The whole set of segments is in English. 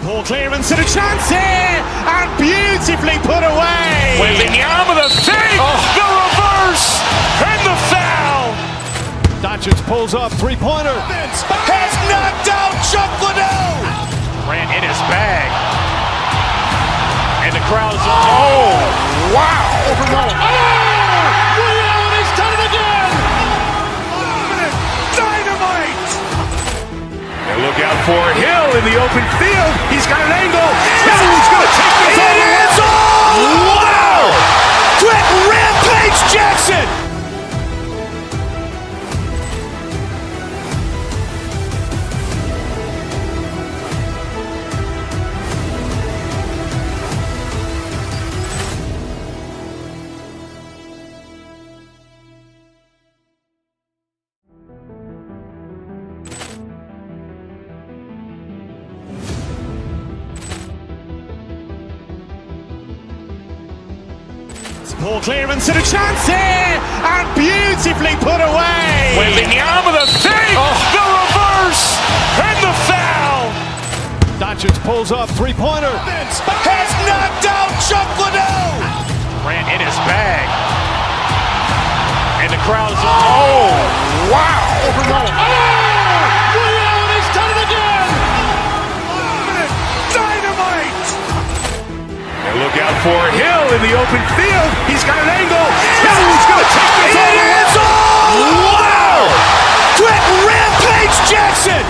Ball clearance and a chance here, and beautifully put away. Wembanyama with a fake, the reverse, and the foul. Doncic pulls up, three-pointer. Has knocked out Chuck Liddell. Ran in his bag. And the crowd's wow. Liddell, he's done it again. Dynamite. And look out for Hill in the open field. He's got an angle. He's going to take this all the way. Wow! Quick Rampage Jackson. Ball clearance and a chance here, and beautifully put away. Wembanyama with a fake, the reverse, and the foul. Doncic pulls up, three-pointer. Has knocked out Chuck Liddell. Ran in his bag. And the crowd's wow. Liddell, he's done it again. Dynamite. And look out for Hill in the open field. He's got an angle. He's going to take this all the way. Wow! Quick Rampage Jackson.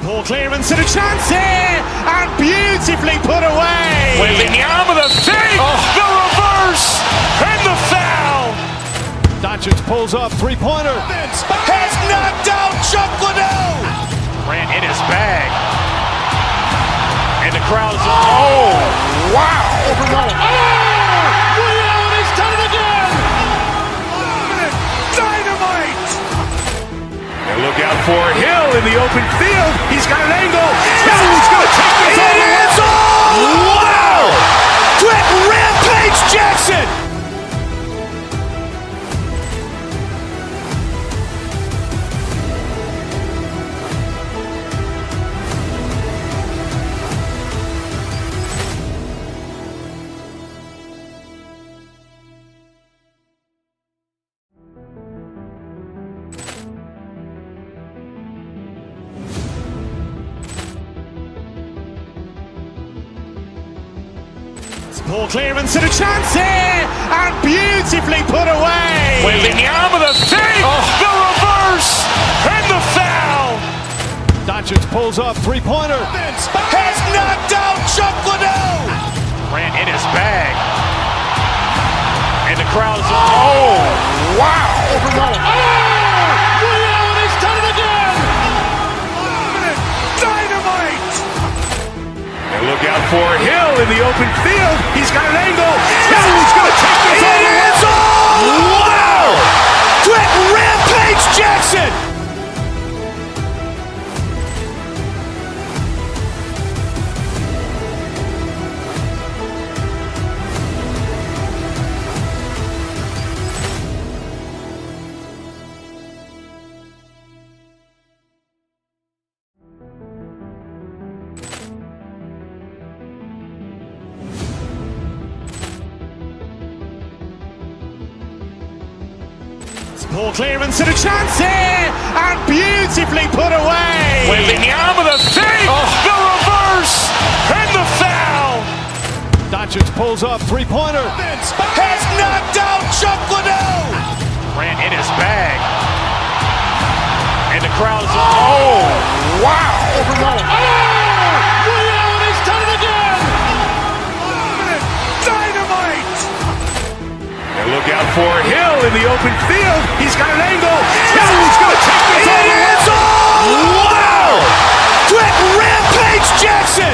Ball clearance and a chance here, and beautifully put away. Wembanyama with a fake, the reverse, and the foul. Doncic pulls up, three-pointer. Has knocked out Chuck Liddell. Ran in his bag. And the crowd's wow. Liddell, he's done it again. Dynamite. And look out for Hill in the open field. He's got an angle. He's going to take this all the way. Wow! Quick Rampage Jackson. Ball clearance and a chance here, and beautifully put away. Wembanyama with a fake, the reverse, and the foul. Doncic pulls up, three-pointer. Has knocked out Chuck Liddell. Ran in his bag. And the crowd's wow. Liddell, he's done it again. Dynamite. And look out for Hill in the open field. He's got an angle. He's going to take this all the way. Wow! Quick Rampage Jackson. Ball clearance and a chance here, and beautifully put away. Wembanyama with a fake, the reverse, and the foul. Doncic pulls up, three-pointer. Has knocked out Chuck Liddell. Ran in his bag. And the crowd's wow. Liddell, he's done it again. Dynamite. And look out for Hill in the open field. He's got an angle. He's going to take this all the way. Wow! Quick Rampage Jackson.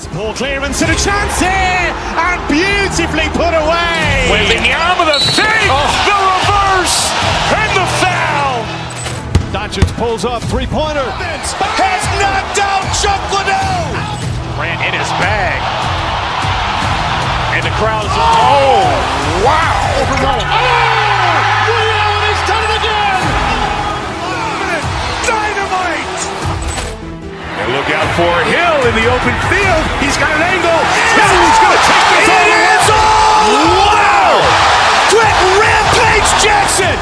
Ball clearance and a chance here, and beautifully put away. Wembanyama with a save, the reverse, and the foul. Doncic pulls up, three-pointer. Has knocked out Chuck Liddell. Ran in his bag. And the crowd is, oh, wow. Overrun. Ray Allen has done it again. Dynamite. And look out for Hill in the open field. He's got an angle. Hill's going to take this all the way. Wow. Quick Rampage Jackson.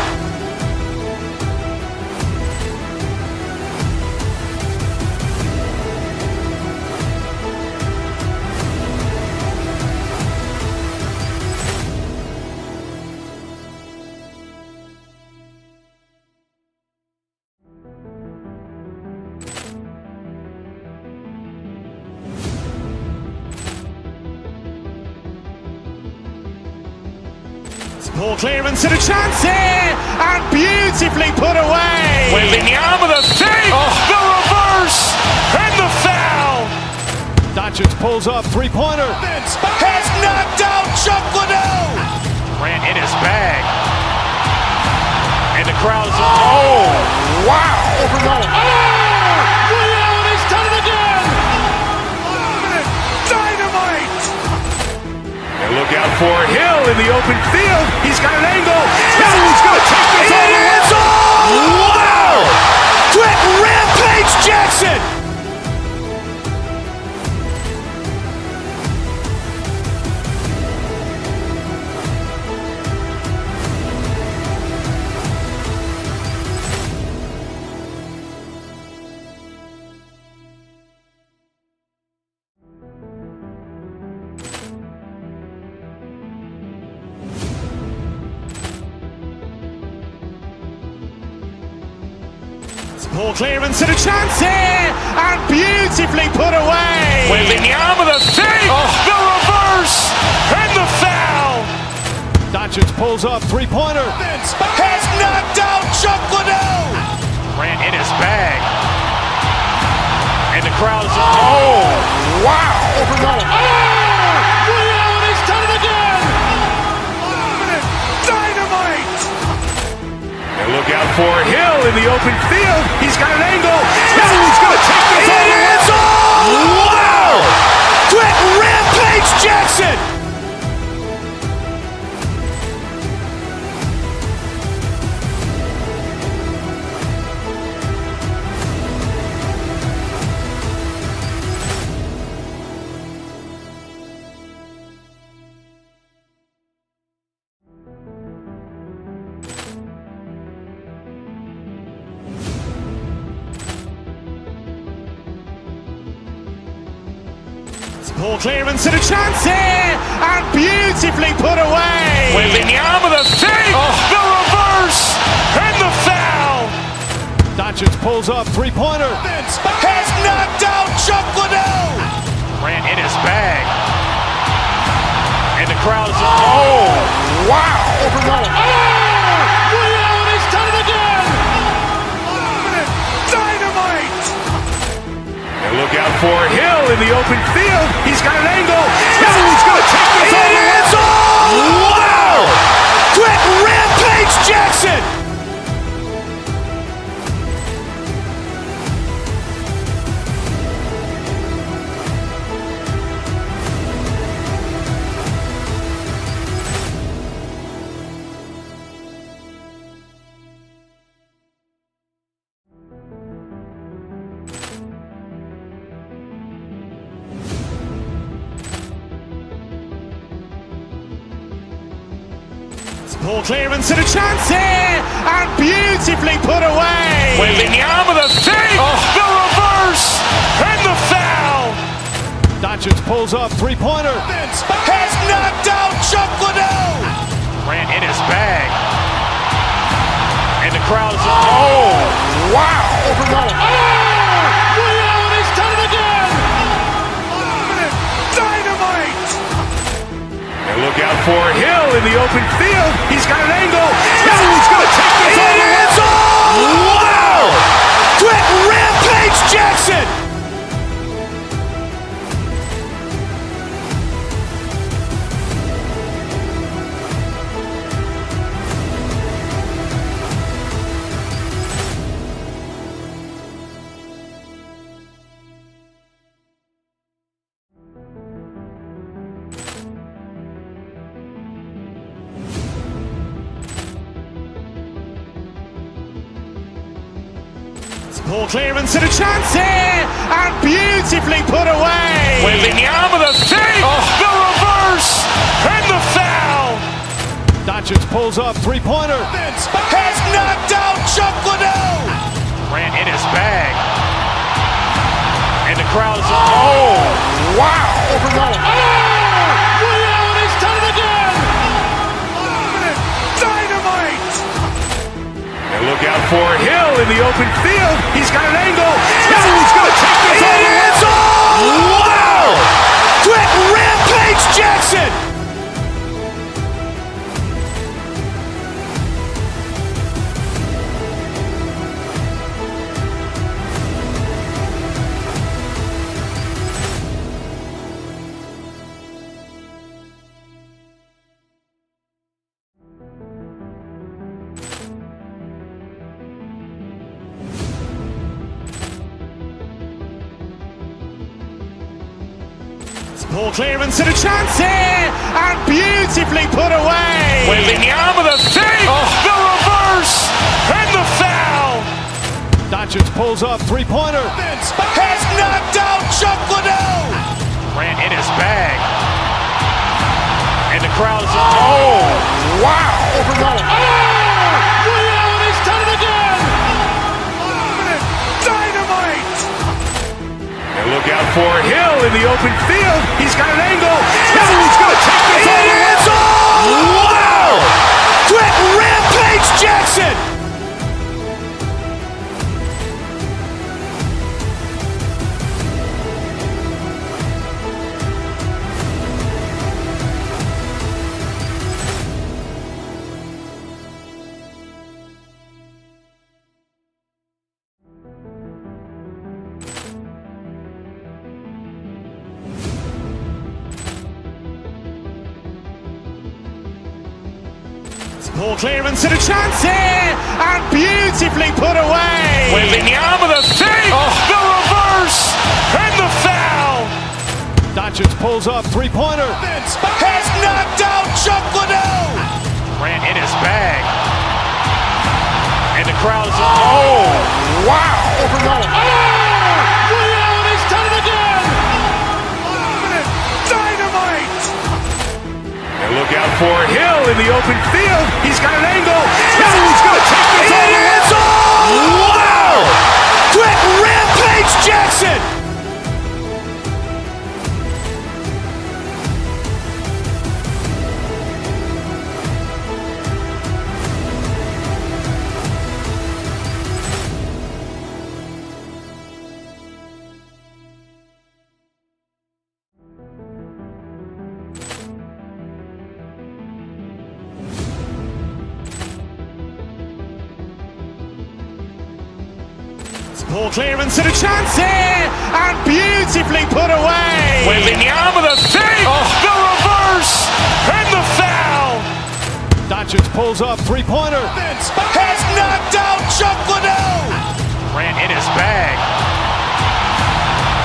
Ball clearance and a chance here, and beautifully put away. Wembanyama with a save, the reverse, and the foul. Doncic pulls up, three-pointer. Has knocked out Chuck Liddell. Ran in his bag. And the crowd is, oh, wow. Overrun. Ray Allen has done it again. Dynamite. And look out for Hill in the open field. He's got an angle. Hill's going to take this all the way. Wow. Quick Rampage Jackson. Ball clearance and a chance here, and beautifully put away. Wembanyama with a save, the reverse, and the foul. Doncic pulls up, three-pointer. Has knocked out Chuck Liddell. Ran in his bag. And the crowd is, oh, wow. Overrun. Ray Allen has done it again. Dynamite. And look out for Hill in the open field. He's got an angle. Hill's going to take this all the way. Wow. Quick Rampage Jackson. Ball clearance and a chance here, and beautifully put away. Wembanyama with a save, the reverse, and the foul. Doncic pulls up, three-pointer. Has knocked out Chuck Liddell. Ran in his bag. And the crowd is, oh, wow. Overrun. Ray Allen has done it again. Dynamite. And look out for Hill in the open field. He's got an angle. Hill's going to take this all the way. Wow. Quick Rampage Jackson. Ball clearance and a chance here, and beautifully put away. Wembanyama with a save, the reverse, and the foul. Doncic pulls up, three-pointer. Has knocked out Chuck Liddell. Ran in his bag. And the crowd is, oh, wow. Overrun. Ray Allen has done it again. Dynamite. And look out for Hill in the open field. He's got an angle. Hill's going to take this all the way. Wow. Quick Rampage Jackson. Ball clearance and a chance here, and beautifully put away. Wembanyama with a save, the reverse, and the foul. Doncic pulls up, three-pointer. Has knocked out Chuck Liddell. Ran in his bag. And the crowd is, wow. Ray Allen has done it again. Dynamite. And look out for Hill in the open field. He's got an angle. Hill's going to take this all the way. Wow. Quick Rampage Jackson. Ball clearance and a chance here, and beautifully put away. Wembanyama with a save, the reverse, and the foul. Doncic pulls up, three-pointer. Has knocked out Chuck Liddell. Ran in his bag. And the crowd is, wow. Ray Allen has done it again. Dynamite. And look out for Hill in the open field. He's got an angle. Hill's going to take this all the way. Wow. Quick Rampage Jackson. Ball clearance and a chance here, and beautifully put away. Wembanyama with a save, the reverse, and the foul. Doncic pulls up, three-pointer. Has knocked out Chuck Liddell. Ran in his bag. And the crowd is, wow. Ray Allen has done it again. Dynamite. And look out for Hill in the open field. He's got an angle. Hill's going to take this all the way. Wow. Quick Rampage Jackson. Ball clearance and a chance here, and beautifully put away. Wembanyama with a save, the reverse, and the foul. Doncic pulls up, three-pointer. Has knocked out Chuck Liddell. Ran in his bag.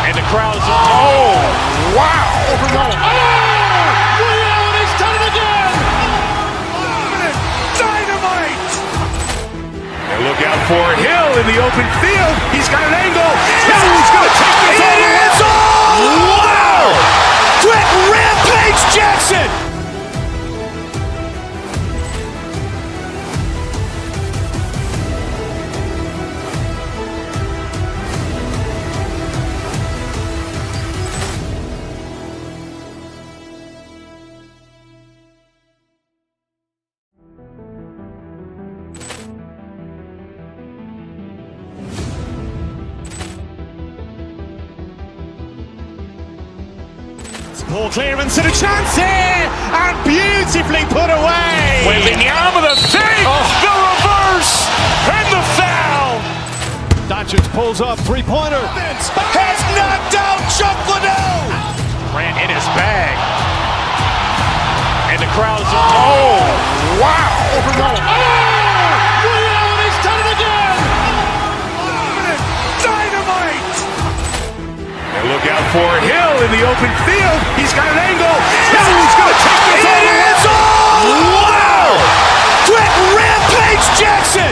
And the crowd is, wow. Ray Allen has done it again. Dynamite. And look out for Hill in the open field. He's got an angle. Hill's going to take this all the way. Wow. Quick Rampage Jackson. Ball clearance and a chance here, and beautifully put away. Wembanyama with a save, the reverse, and the foul. Doncic pulls up, three-pointer. Has knocked out Chuck Liddell. Ran in his bag. And the crowd is, wow. Ray Allen has done it again. Dynamite. And look out for Hill in the open field. He's got an angle. Hill's going to take this all the way. Wow. Quick Rampage Jackson.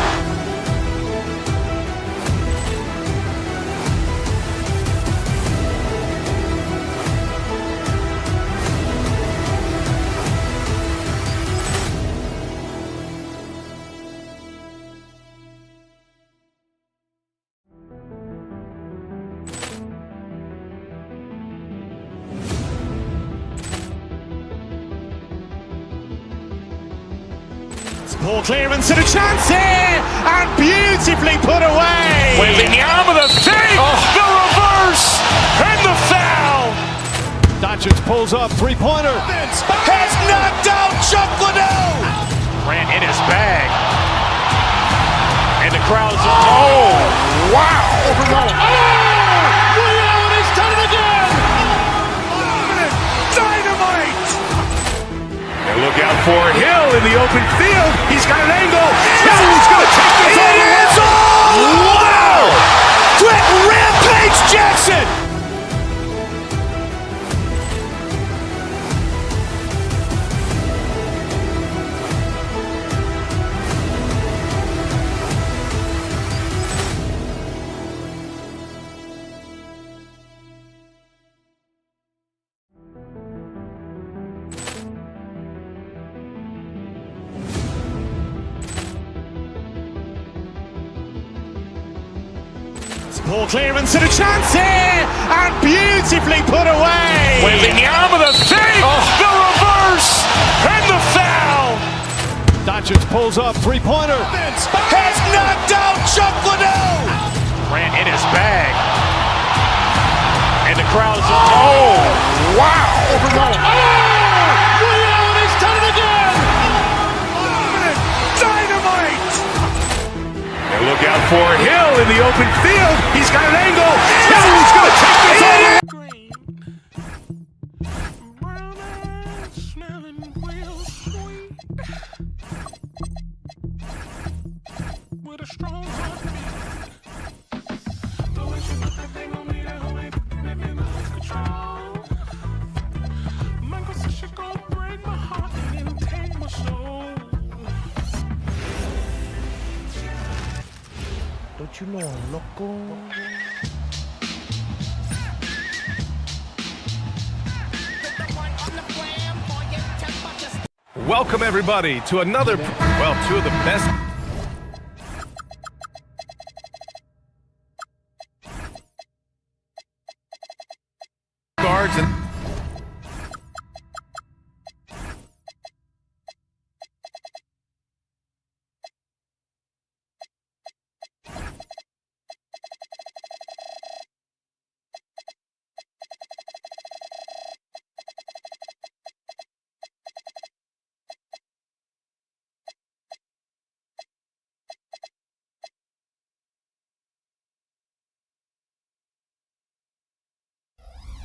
Ball clearance and a chance here, and beautifully put away. Wembanyama the fake, the reverse, and the foul. Doncic pulls up, three-pointer. Has knocked out Chuck Liddell. Ran in his bag. And the crowd's, wow. Ray Allen has done it again. Dynamite. And look out for Hill in the open field. He's got an angle. Hill's going to take this all the way. Wow. Quick Rampage Jackson. Ball clearance and a chance here, and beautifully put away. Wembanyama the fake, the reverse, and the foul. Doncic pulls up, three-pointer. Has knocked out Chuck Liddell. Ran in his bag. And the crowd's, wow. Ray Allen has done it again. Dynamite. And look out for Hill in the open field. He's got an angle. Hill's going to take this all the way. Brown eyes smelling real sweet. With a strong heartbeat. The way she put that thing on me, that whole ain't making me lose control. Michael said she gon' break my heart and take my soul. Don't you know I'm loco? Welcome everybody to another, two of the best guards and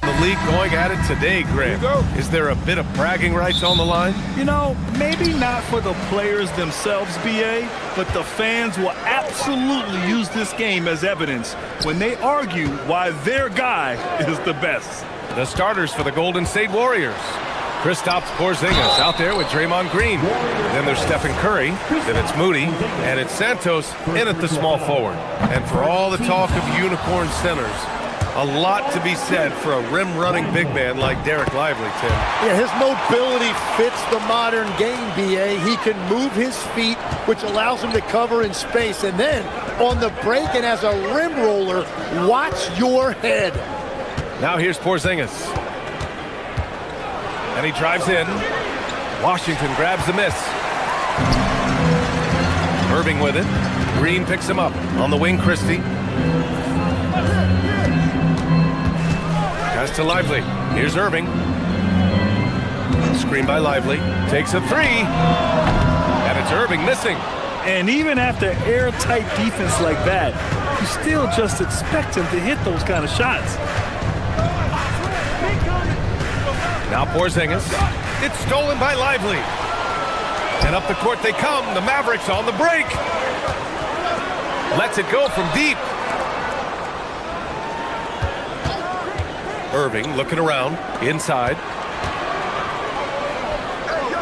the league going at it today, Graham. Is there a bit of bragging rights on the line? You know, maybe not for the players themselves, BA, but the fans will absolutely use this game as evidence when they argue why their guy is the best. The starters for the Golden State Warriors. Kristaps Porzingis out there with Draymond Green. Then there's Stephen Curry, then it's Moody, and it's Santos in at the small forward. And for all the talk of unicorn centers, a lot to be said for a rim-running big man like Derek Lively, Tim. Yeah, his mobility fits the modern game, BA. He can move his feet, which allows him to cover in space. And then on the break and as a rim roller, watch your head. Now here's Porzingis. And he drives in. Washington grabs the miss. Irving with it. Green picks him up. On the wing, Christie. Pass to Lively. Here's Irving. Screen by Lively. Takes a three. And it's Irving missing. And even after airtight defense like that, you still just expect him to hit those kind of shots. Now Porzingis. It's stolen by Lively. And up the court they come. The Mavericks on the break. Lets it go from deep. Irving looking around. Inside.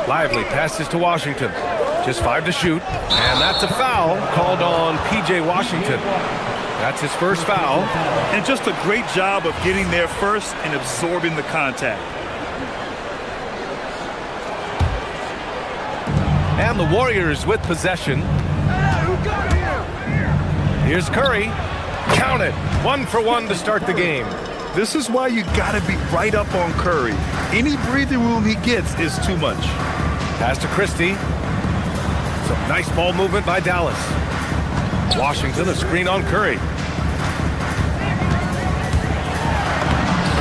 Lively passes to Washington. Just 5 to shoot. And that's a foul called on P.J. Washington. That's his first foul. And just a great job of getting there first and absorbing the contact. And the Warriors with possession. Here's Curry. Count it. 1 for 1 to start the game. This is why you gotta be right up on Curry. Any breathing room he gets is too much. Pass to Christie. So Nice ball movement by Dallas. Washington, a screen on Curry.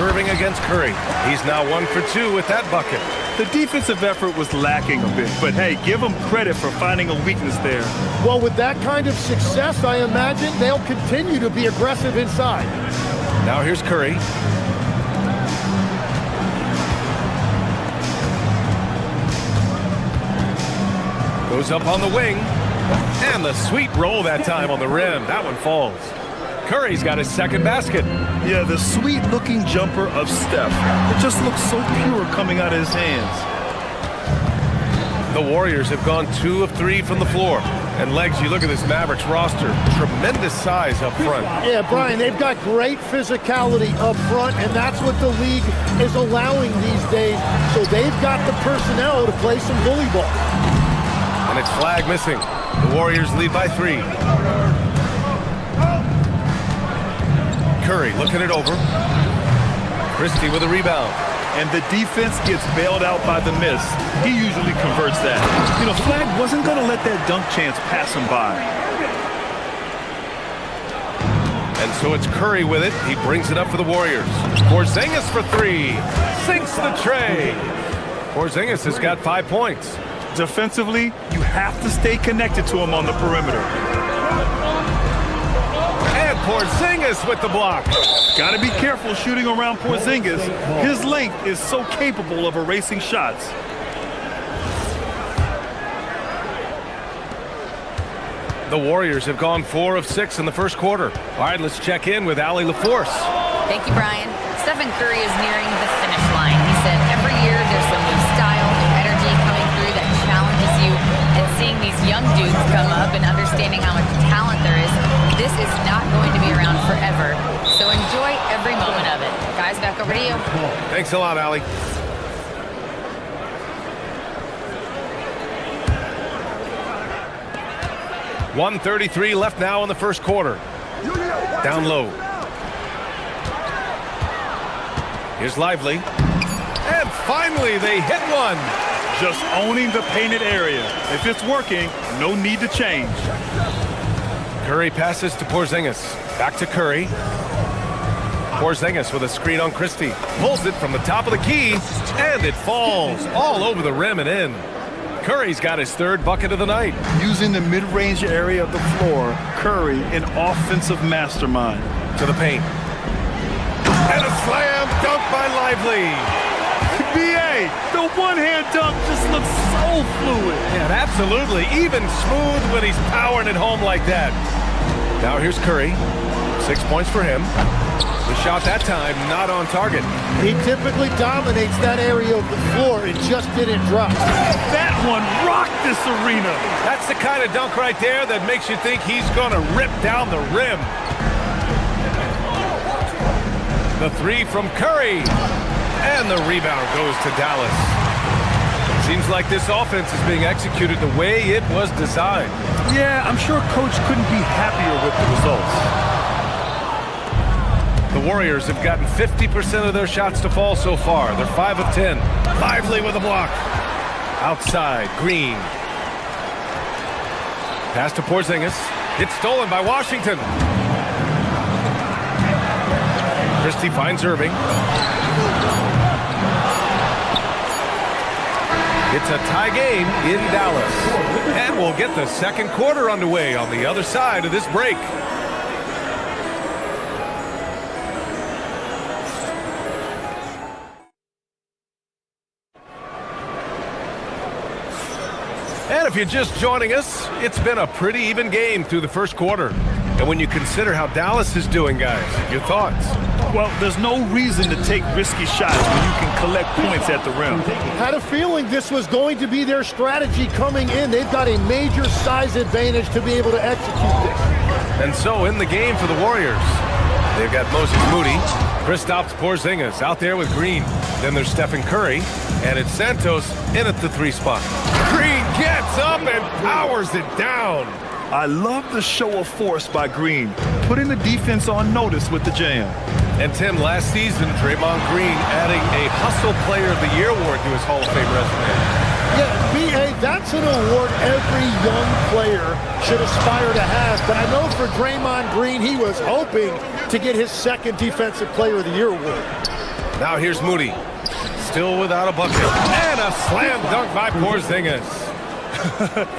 Irving against Curry. He's now 1 for 2 with that bucket. The defensive effort was lacking a bit, but hey, give them credit for finding a weakness there. Well, with that kind of success, I imagine they'll continue to be aggressive inside. Now here's Curry. Goes up on the wing. And the sweet roll that time on the rim. That one falls. Curry's got his second basket. Yeah, the sweet-looking jumper of Steph. It just looks so pure coming out of his hands. The Warriors have gone 2 of 3 from the floor. And Legs, you look at this Mavericks roster, tremendous size up front. Yeah, Brian, they've got great physicality up front, and that's what the league is allowing these days. So they've got the personnel to play some bully ball. And it's flag missing. The Warriors lead by 3. Curry looking it over. Christie with a rebound. And the defense gets bailed out by the miss. He usually converts that. You know, Flag wasn't going to let that dunk chance pass him by. And so it's Curry with it. He brings it up for the Warriors. Porzingis for 3. Sinks the tray. Porzingis has got 5 points. Defensively, you have to stay connected to him on the perimeter. And Porzingis with the block. Got to be careful shooting around Porzingis. His length is so capable of erasing shots. The Warriors have gone 4 of 6 in the first quarter. All right, let's check in with Allie LaForce. Thank you, Brian. Stephen Curry is nearing the finish line. He said every year there's some new style, new energy coming through that challenges you. And seeing these young dudes come up and understanding how much talent there is, this is not going to be around forever. So enjoy every moment of it. Guys, back over to you. Thanks a lot, Allie. .133 left now in the first quarter. Down low. Here's Lively. And finally, they hit one. Just owning the painted area. If it's working, no need to change. Curry passes to Porzingis. Back to Curry. Porzingis with a screen on Christie. Pulls it from the top of the key, and it falls all over the rim and in. Curry's got his 3rd bucket of the night. Using the mid-range area of the floor, Curry, an offensive mastermind. To the paint. And a slam dunk by Lively. B.A., the one-hand dunk just looks so fluid. Yeah, absolutely. Even smooth when he's powering it home like that. Now here's Curry. 6 points for him. The shot that time not on target. He typically dominates that area of the floor and just didn't drop. That one rocked this arena. That's the kind of dunk right there that makes you think he's going to rip down the rim. The 3 from Curry. And the rebound goes to Dallas. Seems like this offense is being executed the way it was designed. Yeah, I'm sure Coach couldn't be happier with the results. The Warriors have gotten 50% of their shots to fall so far. They're 5 of 10. Lively with a block. Outside, Green. Pass to Porzingis. It's stolen by Washington. Christie finds Irving. It's a tie game in Dallas. And we'll get the second quarter underway on the other side of this break. And if you're just joining us, it's been a pretty even game through the first quarter. And when you consider how Dallas is doing, guys, your thoughts? Well, there's no reason to take risky shots when you can collect points at the rim. Had a feeling this was going to be their strategy coming in. They've got a major size advantage to be able to execute this. And so in the game for the Warriors, they've got Moses Moody, Kristaps Porzingis out there with Green. Then there's Stephen Curry, and it's Santos in at the 3 spot. Green gets up and powers it down. I love the show of force by Green, putting the defense on notice with the jam. And Tim, last season, Draymond Green adding a Hustle Player of the Year award to his Hall of Fame resume. Yeah, B.A., that's an award every young player should aspire to have. But I know for Draymond Green, he was hoping to get his second Defensive Player of the Year award. Now here's Moody. Still without a bucket. And a slam dunk by Porzingis.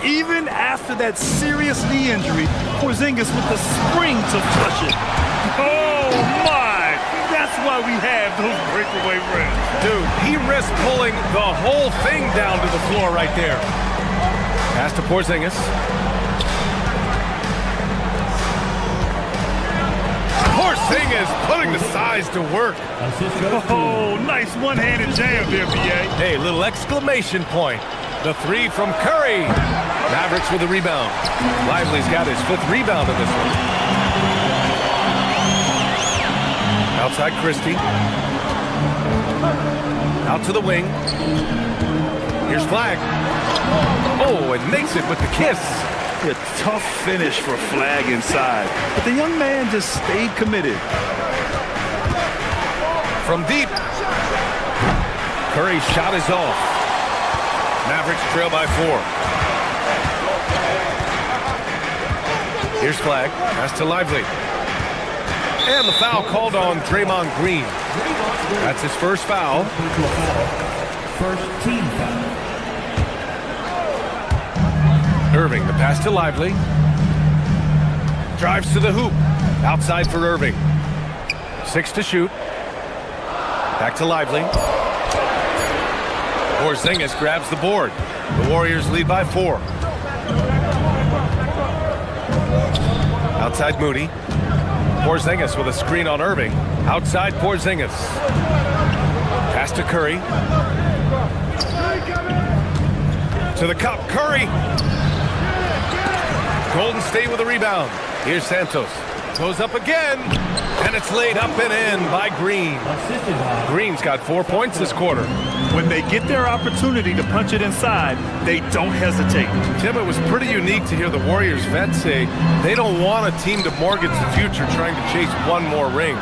Even after that serious knee injury, Porzingis with the spring to flush it. Oh, my! That's why we have those breakaway rims. Dude, he risked pulling the whole thing down to the floor right there. Pass to Porzingis. Porzingis putting the size to work. Oh, nice one-handed jam there, B.A. Hey, little exclamation point. The three from Curry. Mavericks with a rebound. Lively's got his 5th rebound in this one. Outside Christie. Out to the wing. Here's Flag. Oh, and makes it with the kiss. A tough finish for Flag inside. But the young man just stayed committed. From deep. Curry's shot is off. Mavericks trail by 4. Here's Flag. Pass to Lively. And the foul called on Draymond Green. That's his first foul. First team foul. Irving, the pass to Lively. Drives to the hoop. Outside for Irving. 6 to shoot. Back to Lively. Porzingis grabs the board. The Warriors lead by 4. Outside Moody. Porzingis with a screen on Irving. Outside Porzingis. Pass to Curry. To the cup. Curry. Golden State with a rebound. Here's Santos. Goes up again. And it's laid up and in by Green. Green's got 4 points this quarter. When they get their opportunity to punch it inside, they don't hesitate. Tim, it was pretty unique to hear the Warriors vets say they don't want a team to mortgage the future trying to chase one more ring.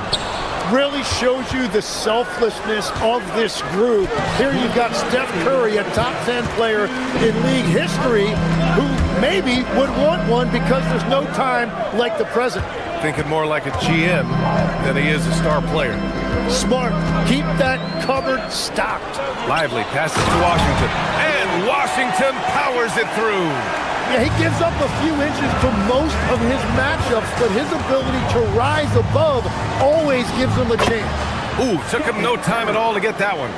Really shows you the selflessness of this group. Here you've got Steph Curry, a top 10 player in league history, who maybe would want one because there's no time like the present. Thinking more like a GM than he is a star player. Smart. Keep that cupboard stocked. Lively passes to Washington. And Washington powers it through. Yeah, he gives up a few inches to most of his matchups, but his ability to rise above always gives him a chance. Ooh, took him no time at all to get that one.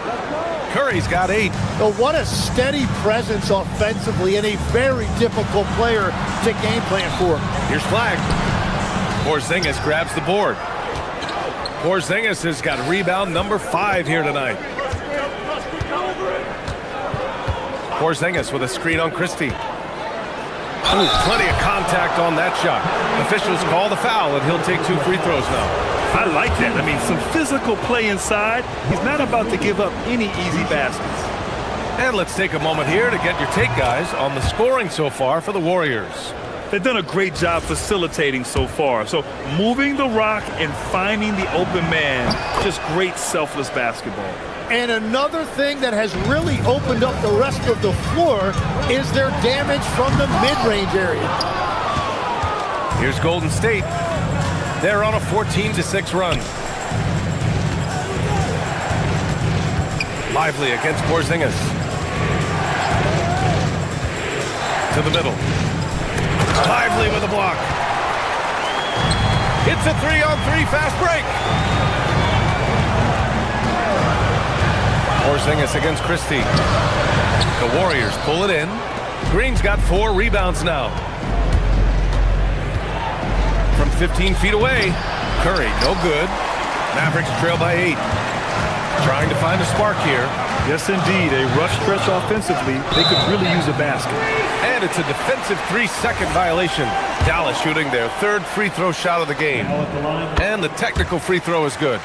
Curry's got 8. But what a steady presence offensively and a very difficult player to game plan for. Here's Flag. Porzingis grabs the board. Porzingis has got rebound number 5 here tonight. Porzingis with a screen on Christie. Ooh, plenty of contact on that shot. Officials call the foul, and he'll take 2 free throws now. I like that. I mean, some physical play inside. He's not about to give up any easy baskets. And let's take a moment here to get your take, guys, on the scoring so far for the Warriors. They've done a great job facilitating so far. So moving the rock and finding the open man, just great selfless basketball. And another thing that has really opened up the rest of the floor is their damage from the mid-range area. Here's Golden State. They're on a 14-6 run. Lively against Porzingis. To the middle. Lively with a block. It's a 3-on-3 fast break. Porzingis against Christie. The Warriors pull it in. Green's got 4 rebounds now. From 15 feet away, Curry, no good. Mavericks trail by 8. Trying to find a spark here. Yes, indeed. A rough stretch offensively. They could really use a basket. And it's a defensive 3-second violation. Dallas shooting their 3rd free throw shot of the game. And the technical free throw is good.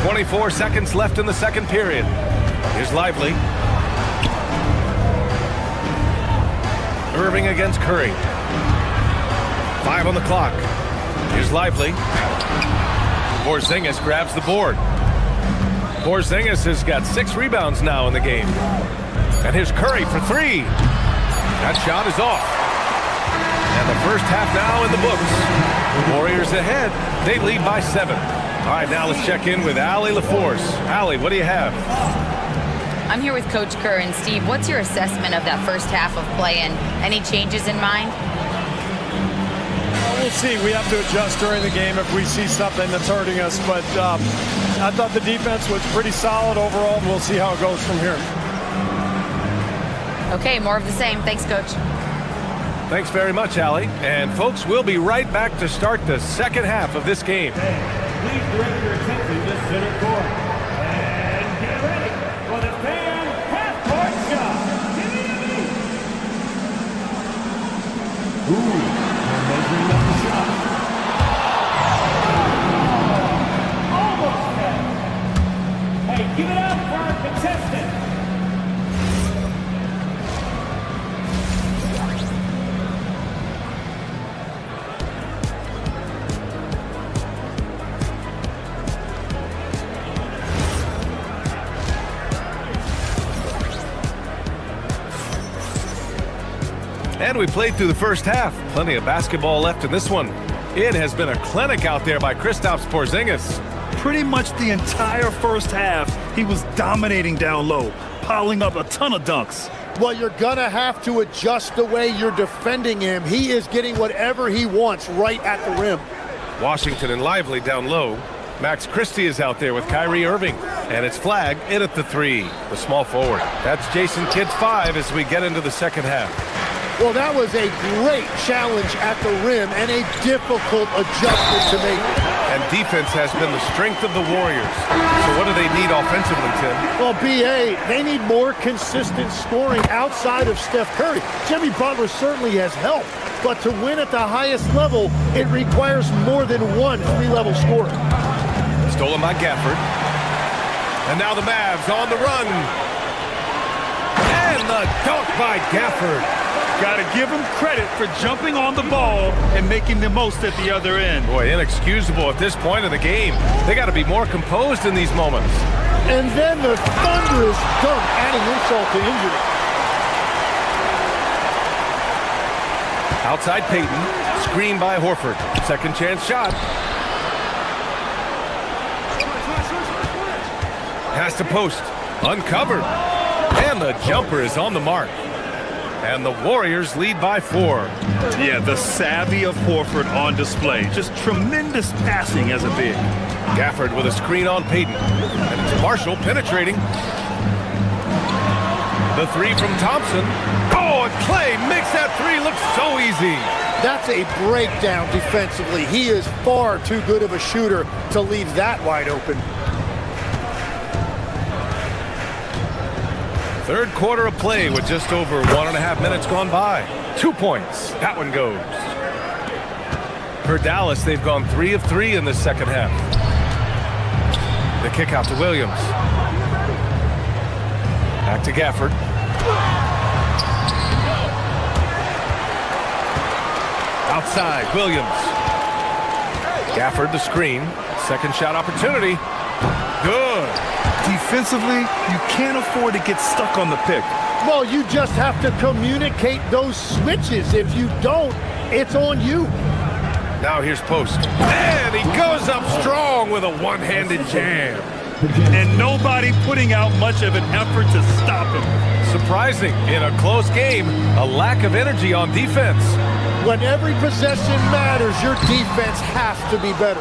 .24 seconds left in the second period. Here's Lively. Irving against Curry. 5 on the clock. Here's Lively. Porzingis grabs the board. Porzingis has got 6 rebounds now in the game. And here's Curry for 3. That shot is off. And the first half now in the books. Warriors ahead. They lead by 7. All right, now let's check in with Allie LaForce. Allie, what do you have? I'm here with Coach Kerr. And Steve, what's your assessment of that first half of play and any changes in mind? We'll see. We have to adjust during the game if we see something that's hurting us. But I thought the defense was pretty solid overall. We'll see how it goes from here. Okay, more of the same. Thanks, Coach. Thanks very much, Allie. And folks, we'll be right back to start the second half of this game. Please direct your attention to center court. And get ready for the fan half-court shot. Ooh, they're measuring up the shot. Almost there. Hey, give it up for our contestant. And we played through the first half. Plenty of basketball left in this one. It has been a clinic out there by Kristaps Porzingis. Pretty much the entire first half, he was dominating down low, piling up a ton of dunks. Well, you're going to have to adjust the way you're defending him. He is getting whatever he wants right at the rim. Washington and Lively down low. Max Christie is out there with Kyrie Irving. And it's flagged in at the 3, the small forward. That's Jason Kidd's 5 as we get into the second half. Well, that was a great challenge at the rim and a difficult adjustment to make. And defense has been the strength of the Warriors. So what do they need offensively, Tim? Well, B.A., they need more consistent scoring outside of Steph Curry. Jimmy Butler certainly has helped, but to win at the highest level, it requires more than one three-level scorer. Stolen by Gafford. And now the Mavs on the run. And the dunk by Gafford. Got to give him credit for jumping on the ball and making the most at the other end. Boy, inexcusable at this point of the game. They got to be more composed in these moments. And then the thunderous dunk, adding insult to injury. Outside Payton, screen by Horford. Second chance shot. Has to post, uncovered. And the jumper is on the mark. And the Warriors lead by 4. Yeah, the savvy of Horford on display. Just tremendous passing as a big. Gafford with a screen on Payton. And it's Marshall penetrating. The 3 from Thompson. Oh, and Clay makes that 3 look so easy. That's a breakdown defensively. He is far too good of a shooter to leave that wide open. Third quarter of play with just over 1.5 minutes gone by. 2 points. That one goes. For Dallas, they've gone 3 of 3 in the second half. The kick out to Williams. Back to Gafford. Outside, Williams. Gafford the screen. Second shot opportunity. Good. Defensively, you can't afford to get stuck on the pick. Well, you just have to communicate those switches. If you don't, it's on you. Now here's Post. And he goes up strong with a one-handed jam. And nobody putting out much of an effort to stop him. Surprising, in a close game, a lack of energy on defense. When every possession matters, your defense has to be better.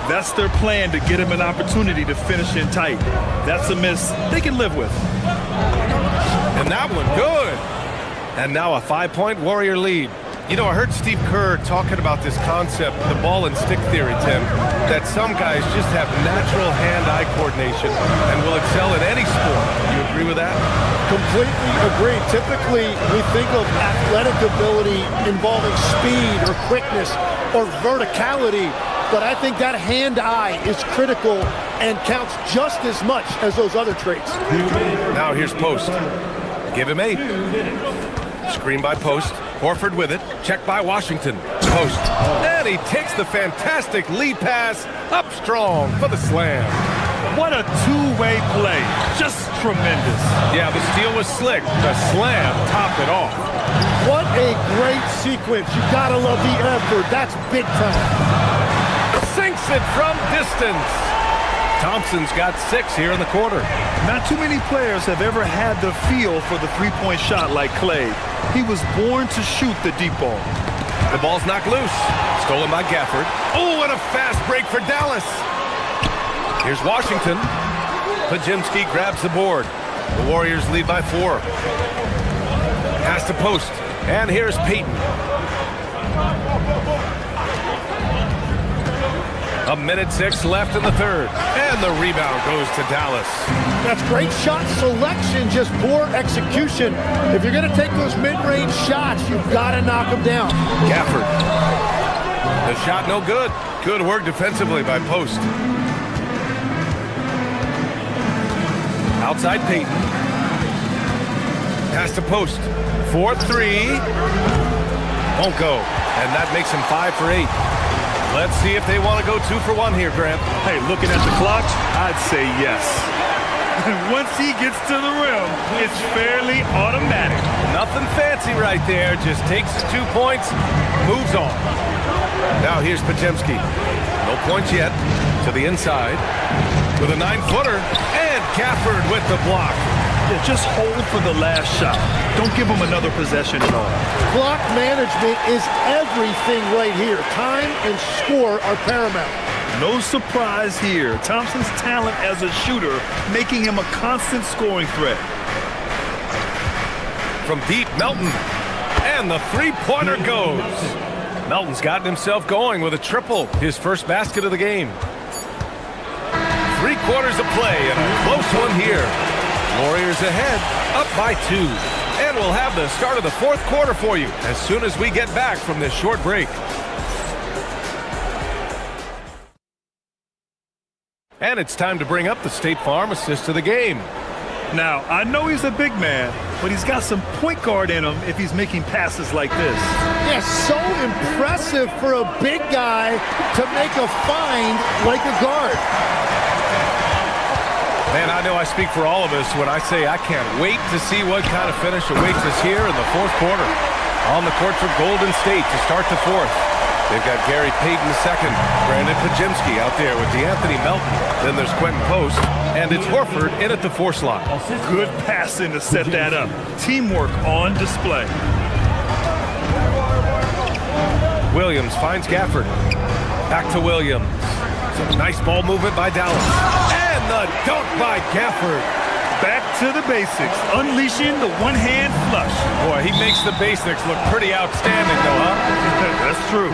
That's their plan, to get him an opportunity to finish in tight. That's a miss they can live with. And that one, good. And now a 5-point Warrior lead. You know, I heard Steve Kerr talking about this concept, the ball and stick theory, Tim, that some guys just have natural hand-eye coordination and will excel at any sport. Do you agree with that? Completely agree. Typically, we think of athletic ability involving speed or quickness or verticality, but I think that hand-eye is critical and counts just as much as those other traits. Now here's Post. Give him 8. Screen by Post. Horford with it. Checked by Washington. Post. And he takes the fantastic lead pass up strong for the slam. What a two-way play. Just tremendous. Yeah, the steal was slick. The slam topped it off. What a great sequence. You gotta love the effort. That's big time. Sinks it from distance. Thompson's got 6 here in the quarter. Not too many players have ever had the feel for the three-point shot like Clay. He was born to shoot the deep ball. The ball's knocked loose. Stolen by Gafford. Oh, what a fast break for Dallas. Here's Washington. Pajemski grabs the board. The Warriors lead by 4. Pass to post. And here's Payton. 1:06 left in the third. And the rebound goes to Dallas. That's great shot selection, just poor execution. If you're going to take those mid-range shots, you've got to knock them down. Gafford. The shot no good. Good work defensively by Post. Outside Payton. Pass to Post. 4-3. Won't go. And that makes him 5 for 8. Let's see if they want to go 2 for 1 here, Grant. Hey, looking at the clock, I'd say yes. Once he gets to the rim, it's fairly automatic. Nothing fancy right there. Just takes his 2 points, moves on. Now here's Pajemski. No points yet. To the inside. With a 9-footer. And Gafford with the block. Yeah, just hold for the last shot. Don't give him another possession at all. Clock management is everything right here. Time and score are paramount. No surprise here. Thompson's talent as a shooter making him a constant scoring threat. From deep, Melton. And the three-pointer goes. Melton's gotten himself going with a triple. His first basket of the game. 3 quarters of play and a close one here. Warriors ahead, up by 2. And we'll have the start of the 4th quarter for you as soon as we get back from this short break. And it's time to bring up the State Farm assist of the game. Now, I know he's a big man, but he's got some point guard in him if he's making passes like this. Yeah, so impressive for a big guy to make a find like a guard. Man, I know I speak for all of us when I say I can't wait to see what kind of finish awaits us here in the 4th quarter. On the court for Golden State to start the 4th. They've got Gary Payton II, Brandon Pajemski out there with DeAnthony Melton. Then there's Quentin Post, and it's Horford in at the 4 slot. Good passing to set that up. Teamwork on display. Williams finds Gafford. Back to Williams. Some nice ball movement by Dallas. And the dunk by Gafford. Back to the basics, unleashing the one-hand flush. Boy, he makes the basics look pretty outstanding, though, huh? That's true.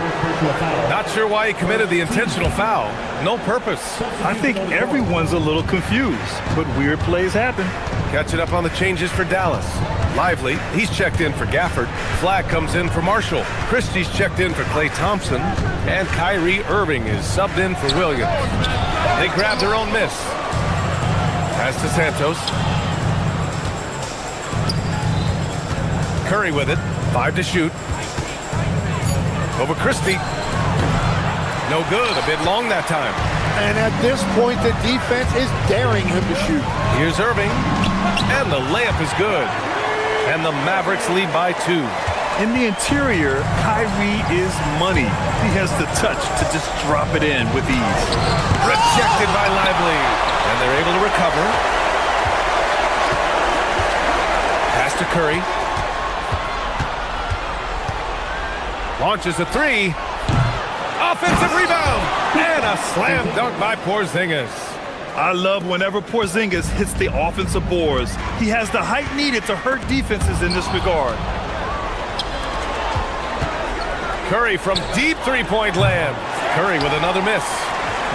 Not sure why he committed the intentional foul. No purpose. I think everyone's a little confused, but weird plays happen. Catching up on the changes for Dallas. Lively, he's checked in for Gafford. Flack comes in for Marshall. Christie's checked in for Klay Thompson. And Kyrie Irving is subbed in for Williams. They grab their own miss. Pass to Santos. Curry with it. 5 to shoot. Over Christie. No good. A bit long that time. And at this point, the defense is daring him to shoot. Here's Irving. And the layup is good. And the Mavericks lead by 2. In the interior, Kyrie is money. He has the touch to just drop it in with ease. Rejected by Lively. And they're able to recover. Pass to Curry. Launches a 3. Offensive rebound. And a slam dunk by Porzingis. I love whenever Porzingis hits the offensive boards. He has the height needed to hurt defenses in this regard. Curry from deep three-point land. Curry with another miss.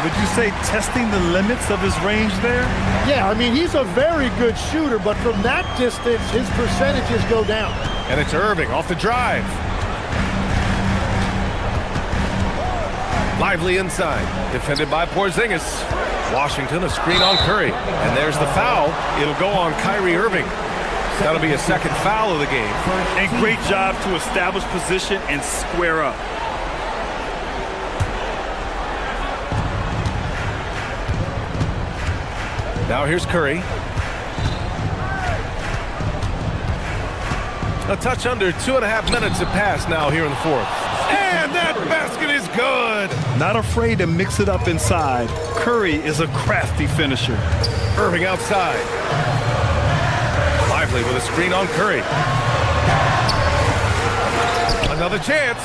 Would you say testing the limits of his range there? Yeah, I mean, he's a very good shooter, but from that distance, his percentages go down. And it's Irving off the drive. Lively inside. Defended by Porzingis. Washington, a screen on Curry. And there's the foul. It'll go on Kyrie Irving. That'll be a second foul of the game. And great job to establish position and square up. Now here's Curry. A touch under 2.5 minutes have passed now here in the fourth. And that basket is good. Not afraid to mix it up inside. Curry is a crafty finisher. Irving outside. Lively with a screen on Curry. Another chance.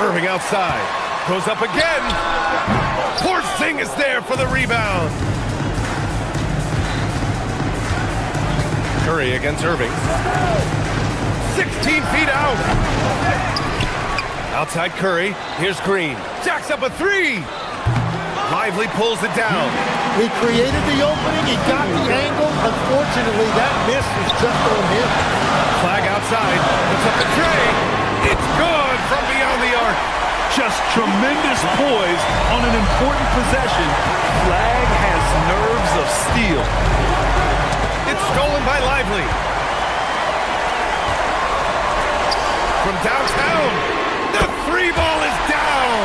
Irving outside. Goes up again. Porzingis there for the rebound. Curry against Irving. 16 feet out. Outside Curry. Here's Green. Jacks up a three. Lively pulls it down. He created the opening. He got the angle. Unfortunately, that miss was just on him. Flag outside. Puts up the tray. It's good from beyond the arc. Just tremendous poise on an important possession. Flag has nerves of steel. It's stolen by Lively. From downtown, the three ball is down.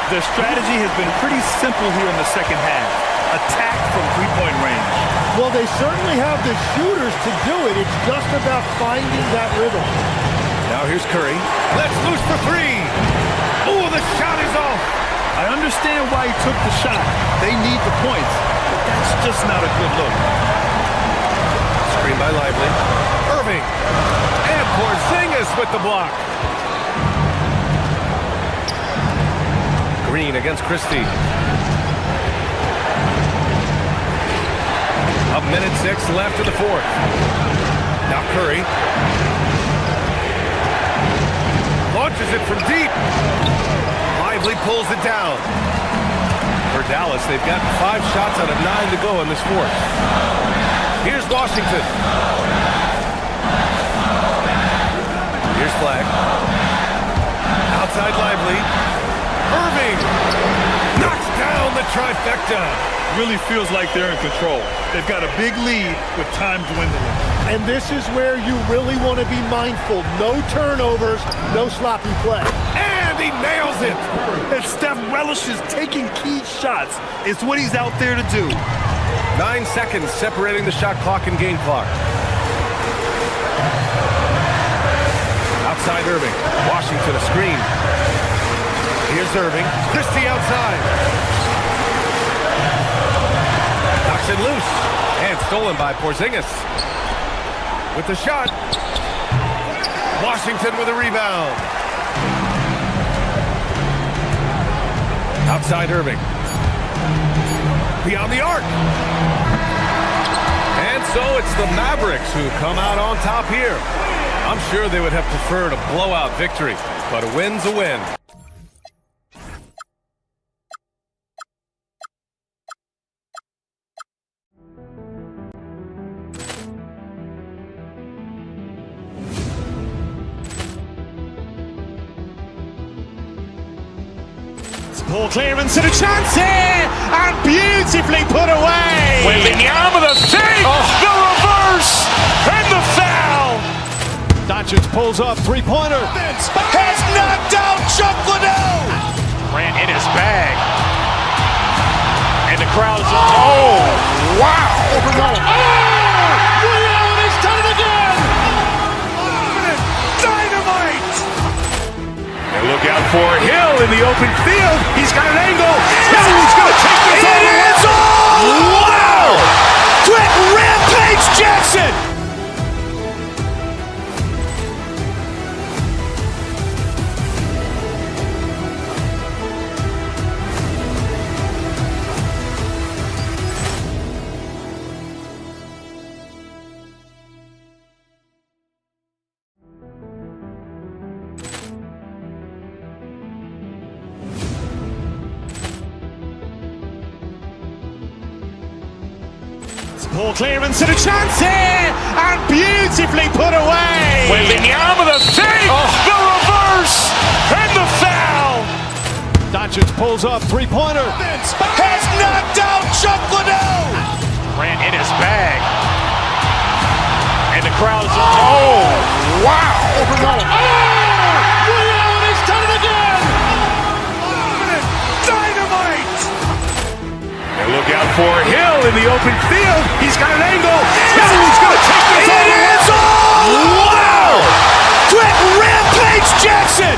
The strategy has been pretty simple here in the second half. Attack from three-point range. Well, they certainly have the shooters to do it. It's just about finding that rhythm. Now here's Curry. Let's loose for three. Oh, the shot is off. I understand why he took the shot. They need the points, but that's just not a good look. Screen by Lively. Irving. And Porzingis with the block. Green against Christie. A minute 6 left in the fourth. Now Curry. Launches it from deep. Lively pulls it down. For Dallas, they've got 5 shots out of 9 to go in this fourth. Here's Washington. Here's Flag. Outside Lively. Irving knocks down the trifecta. Really feels like they're in control. They've got a big lead with time dwindling. And this is where you really want to be mindful. No turnovers, no sloppy play. And he nails it. And Steph relishes taking key shots. It's what he's out there to do. 9 seconds separating the shot clock and game clock. Outside Irving. Washington a screen. Here's Irving. Christie outside. Knocks it loose. And stolen by Porzingis. With the shot. Washington with a rebound. Outside Irving. Beyond the arc. And so it's the Mavericks who come out on top here. I'm sure they would have preferred a blowout victory, but a win's a win. Ball clearance and a chance here, and beautifully put away. Wembanyama with a save, the reverse, and the foul. Doncic pulls up, three-pointer. Has knocked out Chuck Liddell. Ran in his bag. And the crowd is, oh, wow. Rio has done it again. Dynamite. And look out for Hill in the open field. He's got an angle. Hill's going to take this all the way. Wow. Quick Rampage Jackson. Ball clearance and a chance here, and beautifully put away. Wembanyama with a save, the reverse, and the foul. Doncic pulls up, three-pointer. Has knocked out Chuck Liddell. Ran in his bag. And the crowd is, oh, wow. Rio has done it again. Dynamite. the open field. He's got an angle. He's going to take this all the way. It is all! Wow! Quick Rampage Jackson!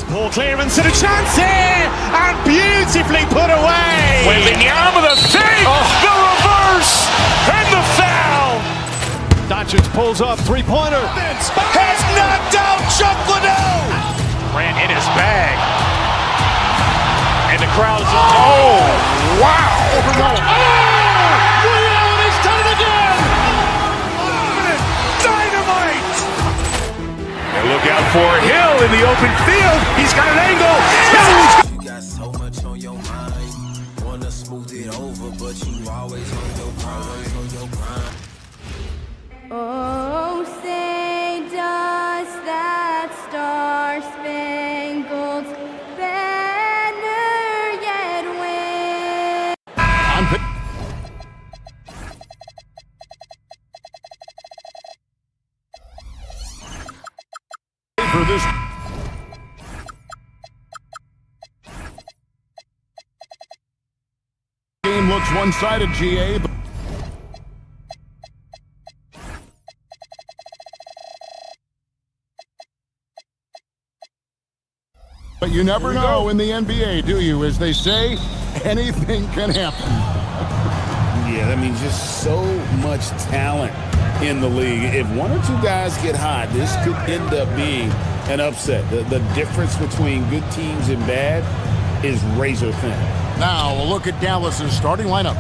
Poor clearance and a chance here, and beautifully put away. Wembanyama the save, the reverse, and the foul. Doncic pulls up, three-pointer. Has knocked out Chuck Liddell. Ran in his bag. And the crowd is, oh, wow. Williams has done it again. Dynamite. And look out for Hill in the open field. He's got an angle. You got so much on your mind. Wanna smooth it over, but you always on your grind. Oh, say does that star-spangled banner yet wave? For this game looks one-sided, GA. But you never know in the NBA, do you? As they say, anything can happen. Yeah, I mean, just so much talent in the league. If one or two guys get hot, this could end up being an upset. The difference between good teams and bad is razor thin. Now, a look at Dallas's starting lineup.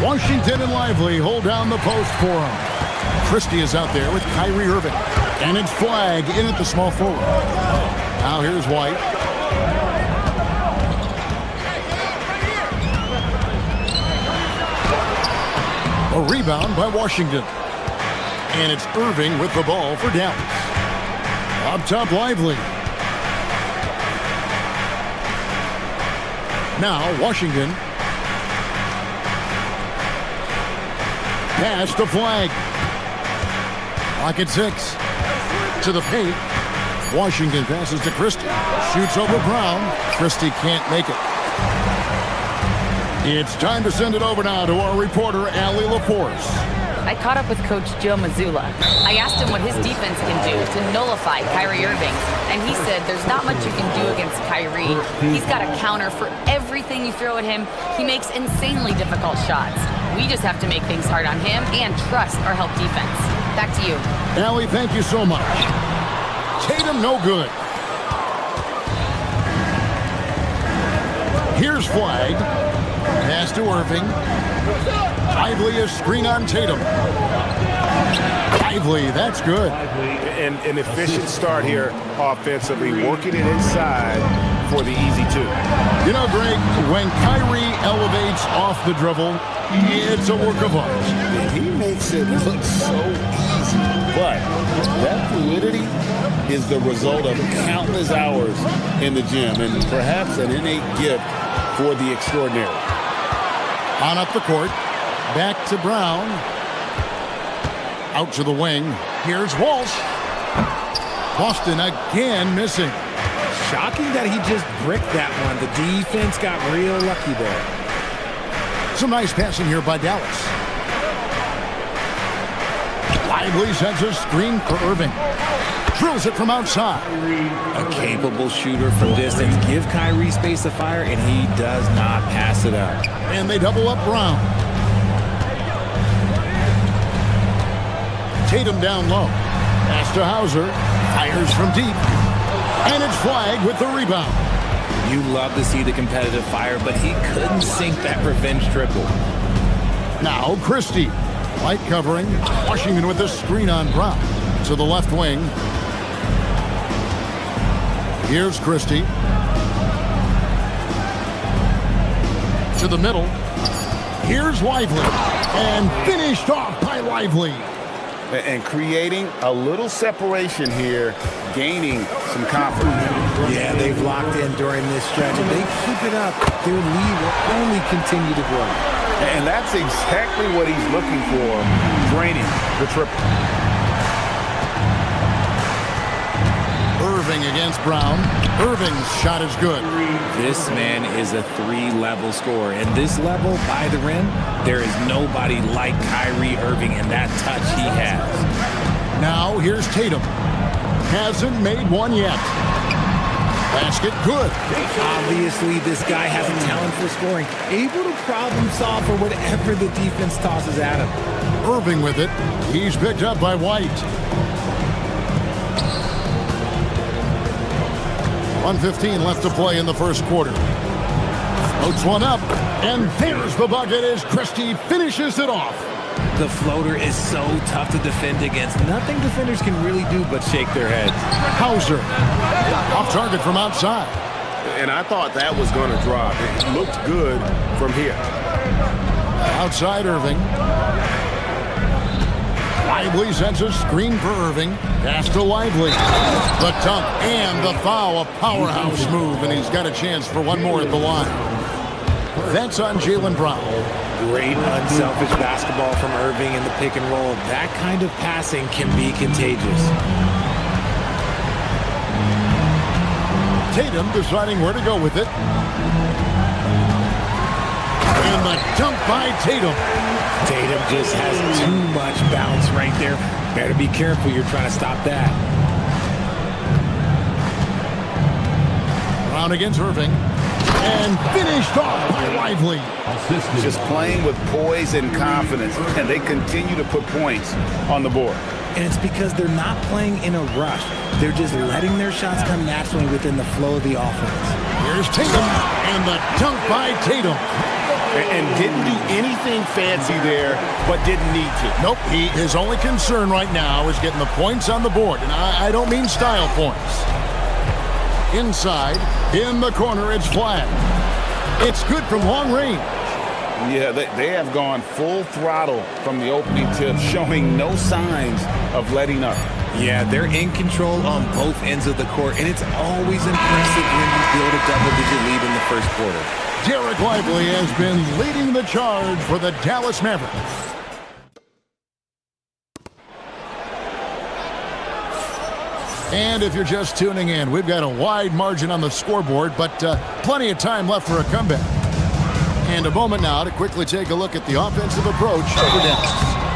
Washington and Lively hold down the post for him. Christie is out there with Kyrie Irving. And it's Flag in at the small forward. Now here's White. A rebound by Washington. And it's Irving with the ball for Dallas. Up top, Lively. Now, Washington. Pass to Flag. Clock at 6. To the paint. Washington passes to Christie. Shoots over Brown. Christie can't make it. It's time to send it over now to our reporter, Allie LaForce. I caught up with Coach Joe Mazzulla. I asked him what his defense can do to nullify Kyrie Irving, and he said there's not much you can do against Kyrie. He's got a counter for everything you throw at him. He makes insanely difficult shots. We just have to make things hard on him and trust our help defense. Back to you. Allie, thank you so much. Tatum, no good. Here's Flag. Pass to Irving. Lively a screen on Tatum. Lively, that's good. And an efficient start here offensively, working it inside for the easy two. You know, Greg, when Kyrie elevates off the dribble, it's a work of art. He makes it look so easy, but that fluidity is the result of countless hours in the gym and perhaps an innate gift for the extraordinary. On up the court. Back to Brown. Out to the wing. Here's Walsh. Boston again missing. Shocking that he just bricked that one. The defense got real lucky there. Some nice passing here by Dallas. Lively sends a screen for Irving. Drills it from outside. A capable shooter from distance. Give Kyrie space to fire, and he does not pass it up. And they double up Brown. Tatum down low. Pass to Hauser. Fires from deep. And it's Flag with the rebound. You love to see the competitive fire, but he couldn't sink that revenge triple. Now Christie. Light covering. Washington with a screen on Brown. To the left wing. Here's Christie. To the middle. Here's Lively. And finished off by Lively. And creating a little separation here, gaining some confidence. Yeah, they've locked in during this stretch. If they keep it up, their lead will only continue to grow. And that's exactly what he's looking for, draining the triple. Irving against Brown. Irving's shot is good. This man is a three-level scorer. And this level, by the rim, there is nobody like Kyrie Irving and that touch he has. Now here's Tatum. Hasn't made one yet. Basket good. Obviously, this guy has a talent for scoring. Able to problem solve for whatever the defense tosses at him. Irving with it. He's picked up by White. 1:15 left to play in the first quarter. Floats one up, and there's the bucket as Christie finishes it off. The floater is so tough to defend against. Nothing defenders can really do but shake their heads. Hauser, off target from outside. And I thought that was going to drop. It looked good from here. Outside Irving. Lively sends a screen for Irving. Pass to Lively. The dunk and the foul. A powerhouse move, and he's got a chance for one more at the line. That's on Jaylen Brown. Great unselfish basketball from Irving in the pick and roll. That kind of passing can be contagious. Tatum deciding where to go with it. And the dunk by Tatum. Tatum just has too much bounce right there. Better be careful. You're trying to stop that. Brown against Irving. And finished off by Lively. Just playing with poise and confidence, and they continue to put points on the board. And it's because they're not playing in a rush. They're just letting their shots come naturally within the flow of the offense. Here's Tatum, and the dunk by Tatum. And didn't do anything fancy there, but didn't need to. Nope, his only concern right now is getting the points on the board. And I don't mean style points. Inside, in the corner, it's flat. It's good from long range. Yeah, they have gone full throttle from the opening tip, showing no signs of letting up. Yeah, they're in control on both ends of the court, and it's always impressive when you build a double-digit lead in the first quarter. Derek Lively has been leading the charge for the Dallas Mavericks. And if you're just tuning in, we've got a wide margin on the scoreboard, but plenty of time left for a comeback. And a moment now to quickly take a look at the offensive approach for Dallas.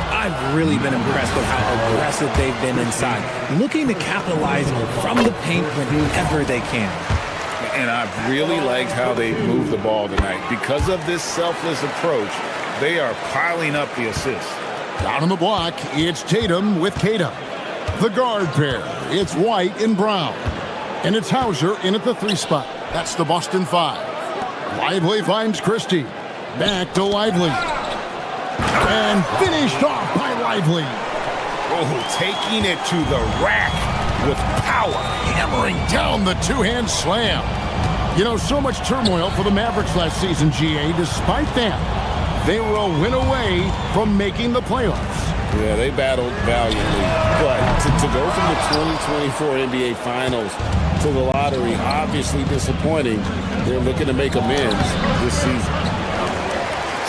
I've really been impressed with how aggressive they've been inside, looking to capitalize from the paint whenever they can. And I've really liked how they moved the ball tonight. Because of this selfless approach, they are piling up the assists. Down on the block, it's Tatum with Kata. The guard pair, it's White and Brown. And it's Hauser in at the 3 spot. That's the Boston 5. Lively finds Christie. Back to Lively. And finished off by Lively. Oh, taking it to the rack with power. Hammering down the two-hand slam. You know, so much turmoil for the Mavericks last season, GA. Despite that, they were a win away from making the playoffs. Yeah, they battled valiantly. But to go from the 2024 NBA Finals to the lottery, obviously disappointing. They're looking to make amends this season.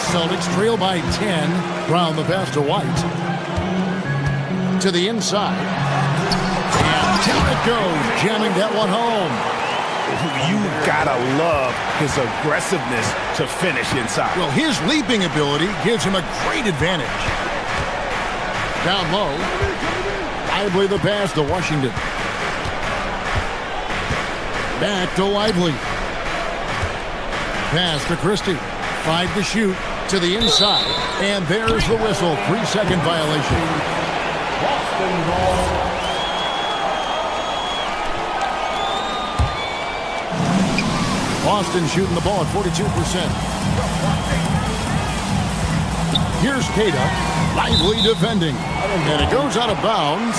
Celtics trail by 10. Brown the pass to White. To the inside. And down it goes, jamming that one home. You gotta love his aggressiveness to finish inside. Well, his leaping ability gives him a great advantage. Down low. Lively the pass to Washington. Back to Lively. Pass to Christie. 5 to shoot. To the inside. And there's the whistle. 3-second violation. Boston ball. Boston shooting the ball at 42%. Here's Kata. Lively defending. And it goes out of bounds.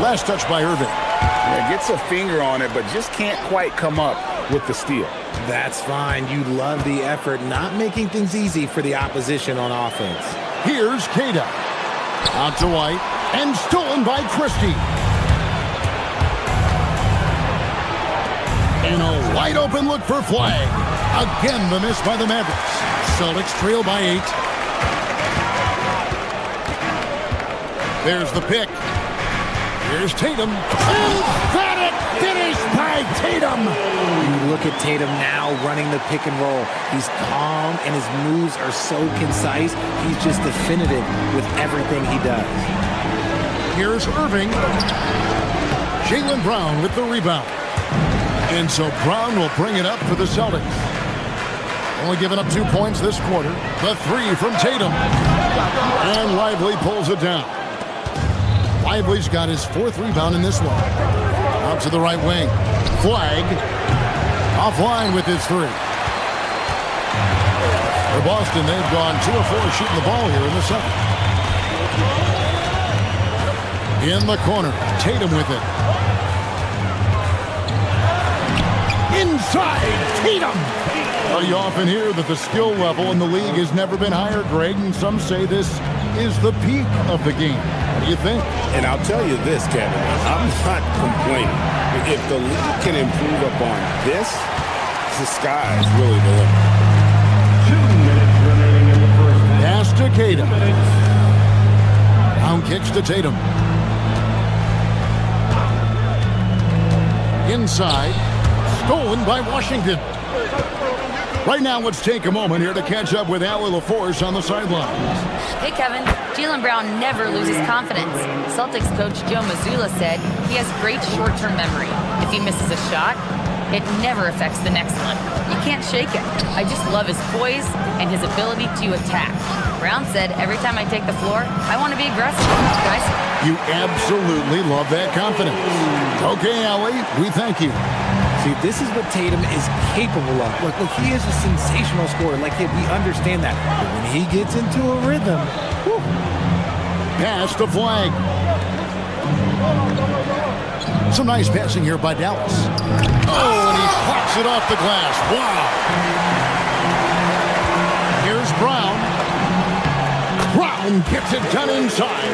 Last touch by Irving. Yeah, gets a finger on it, but just can't quite come up with the steal. That's fine. You love the effort, not making things easy for the opposition on offense. Here's Kada. Out to White, and stolen by Christie. And a wide open look for Flag. Again, the miss by the Mavericks. Celtics trail by 8. There's the pick. Here's Tatum. Emphatic finish by Tatum. You look at Tatum now running the pick and roll. He's calm and his moves are so concise. He's just definitive with everything he does. Here's Irving. Jaylen Brown with the rebound. And so Brown will bring it up for the Celtics. Only giving up 2 points this quarter. The 3 from Tatum. And Lively pulls it down. Lively's got his 4th rebound in this one. Out to the right wing. Flag. Offline with his 3. For Boston, they've gone 2 of 4 shooting the ball here in the second. In the corner. Tatum with it. Inside, Tatum! You often hear that the skill level in the league has never been higher, Greg, and some say this is the peak of the game. What do you think? And I'll tell you this, Kevin, I'm not complaining. If the league can improve upon this, the sky is really the limit. 2 minutes remaining in the first half. Pass to Kada. Brown kicks to Tatum. Inside. Stolen by Washington. Right now, let's take a moment here to catch up with Allie LaForce on the sidelines. Hey, Kevin. Jaylen Brown never loses confidence. Celtics coach Joe Mazzulla said he has great short-term memory. If he misses a shot, it never affects the next one. You can't shake it. I just love his poise and his ability to attack. Brown said, every time I take the floor, I want to be aggressive. Guys? You absolutely love that confidence. Okay, Allie, we thank you. See, this is what Tatum is capable of. Look, he is a sensational scorer. Like, we understand that. But when he gets into a rhythm, whew. Pass to Flag. Some nice passing here by Dallas. Oh, and he pops it off the glass. Wow. Here's Brown. Brown gets it done inside.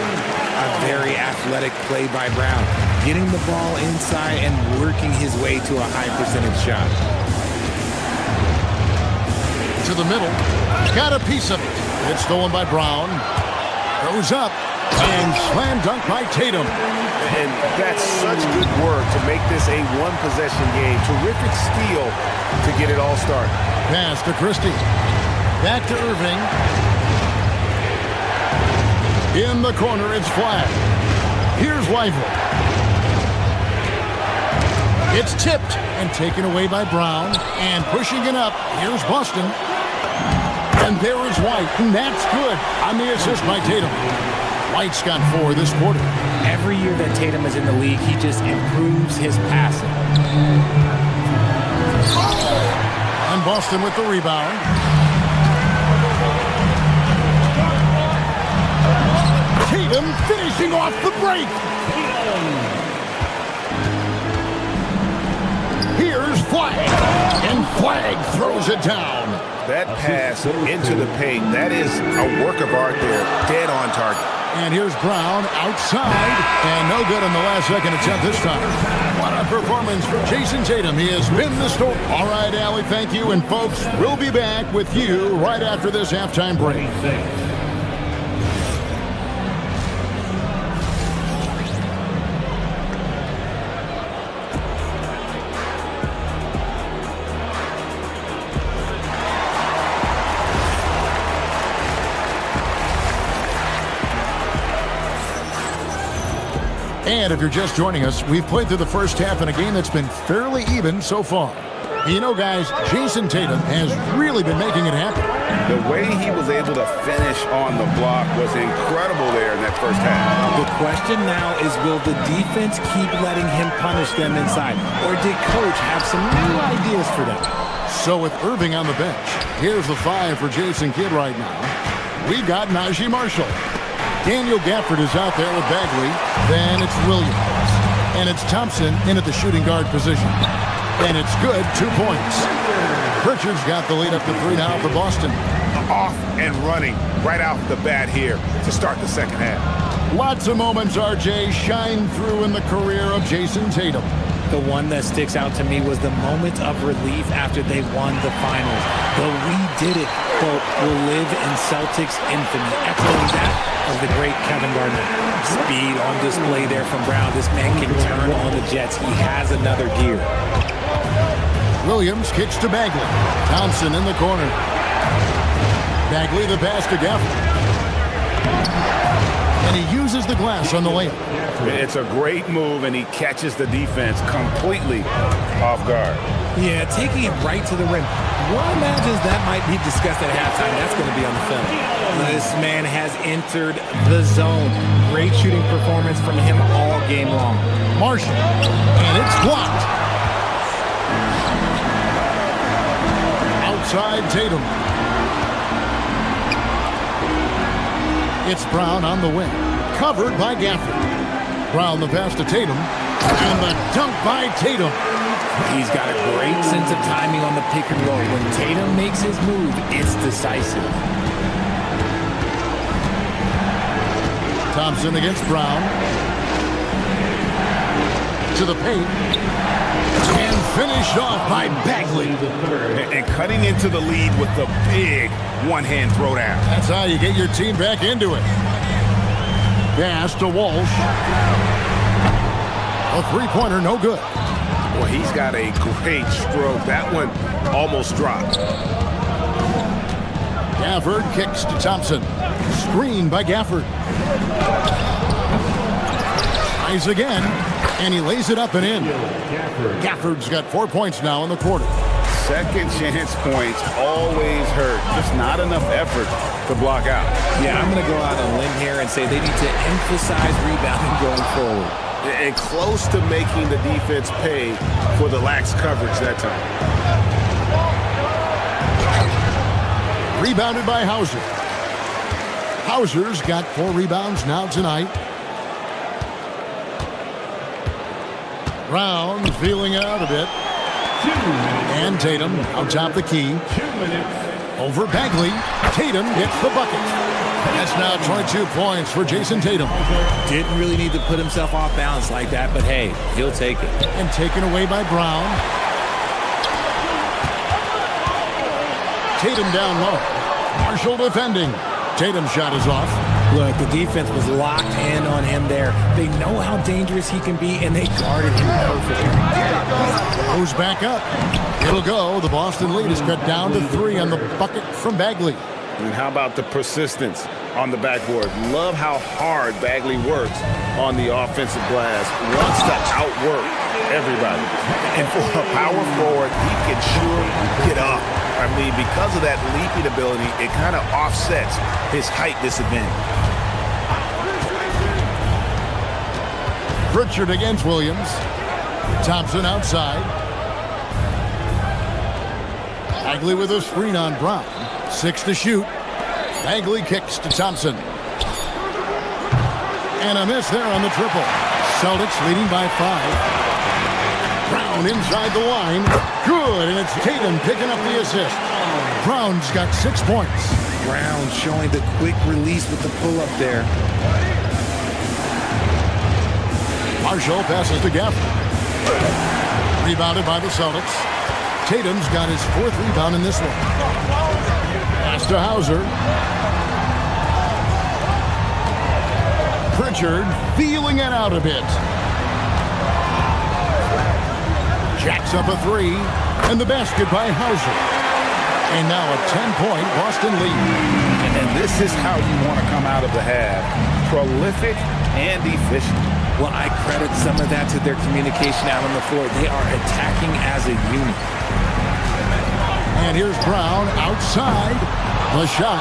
A very athletic play by Brown. Getting the ball inside and working his way to a high percentage shot. To the middle. Got a piece of it. It's stolen by Brown. Goes up. And slam dunk by Tatum. And that's such good work to make this a one-possession game. Terrific steal to get it all started. Pass to Christie. Back to Irving. In the corner, it's Flag. Here's Lively. It's tipped and taken away by Brown. And pushing it up, here's Boston. And there is White. And that's good on the assist by Tatum. White's got 4 this quarter. Every year that Tatum is in the league, he just improves his passing. And Boston with the rebound. Tatum finishing off the break. Here's Flag. And Flag throws it down. That pass into the paint, that is a work of art there. Dead on target. And here's Brown outside. And no good on the last second attempt this time. What a performance for Jason Tatum. He has been the story. All right, Allie, thank you. And folks, we'll be back with you right after this halftime break. And if you're just joining us, we've played through the first half in a game that's been fairly even so far. And you know, guys, Jason Tatum has really been making it happen. The way he was able to finish on the block was incredible there in that first half. The question now is, will the defense keep letting him punish them inside? Or did Coach have some new ideas for them? So with Irving on the bench, here's the 5 for Jason Kidd right now. We've got Najee Marshall. Daniel Gafford is out there with Bagley. Then it's Williams. And it's Thompson in at the shooting guard position. And it's good, 2 points. Pritchard's got the lead up to 3 now for Boston. Off and running right off the bat here to start the second half. Lots of moments, RJ, shine through in the career of Jason Tatum. The one that sticks out to me was the moment of relief after they won the finals. The "we did it" quote will live in Celtics infamy. Echoing that of the great Kevin Garnett. Speed on display there from Brown. This man can turn on the Jets. He has another gear. Williams kicks to Bagley. Thompson in the corner. Bagley the pass to Gafford. And he uses the glass on the layup. It's a great move, and he catches the defense completely off guard. Yeah, taking it right to the rim. One imagines that might be discussed at halftime. That's going to be on the film. This man has entered the zone. Great shooting performance from him all game long. Marshall, and it's blocked. Outside Tatum. It's Brown on the wing. Covered by Gafford. Brown the pass to Tatum. And the dunk by Tatum. He's got a great sense of timing on the pick and roll. When Tatum makes his move, it's decisive. Thompson against Brown. To the paint. And finished off by Bagley. And cutting into the lead with the big one-hand throwdown. That's how you get your team back into it. Pass to Walsh. A three-pointer, no good. Well, he's got a great stroke. That one almost dropped. Gafford kicks to Thompson. Screen by Gafford. Tries again, and he lays it up and in. Gafford's got 4 points now in the quarter. Second chance points always hurt. Just not enough effort to block out. Yeah, I'm going to go out on a limb here and say they need to emphasize rebounding going forward. And close to making the defense pay for the lax coverage that time. Rebounded by Hauser. Hauser's got 4 rebounds now tonight. Brown feeling it out a bit. And Tatum on top the key. Over Bagley. Tatum gets the bucket. That's now 22 points for Jason Tatum. Didn't really need to put himself off balance like that, but hey, he'll take it. And taken away by Brown. Tatum down low. Marshall defending. Tatum's shot is off. Look, the defense was locked in on him there. They know how dangerous he can be, and they guarded him perfectly. Goes back up. It'll go. The Boston lead is cut down to 3 on the bucket from Bagley. And how about the persistence on the backboard? Love how hard Bagley works on the offensive glass. Wants to outwork everybody. And for a power forward, he can sure get up. I mean, because of that leaping ability, it kind of offsets his height disadvantage. Pritchard against Williams. Thompson outside. Bagley with a screen on Brown. 6 to shoot. Bagley kicks to Thompson. And a miss there on the triple. Celtics leading by 5. Brown inside the line. Good, and it's Tatum picking up the assist. Brown's got 6 points. Brown showing the quick release with the pull-up there. Marshall passes to Gafford. Rebounded by the Celtics. Tatum's got his 4th rebound in this one. Pass to Hauser. Pritchard feeling it out a bit. Jacks up a 3, and the basket by Hauser. And now a 10-point Boston lead. And this is how you want to come out of the half. Prolific and efficient. Well, I credit some of that to their communication out on the floor. They are attacking as a unit. And here's Brown outside. The shot,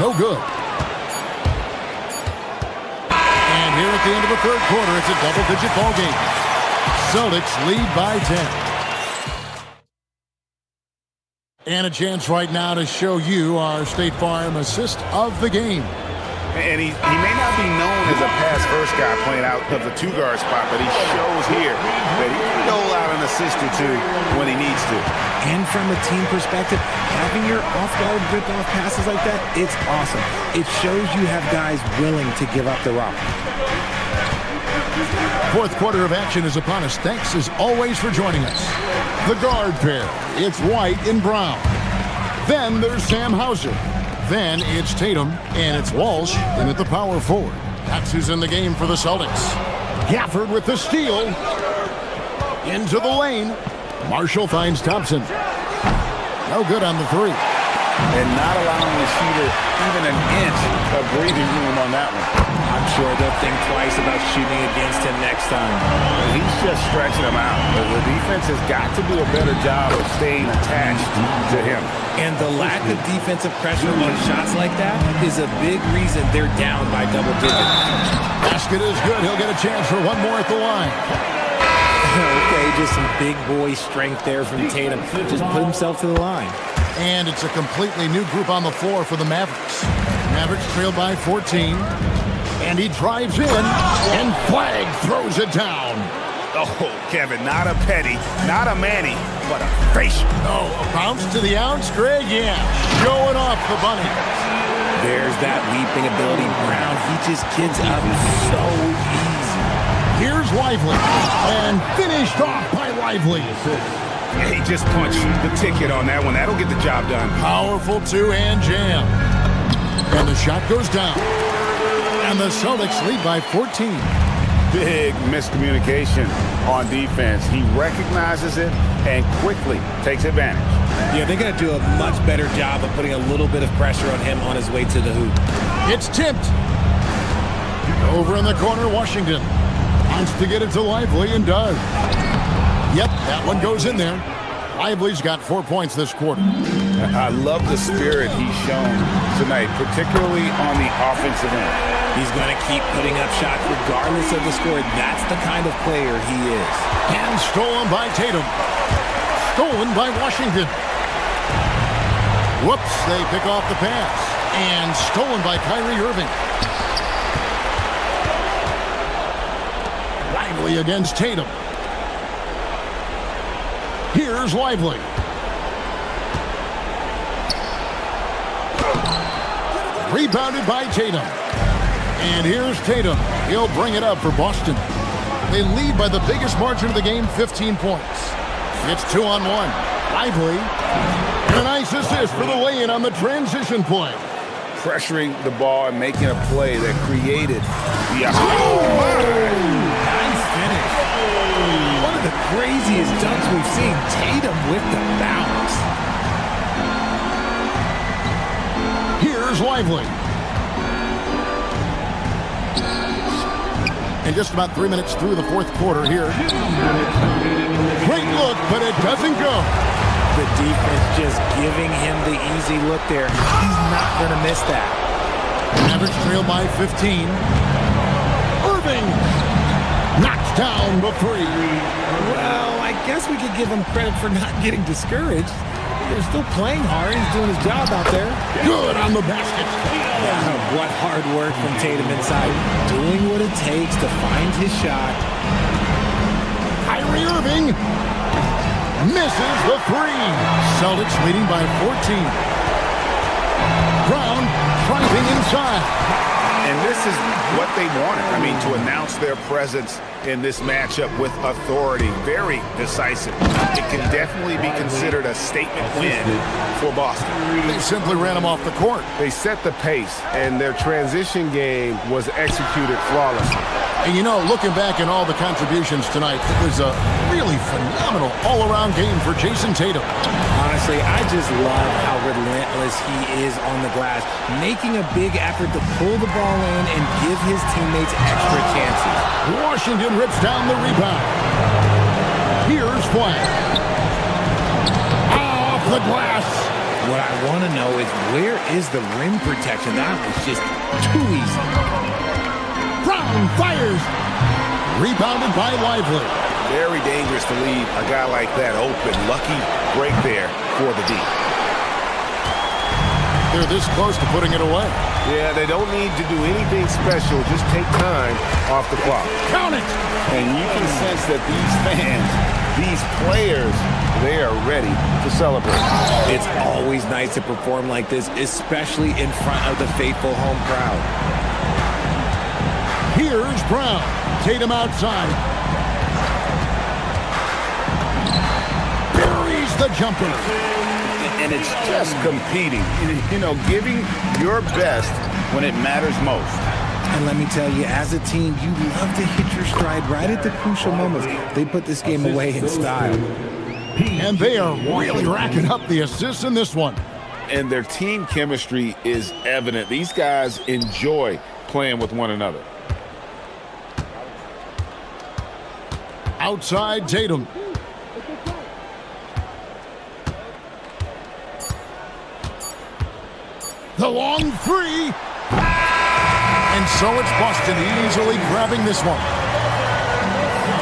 no good. And here at the end of the 3rd quarter, it's a double-digit ball game. Celtics lead by 10. And a chance right now to show you our State Farm assist of the game. And he may not be known as a pass-first guy playing out of the two-guard spot, but he shows here that he can dole out an assist or two when he needs to. And from a team perspective, having your off-guard rip-off passes like that, it's awesome. It shows you have guys willing to give up the rock. Fourth quarter of action is upon us. Thanks as always for joining us. The guard pair, it's White and Brown. Then there's Sam Hauser. Then it's Tatum, and it's Walsh in at the power forward. That's who's in the game for the Celtics. Gafford with the steal. Into the lane. Marshall finds Thompson. No good on the three. And not allowing the shooter even an inch of breathing room on that one. I'm sure they'll think twice about shooting against him next time. He's just stretching him out. The defense has got to do a better job of staying attached to him. And the lack of defensive pressure on shots like that is a big reason they're down by double digits. Basket is good. He'll get a chance for one more at the line. Okay, just some big boy strength there from Tatum. Just put himself to the line. And it's a completely new group on the floor for the Mavericks. Mavericks trailed by 14. And he drives in, and Flag throws it down. Oh, Kevin, not a petty, not a Manny, but a facial. Oh, a bounce to the ounce, Greg, yeah. Showing off the bunny. There's that leaping ability. Brown, he just gets up so easy. Here's Lively, and finished off by Lively. Yeah, he just punched the ticket on that one. That'll get the job done. Powerful two-hand jam. And the shot goes down. And the Celtics lead by 14. Big miscommunication on defense. He recognizes it and quickly takes advantage. Yeah, they're going to do a much better job of putting a little bit of pressure on him on his way to the hoop. It's tipped. Over in the corner, Washington wants to get it to Lively and does. Yep, that one goes in there. Lively's got 4 points this quarter. I love the spirit he's shown tonight, particularly on the offensive end. He's going to keep putting up shots regardless of the score. That's the kind of player he is. And stolen by Tatum. Stolen by Washington. Whoops, they pick off the pass. And stolen by Kyrie Irving. Lively against Tatum. Here's Lively. Rebounded by Tatum. And here's Tatum. He'll bring it up for Boston. They lead by the biggest margin of the game, 15 points. It's 2-on-1. Lively. And a nice assist for the lay-in on the transition play. Pressuring the ball and making a play that created the opportunity. Nice finish. One of the craziest dunks we've seen. Tatum with the bounce. Here's Lively. And just about 3 minutes through the fourth quarter here. Great look, but it doesn't go. The defense just giving him the easy look there. He's not going to miss that. Mavericks trail by 15. Irving knocks down the three. Well, I guess we could give him credit for not getting discouraged. They're still playing hard. He's doing his job out there. Good on the basket. What hard work from Tatum inside. Doing what it takes to find his shot. Kyrie Irving misses the three. Celtics leading by 14. Brown driving inside. And this is what they wanted. I mean, to announce their presence in this matchup with authority. Very decisive. It can definitely be considered a statement win for Boston. They simply ran them off the court. They set the pace, and their transition game was executed flawlessly. And you know, looking back at all the contributions tonight, it was a really phenomenal all-around game for Jason Tatum. Honestly, I just love how relentless he is on the glass, making a big effort to pull the ball in and give his teammates extra chances. Washington rips down the rebound. Here's Flag. Off the glass. What I want to know is, where is the rim protection? That was just too easy. Brown fires. Rebounded by Lively. Very dangerous to leave a guy like that open. Lucky break there for the D. They're this close to putting it away. Yeah, they don't need to do anything special. Just take time off the clock. Count it! And you can sense that these fans, these players, they are ready to celebrate. It's always nice to perform like this, especially in front of the faithful home crowd. Here's Brown. Tatum outside. Buries the jumper. And it's just competing, you know, giving your best when it matters most. And let me tell you, as a team, you love to hit your stride right at the crucial moments. They put this game away in style. And they are really racking up the assists in this one. And their team chemistry is evident. These guys enjoy playing with one another. Outside Tatum. The long three. And so it's Boston easily grabbing this one.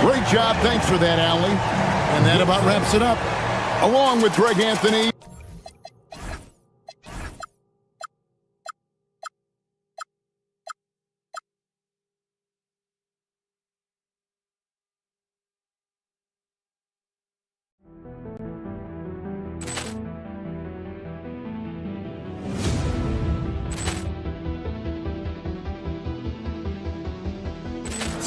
Great job. Thanks for that, Allie. And that about wraps it up. Along with Greg Anthony.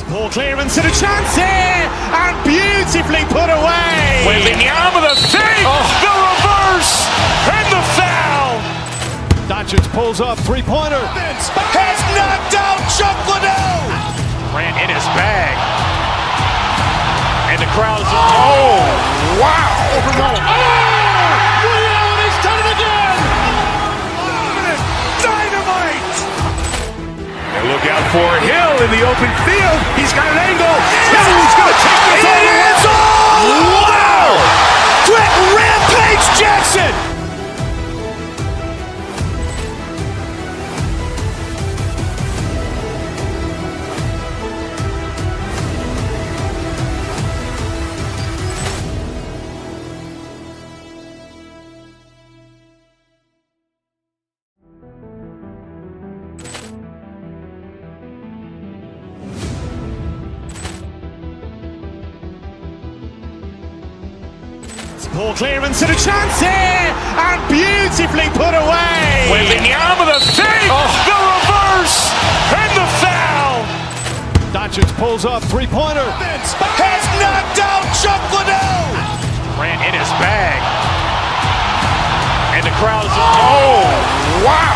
Ball clearance and a chance here, and beautifully put away. Wembanyama the save, the reverse, and the foul. Doncic pulls up, three-pointer. Has knocked out Chuck Liddell. Grant in his bag. And the crowd is, oh, wow. Reality done it again. Dynamite. And look out for Hill in the open field. He's got an angle. He's going to take this all the way. Wow! Quick Rampage Jackson. Ball clearance and a chance here, and beautifully put away. Wembanyama the save, the reverse, and the foul. Doncic pulls up, three-pointer. Has knocked out Chuck Liddell. Grant in his bag. And the crowd is, oh, wow.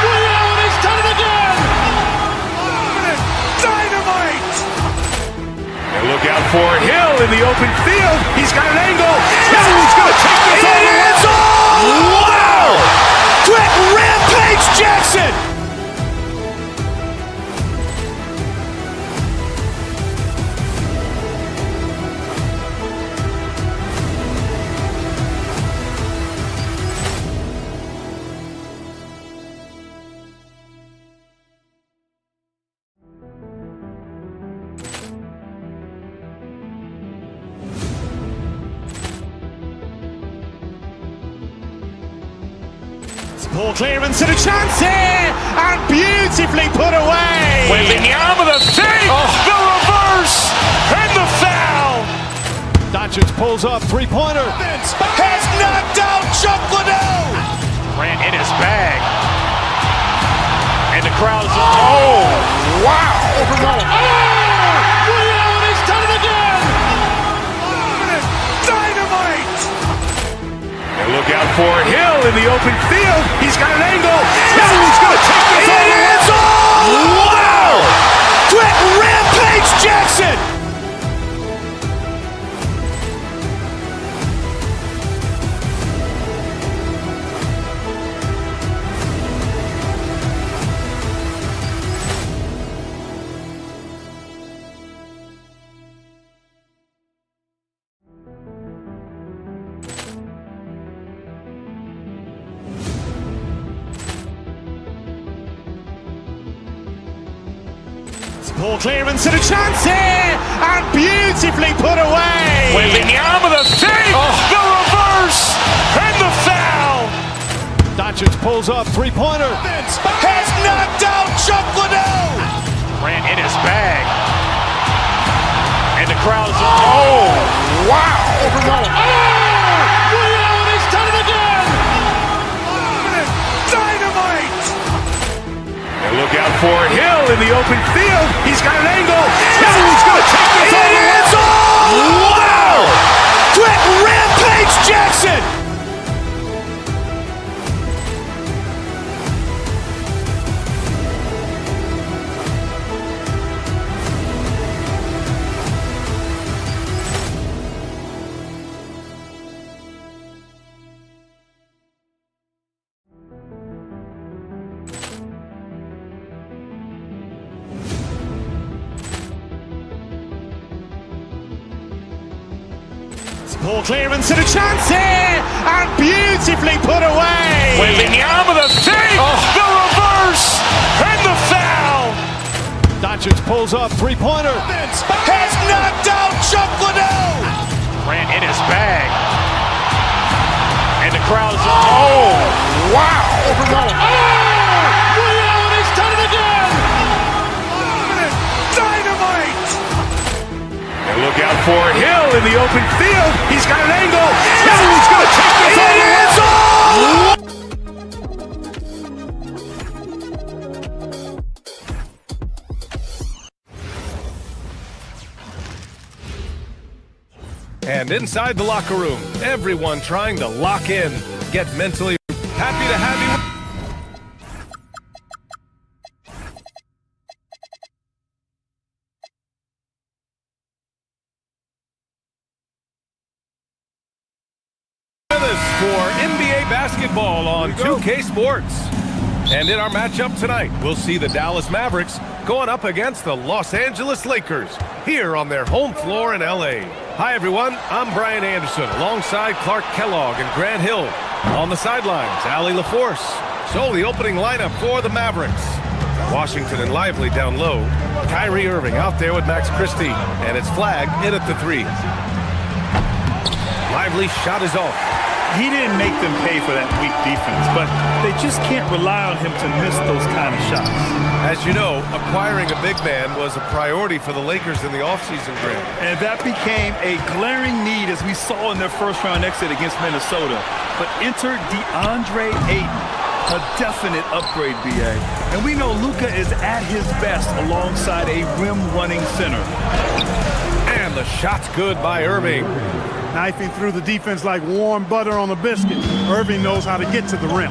Reality's done it again. Dynamite. And look out for Hill in the open field. He's got an angle. He's going to take this all the way. Wow! Quick Rampage Jackson. Ball clearance and a chance here, and beautifully put away. Wembanyama the save, the reverse, and the foul. Doncic pulls up, three-pointer. Has knocked out Chuck Liddell. Grant in his bag. And the crowd is, oh, wow. Reality's done it again. Dynamite. And look out for Hill in the open field. He's got an angle. He's going to take this all the way. Wow! Quick Rampage Jackson. Ball clearance and a chance here, and beautifully put away. Wembanyama the save, the reverse, and the foul. pulls up, three-pointer. Vince has knocked out Chuck Liddell. Ran in his bag. And the crowd is... Oh, wow. Ray Allen has done it again. Dynamite. And look out for Hill in the open field. He's got an angle. Hill's going to take this all the way. Wow. Quick Rampage Jackson. Ball clearance and a chance here, and beautifully put away. Wembanyama the save, the reverse, and the foul. Doncic pulls up, three-pointer. Vince has knocked out Chuck Liddell. Ran in his bag. And the crowd is... Oh, wow. Ray Allen has done it again. Dynamite. And look out for Hill in the open field. He's got an angle. Hill's going to take this all the way. And inside the locker room, everyone trying to lock in, get mentally happy to have you. For NBA basketball on 2K Sports. And in our matchup tonight, we'll see the Dallas Mavericks going up against the Los Angeles Lakers here on their home floor in LA. Hi everyone, I'm Brian Anderson alongside Clark Kellogg and Grant Hill. On the sidelines, Allie LaForce. So the opening lineup for the Mavericks. Washington and Lively down low. Kyrie Irving out there with Max Christie. And it's Flag in at the three. Lively shot is off. He didn't make them pay for that weak defense, but they just can't rely on him to miss those kind of shots. As you know, acquiring a big man was a priority for the Lakers in the offseason, Grant. And that became a glaring need as we saw in their first-round exit against Minnesota. But enter DeAndre Ayton, a definite upgrade, BA. And we know Luka is at his best alongside a rim-running center. And the shot's good by Irving. Knifing through the defense like warm butter on a biscuit. Irving knows how to get to the rim.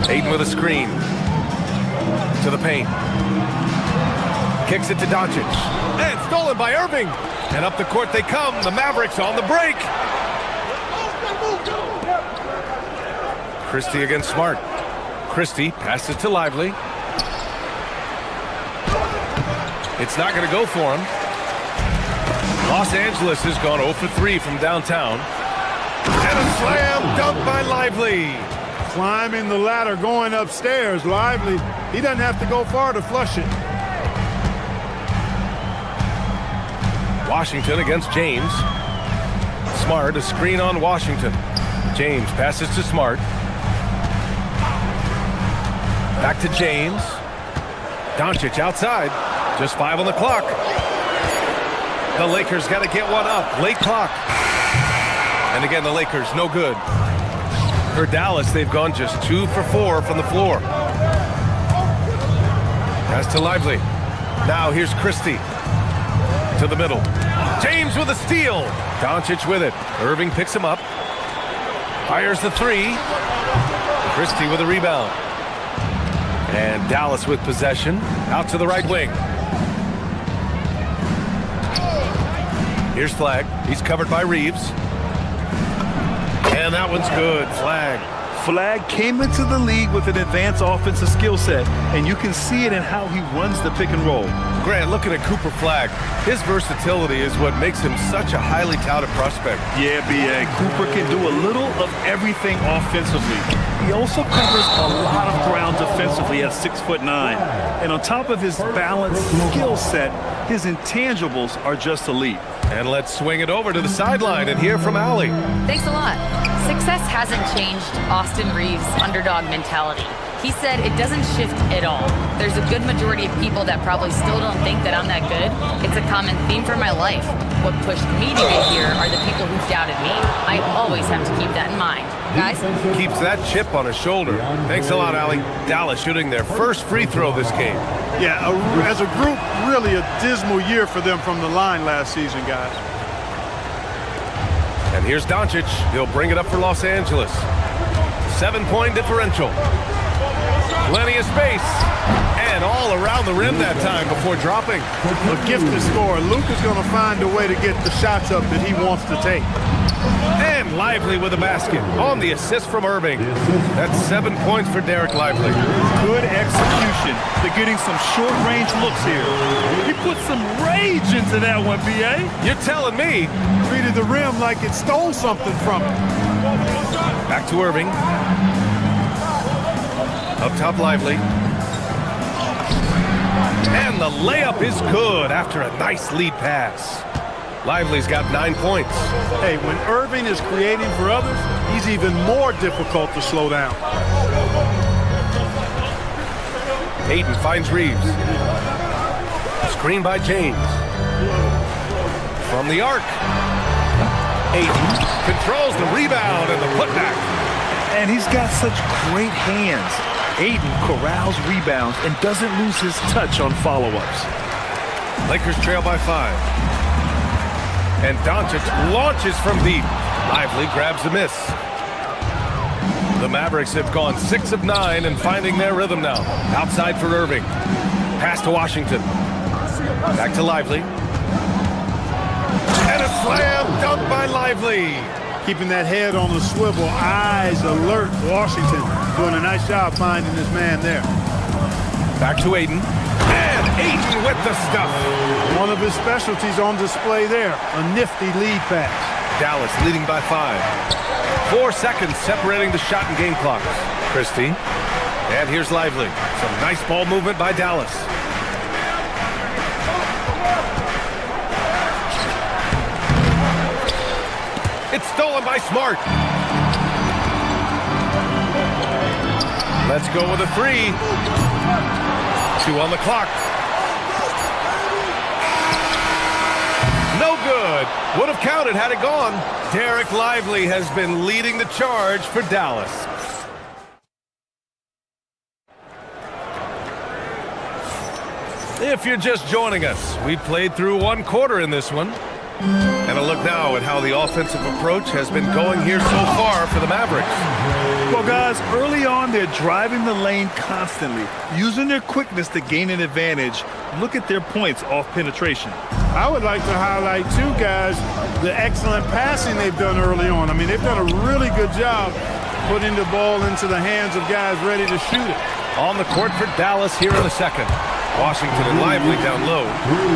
Ayton with a screen. To the paint. Kicks it to Doncic. And stolen by Irving. And up the court they come. The Mavericks on the break. Christie against Smart. Christie passes to Lively. It's not going to go for him. Los Angeles has gone 0 for 3 from downtown. And a slam dunk by Lively. Climbing the ladder, going upstairs. Lively, he doesn't have to go far to flush it. Washington against James. Smart, a screen on Washington. James passes to Smart. Back to James. Doncic outside. Just 5 on the clock. The Lakers got to get one up. Late clock. And again, the Lakers, no good. For Dallas, they've gone just 2 for 4 from the floor. Pass to Lively. Now here's Christie. To the middle. James with a steal. Doncic with it. Irving picks him up. Fires the three. Christie with a rebound. And Dallas with possession. Out to the right wing. Here's Flag. He's covered by Reeves. And that one's good. Flag. Flag came into the league with an advanced offensive skill set, and you can see it in how he runs the pick and roll. Grant, looking at Cooper Flag, his versatility is what makes him such a highly touted prospect. Yeah, B.A. Cooper can do a little of everything offensively. He also covers a lot of ground defensively at 6'9". And on top of his balanced skill set, His intangibles are just elite. And let's swing it over to the sideline and hear from Allie. Thanks a lot. Success hasn't changed Austin Reeves' underdog mentality. He said it doesn't shift at all. There's a good majority of people that probably still don't think that I'm that good. It's a common theme for my life. What pushed me to get here are the people who've doubted me. I always have to keep that in mind. Guys? Keeps that chip on his shoulder. Thanks a lot, Allie. Dallas shooting their first free throw this game. Yeah, as a group, really a dismal year for them from the line last season, guys. And here's Doncic. He'll bring it up for Los Angeles. 7-point differential. Plenty of space. And all around the rim that time before dropping. A gifted scorer. Luka's going to find a way to get the shots up that he wants to take. And Lively with a basket on the assist from Irving. That's 7 points for Derek Lively. Good execution. They're getting some short-range looks here. He put some rage into that one, B.A. You're telling me. Treated the rim like it stole something from him. Back to Irving. Up top, Lively. And the layup is good after a nice lead pass. Lively's got 9 points. Hey, when Irving is creating for others, he's even more difficult to slow down. Ayton finds Reeves. Screen by James. From the arc. Ayton controls the rebound and the putback. And he's got such great hands. Ayton corrals rebounds and doesn't lose his touch on follow-ups. Lakers trail by 5. And Doncic launches from deep. Lively grabs the miss. The Mavericks have gone 6 of 9 and finding their rhythm now. Outside for Irving. Pass to Washington. Back to Lively. And a slam dunk by Lively. Keeping that head on the swivel, eyes alert. Washington doing a nice job finding this man there. Back to Ayton. And Ayton with the stuff. One of his specialties on display there. A nifty lead pass. Dallas leading by 5. 4 seconds separating the shot and game clocks. Christie. And here's Lively. Some nice ball movement by Dallas. It's stolen by Smart. Let's go with a 3. 2 on the clock. No good. Would have counted had it gone. Derek Lively has been leading the charge for Dallas. If you're just joining us, we played through 1 quarter in this one. And a look now at how the offensive approach has been going here so far for the Mavericks. Well, guys, early on, they're driving the lane constantly, using their quickness to gain an advantage. Look at their points off penetration. I would like to highlight, too, guys, the excellent passing they've done early on. I mean, they've done a really good job putting the ball into the hands of guys ready to shoot it. On the court for Dallas here in the second. Washington and Lively down low.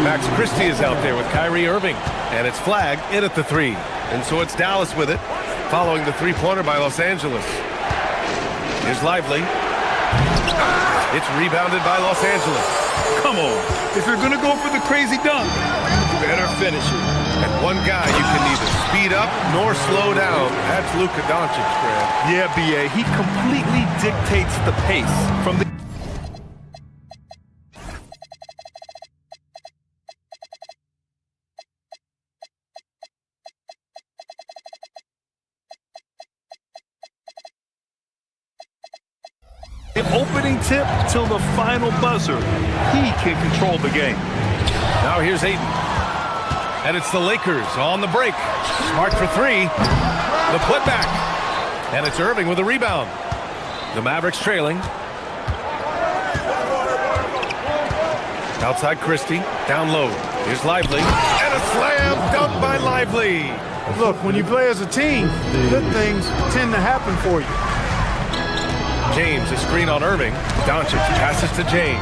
Max Christie is out there with Kyrie Irving. And it's flagged in at the 3. And so it's Dallas with it, following the 3-pointer by Los Angeles. Here's Lively. It's rebounded by Los Angeles. Come on. If you're going to go for the crazy dunk, better finish it. And one guy you can neither speed up nor slow down. That's Luka Doncic, Fred. Yeah, B.A. He completely dictates the pace from the... opening tip till the final buzzer. He can control the game. Now here's Ayton. And it's the Lakers on the break. Smart for 3. The putback. And it's Irving with a rebound. The Mavericks trailing. Outside Christie. Down low. Here's Lively. And a slam dunk by Lively. Look, when you play as a team, good things tend to happen for you. James, a screen on Irving. Doncic passes to James.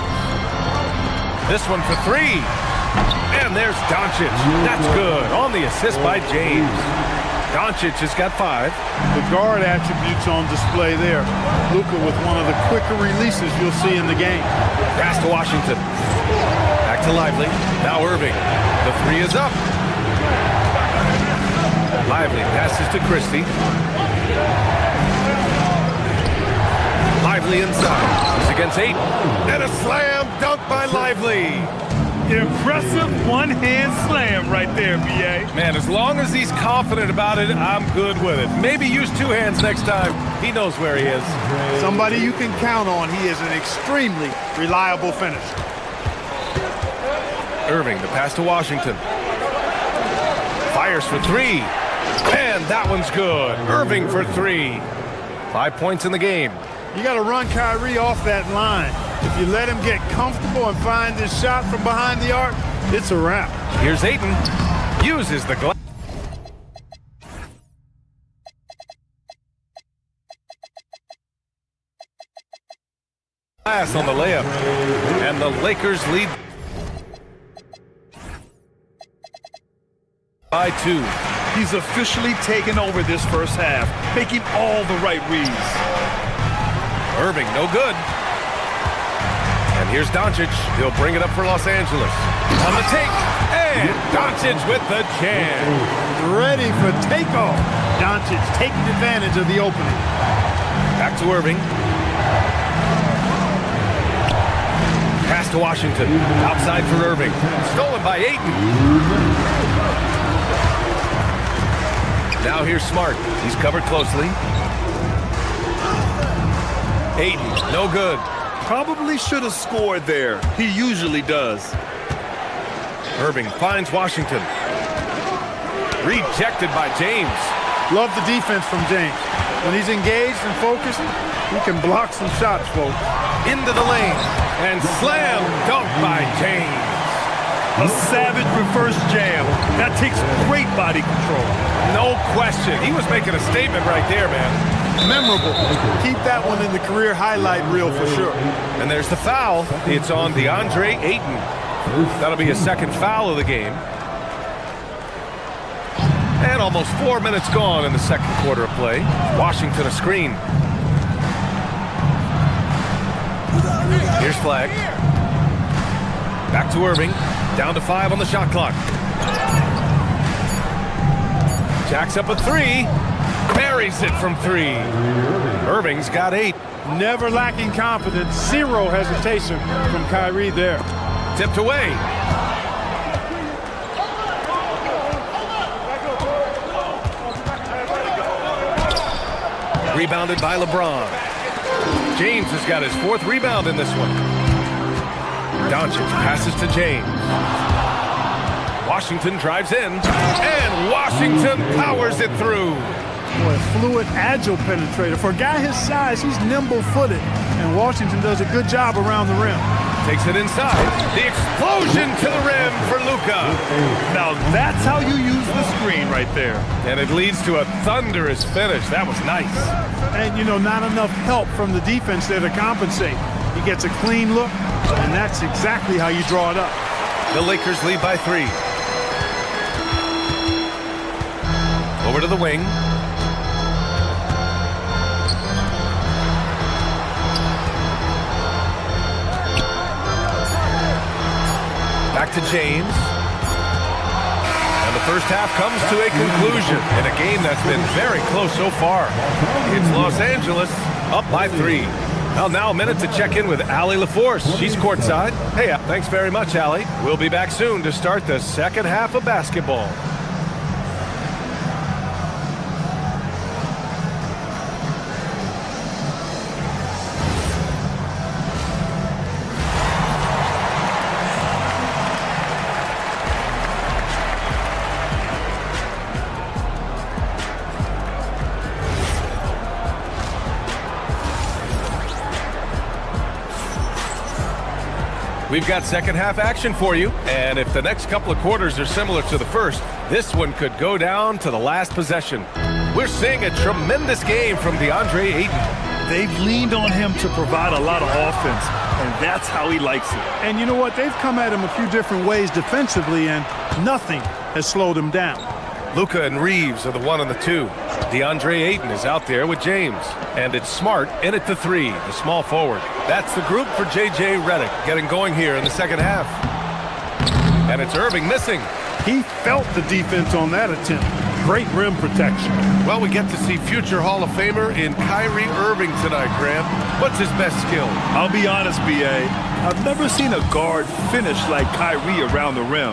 This one for 3. And there's Doncic. That's good. On the assist by James. Doncic has got 5. The guard attributes on display there. Luka with one of the quicker releases you'll see in the game. Pass to Washington. Back Back to Lively. Now Irving. The three is up. Lively passes to Christie. Lively inside. He's against Ayton. And a slam dunk by Lively. Impressive one-hand slam right there, B.A. Man, as long as he's confident about it, I'm good with it. Maybe use two hands next time. He knows where he is. Somebody you can count on. He is an extremely reliable finisher. Irving, the pass to Washington. Fires for three. And that one's good. Irving for three. 5 points in the game. You got to run Kyrie off that line. If you let him get comfortable and find this shot from behind the arc, it's a wrap. Here's Ayton. Uses the glass. On the layup. And the Lakers lead by 2. He's officially taken over this first half, making all the right reads. Irving, no good. And here's Doncic. He'll bring it up for Los Angeles. On the take. And Doncic with the jam. Ready for takeoff. Doncic taking advantage of the opening. Back to Irving. Pass to Washington. Outside for Irving. Stolen by Ayton. Now here's Smart. He's covered closely. Ayton, no good. Probably should have scored there. He usually does. Irving finds Washington. Rejected by James. Love the defense from James. When he's engaged and focused, he can block some shots, folks. Into the lane. And slam dunk by James. A savage reverse jam. That takes great body control. No question. He was making a statement right there, man. Memorable. Keep that one in the career highlight reel for sure. And there's the foul. It's on DeAndre Ayton. That'll be his second foul of the game. And almost 4 minutes gone in the second quarter of play. Washington a screen. Here's Flag. Back to Irving. Down to 5 on the shot clock. Jacks up a 3. Buries it from 3. Irving's got 8. Never lacking confidence. Zero hesitation from Kyrie there. Tipped away. Rebounded by LeBron. James has got his 4th rebound in this one. Doncic passes to James. Washington drives in, and Washington powers it through. Boy, fluid, agile penetrator. For a guy his size, he's nimble-footed, and Washington does a good job around the rim. Takes it inside. The explosion to the rim for Luka. Now that's how you use the screen right there. And it leads to a thunderous finish. That was nice. And, you know, not enough help from the defense there to compensate. He gets a clean look, and that's exactly how you draw it up. The Lakers lead by 3. Over to the wing. Back to James. And the first half comes to a conclusion in a game that's been very close so far. It's Los Angeles up by 3. Well, now a minute to check in with Allie LaForce. She's courtside. Hey, thanks very much, Allie. We'll be back soon to start the second half of basketball. We've got second half action for you, and if the next couple of quarters are similar to the first, this one could go down to the last possession. We're seeing a tremendous game from DeAndre Ayton. They've leaned on him to provide a lot of offense, and that's how he likes it. And you know what? They've come at him a few different ways defensively, and nothing has slowed him down. Luka and Reeves are the 1 and the 2. DeAndre Ayton is out there with James. And it's Smart in at the 3, the small forward. That's the group for J.J. Redick getting going here in the second half. And it's Irving missing. He felt the defense on that attempt. Great rim protection. Well, we get to see future Hall of Famer in Kyrie Irving tonight, Graham. What's his best skill? I'll be honest, B.A. I've never seen a guard finish like Kyrie around the rim.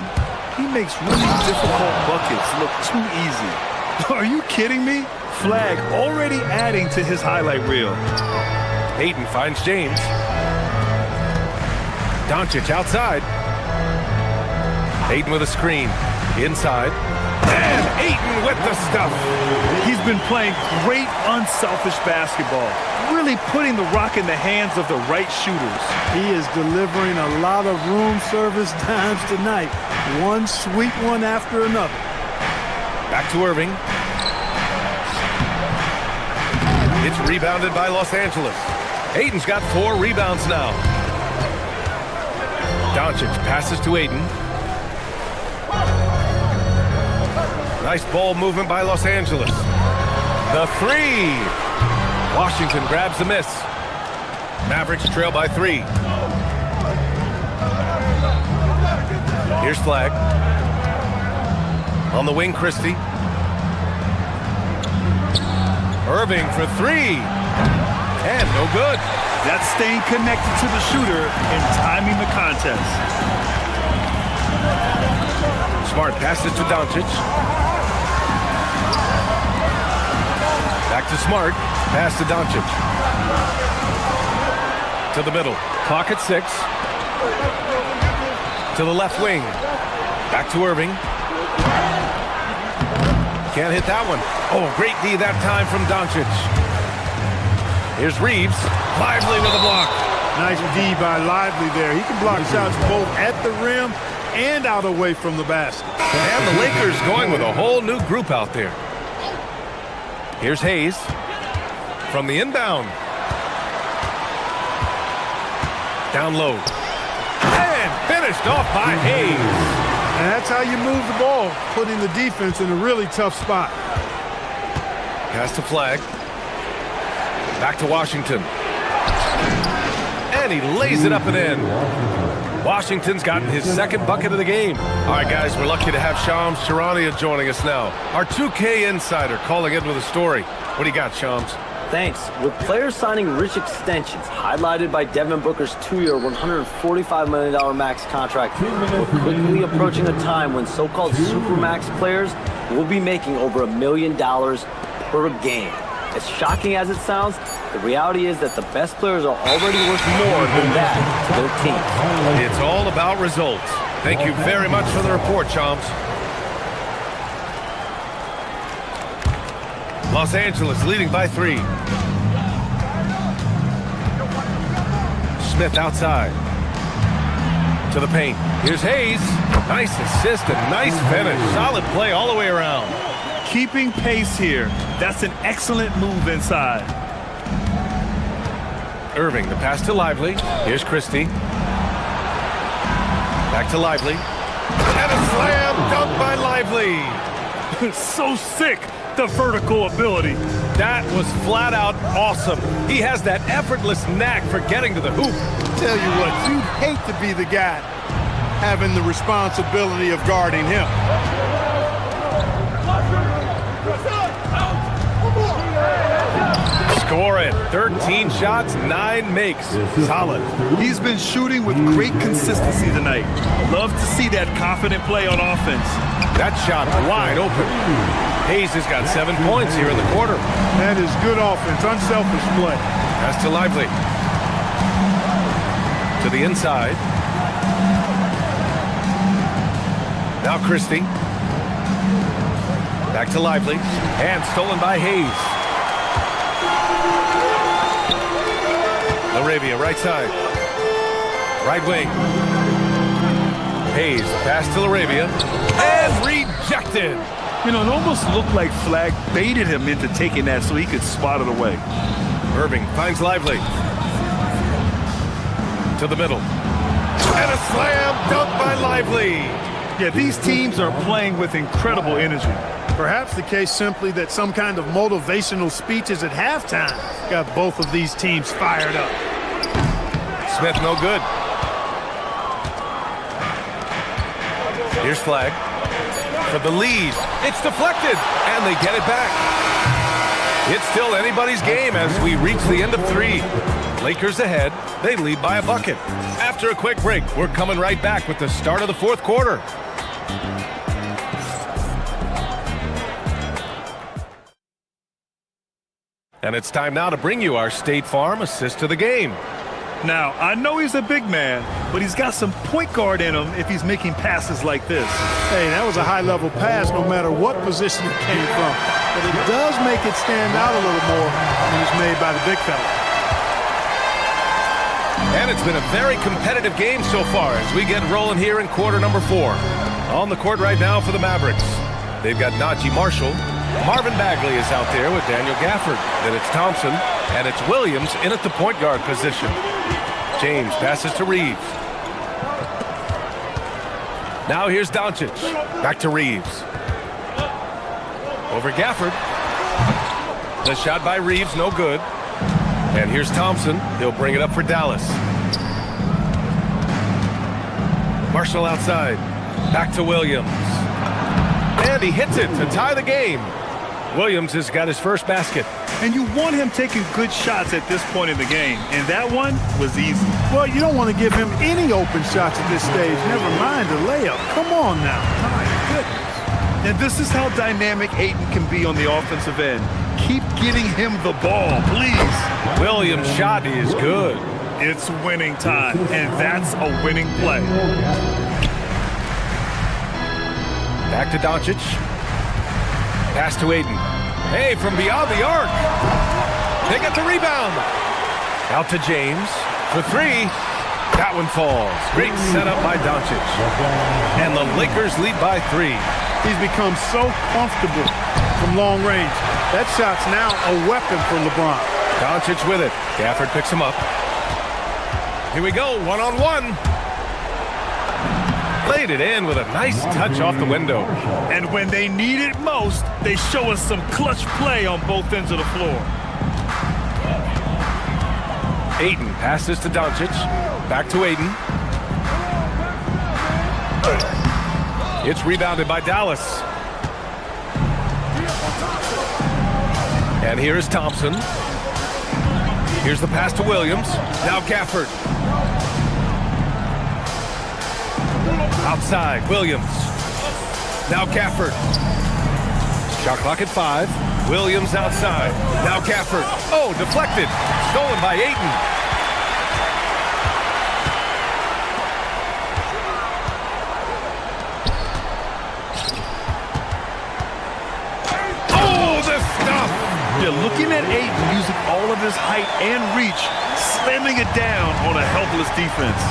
He makes really difficult buckets look too easy. Are you kidding me? Flag already adding to his highlight reel. Ayton finds James. Doncic outside. Ayton with a screen. Inside. And Ayton with the stuff. He's been playing great unselfish basketball, really putting the rock in the hands of the right shooters. He is delivering a lot of room service times tonight. One sweet one after another. Back to Irving. It's rebounded by Los Angeles. Ayton's got 4 rebounds now. Doncic passes to Ayton. Nice ball movement by Los Angeles. The 3. Washington grabs the miss. Mavericks trail by 3. Here's Flag. On the wing, Christie. Irving for 3. And no good. That's staying connected to the shooter and timing the contest. Smart passes to Doncic. Back to Smart. Pass to Doncic. To the middle. Clock at 6. To the left wing. Back to Irving. Can't hit that one. Oh, great D that time from Doncic. Here's Reeves. Lively with a block. Nice D by Lively there. He can block shots both at the rim and out away from the basket. And the Lakers going with a whole new group out there. Here's Hayes from the inbound. Down low. And finished off by Hayes. And that's how you move the ball, putting the defense in a really tough spot. Pass to Flag. Back to Washington. And he lays it up and in. Washington's gotten his 2nd bucket of the game. All right, guys, we're lucky to have Shams Charania joining us now. Our 2K insider calling in with a story. What do you got, Shams? Thanks. With players signing rich extensions, highlighted by Devin Booker's 2-year, $145 million max contract, we're quickly approaching a time when so-called supermax players will be making over $1 million per game. As shocking as it sounds, the reality is that the best players are already worth more than that to their teams. It's all about results. Thank you very much for the report, Shams. Los Angeles leading by 3. Smith outside. To the paint. Here's Hayes. Nice assist and nice finish. Solid play all the way around. Keeping pace here. That's an excellent move inside. Irving, the pass to Lively. Here's Christie. Back to Lively. And a slam dunk by Lively. So sick, the vertical ability. That was flat out awesome. He has that effortless knack for getting to the hoop. Tell you what, you'd hate to be the guy having the responsibility of guarding him. Score it. 13 shots, 9 makes. Solid. He's been shooting with great consistency tonight. Love to see that confident play on offense. That shot wide open. Hayes has got 7 points here in the quarter. That is good offense, unselfish play. Pass to Lively. To the inside. Now Christie. Back to Lively. And stolen by Hayes. Arabia, right side. Right wing. Hayes, pass to Arabia. And rejected. You know, it almost looked like Flag baited him into taking that so he could spot it away. Irving finds Lively. To the middle. And a slam dunk by Lively. Yeah, these teams are playing with incredible energy. Perhaps the case simply that some kind of motivational speeches at halftime got both of these teams fired up. Smith no good. Here's Flag for the lead. It's deflected, and they get it back. It's still anybody's game as we reach the end of 3. Lakers ahead. They lead by a bucket. After a quick break, we're coming right back with the start of the 4th quarter. And it's time now to bring you our State Farm assist to the game. Now, I know he's a big man, but he's got some point guard in him if he's making passes like this. Hey, that was a high-level pass no matter what position it came from. But it does make it stand out a little more when it's made by the big fella. And it's been a very competitive game so far as we get rolling here in quarter number 4. On the court right now for the Mavericks. They've got Najee Marshall. Marvin Bagley is out there with Daniel Gafford. Then it's Thompson, and it's Williams in at the point guard position. James passes to Reeves. Now here's Doncic. Back to Reeves. Over Gafford. The shot by Reeves, no good. And here's Thompson. He'll bring it up for Dallas. Marshall outside. Back to Williams. And he hits it to tie the game. Williams has got his first basket. And you want him taking good shots at this point in the game. And that one was easy. Well, you don't want to give him any open shots at this stage. Never mind a layup. Come on now. My goodness. And this is how dynamic Ayton can be on the offensive end. Keep getting him the ball, please. Williams' shot is good. It's winning time, and that's a winning play. Back to Doncic. Pass to Ayton. Hey, from beyond the arc. They get the rebound. Out to James for 3. That one falls. Great setup by Doncic. And the Lakers lead by 3. He's become so comfortable from long range. That shot's now a weapon for LeBron. Doncic with it. Gafford picks him up. Here we go, one-on-one. Played it in with a nice touch off the window. And when they need it most, they show us some clutch play on both ends of the floor. Ayton passes to Doncic. Back to Ayton. It's rebounded by Dallas. And here is Thompson. Here's the pass to Williams. Now Gafford. Outside, Williams. Now Gafford. Shot clock at 5. Williams outside. Now Gafford. Oh, deflected. Stolen by Ayton. Oh, the stuff. You're looking at Ayton using all of his height and reach, slamming it down on a helpless defense.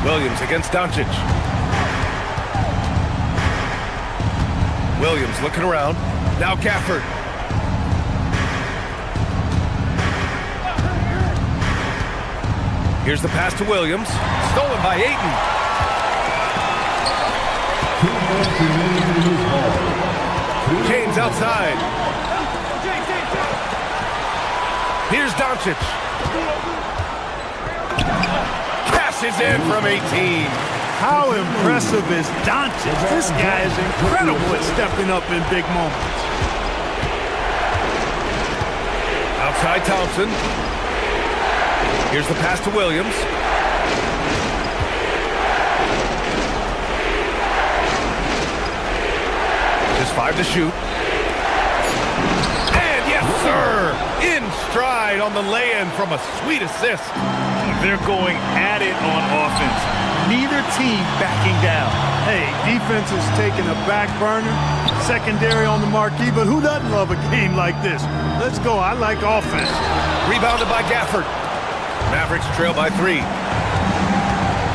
Williams against Doncic. Williams looking around. Now Gafford. Here's the pass to Williams. Stolen by Ayton. James outside. Here's Doncic. Is in from 18. How impressive is Doncic? This guy is incredible at stepping up in big moments. Outside Thompson. Here's the pass to Williams. Just 5 to shoot. And yes, sir! In stride on the lay-in from a sweet assist. They're going at it on offense. Neither team backing down. Hey, defense is taking a back burner, secondary on the marquee, but who doesn't love a game like this? Let's go. I like offense. Rebounded by Gafford. Mavericks trail by 3.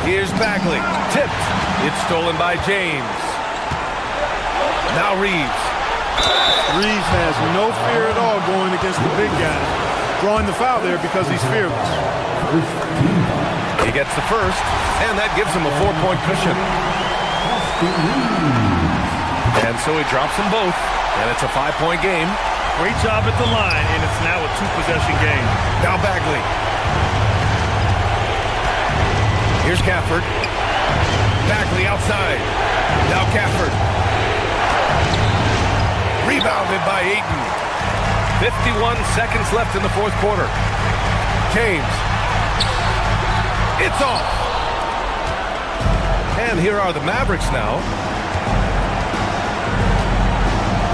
Here's Bagley. Tipped. It's stolen by James. Now Reeves. Reeves has no fear at all going against the big guy. Drawing the foul there because he's fearless. He gets the first, and that gives him a 4-point cushion. And so he drops them both, and it's a 5-point game. Great job at the line, and it's now a 2-possession game. Now Bagley. Here's Gafford. Bagley outside. Now Gafford. Rebounded by Ayton. 51 seconds left in the fourth quarter. James. It's off. And here are the Mavericks now.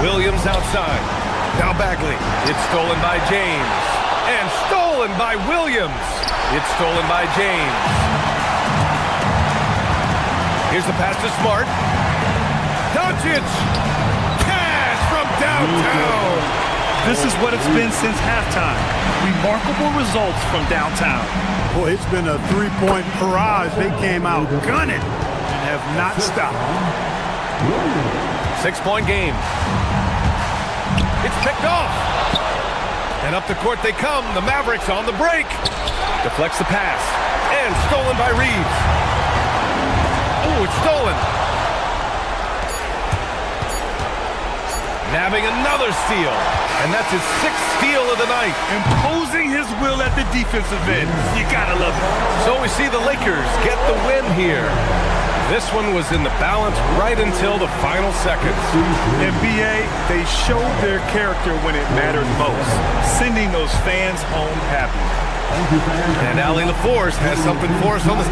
Williams outside. Now Bagley. It's stolen by James. And stolen by Williams. It's stolen by James. Here's the pass to Smart. Doncic. Cash from downtown. This is what it's been since halftime. Remarkable results from downtown. Boy, it's been a three-point barrage. They came out gunning and have not stopped. 6-point game. It's picked off. And up the court they come. The Mavericks on the break. Deflects the pass. And stolen by Reeves. Oh, it's stolen. Nabbing another steal. And that's his 6th steal of the night. Imposing his will at the defensive end. You gotta love it. So we see the Lakers get the win here. This one was in the balance right until the final seconds. NBA, they showed their character when it mattered most, sending those fans home happy. And Allie LaForce has something for us on the...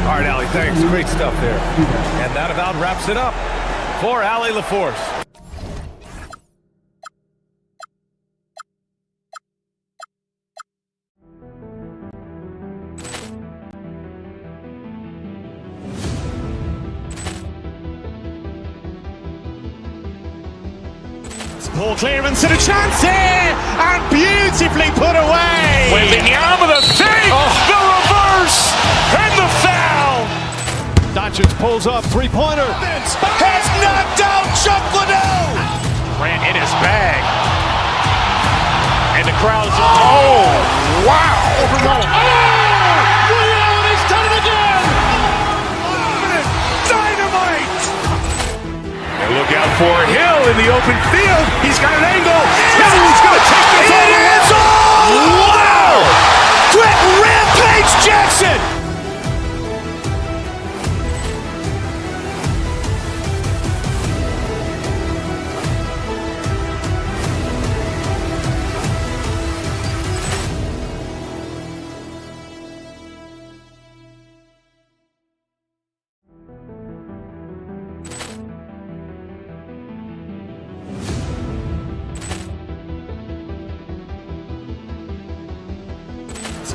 All right, Allie, thanks. Great stuff there. And that about wraps it up for Allie LaForce. Ball clearance and a chance here, and beautifully put away. Wembanyama the save, the reverse, and the foul. Doncic pulls up, three-pointer. Has knocked out Chuck Liddell. Ran in his bag. And the crowd's, oh, wow. He's done it again. Dynamite. And look out for Hill in the open field. He's got an angle. Hill's going to take this all the way. Wow. Quick Rampage Jackson.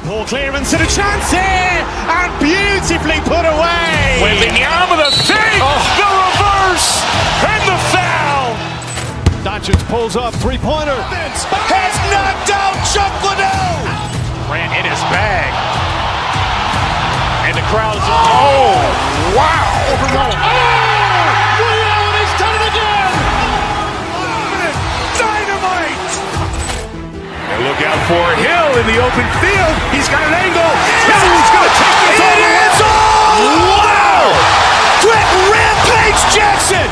Ball clearance and a chance here, and beautifully put away. Wembanyama the save, the reverse, and the foul. Doncic pulls up, three-pointer. Has knocked out Chuck Liddell. Ran in his bag. And the crowd's, oh, wow. He's done it again. Dynamite. And look out for Hill in the open field. He's got an angle. Hill's going to take this all the way. Wow. Quick Rampage Jackson.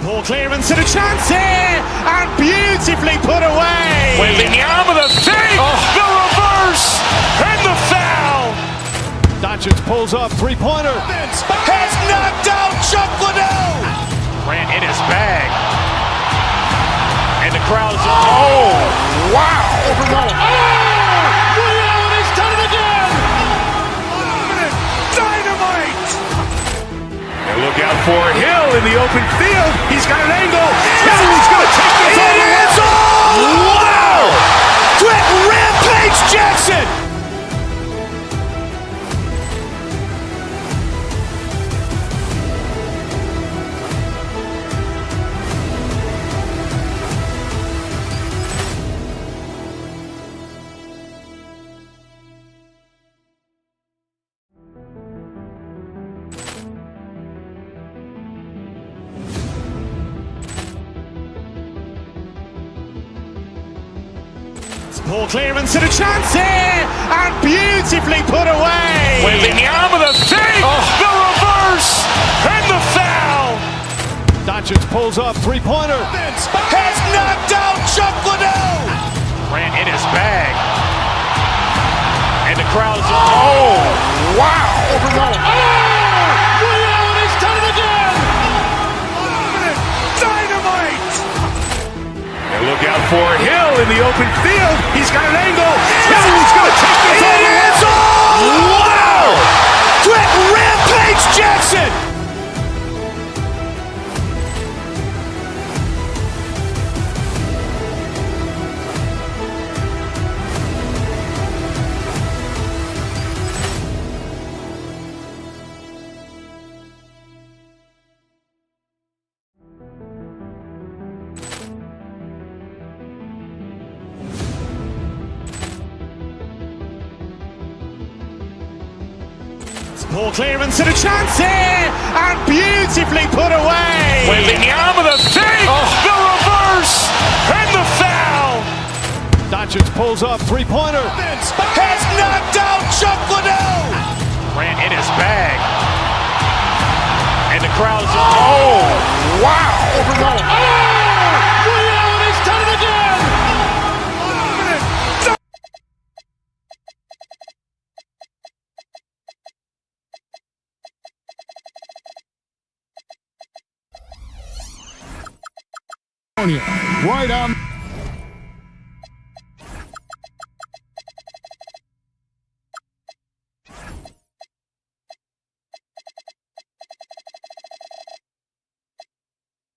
Ball clearance and a chance here, and beautifully put away. Wembanyama the save, the reverse, and the foul. Doncic pulls up, three-pointer. Has knocked out Chuck Liddell. Ran in his bag. And the crowd's, oh, wow. He's done it again. Dynamite. And look out for Hill in the open field. He's got an angle. Hill's going to take this all the way. Wow. Quick Rampage Jackson. Ball clearance and a chance here, and beautifully put away. Wembanyama the fake, the reverse, and the foul. Doncic pulls up, three-pointer. Has knocked out Chuck Liddell. Ran in his bag. And the crowd is... Oh, wow. He's done it again. Dynamite. And look out for Hill in the open field. He's got an angle. Hill's going to take this all the way. Wow. Quick rampage Jackson. Ball clearance and a chance here, and beautifully put away. Wembanyama the fake, the reverse, and the foul. Doncic pulls up, three-pointer. Has knocked out Chuck Liddell. Ran in his bag. And the crowd is... Oh, wow. He's done it again. Right on.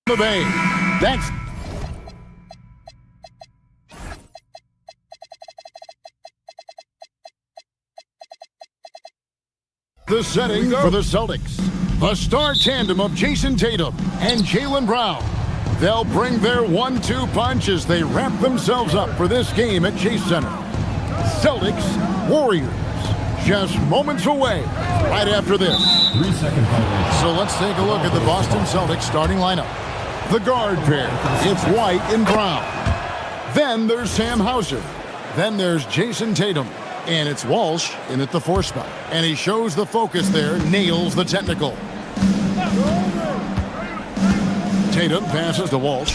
The Bay. That's the setting for the Celtics. The star tandem of Jason Tatum and Jaylen Brown. They'll bring their 1-2 punch as they wrap themselves up for this game at Chase Center. Celtics, Warriors, just moments away right after this. 3 second penalty. So let's take a look at the Boston Celtics starting lineup. The guard pair, it's White and Brown. Then there's Sam Hauser. Then there's Jason Tatum. And it's Walsh in at the 4 spot. And he shows the focus there, nails the technical. Tatum passes to Walsh.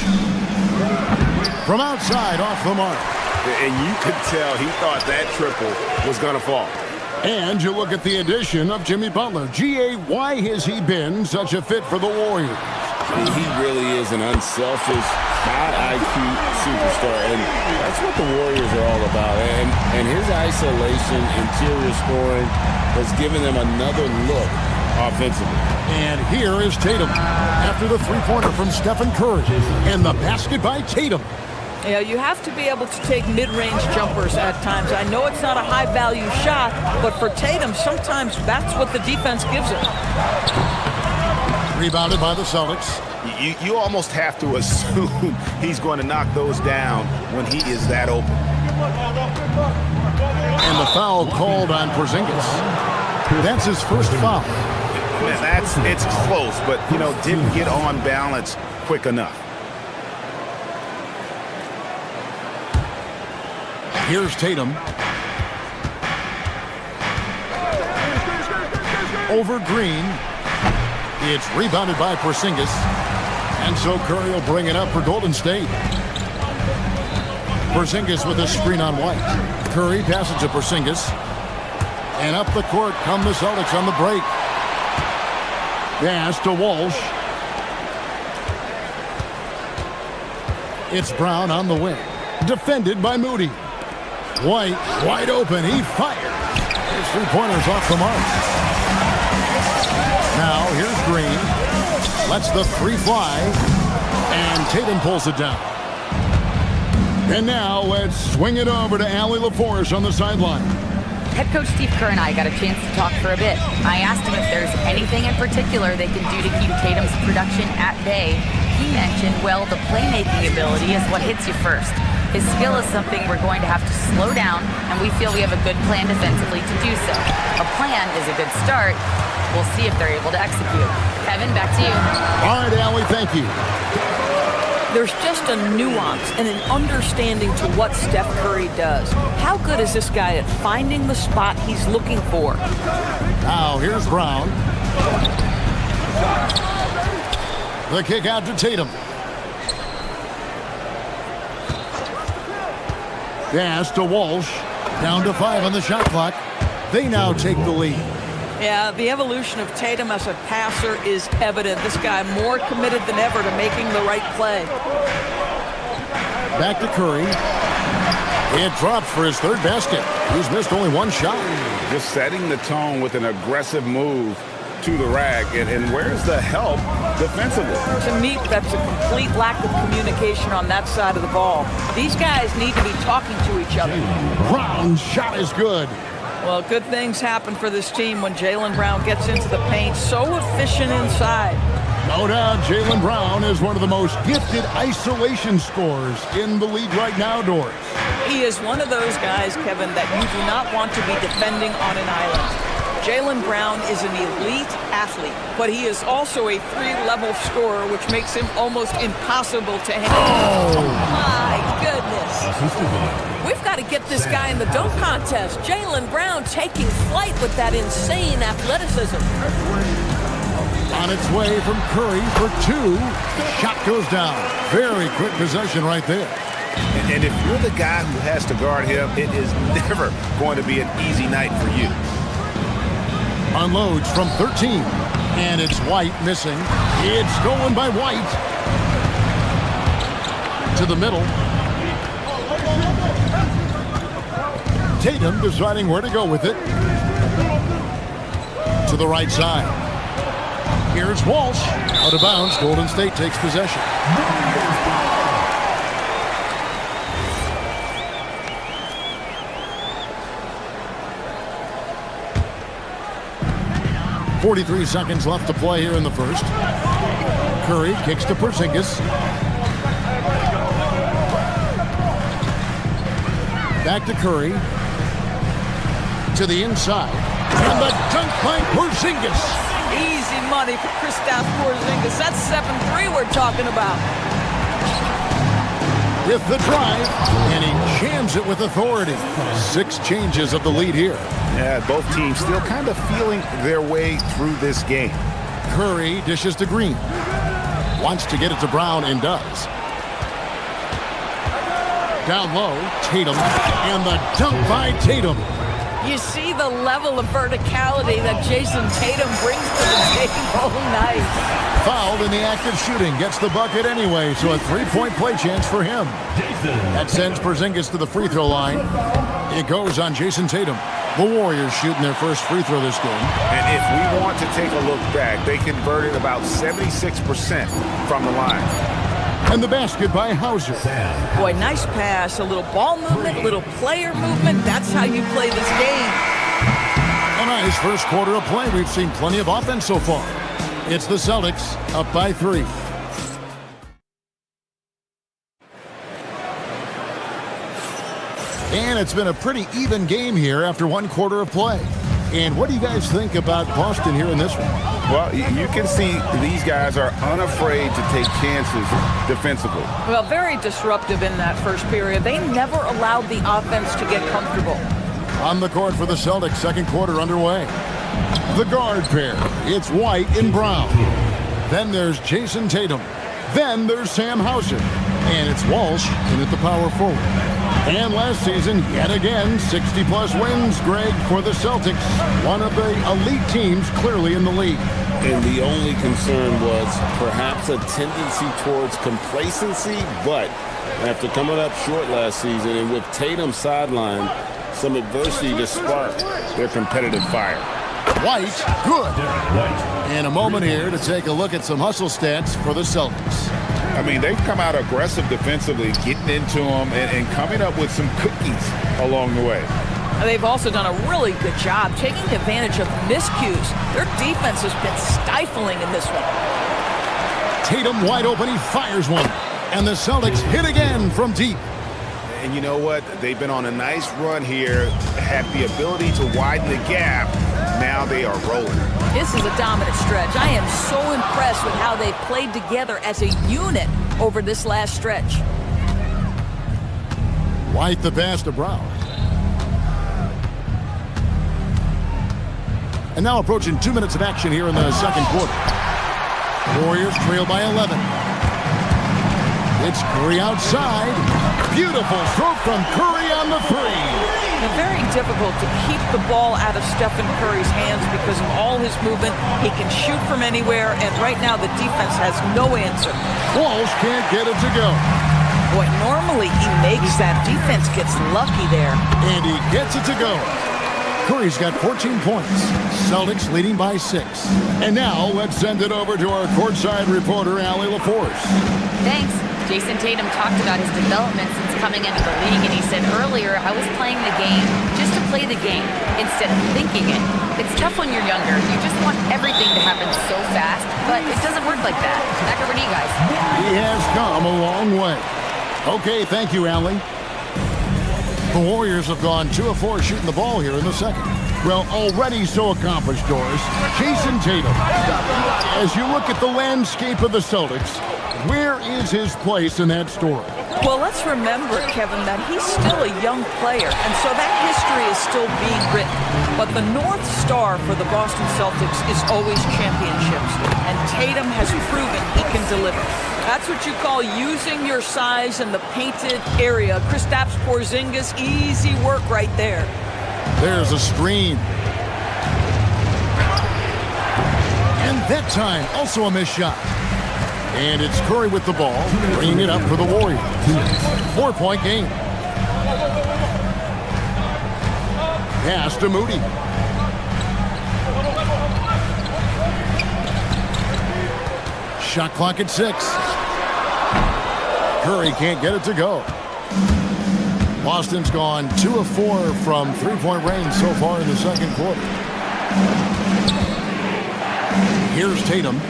From outside, off the mark. And you could tell he thought that triple was going to fall. And you look at the addition of Jimmy Butler. G.A., why has he been such a fit for the Warriors? He really is an unselfish, high IQ superstar, and that's what the Warriors are all about. And his isolation, interior scoring has given them another look offensively. And here is Tatum after the three-pointer from Stephen Curry. And the basket by Tatum. Yeah, you have to be able to take mid-range jumpers at times. I know it's not a high-value shot, but for Tatum, sometimes that's what the defense gives him. Rebounded by the Celtics. You almost have to assume he's going to knock those down when he is that open. And the foul called on Porzingis. That's his first foul. Man, it's close, but, didn't get on balance quick enough. Here's Tatum. Over Green. It's rebounded by Porzingis. And so Curry will bring it up for Golden State. Porzingis with a screen on White. Curry passes to Porzingis. And up the court come the Celtics on the break. Pass to Walsh. It's Brown on the wing. Defended by Moody. White, wide open. He fires. His three-pointers off the mark. Now, here's Green. Lets the three fly. And Tatum pulls it down. And now, let's swing it over to Allie LaForce on the sideline. Head coach Steve Kerr and I got a chance to talk for a bit. I asked him if there's anything in particular they can do to keep Tatum's production at bay. He mentioned, well, the playmaking ability is what hits you first. His skill is something we're going to have to slow down, and we feel we have a good plan defensively to do so. A plan is a good start. We'll see if they're able to execute. Kevin, back to you. All right, Allie, thank you. There's just a nuance and an understanding to what Steph Curry does. How good is this guy at finding the spot he's looking for? Now here's Brown. The kick out to Tatum. Pass to Walsh. Down to 5 on the shot clock. They now take the lead. Yeah, the evolution of Tatum as a passer is evident. This guy more committed than ever to making the right play. Back to Curry. It drops for his third basket. He's missed only one shot. Just setting the tone with an aggressive move to the rack. And where's the help defensively? To me, that's a complete lack of communication on that side of the ball. These guys need to be talking to each other. Brown's shot is good. Well, good things happen for this team when Jaylen Brown gets into the paint. So efficient inside. No doubt Jaylen Brown is one of the most gifted isolation scorers in the league right now, Doris. He is one of those guys, Kevin, that you do not want to be defending on an island. Jaylen Brown is an elite athlete, but he is also a 3-level scorer, which makes him almost impossible to handle. Oh, my goodness. We've got to get this guy in the dunk contest. Jaylen Brown taking flight with that insane athleticism. On its way from Curry for 2. Shot goes down. Very quick possession right there. And if you're the guy who has to guard him, it is never going to be an easy night for you. Unloads from 13. And it's White missing. It's stolen by White. To the middle. Tatum deciding where to go with it. To the right side. Here's Walsh. Out of bounds. Golden State takes possession. 43 seconds left to play here in the first. Curry kicks to Porzingis. Back to Curry. To the inside. And the dunk by Porzingis. Easy money for Kristaps Porzingis. That's 7-3 we're talking about. With the drive, and he jams it with authority. 6 changes of the lead here. Yeah, both teams still kind of feeling their way through this game. Curry dishes to Green. Wants to get it to Brown and does. Down low, Tatum, and the dunk by Tatum. You see the level of verticality that Jason Tatum brings to the table. Nice. Fouled in the act of shooting. Gets the bucket anyway, so a 3-point play chance for him. That sends Porzingis to the free throw line. It goes on Jason Tatum. The Warriors shooting their first free throw this game. And if we want to take a look back, they converted about 76% from the line. And the basket by Hauser. Boy, nice pass. A little ball movement, a little player movement. That's how you play this game. A nice first quarter of play. We've seen plenty of offense so far. It's the Celtics up by 3. And it's been a pretty even game here after 1 quarter of play. And what do you guys think about Boston here in this one? Well, you can see these guys are unafraid to take chances defensively. Well, very disruptive in that first period. They never allowed the offense to get comfortable. On the court for the Celtics, second quarter underway. The guard pair, it's White and Brown. Then there's Jason Tatum. Then there's Sam Hauser. And it's Walsh in at the power forward. And last season, yet again, 60-plus wins, Greg, for the Celtics. One of the elite teams clearly in the league. And the only concern was perhaps a tendency towards complacency, but after coming up short last season and with Tatum sidelined, some adversity to spark their competitive fire. White, good. And a moment here to take a look at some hustle stats for the Celtics. I mean, they've come out aggressive defensively, getting into them and coming up with some cookies along the way. They've also done a really good job taking advantage of miscues. Their defense has been stifling in this one. Tatum wide open, he fires one. And the Celtics hit again from deep. And you know what? They've been on a nice run here, have the ability to widen the gap. Now they are rolling. This is a dominant stretch. I am so impressed with how they've played together as a unit over this last stretch. White the pass to Brown. And now approaching 2 minutes of action here in the second quarter. Warriors trail by 11. It's Curry outside. Beautiful stroke from Curry on the three. Very difficult to keep the ball out of Stephen Curry's hands because of all his movement. He can shoot from anywhere, and right now the defense has no answer. Walsh can't get it to go. Boy, normally he makes that. Defense gets lucky there. And he gets it to go. Curry's got 14 points. Celtics leading by 6. And now let's send it over to our courtside reporter, Allie LaForce. Thanks. Jason Tatum talked about his development since coming into the league, and he said earlier, I was playing the game just to play the game instead of thinking it. It's tough when you're younger. You just want everything to happen so fast, but it doesn't work like that. Back over to you guys. He has come a long way. Okay, thank you, Allie. The Warriors have gone 2 of 4 shooting the ball here in the second. Well, already so accomplished, Doris. Jason Tatum. As you look at the landscape of the Celtics, where is his place in that story? Well, let's remember, Kevin, that he's still a young player, and so that history is still being written. But the North Star for the Boston Celtics is always championships, and Tatum has proven he can deliver. That's what you call using your size in the painted area. Kristaps Porzingis, easy work right there. There's a screen. And that time, also a missed shot. And it's Curry with the ball, bringing it up for the Warriors. 4-point game. Pass to Moody. Shot clock at 6. Curry can't get it to go. Boston's gone 2 of 4 from three-point range so far in the second quarter. Here's Tatum.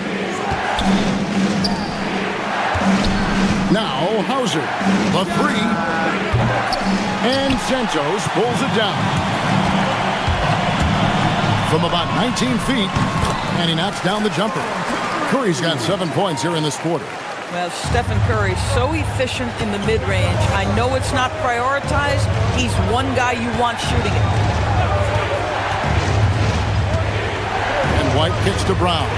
Now Hauser, the three, and Santos pulls it down from about 19 feet, and he knocks down the jumper. Curry's got 7 points here in this quarter. Well, Stephen Curry, so efficient in the mid-range. I know it's not prioritized. He's one guy you want shooting it. And White kicks to Brown.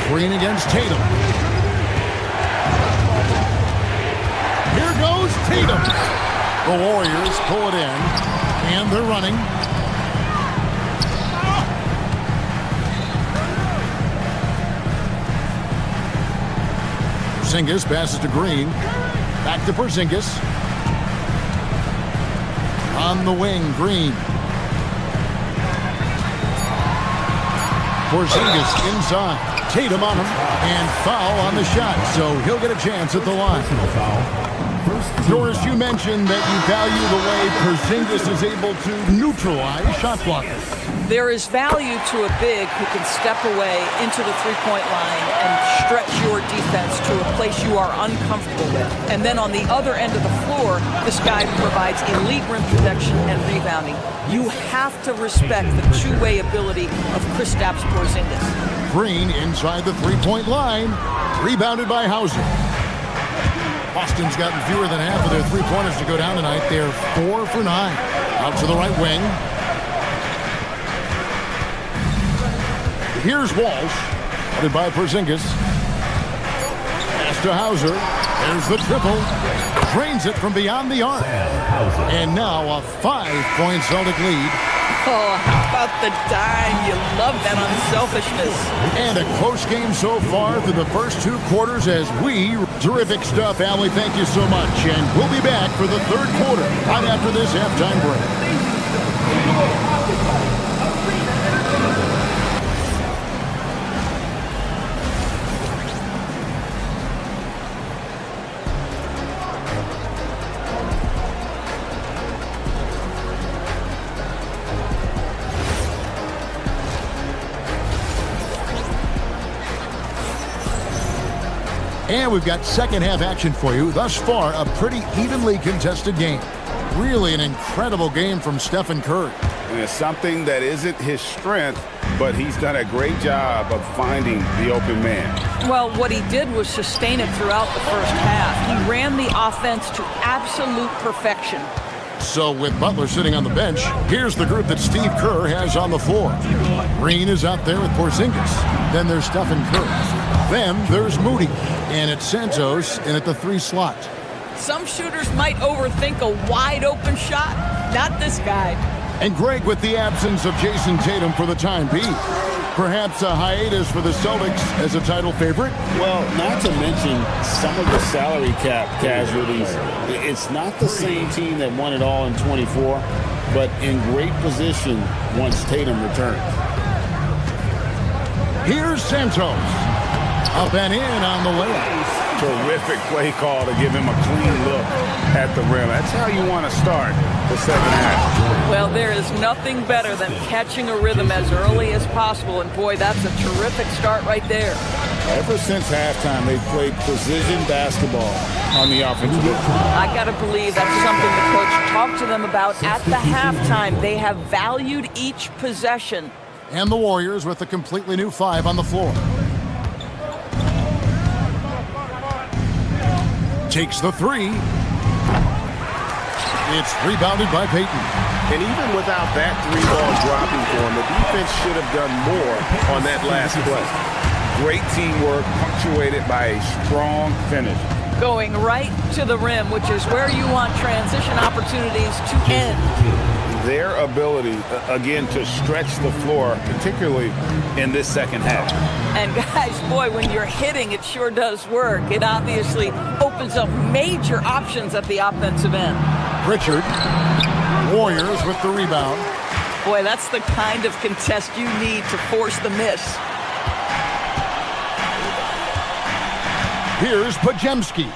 Green against Tatum. Here goes Tatum. The Warriors pull it in, and they're running. Porzingis passes to Green. Back to Porzingis. On the wing, Green. Porzingis inside. Tatum on him, and foul on the shot, so he'll get a chance at the line. Doris, you mentioned that you value the way Porzingis is able to neutralize shot blockers. There is value to a big who can step away into the three-point line and stretch your defense to a place you are uncomfortable with. And then on the other end of the floor, this guy provides elite rim protection and rebounding. You have to respect the two-way ability of Kristaps Porzingis. Green inside the three-point line, rebounded by Hauser. Boston's gotten fewer than half of their three-pointers to go down tonight. They're 4 for 9. Out to the right wing. Here's Walsh, headed by Porzingis. Pass to Hauser. There's the triple. Drains it from beyond the arc. And now a 5-point Celtic lead. Oh, how about the dime? You love that unselfishness. And a close game so far through the first 2 quarters as we... Terrific stuff, Allie. Thank you so much. And we'll be back for the third quarter right after this halftime break. And we've got second half action for you. Thus far, a pretty evenly contested game. Really an incredible game from Stephen Curry. And it's something that isn't his strength, but he's done a great job of finding the open man. Well, what he did was sustain it throughout the first half. He ran the offense to absolute perfection. So with Butler sitting on the bench, here's the group that Steve Kerr has on the floor. Green is out there with Porzingis. Then there's Stephen Curry. Then there's Moody. And it's Santos in at the 3 slot. Some shooters might overthink a wide open shot. Not this guy. And Greg with the absence of Jason Tatum for the time being. Perhaps a hiatus for the Celtics as a title favorite? Well, not to mention some of the salary cap casualties. It's not the same team that won it all in 24, but in great position once Tatum returns. Here's Santos. Up and in on the layup. Terrific play call to give him a clean look at the rim. That's how you want to start the second half. Well, there is nothing better than catching a rhythm as early as possible, and boy, that's a terrific start right there. Ever since halftime, they've played precision basketball on the offensive end. I got to believe that's something the coach talked to them about at the halftime. They have valued each possession. And the Warriors with a completely new 5 on the floor. Takes the 3. It's rebounded by Payton. And even without that 3-ball dropping for him, the defense should have done more on that last play. Great teamwork punctuated by a strong finish. Going right to the rim, which is where you want transition opportunities to end. Their ability, again, to stretch the floor, particularly in this second half. And guys, boy, when you're hitting, it sure does work. It obviously opens up major options at the offensive end. Pritchard, Warriors with the rebound. Boy, that's the kind of contest you need to force the miss. Here's Podziemski.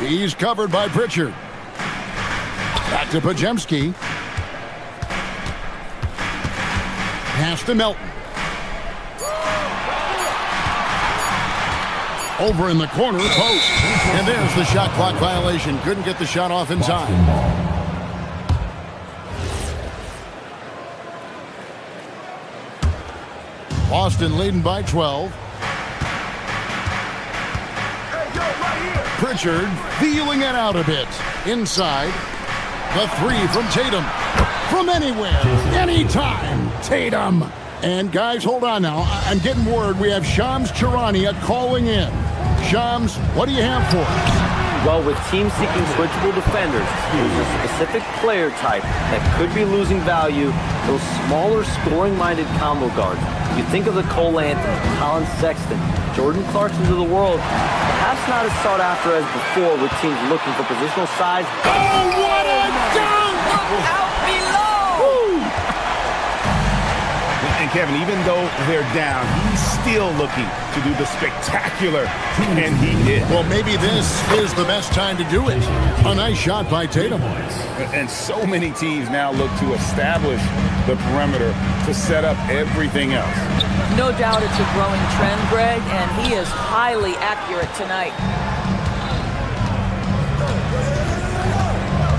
He's covered by Pritchard. Back to Podziemski. Pass to Melton. Over in the corner, post. And there's the shot clock violation. Couldn't get the shot off in time. Boston leading by 12. Pritchard feeling it out a bit. Inside. The 3 from Tatum. From anywhere, anytime, Tatum. And guys, hold on now. I'm getting word we have Shams Charania calling in. Shams, what do you have for us? Well, with teams seeking switchable defenders, there's a specific player type that could be losing value, those smaller scoring-minded combo guards. You think of the Cole Anthony, Colin Sexton, Jordan Clarksons of the world, perhaps not as sought after as before with teams looking for positional size. Oh, what a dunk! Out below! And Kevin, even though they're down, he's still looking to do the spectacular, and he did. Well, maybe this is the best time to do it. A nice shot by Tatum. And so many teams now look to establish the perimeter to set up everything else. No doubt it's a growing trend, Greg, and he is highly accurate tonight.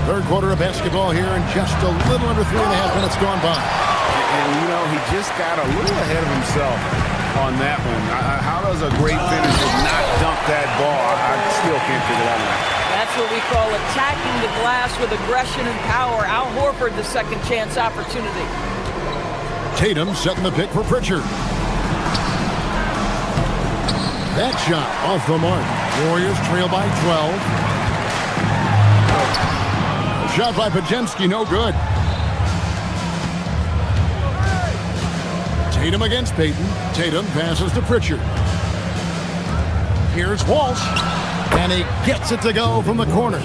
Third quarter of basketball here, and just a little under 3.5 minutes gone by. And, you know, he just got a little ahead of himself on that one. How does a great finisher not dunk that ball? I still can't figure that one out. That's what we call attacking the glass with aggression and power. Al Horford, the second chance opportunity. Tatum setting the pick for Pritchard. That shot off the mark. Warriors trail by 12. Shot by Podziemski, no good. Tatum against Payton. Tatum passes to Pritchard. Here's Walsh. And he gets it to go from the corner.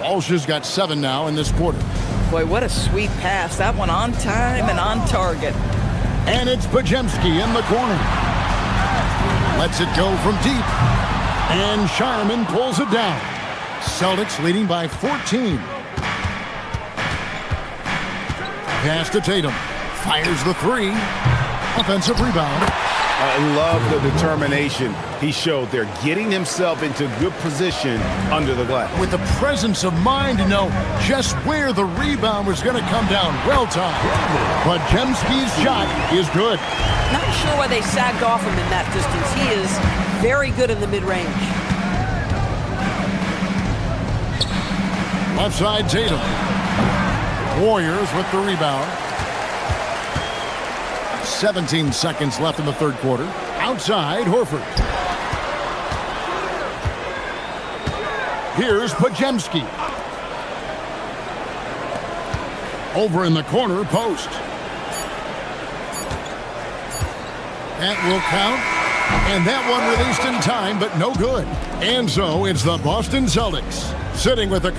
Walsh has got 7 now in this quarter. Boy, what a sweet pass. That one on time and on target. And it's Podziemski in the corner. Lets it go from deep. And Shireman pulls it down. Celtics leading by 14. Pass to Tatum. Fires the 3. Offensive rebound. I love the determination he showed there, getting himself into good position under the glass. With the presence of mind to know just where the rebound was going to come down. Well timed. But Jemski's shot is good. Not sure why they sagged off him in that distance. He is very good in the mid-range. Left side, Tatum. Warriors with the rebound. 17 seconds left in the third quarter. Outside, Horford. Here's Podziemski. Over in the corner, post. That will count. And that one released in time, but no good. And so it's the Boston Celtics sitting with a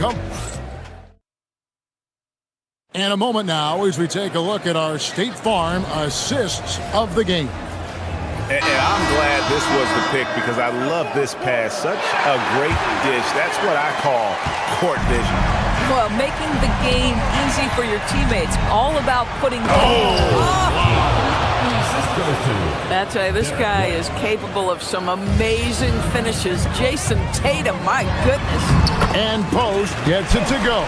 And a moment now as we take a look at our State Farm assists of the game. And I'm glad this was the pick because I love this pass. Such a great dish. That's what I call court vision. Well, making the game easy for your teammates. All about putting... That's right. This guy is capable of some amazing finishes. Jason Tatum, my goodness. And Post gets it to go.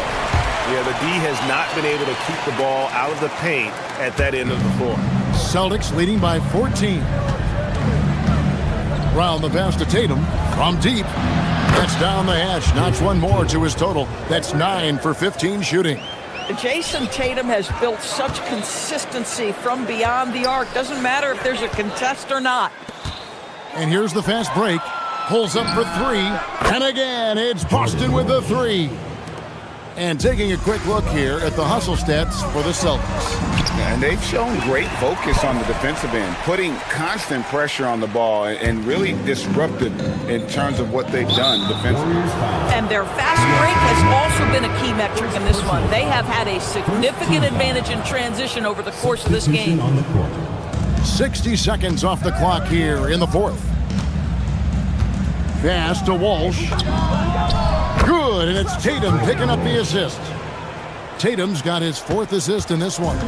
Yeah, the D has not been able to keep the ball out of the paint at that end of the floor. Celtics leading by 14. Round the pass to Tatum from deep. That's down the hatch. Notch one more to his total. That's 9 for 15 shooting. Jason Tatum has built such consistency from beyond the arc. Doesn't matter if there's a contest or not. And here's the fast break. Pulls up for three. And again, it's Boston with the three. And taking a quick look here at the hustle stats for the Celtics. And they've shown great focus on the defensive end, putting constant pressure on the ball and really disruptive in terms of what they've done defensively. And their fast break has also been a key metric in this one. They have had a significant advantage in transition over the course of this game. 60 seconds off the clock here in the fourth. Pass to Walsh. Good, and it's Tatum picking up the assist. Tatum's got his fourth assist in this one.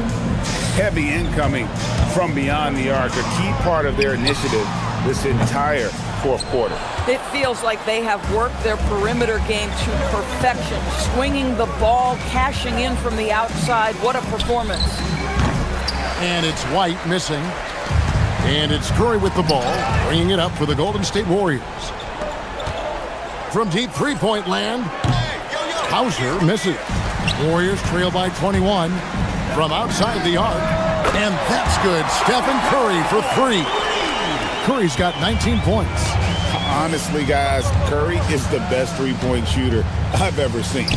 Heavy incoming from beyond the arc, a key part of their initiative this entire fourth quarter. It feels like they have worked their perimeter game to perfection, swinging the ball, cashing in from the outside. What a performance. And it's White missing. And it's Curry with the ball, bringing it up for the Golden State Warriors. From deep three-point land, Hauser misses. Warriors trail by 21 from outside the arc. And that's good. Stephen Curry for three. Curry's got 19 points. Honestly, guys, Curry is the best three-point shooter I've ever seen.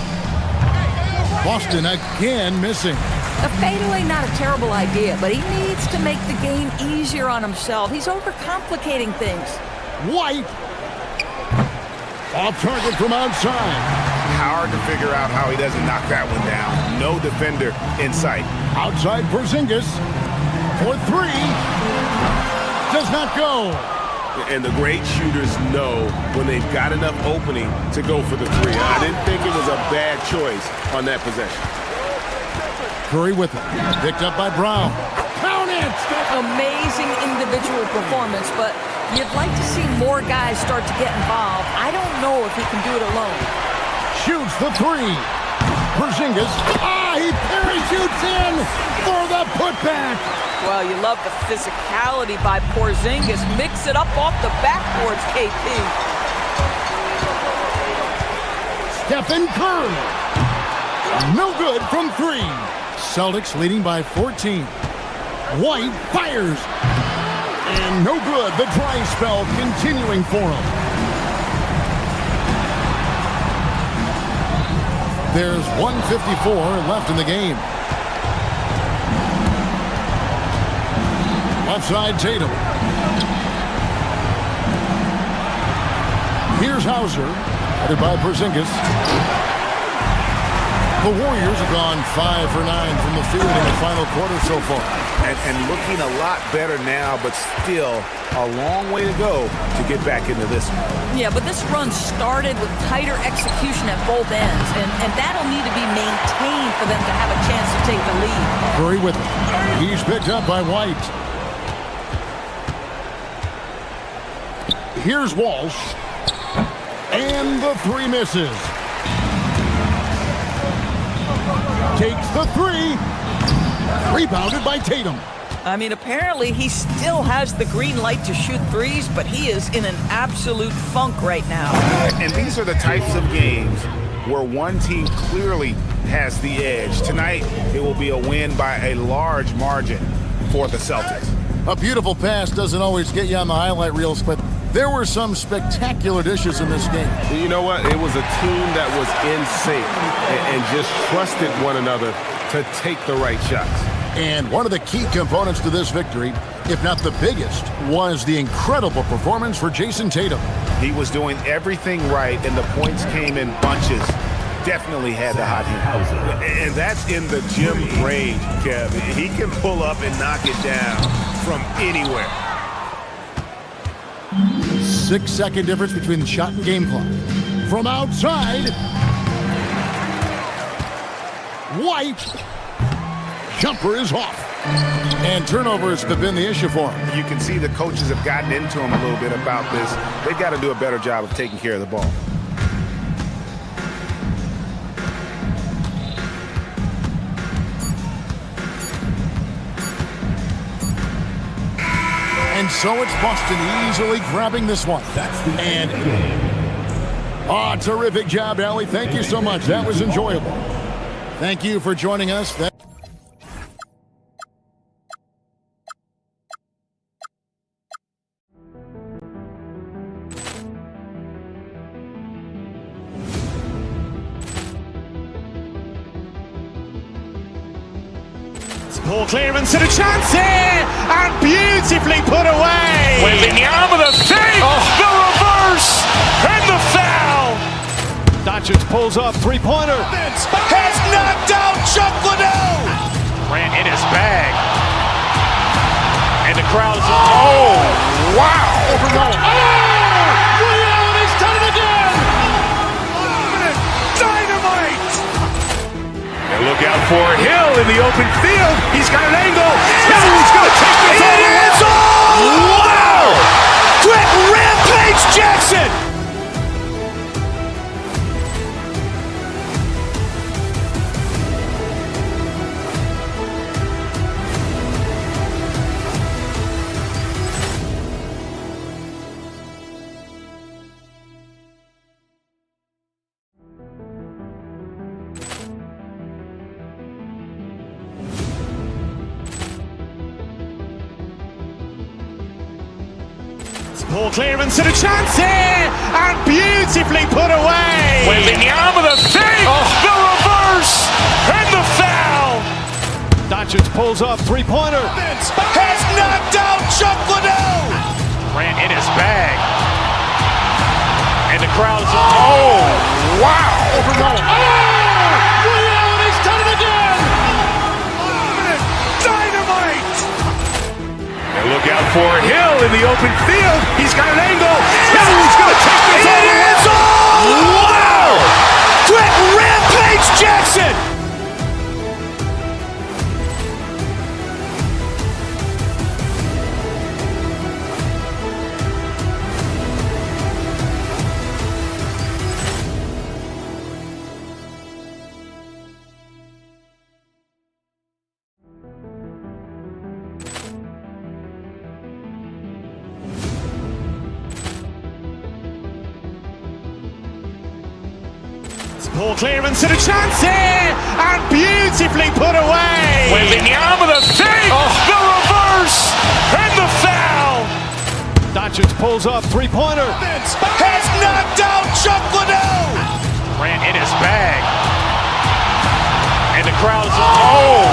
Boston again missing. A fadeaway, not a terrible idea, but he needs to make the game easier on himself. He's overcomplicating things. White. Off target from outside. Hard to figure out how he doesn't knock that one down. No defender in sight. Outside Porzingis for three. Does not go. And the great shooters know when they've got enough opening to go for the three. I didn't think it was a bad choice on that possession. Curry with it. Picked up by Brown. Count it! Amazing individual performance, but you'd like to see more guys start to get involved. I don't know if he can do it alone. Shoots the three. Porzingis. He parachutes in for the putback. Well, you love the physicality by Porzingis. Mix it up off the backboards, KP. Stephen Curry. No good from three. Celtics leading by 14. White fires. And no good. The dry spell continuing for him. There's 1:54 left in the game. Left side, Tatum. Here's Hauser, headed by Porzingis. The Warriors have gone 5 for 9 from the field in the final quarter so far. And looking a lot better now, but still a long way to go to get back into this one. Yeah, but this run started with tighter execution at both ends, and that'll need to be maintained for them to have a chance to take the lead. Curry with it. He's picked up by White. Here's Walsh. And the three misses. Takes the three. Rebounded by Tatum. I mean, apparently he still has the green light to shoot threes, but he is in an absolute funk right now. And these are the types of games where one team clearly has the edge. Tonight, it will be a win by a large margin for the Celtics. A beautiful pass doesn't always get you on the highlight reels, but there were some spectacular dishes in this game. You know what? It was a team that was in sync and just trusted one another to take the right shots. And one of the key components to this victory, if not the biggest, was the incredible performance for Jason Tatum. He was doing everything right, and the points came in bunches. Definitely had the hot hand. And that's in the gym range, Kevin. He can pull up and knock it down from anywhere. 6-second difference between the shot and game clock. From outside. White. Jumper is off. And turnovers have been the issue for him. You can see the coaches have gotten into him a little bit about this. They've got to do a better job of taking care of the ball. And so it's Boston easily grabbing this one. And terrific job, Allie. Thank you so much. That was enjoyable. Thank you for joining us. Ball clearance and a chance here, and beautifully put away. Wembanyama the fake, the reverse, and the foul. Doncic pulls up, three-pointer. Has knocked out Chuck Liddell. Ran in his bag. And the crowd is... Oh, wow. He's done it again. Dynamite. And look out for Hill in the open field. He's got an angle. He's going to take this all the way. Wow! Quick Rampage Jackson. Ball clearance and a chance here, and beautifully put away. Wembanyama the fake, the reverse, and the foul. Doncic pulls up, three-pointer. Has knocked out Chuck Liddell. Ran in his bag. And the crowd is... Oh, wow. He's done it again. Dynamite. And look out for Hill in the open field. He's got an angle. He's going to take this all the way. Wow! Quick Rampage Jackson. Ball clearance and a chance here, and beautifully put away. Wembanyama the fake, the reverse, and the foul. Doncic pulls up, three-pointer. Has knocked out Chuck Liddell. Ran in his bag. And the crowd is... Oh,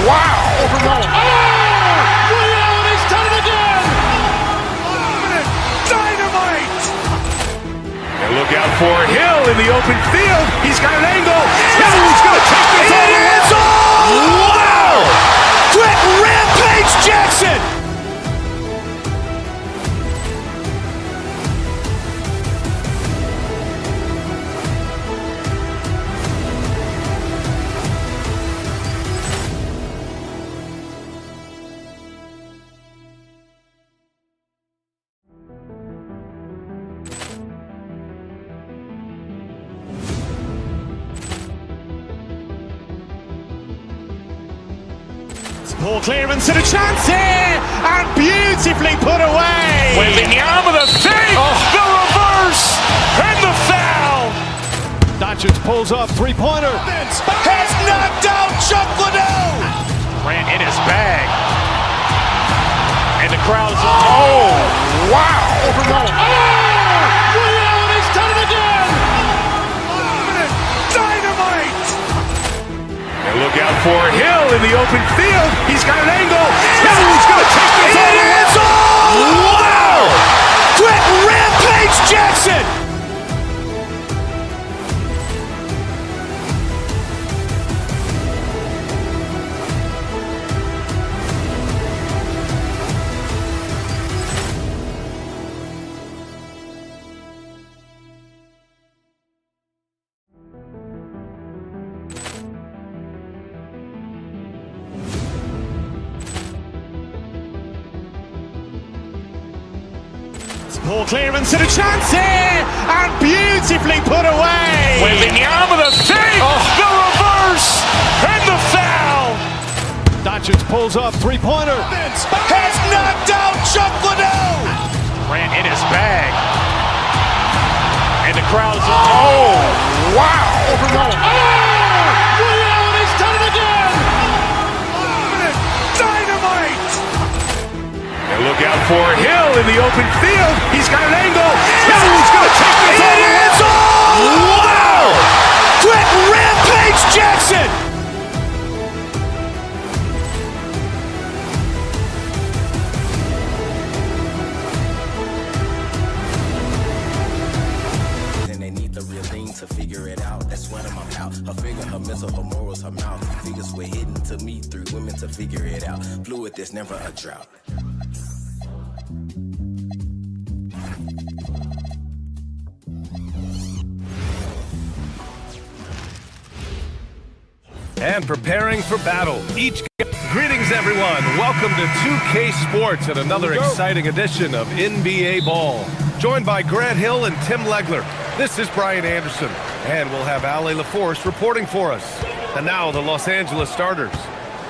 wow. He's done it again. Dynamite. And look out for Hill in the open field. He's got an angle. He's going to take this all the way. Wow! Quick Rampage Jackson. Ball clearance and a chance here, and beautifully put away. Wembanyama the fake, the reverse, and the foul. Doncic pulls up, three-pointer. Has knocked out Chuck Liddell. Grant in his bag. And the crowd is, oh, wow. He's done it again. Dynamite. And look out for Hill in the open field. He's got an angle. He's going to take this all the way. Wow. Quick Rampage Jackson. Ball clearance and a chance here, and beautifully put away. Wembanyama the fake, the reverse, and the foul. Doncic pulls up, three-pointer. Has knocked out Chuck Liddell. Grant in his bag. And the crowd is, oh, wow. He's done it again. Dynamite. And look out for Hill in the open field. He's got an angle. He's going to take this all the way. Wow. Quick Rampage Jackson. To figure it out, that's when I'm out. Her figure, her mental, her morals, her mouth. Figures were hidden to me, 3 women to figure it out. Fluid, there's never a drought. And preparing for battle. Greetings, everyone. Welcome to 2K Sports and another exciting edition of NBA Ball. Joined by Grant Hill and Tim Legler. This is Brian Anderson, and we'll have Ale LaForce reporting for us. And now the Los Angeles starters.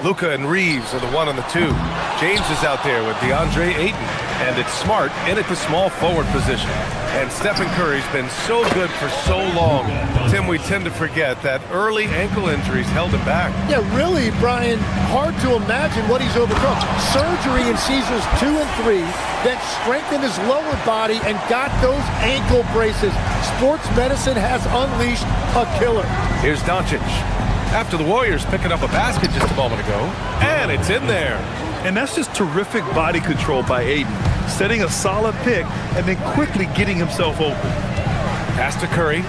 Luka and Reeves are the 1 and the 2. James is out there with DeAndre Ayton, and it's Smart in at the small forward position. And Stephen Curry's been so good for so long. Tim, we tend to forget that early ankle injuries held him back. Yeah, really, Brian, hard to imagine what he's overcome. Surgery in seasons 2 and 3 that strengthened his lower body and got those ankle braces. Sports medicine has unleashed a killer. Here's Doncic. After the Warriors picking up a basket just a moment ago, and it's in there. And that's just terrific body control by Ayton, setting a solid pick and then quickly getting himself open. Pass to Curry.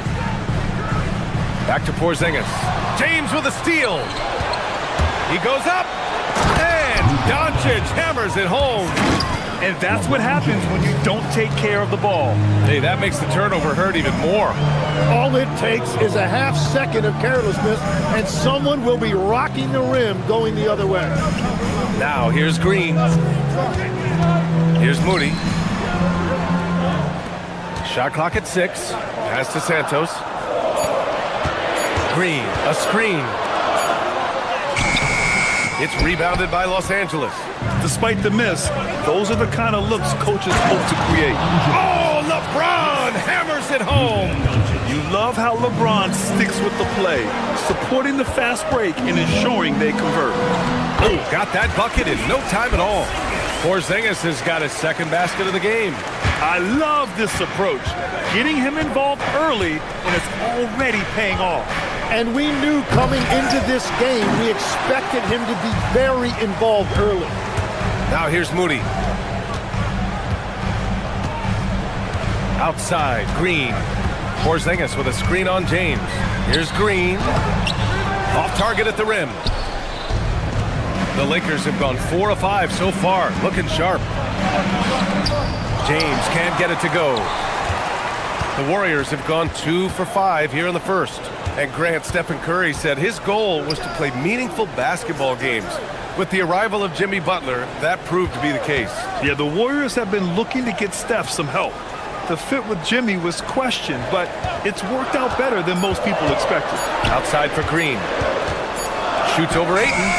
Back to Porzingis. James with a steal. He goes up, and Doncic hammers it home. And that's what happens when you don't take care of the ball. Hey, that makes the turnover hurt even more. All it takes is a half second of carelessness, and someone will be rocking the rim going the other way. Now, here's Green. Here's Moody. Shot clock at 6. Pass to Santos. Green, a screen. It's rebounded by Los Angeles. Despite the miss, those are the kind of looks coaches hope to create. Oh, LeBron hammers it home. You love how LeBron sticks with the play, supporting the fast break and ensuring they convert. Oh, got that bucket in no time at all. Porzingis has got his second basket of the game. I love this approach, getting him involved early, and it's already paying off. And we knew coming into this game, we expected him to be very involved early. Now here's Moody. Outside, Green. Porzingis with a screen on James. Here's Green. Off target at the rim. The Lakers have gone 4 of 5 so far, looking sharp. James can't get it to go. The Warriors have gone 2 for 5 here in the first. And Grant, Stephen Curry said his goal was to play meaningful basketball games. With the arrival of Jimmy Butler, that proved to be the case. Yeah, the Warriors have been looking to get Steph some help. The fit with Jimmy was questioned, but it's worked out better than most people expected. Outside for Green. Shoots over Ayton.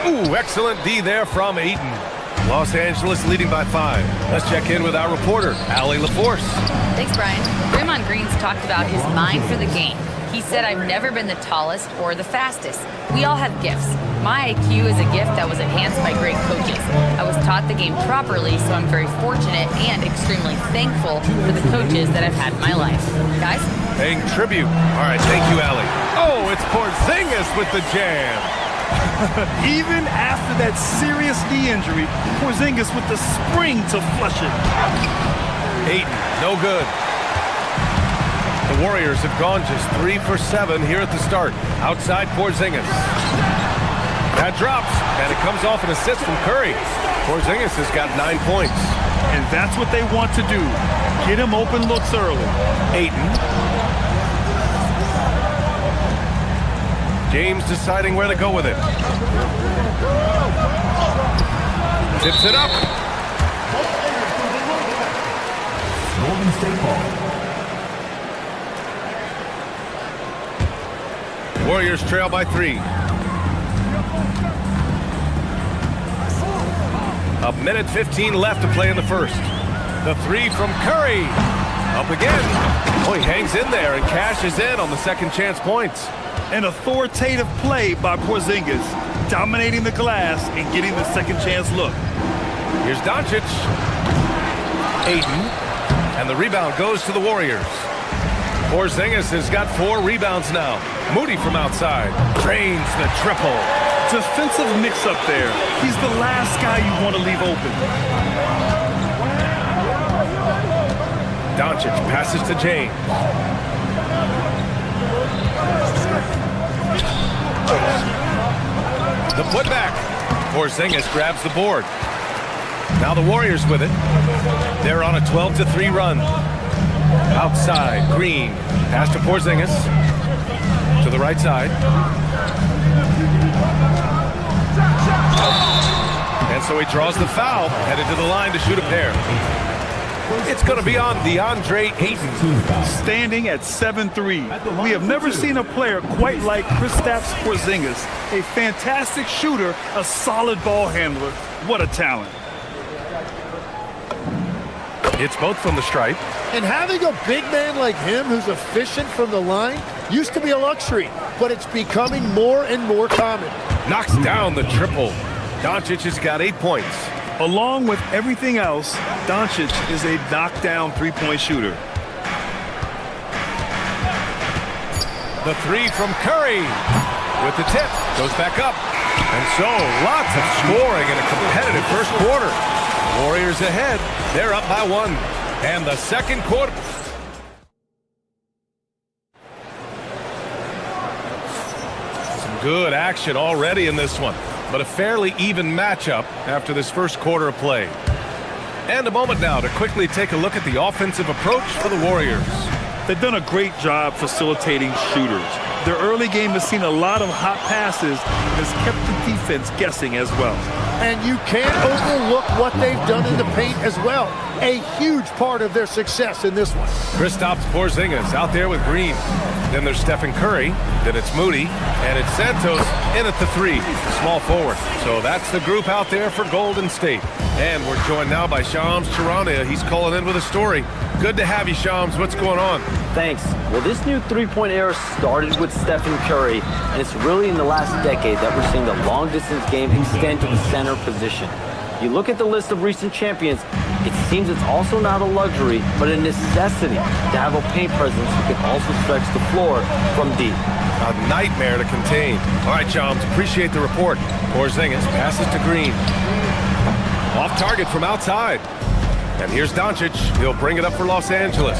Ooh, excellent D there from Ayton. Los Angeles leading by 5. Let's check in with our reporter, Allie LaForce. Thanks, Brian. Draymond Green's talked about his mind for the game. He said, "I've never been the tallest or the fastest. We all have gifts. My IQ is a gift that was enhanced by great coaches. I was taught the game properly, so I'm very fortunate and extremely thankful for the coaches that I've had in my life." Guys? Paying tribute. All right, thank you, Allie. Oh, it's Porzingis with the jam. Even after that serious knee injury, Porzingis with the spring to flush it. Ayton, no good. The Warriors have gone just 3 for 7 here at the start. Outside Porzingis. That drops, and it comes off an assist from Curry. Porzingis has got 9 points. And that's what they want to do. Get him open looks early. Ayton. James deciding where to go with it. Tips it up. Golden State ball. Warriors trail by 3. A minute 15 left to play in the first. The 3 from Curry. Up again. Oh, he hangs in there and cashes in on the second chance points. An authoritative play by Porzingis, dominating the glass and getting the second chance look. Here's Doncic. Ayton. And the rebound goes to the Warriors. Porzingis has got 4 rebounds now. Moody from outside. Drains the triple. Defensive mix-up there. He's the last guy you want to leave open. Doncic passes to James. The putback. Porzingis grabs the board. Now the Warriors with it. They're on a 12-3 run. Outside, Green. Pass to Porzingis. To the right side. And so he draws the foul, headed to the line to shoot a pair. It's going to be on DeAndre Ayton. Standing at 7'3". We have never seen a player quite like Kristaps Porzingis. A fantastic shooter, a solid ball handler. What a talent. It's both from the stripe. And having a big man like him who's efficient from the line used to be a luxury, but it's becoming more and more common. Knocks down the triple. Doncic has got 8 points. Along with everything else, Doncic is a knockdown three-point shooter. The 3 from Curry. With the tip, goes back up. And so, lots of scoring in a competitive first quarter. Warriors ahead. They're up by 1. And the second quarter. Some good action already in this one. But a fairly even matchup after this first quarter of play. And a moment now to quickly take a look at the offensive approach for the Warriors. They've done a great job facilitating shooters. Their early game has seen a lot of hot passes and has kept the defense guessing as well. And you can't overlook what they've done in the paint as well. A huge part of their success in this one. Kristaps Porzingis out there with Green. Then there's Stephen Curry. Then it's Moody. And it's Santos in at the 3, small forward. So that's the group out there for Golden State. And we're joined now by Shams Charania. He's calling in with a story. Good to have you, Shams. What's going on? Thanks. Well, this new three-point era started with Stephen Curry, and it's really in the last decade that we're seeing the long-distance game extend to the center position. You look at the list of recent champions, it seems it's also not a luxury, but a necessity to have a paint presence who can also stretch the floor from deep. A nightmare to contain. All right, Shams, appreciate the report. Porzingis passes to Green. Off target from outside. And here's Doncic. He'll bring it up for Los Angeles.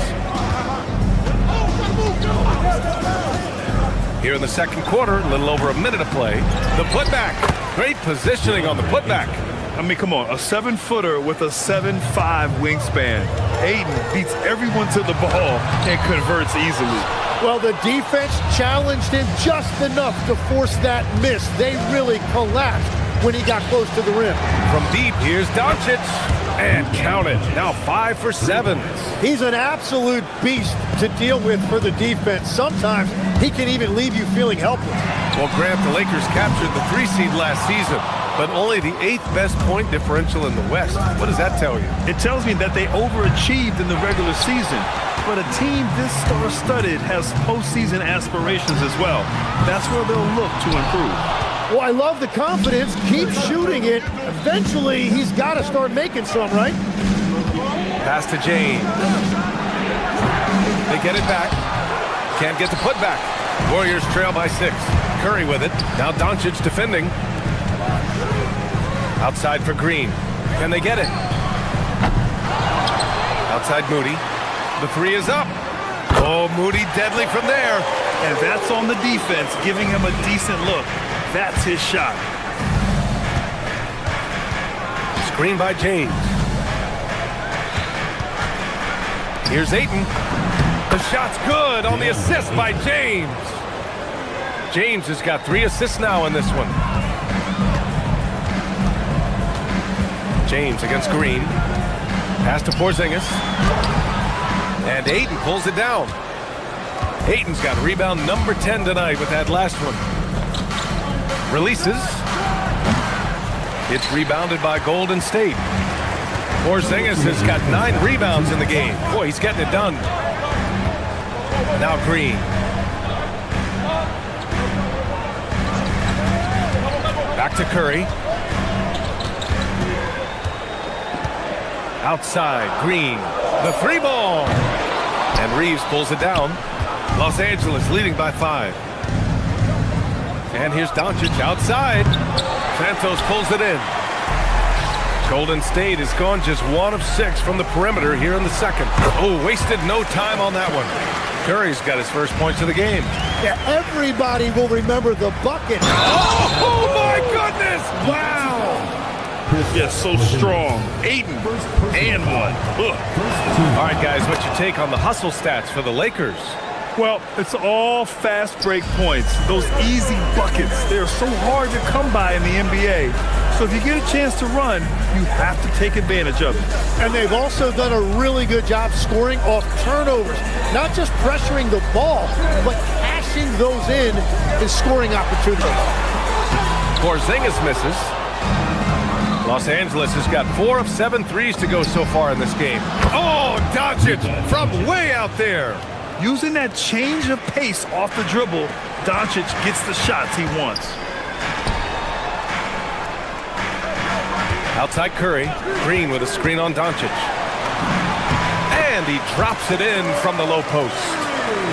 Here in the second quarter, a little over a minute of play. The putback. Great positioning on the putback. I mean, come on, a 7-footer with a 7'5" wingspan. Ayton beats everyone to the ball and converts easily. Well, the defense challenged him just enough to force that miss. They really collapsed when he got close to the rim. From deep, here's Doncic. And count it. Now 5 for 7. He's an absolute beast to deal with for the defense. Sometimes he can even leave you feeling helpless. Well, Grant, the Lakers captured the 3 seed last season, but only the 8th best point differential in the West. What does that tell you? It tells me that they overachieved in the regular season. But a team this star-studded has postseason aspirations as well. That's where they'll look to improve. Well, I love the confidence. Keep shooting it. Eventually, he's got to start making some, right? Pass to James. They get it back. Can't get the putback. Warriors trail by 6. Curry with it. Now Doncic defending. Outside for Green. Can they get it? Outside Moody. The 3 is up. Oh, Moody deadly from there. And that's on the defense, giving him a decent look. That's his shot. Screen by James. Here's Ayton. The shot's good on the assist by James. James has got 3 assists now in this one. James against Green. Pass to Porzingis. And Ayton pulls it down. Ayton's got rebound number 10 tonight with that last one. Releases. It's rebounded by Golden State. Porzingis has got 9 rebounds in the game. Boy, he's getting it done. Now Green. Back to Curry. Outside, Green. The 3 ball. And Reeves pulls it down. Los Angeles leading by 5. And here's Doncic outside. Santos pulls it in. Golden State has gone just 1 of 6 from the perimeter here in the second. Oh, wasted no time on that one. Curry's got his first points of the game. Yeah, everybody will remember the bucket. Oh my goodness! Wow! Yes, so strong. Ayton and 1. Ugh. All right, guys, what's your take on the hustle stats for the Lakers? Well, it's all fast break points. Those easy buckets, they're so hard to come by in the NBA. So if you get a chance to run, you have to take advantage of it. And they've also done a really good job scoring off turnovers. Not just pressuring the ball, but cashing those in scoring opportunities. Porzingis misses. Los Angeles has got 4 of 7 threes to go so far in this game. Oh, Doncic from way out there. Using that change of pace off the dribble, Doncic gets the shots he wants. Outside Curry. Green with a screen on Doncic. And he drops it in from the low post.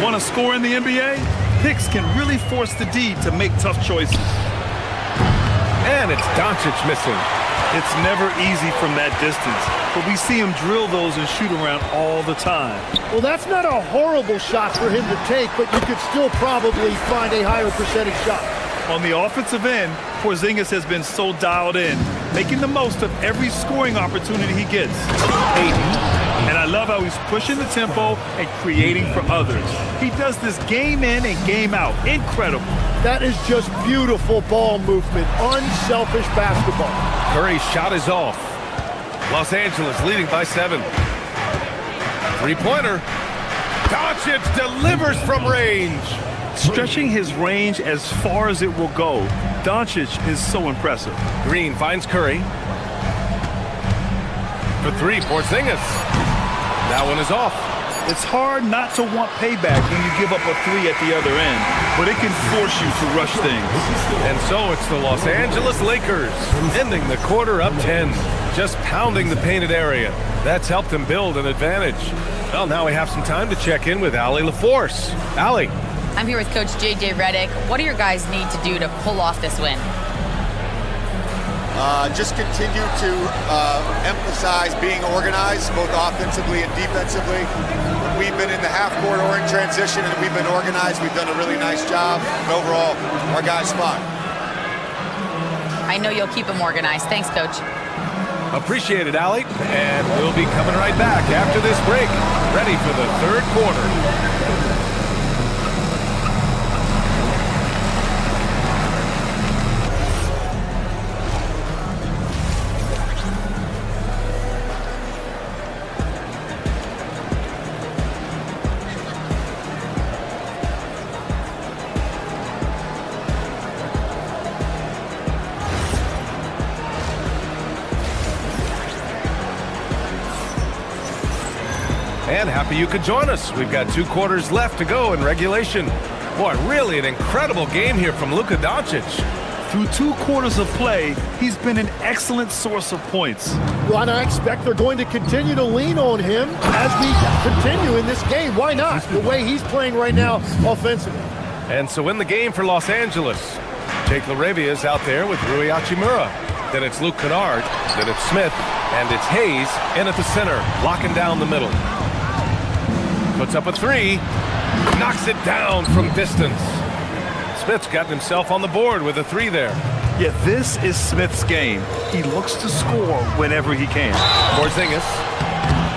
Want to score in the NBA? Hicks can really force the D to make tough choices. And it's Doncic missing. It's never easy from that distance, but we see him drill those and shoot around all the time. Well, that's not a horrible shot for him to take, but you could still probably find a higher percentage shot. On the offensive end, Porzingis has been so dialed in, making the most of every scoring opportunity he gets. And I love how he's pushing the tempo and creating for others. He does this game in and game out. Incredible. That is just beautiful ball movement, unselfish basketball. Curry's shot is off. Los Angeles leading by 7. 3-pointer. Doncic delivers from range. Stretching his range as far as it will go. Doncic is so impressive. Green finds Curry. For 3, Porzingis. That one is off. It's hard not to want payback when you give up a 3 at the other end, but it can force you to rush things. And so it's the Los Angeles Lakers ending the quarter up 10, just pounding the painted area. That's helped them build an advantage. Well, now we have some time to check in with Allie LaForce. Allie. I'm here with Coach J.J. Redick. What do your guys need to do to pull off this win? Just continue to emphasize being organized, both offensively and defensively. We've been in the half-court or in transition, and we've been organized. We've done a really nice job. And overall, our guys fought. I know you'll keep them organized. Thanks, Coach. Appreciate it, Allie. And we'll be coming right back after this break, ready for the third quarter. And happy you could join us. We've got 2 quarters left to go in regulation. Boy, really an incredible game here from Luka Doncic. Through 2 quarters of play, he's been an excellent source of points. Well, and I expect they're going to continue to lean on him as we continue in this game. Why not? The way he's playing right now offensively. And so in the game for Los Angeles, Jake LaRavia is out there with Rui Hachimura. Then it's Luke Kennard. Then it's Smith. And it's Hayes in at the center, locking down the middle. Puts up a 3. Knocks it down from distance. Smith's got himself on the board with a 3 there. Yeah, this is Smith's game. He looks to score whenever he can. Porzingis.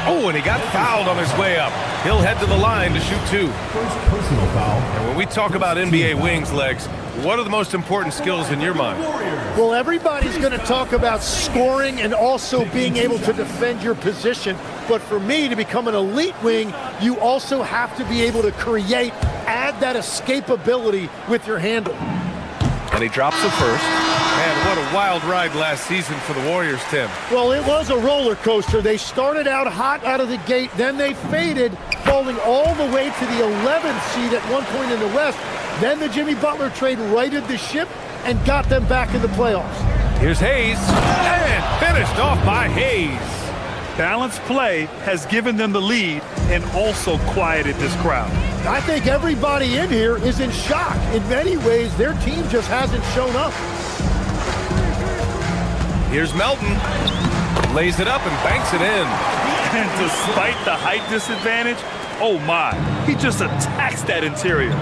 Oh, and he got fouled on his way up. He'll head to the line to shoot 2. First personal foul. And when we talk about NBA wings, Legs, what are the most important skills in your mind? Well, everybody's going to talk about scoring and also being able to defend your position. But for me, to become an elite wing, you also have to be able to create, add that escapability with your handle. And he drops the first. Man, what a wild ride last season for the Warriors, Tim. Well, it was a roller coaster. They started out hot out of the gate, then they faded, falling all the way to the 11th seed at one point in the West. Then the Jimmy Butler trade righted the ship and got them back in the playoffs. Here's Hayes, and finished off by Hayes. Balanced play has given them the lead and also quieted this crowd. I think everybody in here is in shock. In many ways, their team just hasn't shown up. Here's Melton. Lays it up and banks it in. And despite the height disadvantage, oh my, he just attacks that interior.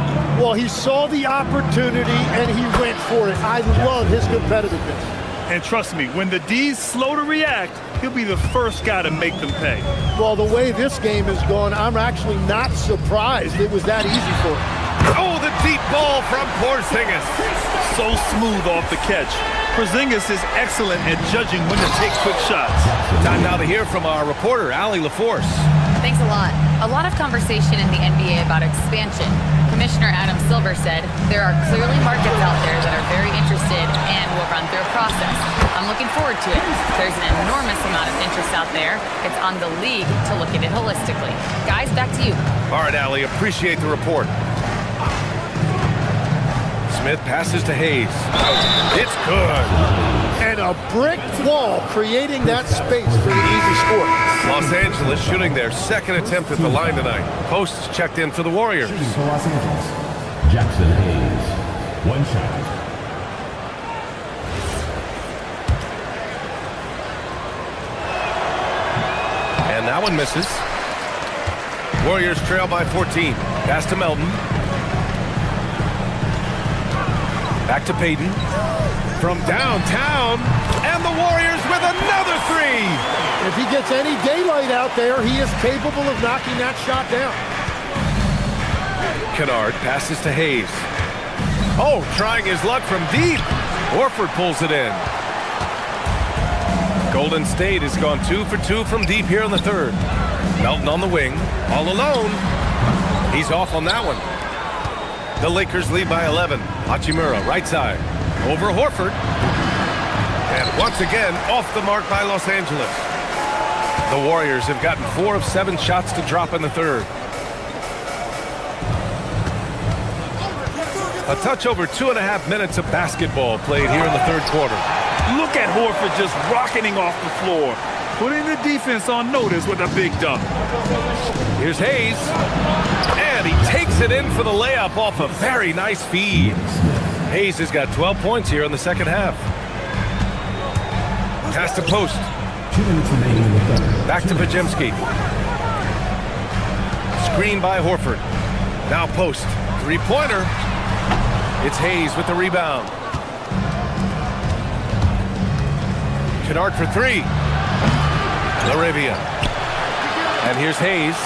Well, he saw the opportunity and he went for it. I love his competitiveness. And trust me, when the D's slow to react, he'll be the first guy to make them pay. Well, the way this game has gone, I'm actually not surprised it was that easy for him. Oh, the deep ball from Porzingis. So smooth off the catch. Porzingis is excellent at judging when to take quick shots. Time now to hear from our reporter, Allie LaForce. Thanks a lot. A lot of conversation in the NBA about expansion. Commissioner Adam Silver said there are clearly markets out there that are very interested and will run through a process. I'm looking forward to it. There's an enormous amount of interest out there. It's on the league to look at it holistically. Guys, back to you. All right, Allie, appreciate the report. Smith passes to Hayes. It's good. And a brick wall creating that space for the easy score. Los Angeles shooting their second attempt at the line tonight. Posts checked in for the Warriors. For Los Angeles, Jackson Hayes. 1 shot. And that one misses. Warriors trail by 14. Pass to Melton. Back to Payton. From downtown. And the Warriors with another 3. If he gets any daylight out there, he is capable of knocking that shot down. Kennard passes to Hayes. Oh, trying his luck from deep. Horford pulls it in. Golden State has gone 2 for 2 from deep here in the third. Melton on the wing, all alone. He's off on that one. The Lakers lead by 11. Hachimura, right side. Over Horford. And once again, off the mark by Los Angeles. The Warriors have gotten 4 of 7 shots to drop in the third. A touch over 2.5 minutes of basketball played here in the third quarter. Look at Horford just rocketing off the floor, putting the defense on notice with a big dunk. Here's Hayes. And he takes it in for the layup off a very nice feed. Hayes has got 12 points here in the second half. Pass to post. 2 minutes remaining in the third. Back to Pajemski. Screen by Horford. Now post. 3-pointer. It's Hayes with the rebound. Kennard for 3. LaRavia. And here's Hayes.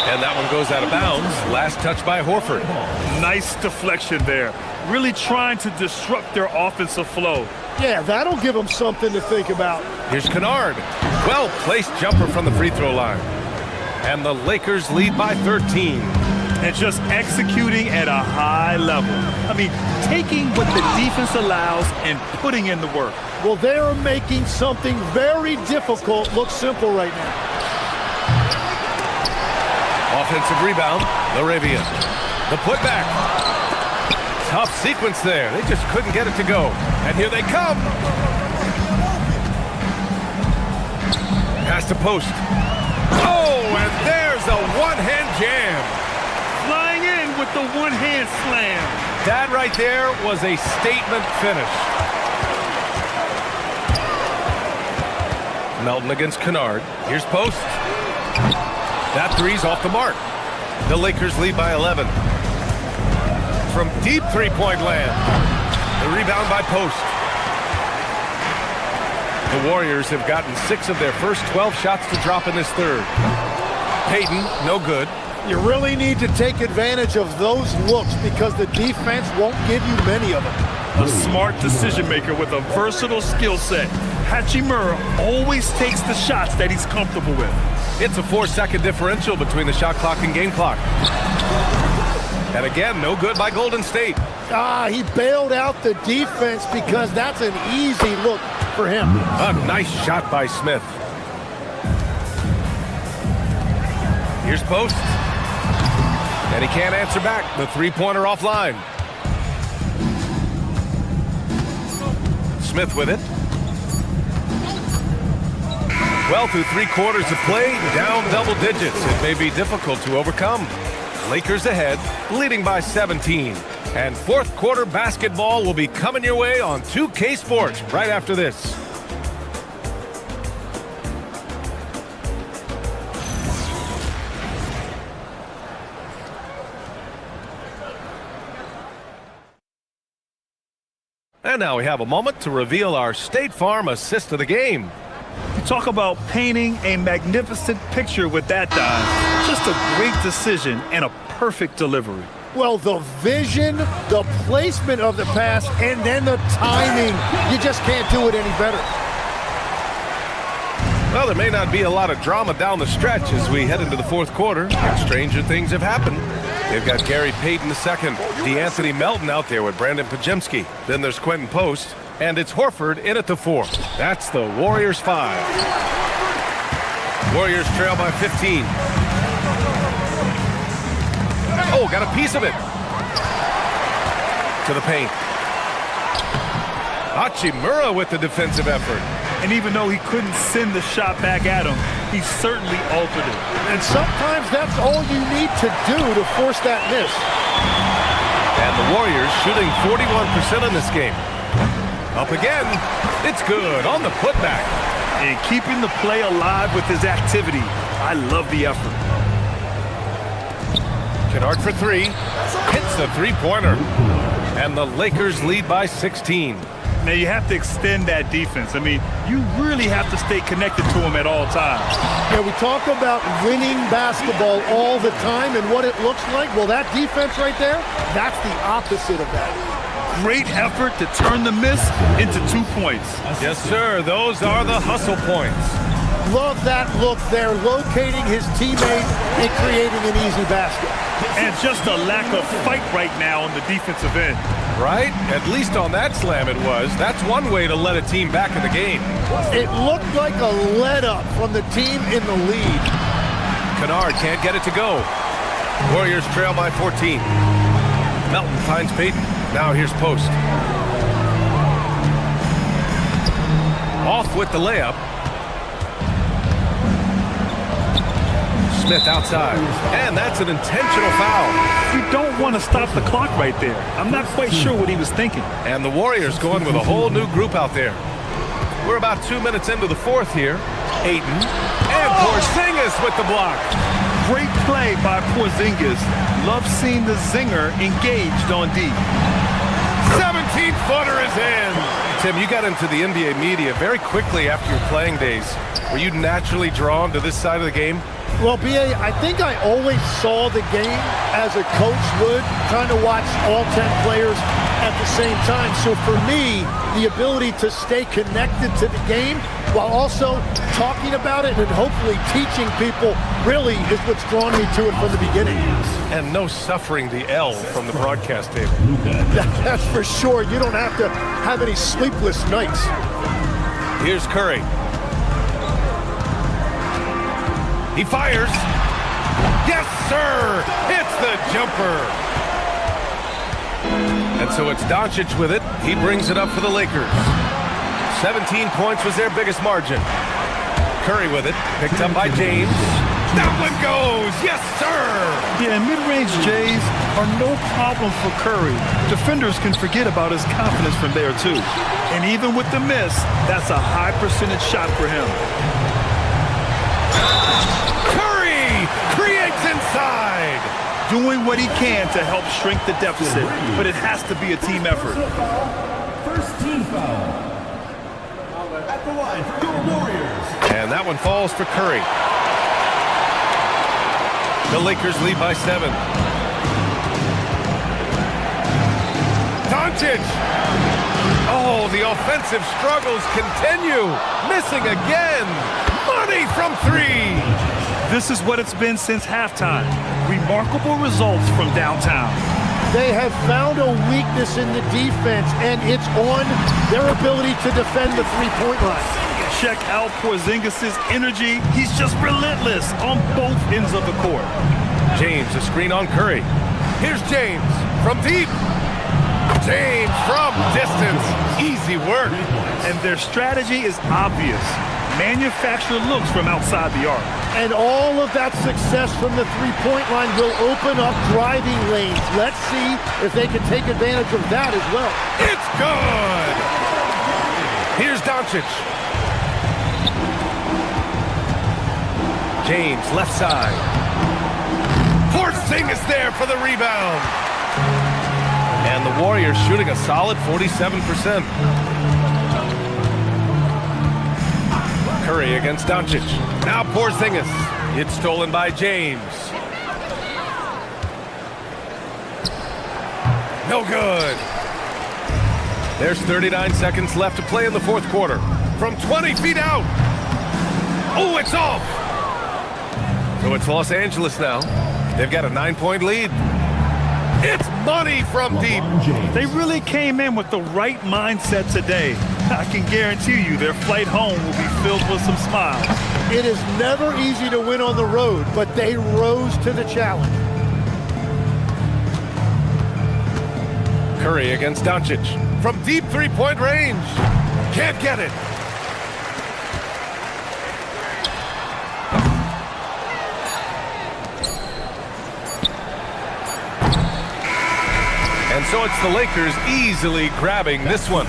And that one goes out of bounds. Last touch by Horford. Nice deflection there. Really trying to disrupt their offensive flow. Yeah, that'll give them something to think about. Here's Kennard. Well-placed jumper from the free throw line. And the Lakers lead by 13. And just executing at a high level. I mean, taking what the defense allows and putting in the work. Well, they're making something very difficult look simple right now. Offensive rebound, Laravia. The putback. Tough sequence there. They just couldn't get it to go. And here they come. Pass to post. Oh, and there's a one-hand jam. Flying in with the one-hand slam. That right there was a statement finish. Melton against Kennard. Here's post. That three's off the mark. The Lakers lead by 11. From deep three-point land. The rebound by post. The Warriors have gotten 6 of their first 12 shots to drop in this third. Payton, no good. You really need to take advantage of those looks because the defense won't give you many of them. A smart decision maker with a versatile skill set. Hachimura always takes the shots that he's comfortable with. It's a 4-second differential between the shot clock and game clock. And again, no good by Golden State. He bailed out the defense because that's an easy look for him. A nice shot by Smith. Here's post. And he can't answer back. The three-pointer offline. Smith with it. Well, through 3 quarters of play, down double digits. It may be difficult to overcome. Lakers ahead, leading by 17. And fourth quarter basketball will be coming your way on 2K Sports right after this. And now we have a moment to reveal our State Farm assist of the game. You talk about painting a magnificent picture with that dive. Just a great decision and a perfect delivery. Well, the vision, the placement of the pass, and then the timing. You just can't do it any better. Well, there may not be a lot of drama down the stretch as we head into the fourth quarter, but stranger things have happened. They've got Gary Payton II, DeAnthony Melton out there with Brandon Pajemski. Then there's Quentin Post, and it's Horford in at the 4. That's the Warriors 5. Warriors trail by 15. Oh, got a piece of it. To the paint. Hachimura with the defensive effort. And even though he couldn't send the shot back at him, he certainly altered it. And sometimes that's all you need to do to force that miss. And the Warriors shooting 41% in this game. Up again. It's good on the putback. And keeping the play alive with his activity. I love the effort. Kennard for 3. Hits the three-pointer. And the Lakers lead by 16. Now, you have to extend that defense. I mean, you really have to stay connected to him at all times. Yeah, we talk about winning basketball all the time and what it looks like. Well, that defense right there, that's the opposite of that. Great effort to turn the miss into 2 points. Yes, sir. Those are the hustle points. Love that look there, locating his teammate and creating an easy basket. And just a lack of fight right now on the defensive end. Right? At least on that slam it was. That's one way to let a team back in the game. It looked like a let-up from the team in the lead. Kennard can't get it to go. Warriors trail by 14. Melton finds Payton. Now here's Post. Off with the layup. Smith outside. And that's an intentional foul. You don't want to stop the clock right there. I'm not quite sure what he was thinking. And the Warriors going with a whole new group out there. We're about 2 minutes into the fourth here. Ayton. And Porzingis with the block. Great play by Porzingis. Love seeing the zinger engaged on D. 17-footer is in. Tim, you got into the NBA media very quickly after your playing days. Were you naturally drawn to this side of the game? Well, B.A., I think I always saw the game as a coach would, trying to watch all 10 players at the same time. So for me, the ability to stay connected to the game while also talking about it and hopefully teaching people really is what's drawn me to it from the beginning. And no suffering the L from the broadcast table. That's for sure. You don't have to have any sleepless nights. Here's Curry. He fires. Yes, sir! It's the jumper. And so it's Doncic with it. He brings it up for the Lakers. 17 points was their biggest margin. Curry with it, picked up by James. That one goes! Yes, sir! Yeah, mid-range Jays are no problem for Curry. Defenders can forget about his confidence from there, too. And even with the miss, that's a high percentage shot for him. Curry creates inside! Doing what he can to help shrink the deficit, but it has to be a team effort. First team foul. At the line for your Warriors. And that one falls for Curry. The Lakers lead by 7. Doncic! Oh, the offensive struggles continue. Missing again. Money from 3. This is what it's been since halftime. Remarkable results from downtown. They have found a weakness in the defense, and it's on their ability to defend the three-point line. Check out Porzingis' energy. He's just relentless on both ends of the court. James, a screen on Curry. Here's James from deep. James from distance. Easy work. And their strategy is obvious. Manufacture looks from outside the arc. And all of that success from the three-point line will open up driving lanes. Let's see if they can take advantage of that as well. It's good! Here's Doncic. James, left side. Porzingis there for the rebound. And the Warriors shooting a solid 47%. Curry against Doncic. Now Porzingis. It's stolen by James. No good. There's 39 seconds left to play in the fourth quarter. From 20 feet out. Oh, it's off. So it's Los Angeles now. They've got a 9-point lead. It's money from deep. They really came in with the right mindset today. I can guarantee you their flight home will be filled with some smiles. It is never easy to win on the road, but they rose to the challenge. Curry against Doncic. From deep three-point range. Can't get it. And so it's the Lakers easily grabbing this one.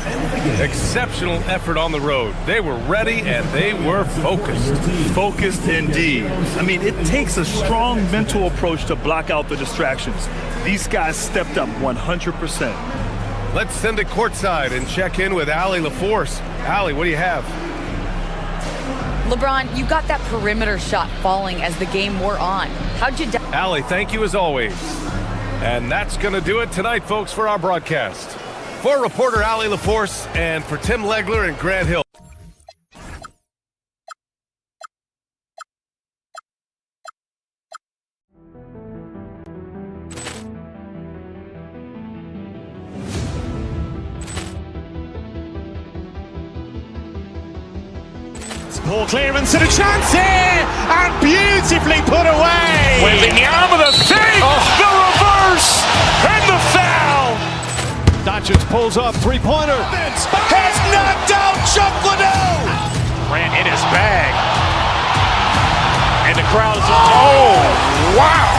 Exceptional effort on the road. They were ready and they were focused. Focused indeed. I mean, it takes a strong mental approach to block out the distractions. These guys stepped up 100%. Let's send it courtside and check in with Allie LaForce. Allie, what do you have? LeBron, you got that perimeter shot falling as the game wore on. How'd you... Allie, thank you as always. And that's going to do it tonight, folks, for our broadcast. For reporter Allie LaForce and for Tim Legler and Grant Hill. Ball clearance and a chance here, and beautifully put away. Wembanyama the fake, the reverse, and the foul. Doncic pulls up, three-pointer. Has knocked out Chuck Liddell. Ran in his bag. And the crowd is... Oh, wow.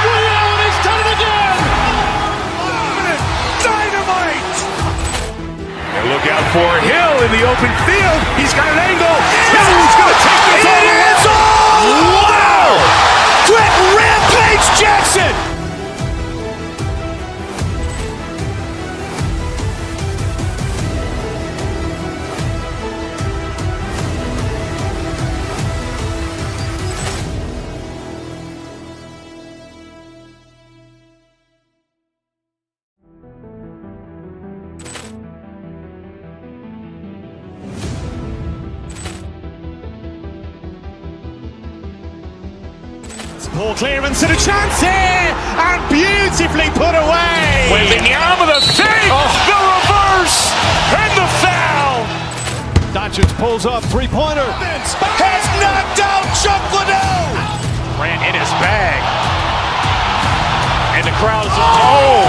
Reality's done it again. Dynamite. And look out for Hill in the open field. He's got an angle. Hill's going to take this all the way. Wow. Quick Rampage Jackson. Ball clearance and a chance here, and beautifully put away. Wembanyama the fake, the reverse, and the foul. Doncic pulls up, three-pointer. Has knocked out Chuck Liddell. Grant in his bag. And the crowd is... Oh,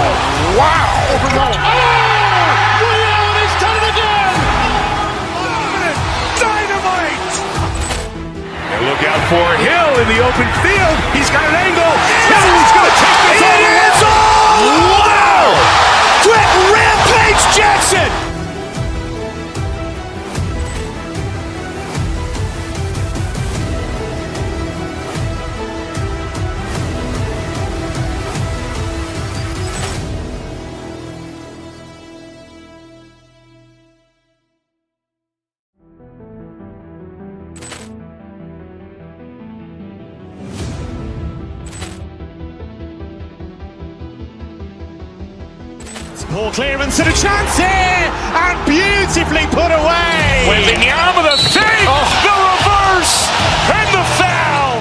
wow! Overrun. Allen has done it again! Dynamite! And look out for Hill in the open field. He's got an angle. Hill's going to take this all the way. Wow! Quick Rampage Jackson! Ball clearance and a chance here! And beautifully put away! Wembanyama the fake! The reverse! And the foul!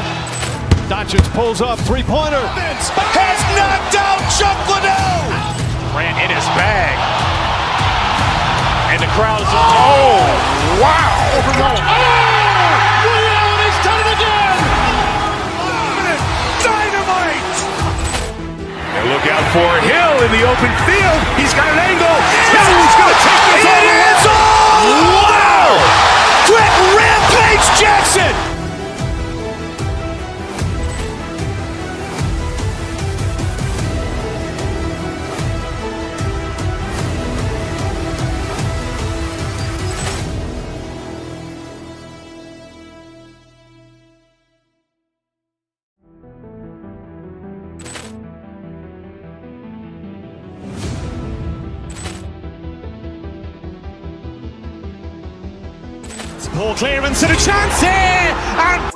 Doncic pulls up, three-pointer. Has knocked out Chuck Liddell! Grant in his bag. And the crowd is... Oh, wow! Overrun. Allen has done it again! Dynamite! And look out for Hill in the open field. He's got an angle. Hill's going to take this all the way. Wow! Quick Rampage Jackson! Ball clearance and a chance here! And...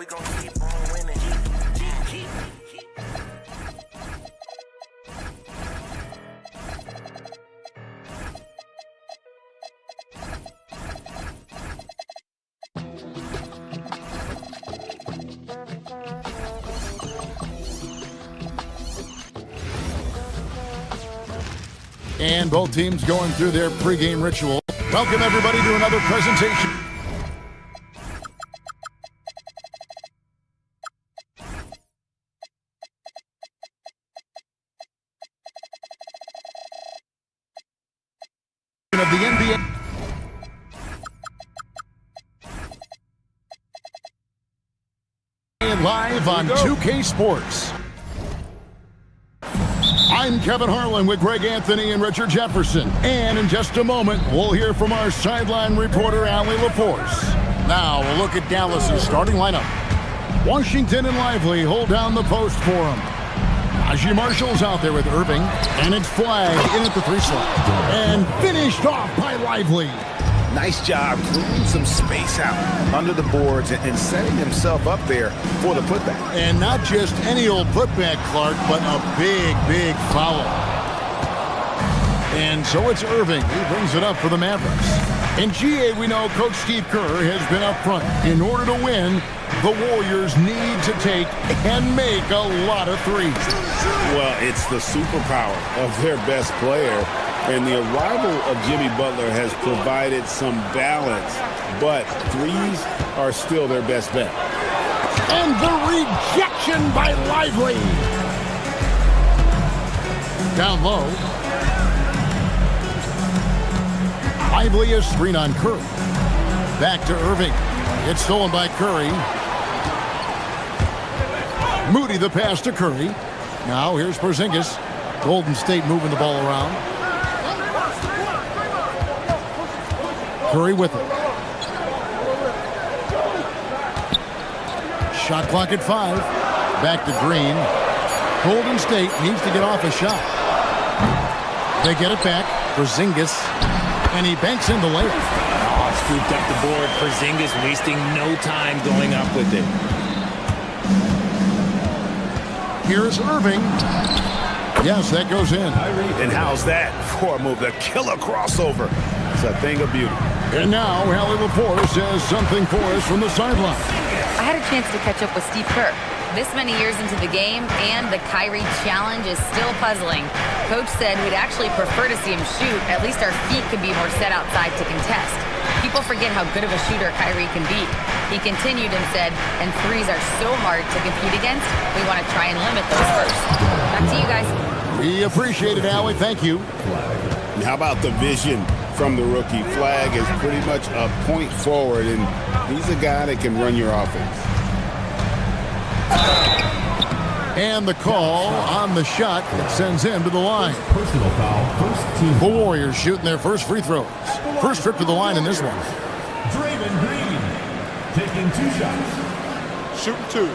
And both teams going through their pregame ritual. Welcome everybody to another presentation. Of the NBA. Live on 2K Sports. I'm Kevin Harlan with Greg Anthony and Richard Jefferson. And in just a moment, we'll hear from our sideline reporter, Allie LaForce. Now, we'll look at Dallas's starting lineup. Washington and Lively hold down the post for him. Najee Marshall's out there with Irving, and it's Flag in at the three slot. And finished off by Lively. Nice job clearing some space out under the boards and setting himself up there for the putback. And not just any old putback, Clark, but a big, big foul. And so it's Irving who brings it up for the Mavericks. In GA, we know Coach Steve Kerr has been up front. In order to win, the Warriors need to take and make a lot of threes. Well, it's the superpower of their best player. And the arrival of Jimmy Butler has provided some balance. But threes are still their best bet. And the rejection by Lively. Down low. Lively is screen on Curry. Back to Irving. It's stolen by Curry. Moody the pass to Curry. Now here's Porzingis. Golden State moving the ball around. Curry with it. Shot clock at 5. Back to Green. Golden State needs to get off a shot. They get it back. Porzingis. And he banks in the layup. Oh, scooped up the board. Porzingis wasting no time going up with it. Here's Irving. Yes, that goes in. And how's that for a move? The killer crossover. It's a thing of beauty. And now, Allie LaForce has something for us from the sideline. I had a chance to catch up with Steve Kerr. This many years into the game, and the Kyrie challenge is still puzzling. Coach said we'd actually prefer to see him shoot. At least our feet could be more set outside to contest. People forget how good of a shooter Kyrie can be. He continued and said, and threes are so hard to compete against, we want to try and limit those first. Back to you guys. We appreciate it, Allie. Thank you. And how about the vision from the rookie? Flag is pretty much a point forward, and he's a guy that can run your offense. And the call on the shot that sends him to the line. Personal foul, first team. The Warriors shooting their first free throws. First trip to the line in this one. Draymond Green taking 2 shots. Shooting 2.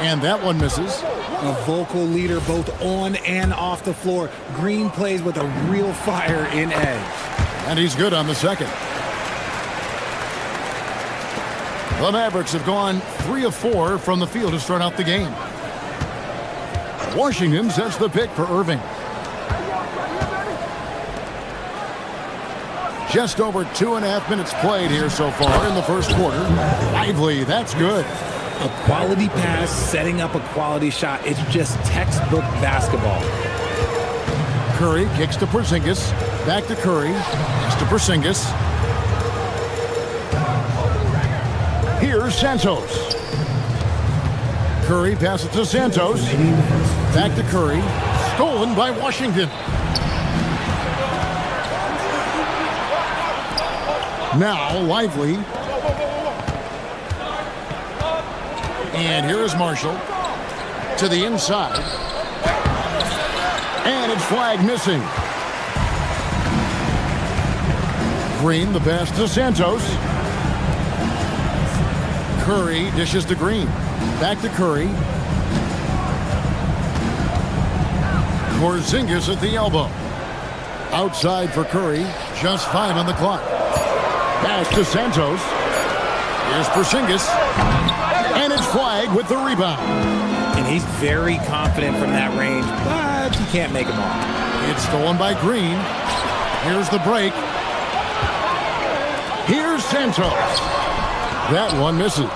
And that one misses. A vocal leader both on and off the floor. Green plays with a real fire in edge. And he's good on the second. The Mavericks have gone 3 of 4 from the field to start out the game. Washington sets the pick for Irving. Just over 2.5 minutes played here so far in the first quarter. Lively, that's good. A quality pass, setting up a quality shot. It's just textbook basketball. Curry kicks to Porzingis. Back to Curry. Kicks to Porzingis. Here's Santos. Curry passes to Santos. Back to Curry. Stolen by Washington. Now Lively. And here is Marshall to the inside. And it's flag missing. Green, the pass to Santos. Curry dishes to Green. Back to Curry. Porzingis at the elbow. Outside for Curry. Just 5 on the clock. Pass to Santos. Here's Porzingis. And it's flagged with the rebound. And he's very confident from that range, but he can't make them all. It's stolen by Green. Here's the break. Here's Santos. That one misses.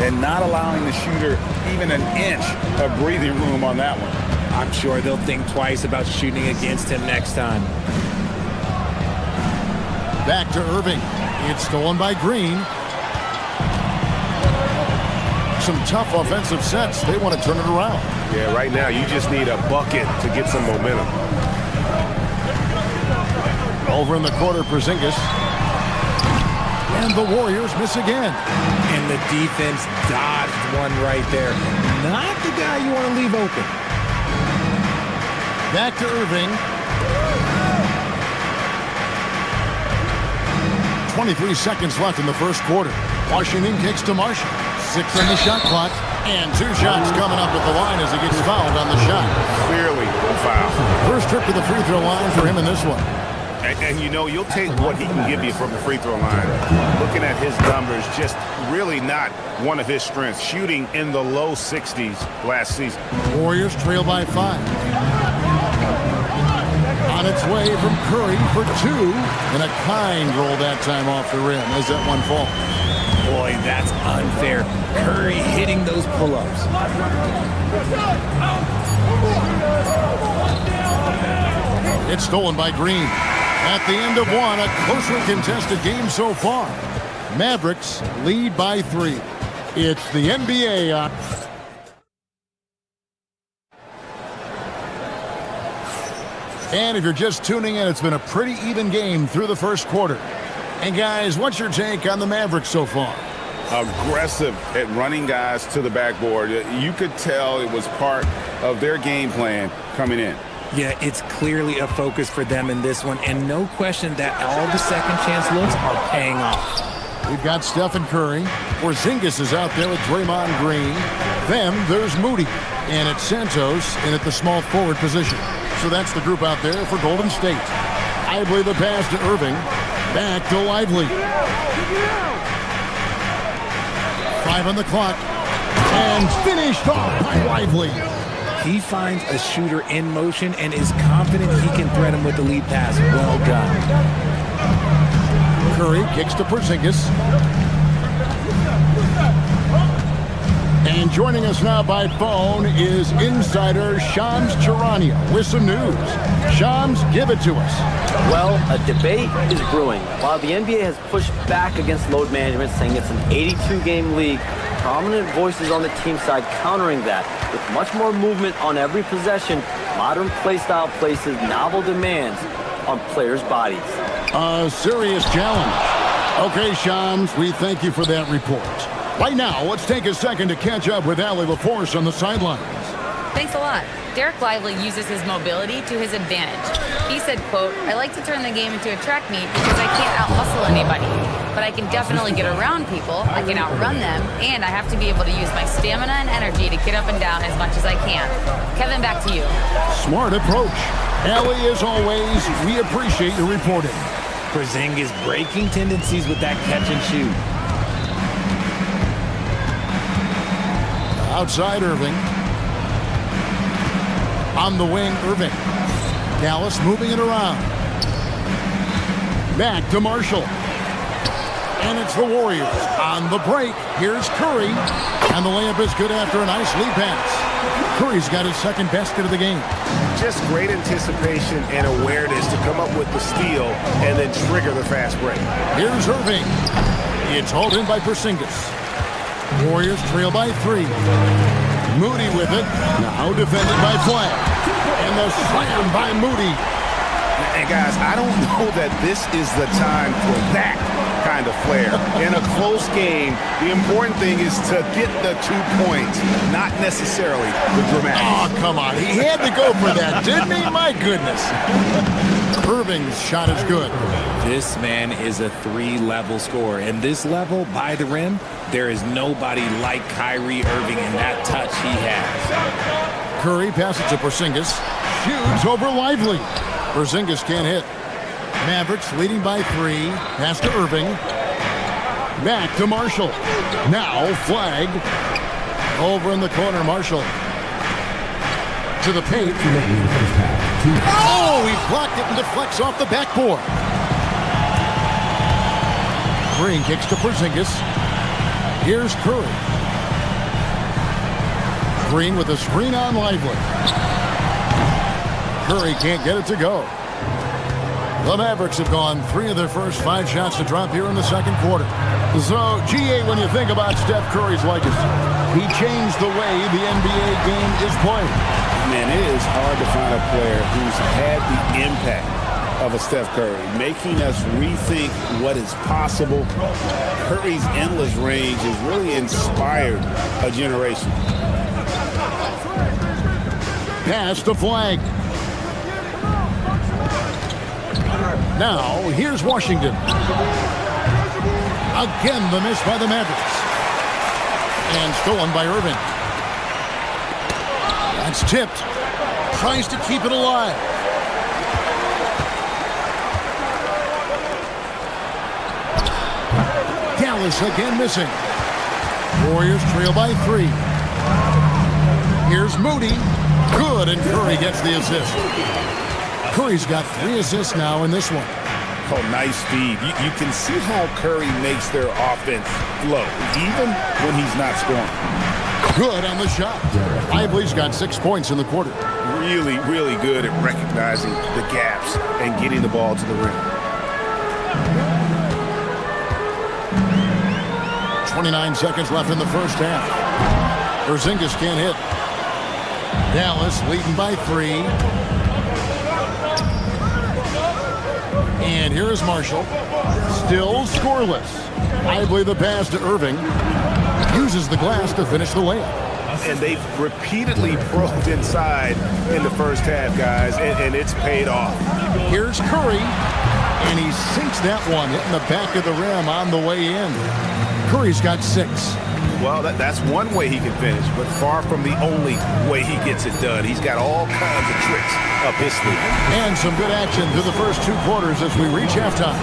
And not allowing the shooter even an inch of breathing room on that one. I'm sure they'll think twice about shooting against him next time. Back to Irving. It's stolen by Green. Some tough offensive sets. They want to turn it around. Yeah, right now you just need a bucket to get some momentum. Over in the corner, Porzingis. And the Warriors miss again. And the defense dodged one right there. Not the guy you want to leave open. Back to Irving. 23 seconds left in the first quarter. Washington kicks to Marshall. 6 on the shot clock. And 2 shots coming up at the line as he gets fouled on the shot. Clearly a foul. First trip to the free throw line for him in this one. And you know, you'll take what he can give you from the free throw line. Looking at his numbers, just really not one of his strengths. Shooting in the low 60s last season. Warriors trail by 5. On its way from Curry for 2. And a kind roll that time off the rim as that one falls. Boy, that's unfair. Curry hitting those pull-ups. It's stolen by Green. At the end of one, a closely contested game so far. Mavericks lead by 3. It's the NBA. And if you're just tuning in, it's been a pretty even game through the first quarter. And guys, what's your take on the Mavericks so far? Aggressive at running guys to the backboard. You could tell it was part of their game plan coming in. Yeah, it's clearly a focus for them in this one, and no question that all the second chance looks are paying off. We've got Stephen Curry. Porzingis is out there with Draymond Green. Then there's Moody. And it's Santos in at the small forward position. So that's the group out there for Golden State. Lively the pass to Irving. Back to Lively. 5 on the clock. And finished off by Lively. He finds a shooter in motion and is confident he can thread him with the lead pass. Well done. Curry kicks to Porzingis. And joining us now by phone is insider Shams Charania with some news. Shams, give it to us. Well, a debate is brewing. While the NBA has pushed back against load management, saying it's an 82-game league, prominent voices on the team side countering that. With much more movement on every possession, modern play style places novel demands on players' bodies. A serious challenge. Okay, Shams, we thank you for that report. Right now, let's take a second to catch up with Allie LaForce on the sidelines. Thanks a lot. Derek Lively uses his mobility to his advantage. He said, quote, "I like to turn the game into a track meet because I can't out-hustle anybody. But I can definitely get around people, I can outrun them, and I have to be able to use my stamina and energy to get up and down as much as I can." Kevin, back to you. Smart approach. Allie, as always, we appreciate your reporting. Porzingis breaking tendencies with that catch and shoot. Outside Irving. On the wing, Irving. Dallas moving it around. Back to Marshall. And it's the Warriors. On the break, here's Curry. And the layup is good after a nice lead pass. Curry's got his second basket of the game. Just great anticipation and awareness to come up with the steal and then trigger the fast break. Here's Irving. It's hauled in by Porzingis. Warriors trail by 3. Moody with it. Now defended by Flag. And the slam by Moody. And guys, I don't know that this is the time for that kind of flair. In a close game, the important thing is to get the 2 points, not necessarily the dramatics. Oh, come on. He had to go for that, didn't he? My goodness. Irving's shot is good. This man is a 3-level scorer. And this level, by the rim, there is nobody like Kyrie Irving in that touch he has. Curry passes to Porzingis. Shoots over Lively. Porzingis can't hit. Mavericks leading by 3. Pass to Irving. Back to Marshall. Now Flag. Over in the corner, Marshall. To the paint. Oh, he blocked it and deflects off the backboard. Green kicks to Porzingis. Here's Curry. Green with a screen on Lively. Curry can't get it to go. The Mavericks have gone 3 of their first 5 shots to drop here in the second quarter. So, GA, when you think about Steph Curry's legacy, he changed the way the NBA game is played. Man, it is hard to find a player who's had the impact of a Steph Curry, making us rethink what is possible. Curry's endless range has really inspired a generation. Pass to Flag. Now, here's Washington. Again, the miss by the Mavericks. And stolen by Irving. That's tipped. Tries to keep it alive. Dallas again missing. Warriors trail by 3. Here's Moody. Good, and Curry gets the assist. Curry's got 3 assists now in this one. Oh, nice speed. You can see how Curry makes their offense flow, even when he's not scoring. Good on the shot. Lively's got 6 points in the quarter. Really, really good at recognizing the gaps and getting the ball to the rim. 29 seconds left in the first half. Porzingis can't hit. Dallas leading by 3. And here is Marshall. Still scoreless. Lively the pass to Irving. Uses the glass to finish the layup. And they've repeatedly probed inside in the first half, guys, and it's paid off. Here's Curry. And he sinks that one, hitting the back of the rim on the way in. Curry's got 6. Well, that's one way he can finish, but far from the only way he gets it done. He's got all kinds of tricks up his sleeve. And some good action through the first 2 quarters as we reach halftime.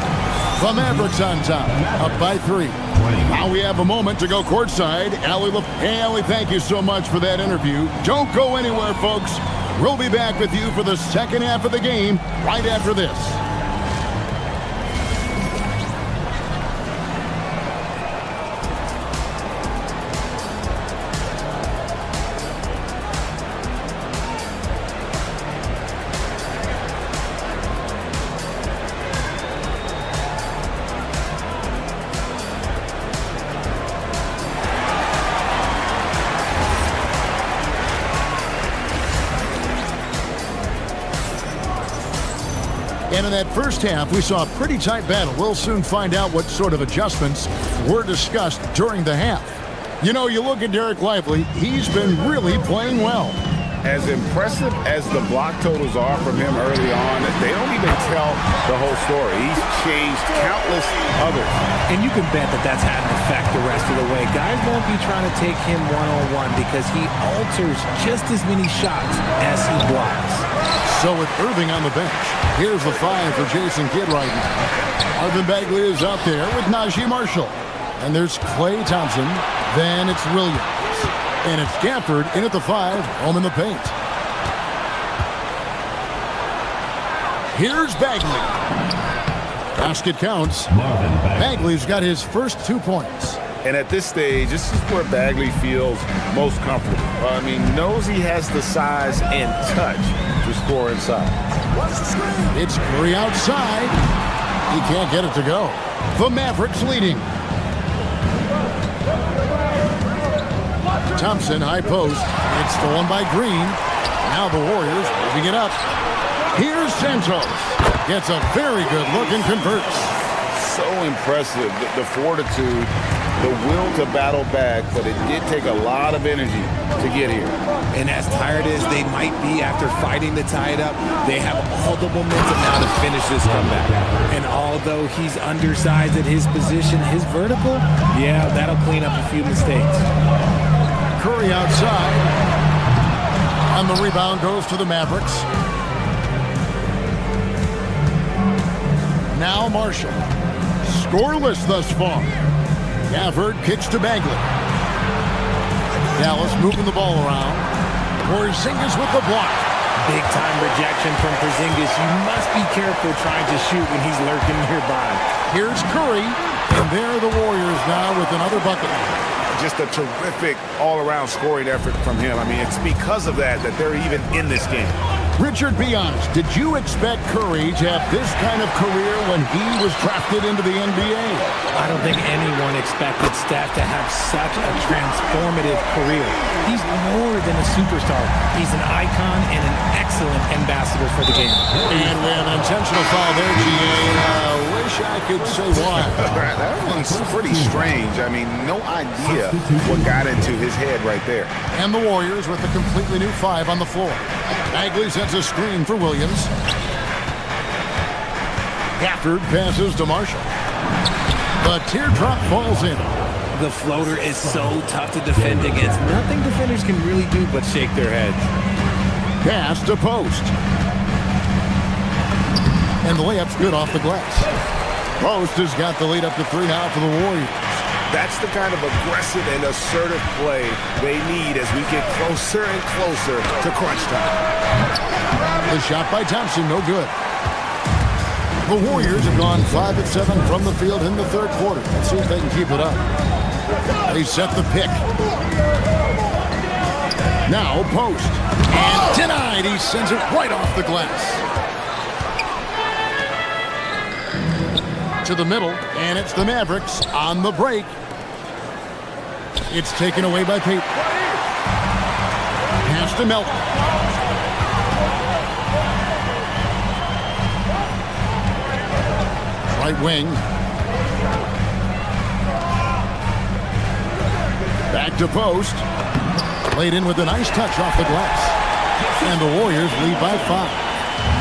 The Mavericks on top, up by 3. Now we have a moment to go courtside. Hey, Allie, thank you so much for that interview. Don't go anywhere, folks. We'll be back with you for the second half of the game right after this. And in that first half, we saw a pretty tight battle. We'll soon find out what sort of adjustments were discussed during the half. You know, you look at Derek Lively, he's been really playing well. As impressive as the block totals are from him early on, they don't even tell the whole story. He's changed countless others. And you can bet that that's had an effect the rest of the way. Guys won't be trying to take him one-on-one because he alters just as many shots as he blocks. So with Irving on the bench, here's the 5 for Jason Kidd right now. Marvin Bagley is out there with Najee Marshall. And there's Klay Thompson. Then it's Williams. And it's Gafford in at the 5, home in the paint. Here's Bagley. Basket counts. Bagley's got his first 2 points. And at this stage, this is where Bagley feels most comfortable. I mean, knows he has the size and touch to score inside. It's Curry outside. He can't get it to go. The Mavericks leading. Thompson, high post. It's stolen by Green. Now the Warriors moving it up. Here's Santos. Gets a very good look and converts. So impressive, the fortitude, the will to battle back, but it did take a lot of energy to get here. And as tired as they might be after fighting to tie it up, they have all the momentum now to finish this comeback. And although he's undersized at his position, his vertical, yeah, that'll clean up a few mistakes. Curry outside. And the rebound goes to the Mavericks. Now Marshall. Scoreless thus far. Gafford kicks to Bagley. Dallas moving the ball around. Porzingis with the block. Big time rejection from Porzingis. You must be careful trying to shoot when he's lurking nearby. Here's Curry. And there are the Warriors now with another bucket. Just a terrific all-around scoring effort from him. I mean, it's because of that they're even in this game. Richard, be honest. Did you expect Curry to have this kind of career when he was drafted into the NBA? I don't think anyone expected Steph to have such a transformative career. He's more than a superstar. He's an icon and an excellent ambassador for the game. And we have an intentional foul there, GA. Wish I could say why. That one's pretty strange. I mean, no idea what got into his head right there. And the Warriors with a completely new 5 on the floor. Bagley sets a screen for Williams. Gafford passes to Marshall. The teardrop falls in. The floater is so tough to defend against. Nothing defenders can really do but shake their heads. Pass to post. And the layup's good off the glass. Post has got the lead up to 3 now for the Warriors. That's the kind of aggressive and assertive play they need as we get closer and closer to crunch time. The shot by Thompson, no good. The Warriors have gone 5 of 7 from the field in the third quarter. Let's see if they can keep it up. They set the pick. Now post. And denied. He sends it right off the glass. To the middle, and it's the Mavericks on the break. It's taken away by Payton. Pass to Melton. Right wing. Back to post. Played in with a nice touch off the glass. And the Warriors lead by 5.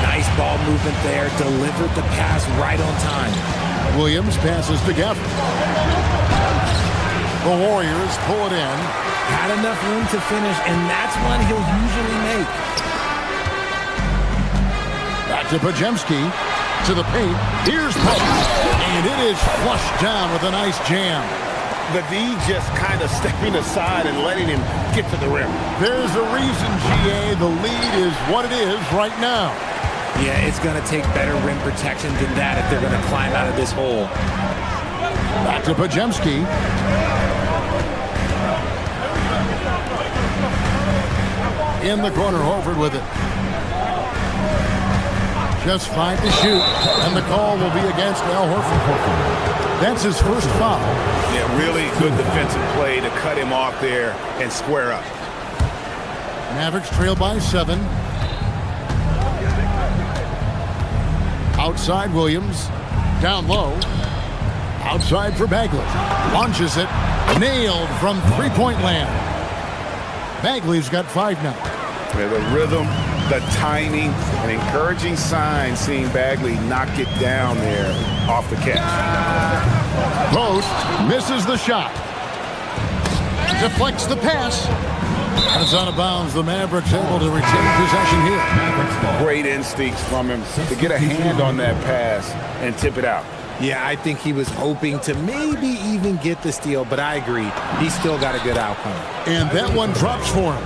Nice ball movement there. Delivered the pass right on time. Williams passes to Gafford. The Warriors pull it in. Had enough room to finish, and that's one he'll usually make. Back to Podziemski. To the paint. Here's post. And it is flushed down with a nice jam. The D just kind of stepping aside and letting him get to the rim. There's a reason, GA. The lead is what it is right now. Yeah, it's going to take better rim protection than that if they're going to climb out of this hole. Back to Podziemski. In the corner, Horford with it. Just 5 to shoot, and the call will be against Al Horford. That's his first foul. Yeah, really good defensive play to cut him off there and square up. Mavericks trail by 7. Outside Williams. Down low. Outside for Bagley. Launches it. Nailed from three-point land. Bagley's got 5 now. Yeah, the rhythm, the timing, an encouraging sign seeing Bagley knock it down there off the catch. Post misses the shot. Deflects the pass. And it's out of bounds. The Mavericks able to retain possession here. Great instincts from him to get a hand on that pass and tip it out. Yeah, I think he was hoping to maybe even get the steal, but I agree. He's still got a good outcome. And that one drops for him.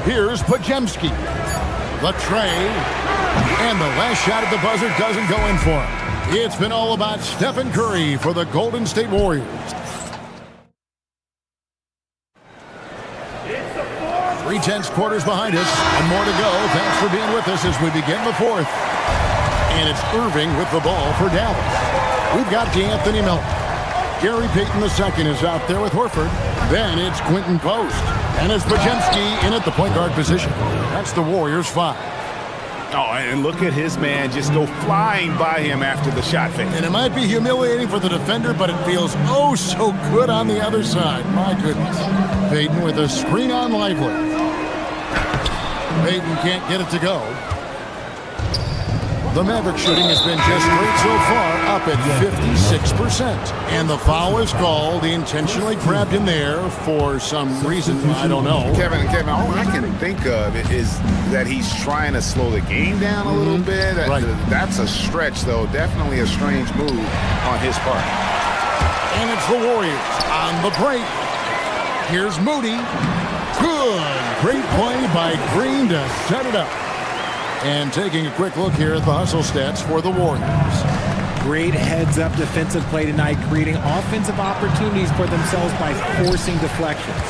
Here's Pajemski. The tray. And the last shot at the buzzer doesn't go in for him. It's been all about Stephen Curry for the Golden State Warriors. 3/10 quarters behind us and more to go. Thanks for being with us as we begin the fourth. And it's Irving with the ball for Dallas. We've got DeAnthony Melton. Gary Payton II is out there with Horford. Then it's Quentin Post. And it's Pajemski in at the point guard position. That's the Warriors' 5. Oh, and look at his man just go flying by him after the shot fake. And it might be humiliating for the defender, but it feels oh so good on the other side. My goodness. Payton with a screen on Lively. Payton can't get it to go. The Maverick shooting has been just great so far, up at 56%. And the foul is called. He intentionally grabbed him there for some reason, I don't know. Kevin, all I can think of is that he's trying to slow the game down a little bit. Right. That's a stretch, though. Definitely a strange move on his part. And it's the Warriors on the break. Here's Moody. Good. Great play by Green to set it up. And taking a quick look here at the hustle stats for the Warriors. Great heads-up defensive play tonight, creating offensive opportunities for themselves by forcing deflections.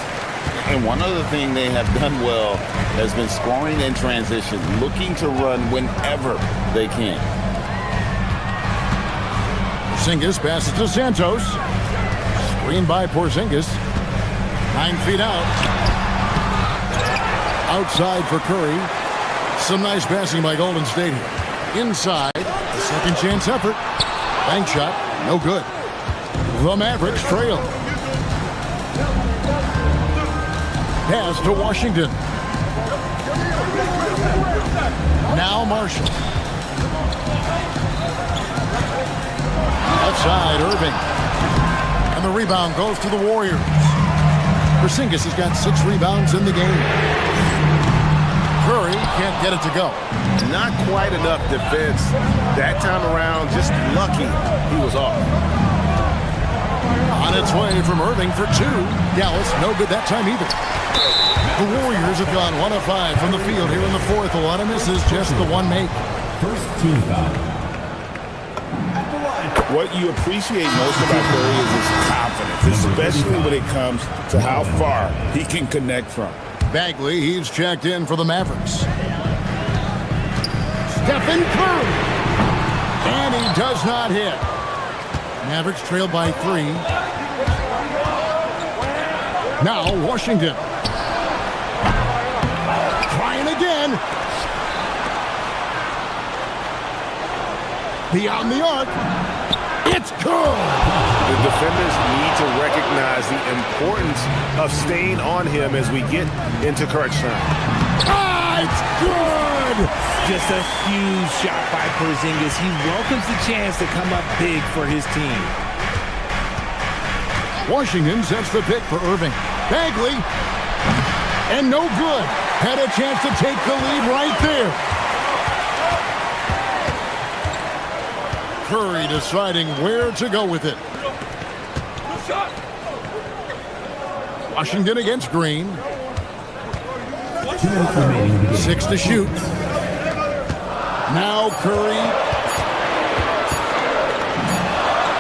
And one other thing they have done well has been scoring in transition, looking to run whenever they can. Porzingis passes to Santos. Screen by Porzingis. 9 feet out. Outside for Curry. Some nice passing by Golden State here. Inside, a second chance effort. Bank shot, no good. The Mavericks trail. Pass to Washington. Now Marshall. Outside, Irving. And the rebound goes to the Warriors. Porzingis has got 6 rebounds in the game. Curry can't get it to go. Not quite enough defense. That time around, just lucky he was off. On its way from Irving for 2. Dallas, no good that time either. The Warriors have gone 1 of 5 from the field here in the fourth. A lot of misses, just the one make. First team foul. What you appreciate most about Curry is his confidence, especially when it comes to how far he can connect from. Bagley, he's checked in for the Mavericks. Stephen Curry. And he does not hit. Mavericks trailed by 3. Now Washington. Trying again. Beyond the arc. It's good. The defenders need to recognize the importance of staying on him as we get into crunch time. Ah, it's good! Just a huge shot by Porzingis. He welcomes the chance to come up big for his team. Washington sets the pick for Irving. Bagley. And no good. Had a chance to take the lead right there. Curry deciding where to go with it. Washington against Green. 6 to shoot. Now Curry.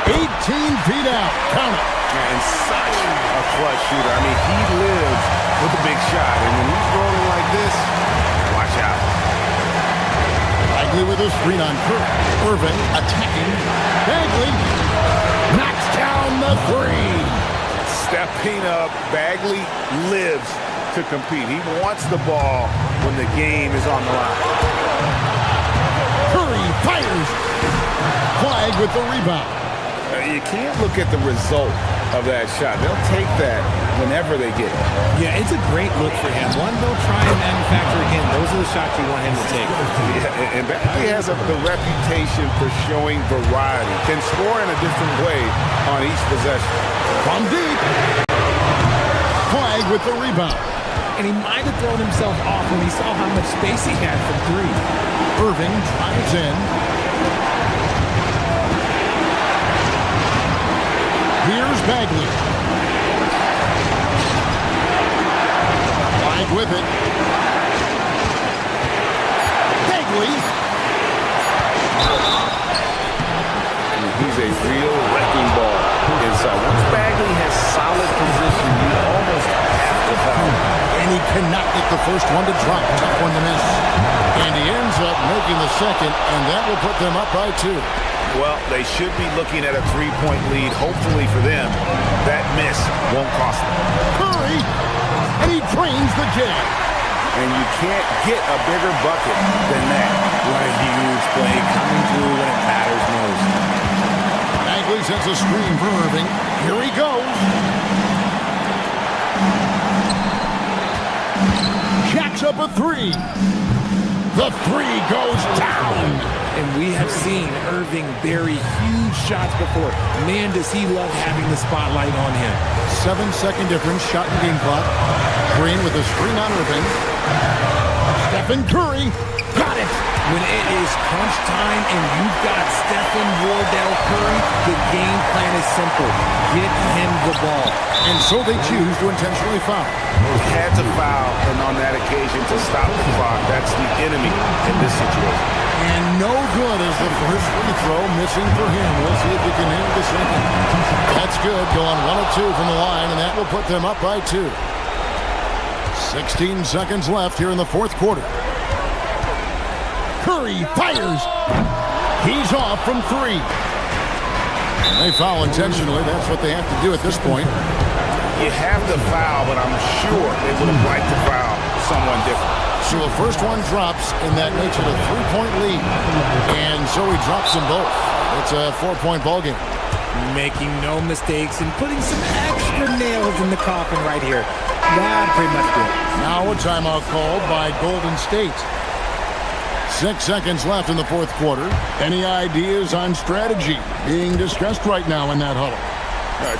18 feet out. Count it. And such a clutch shooter. I mean, he lives with a big shot. And when he's rolling like this, watch out. Bagley with a screen on Curry. Irving attacking. Bagley knocks down the 3. Stepping up, Bagley lives to compete. He wants the ball when the game is on the line. Curry fires. Flag with the rebound. You can't look at the result of that shot. They'll take that whenever they get it. Yeah, it's a great look for him. One, they'll try and manufacture again. Those are the shots you want him to take. Yeah, and Bagley has the reputation for showing variety. Can score in a different way on each possession. From deep. Flag with the rebound. And he might have thrown himself off when he saw how much space he had from three. Irving drives in. Here's Bagley. Flag with it. Bagley. He's a real wrecking ball inside. Once Bagley has solid position, you almost have to foul. And he cannot get the first one to drop. Tough one to miss. And he ends up making the second, and that will put them up by 2. Well, they should be looking at a 3-point lead, hopefully for them. That miss won't cost them. Curry, and he drains the jam. And you can't get a bigger bucket than that. What a huge play coming through when it matters most. Bagley sends a screen for Irving. Here he goes. Jacks up a 3. The 3 goes down. And we have seen Irving bury huge shots before. Man, does he love having the spotlight on him. 7-second difference, shot and game clock. Green with a screen on Irving. Stephen Curry got it. When it is crunch time and you've got Stephen Wardell Curry, the game plan is simple. Get him the ball. And so they choose to intentionally foul. Had to foul, and on that occasion to stop the clock. That's the enemy in this situation. And no good as the first free throw missing for him. We'll see if he can hit the second. That's good. Going 1 of 2 from the line, and that will put them up by 2. 16 seconds left here in the fourth quarter. Curry fires. He's off from 3. And they foul intentionally. That's what they have to do at this point. You have to foul, but I'm sure they would have liked to foul someone different. So the first one drops, and that makes it a 3-point lead. And so he drops them both. It's a 4-point ball game. Making no mistakes and putting some extra nails in the coffin right here. That pretty much good. Now a timeout called by Golden State. 6 seconds left in the fourth quarter. Any ideas on strategy being discussed right now in that huddle?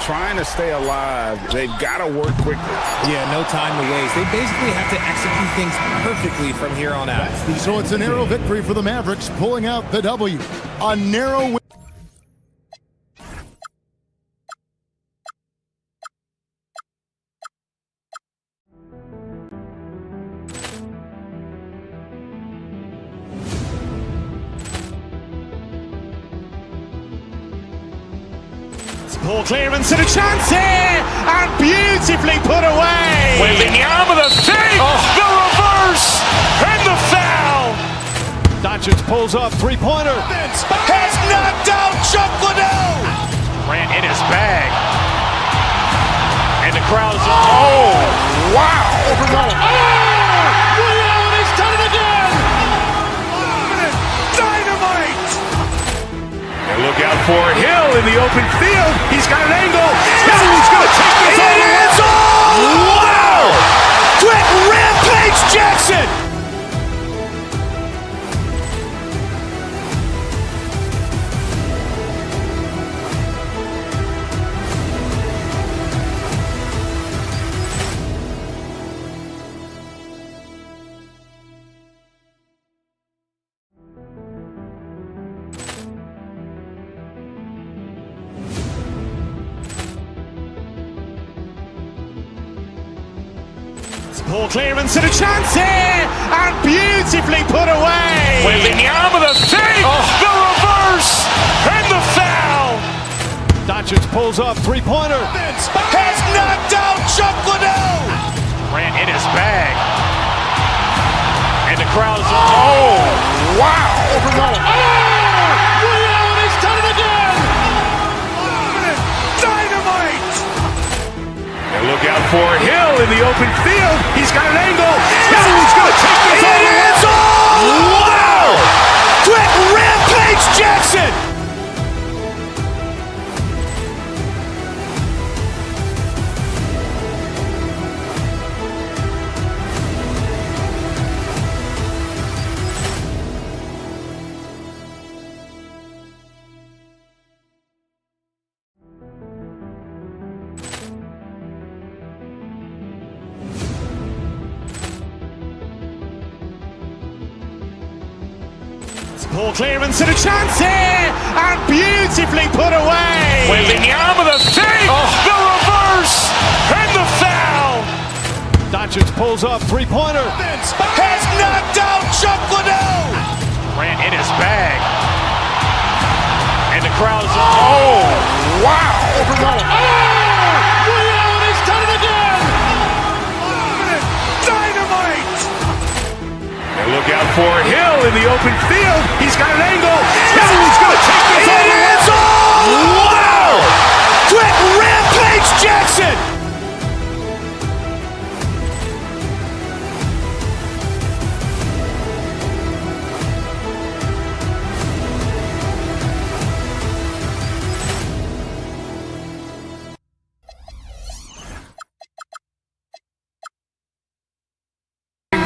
Trying to stay alive. They've got to work quickly. Yeah, no time to waste. They basically have to execute things perfectly from here on out. So it's a narrow victory for the Mavericks, pulling out the W. A narrow win. Ball clearance and a chance here, and beautifully put away. Wembanyama the fake, the reverse, and the foul. Doncic pulls up, three-pointer. Has knocked out Chuck Liddell. Ran in his bag. And the crowd is, oh, wow. He's done it again. Dynamite. And look out for Hill in the open field. He's got an angle. Hill's going to take this all the way. Wow! Quick Rampage Jackson. Ball clearance and a chance here, and beautifully put away. Wembanyama the fake, the reverse, and the foul. Doncic pulls up, three-pointer. Has knocked out Chuck Liddell. Ran in his bag. And the crowd is, oh, wow. He's done it again. Dynamite. And look out for Hill in the open field. He's Ball clearance and a chance here, and beautifully put away. Wembanyama the save, the reverse, and the foul. Doncic pulls up, three-pointer. Has knocked out Chuck Liddell. Ran in his bag. And the crowd is, oh, wow. He's done it again. Dynamite. And look out for Hill in the open field. He's got an angle. Hill's going to take this all the way. Wow. Quick rampage Jackson.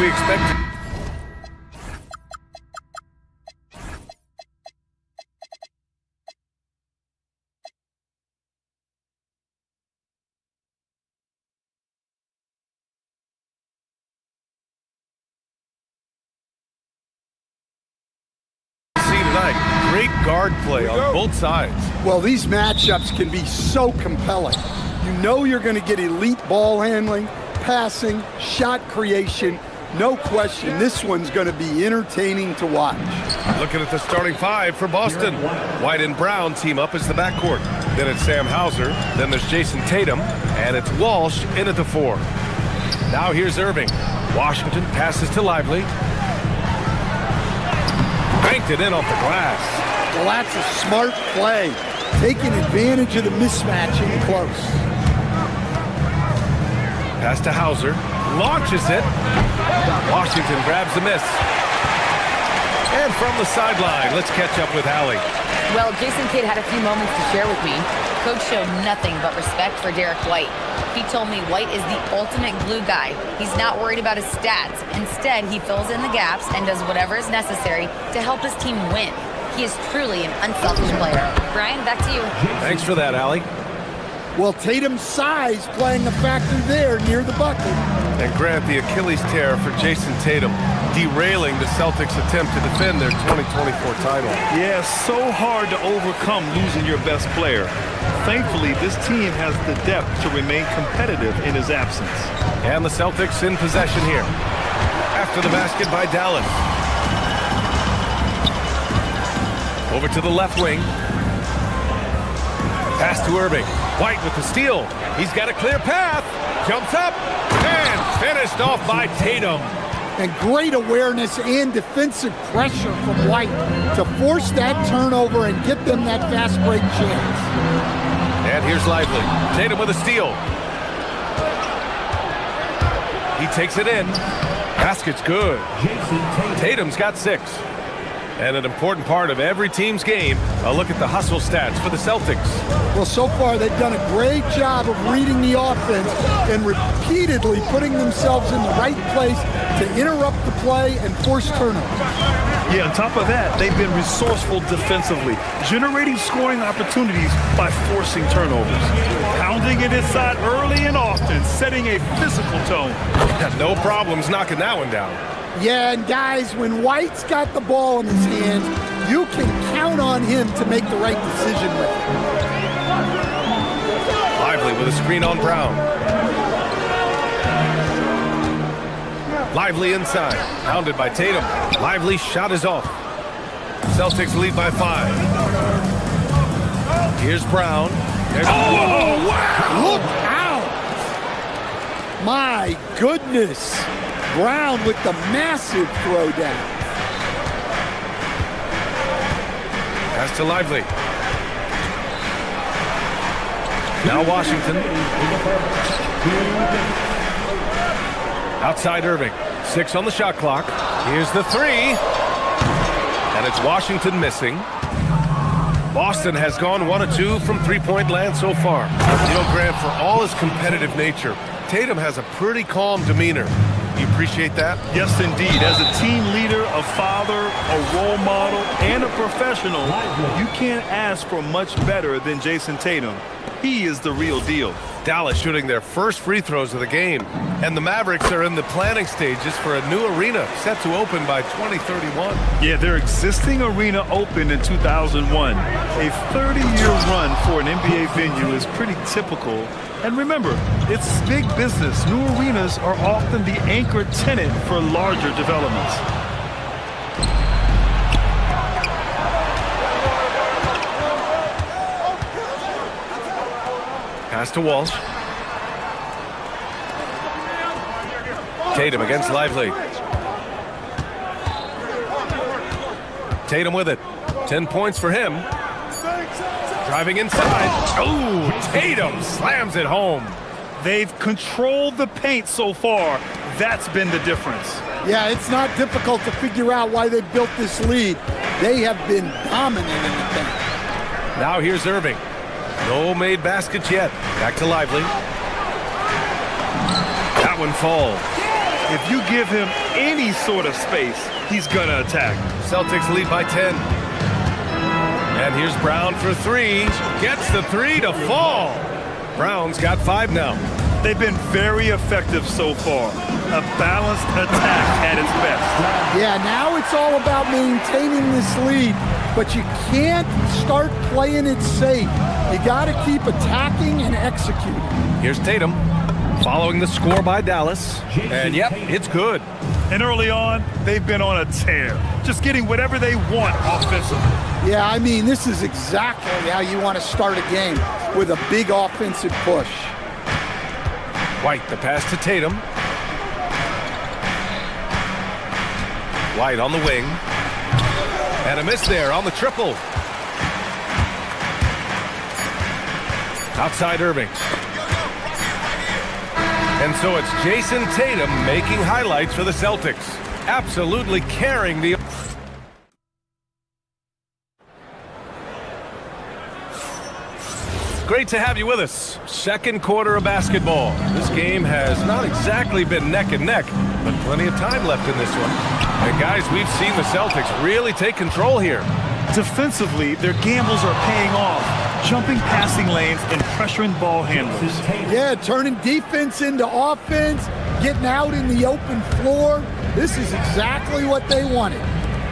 We expected. Tonight, great guard play on both sides. Well, these matchups can be so compelling. You know you're going to get elite ball handling, passing, shot creation. No question, this one's going to be entertaining to watch. Looking at the starting five for Boston. White and Brown team up as the backcourt. Then it's Sam Hauser. Then there's Jason Tatum. And it's Walsh in at the 4. Now here's Irving. Washington passes to Lively. Banked it in off the glass. Well, that's a smart play. Taking advantage of the mismatch in close. Pass to Hauser. Launches it. Washington grabs the miss. And from the sideline, let's catch up with Allie. Well, Jason Kidd had a few moments to share with me. Coach showed nothing but respect for Derek White. He told me White is the ultimate glue guy. He's not worried about his stats. Instead, he fills in the gaps and does whatever is necessary to help his team win. He is truly an unselfish player. Brian, back to you. Thanks for that, Allie. Well, Tatum's size playing a factor there near the bucket. And Grant, the Achilles tear for Jason Tatum, derailing the Celtics' attempt to defend their 2024 title. Yeah, so hard to overcome losing your best player. Thankfully, this team has the depth to remain competitive in his absence. And the Celtics in possession here. After the basket by Dallas. Over to the left wing. Pass to Irving. White with the steal. He's got a clear path. Jumps up and finished off by Tatum. And great awareness and defensive pressure from White to force that turnover and get them that fast break chance. And here's Lively. Tatum with a steal. He takes it in. Basket's good. Tatum's got 6. And an important part of every team's game, a look at the hustle stats for the Celtics. Well, so far they've done a great job of reading the offense and repeatedly putting themselves in the right place to interrupt the play and force turnovers. Yeah, on top of that, they've been resourceful defensively, generating scoring opportunities by forcing turnovers. Pounding it inside early and often, setting a physical tone. No problems knocking that one down. Yeah, and guys, when White's got the ball in his hands, you can count on him to make the right decision with it. Lively with a screen on Brown. Lively inside, pounded by Tatum. Lively's shot is off. Celtics lead by 5. Here's Brown. Oh, wow! Look out! My goodness! Brown with the massive throwdown. Pass to Lively. Now Washington. Outside Irving. 6 on the shot clock. Here's the 3. And it's Washington missing. Boston has gone 1 of 2 from three-point land so far. You know, Grant, for all his competitive nature, Tatum has a pretty calm demeanor. You appreciate that? Yes, indeed. As a team leader, a father, a role model, and a professional, you can't ask for much better than Jason Tatum. He is the real deal. Dallas shooting their first free throws of the game. And the Mavericks are in the planning stages for a new arena set to open by 2031. Yeah, their existing arena opened in 2001. A 30-year run for an NBA venue is pretty typical. And remember, it's big business. New arenas are often the anchor tenant for larger developments. Pass to Walsh. Tatum against Lively. Tatum with it. 10 points for him. Driving inside. Oh, Tatum slams it home. They've controlled the paint so far. That's been the difference. Yeah, it's not difficult to figure out why they built this lead. They have been dominant in the paint. Now here's Irving. No made baskets yet. Back to Lively. That one falls. If you give him any sort of space, he's gonna attack. Celtics lead by 10. And here's Brown for three. Gets the three to fall. Brown's got 5 now. They've been very effective so far. A balanced attack at its best. Yeah, now it's all about maintaining this lead, but you can't start playing it safe. You got to keep attacking and executing. Here's Tatum following the score by Dallas. And yep, it's good. And early on, they've been on a tear, just getting whatever they want offensively. Yeah, I mean, this is exactly how you want to start a game, with a big offensive push. White, the pass to Tatum. White on the wing. And a miss there on the triple. Outside Irving. And so it's Jason Tatum making highlights for the Celtics. Absolutely carrying the... Great to have you with us. Second quarter of basketball. This game has not exactly been neck and neck, but plenty of time left in this one. And guys, we've seen the Celtics really take control here. Defensively, their gambles are paying off. Jumping passing lanes and pressuring ball handlers. Yeah, turning defense into offense, getting out in the open floor. This is exactly what they wanted.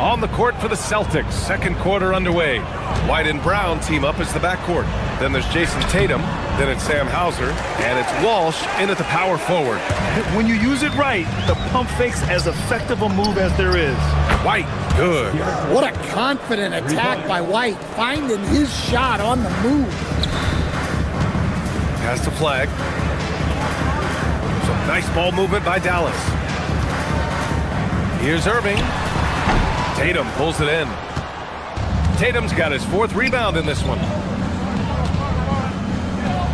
On the court for the Celtics, second quarter underway. White and Brown team up as the backcourt. Then there's Jason Tatum, then it's Sam Hauser, and it's Walsh in at the power forward. When you use it right, the pump fake's as effective a move as there is. White, good. What a confident attack by White, finding his shot on the move. Pass to Flag. Some nice ball movement by Dallas. Here's Irving. Tatum pulls it in. Tatum's got his 4th rebound in this one.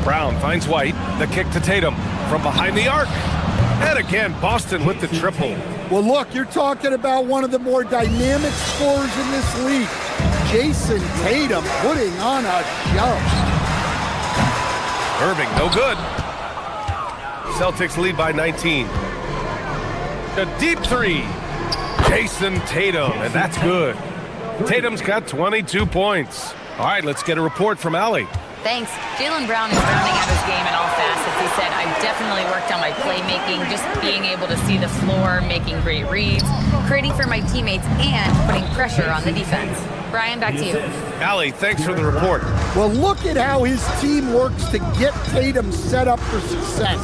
Brown finds White. The kick to Tatum from behind the arc. And again, Boston with the triple. Well, look, you're talking about one of the more dynamic scorers in this league. Jason Tatum putting on a show. Irving, no good. Celtics lead by 19. A deep three. Jason Tatum, and that's good. Tatum's got 22 points. All right, let's get a report from Allie. Thanks. Jaylen Brown is rounding out his game in all facets. He said, I've definitely worked on my playmaking, just being able to see the floor, making great reads, creating for my teammates, and putting pressure on the defense. Brian, back to you. Allie, thanks for the report. Well, look at how his team works to get Tatum set up for success,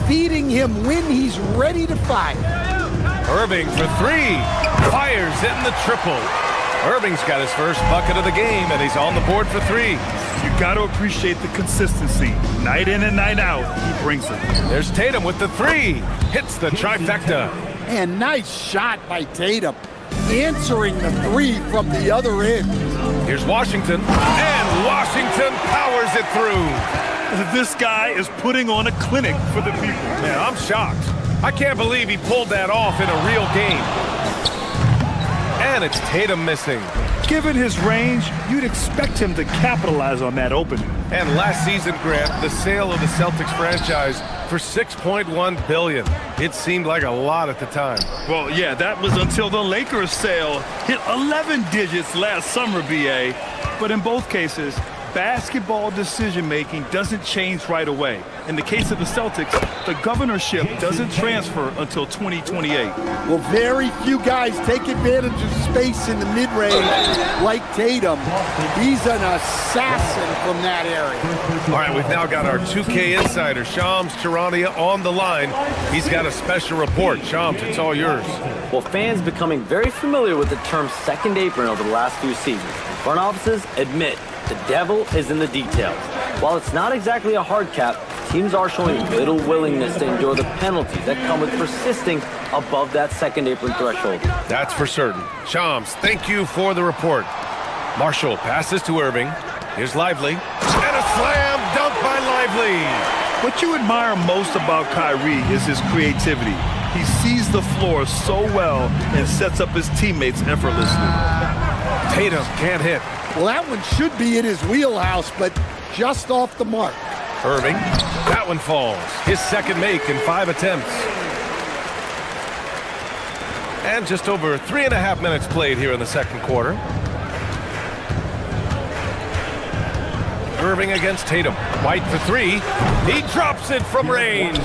feeding him when he's ready to fire. Irving for three. Fires in the triple. Irving's got his first bucket of the game, and he's on the board for 3. You got to appreciate the consistency. Night in and night out, he brings it. There's Tatum with the 3. Hits the trifecta. And nice shot by Tatum, answering the 3 from the other end. Here's Washington, and Washington powers it through. This guy is putting on a clinic for the people. Man, I'm shocked. I can't believe he pulled that off in a real game. And it's Tatum missing. Given his range, you'd expect him to capitalize on that opening. And last season, Grant, the sale of the Celtics franchise for $6.1 billion. It seemed like a lot at the time. Well, yeah, that was until the Lakers sale hit 11 digits last summer, BA. But in both cases, basketball decision-making doesn't change right away. In the case of the Celtics, the governorship doesn't transfer until 2028. Well, very few guys take advantage of space in the mid-range like Tatum. He's an assassin from that area. All right, we've now got our 2K insider, Shams Charania, on the line. He's got a special report. Shams, it's all yours. Well, fans becoming very familiar with the term second apron over the last few seasons. Front offices admit the devil is in the details. While it's not exactly a hard cap, teams are showing little willingness to endure the penalties that come with persisting above that second apron threshold. That's for certain. Shams, thank you for the report. Marshall passes to Irving. Here's Lively. And a slam dunk by Lively. What you admire most about Kyrie is his creativity. He sees the floor so well and sets up his teammates effortlessly. Tatum can't hit. Well, that one should be in his wheelhouse, but just off the mark. Irving, that one falls. His second make in 5 attempts. And just over 3.5 minutes played here in the second quarter. Irving against Tatum. White for 3. He drops it from range.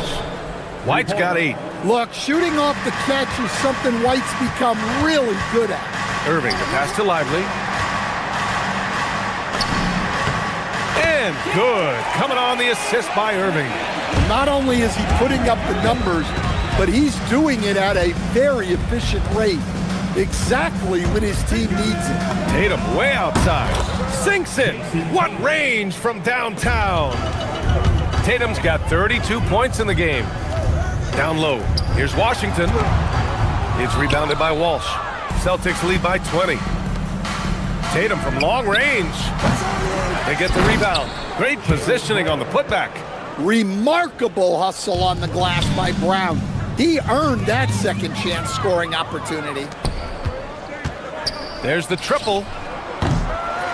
White's got 8. Look, shooting off the catch is something White's become really good at. Irving, the pass to Lively. And good. Coming on the assist by Irving. Not only is he putting up the numbers, but he's doing it at a very efficient rate. Exactly when his team needs it. Tatum way outside. Sinks it. What range from downtown. Tatum's got 32 points in the game. Down low. Here's Washington. It's rebounded by Walsh. Celtics lead by 20. Tatum from long range. They get the rebound. Great positioning on the putback. Remarkable hustle on the glass by Brown. He earned that second chance scoring opportunity. There's the triple.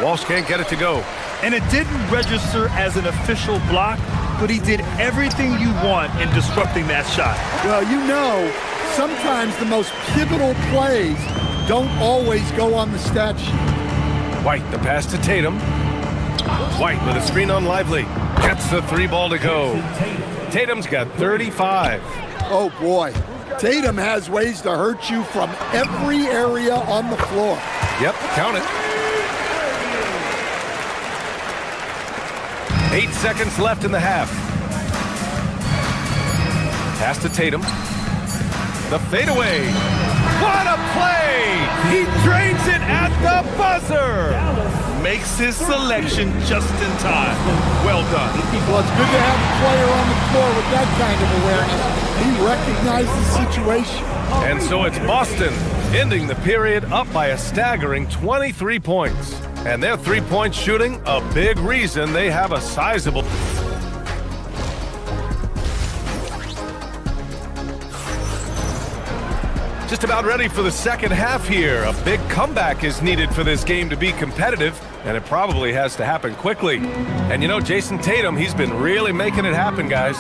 Walsh can't get it to go. And it didn't register as an official block, but he did everything you want in disrupting that shot. Well, you know, sometimes the most pivotal plays don't always go on the stat sheet. White, the pass to Tatum. White with a screen on Lively. Gets the 3 ball to go. Tatum's got 35. Oh, boy. Tatum has ways to hurt you from every area on the floor. Yep, count it. 8 seconds left in the half. Pass to Tatum. The fadeaway. What a play! He drains it at the buzzer! Makes his selection just in time. Well done. Well, it's good to have a player on the floor with that kind of awareness. He recognized the situation. And so it's Boston ending the period up by a staggering 23 points. And their three-point shooting, a big reason they have a sizable... Just about ready for the second half here. A big comeback is needed for this game to be competitive, and it probably has to happen quickly. And you know, Jason Tatum, he's been really making it happen, guys.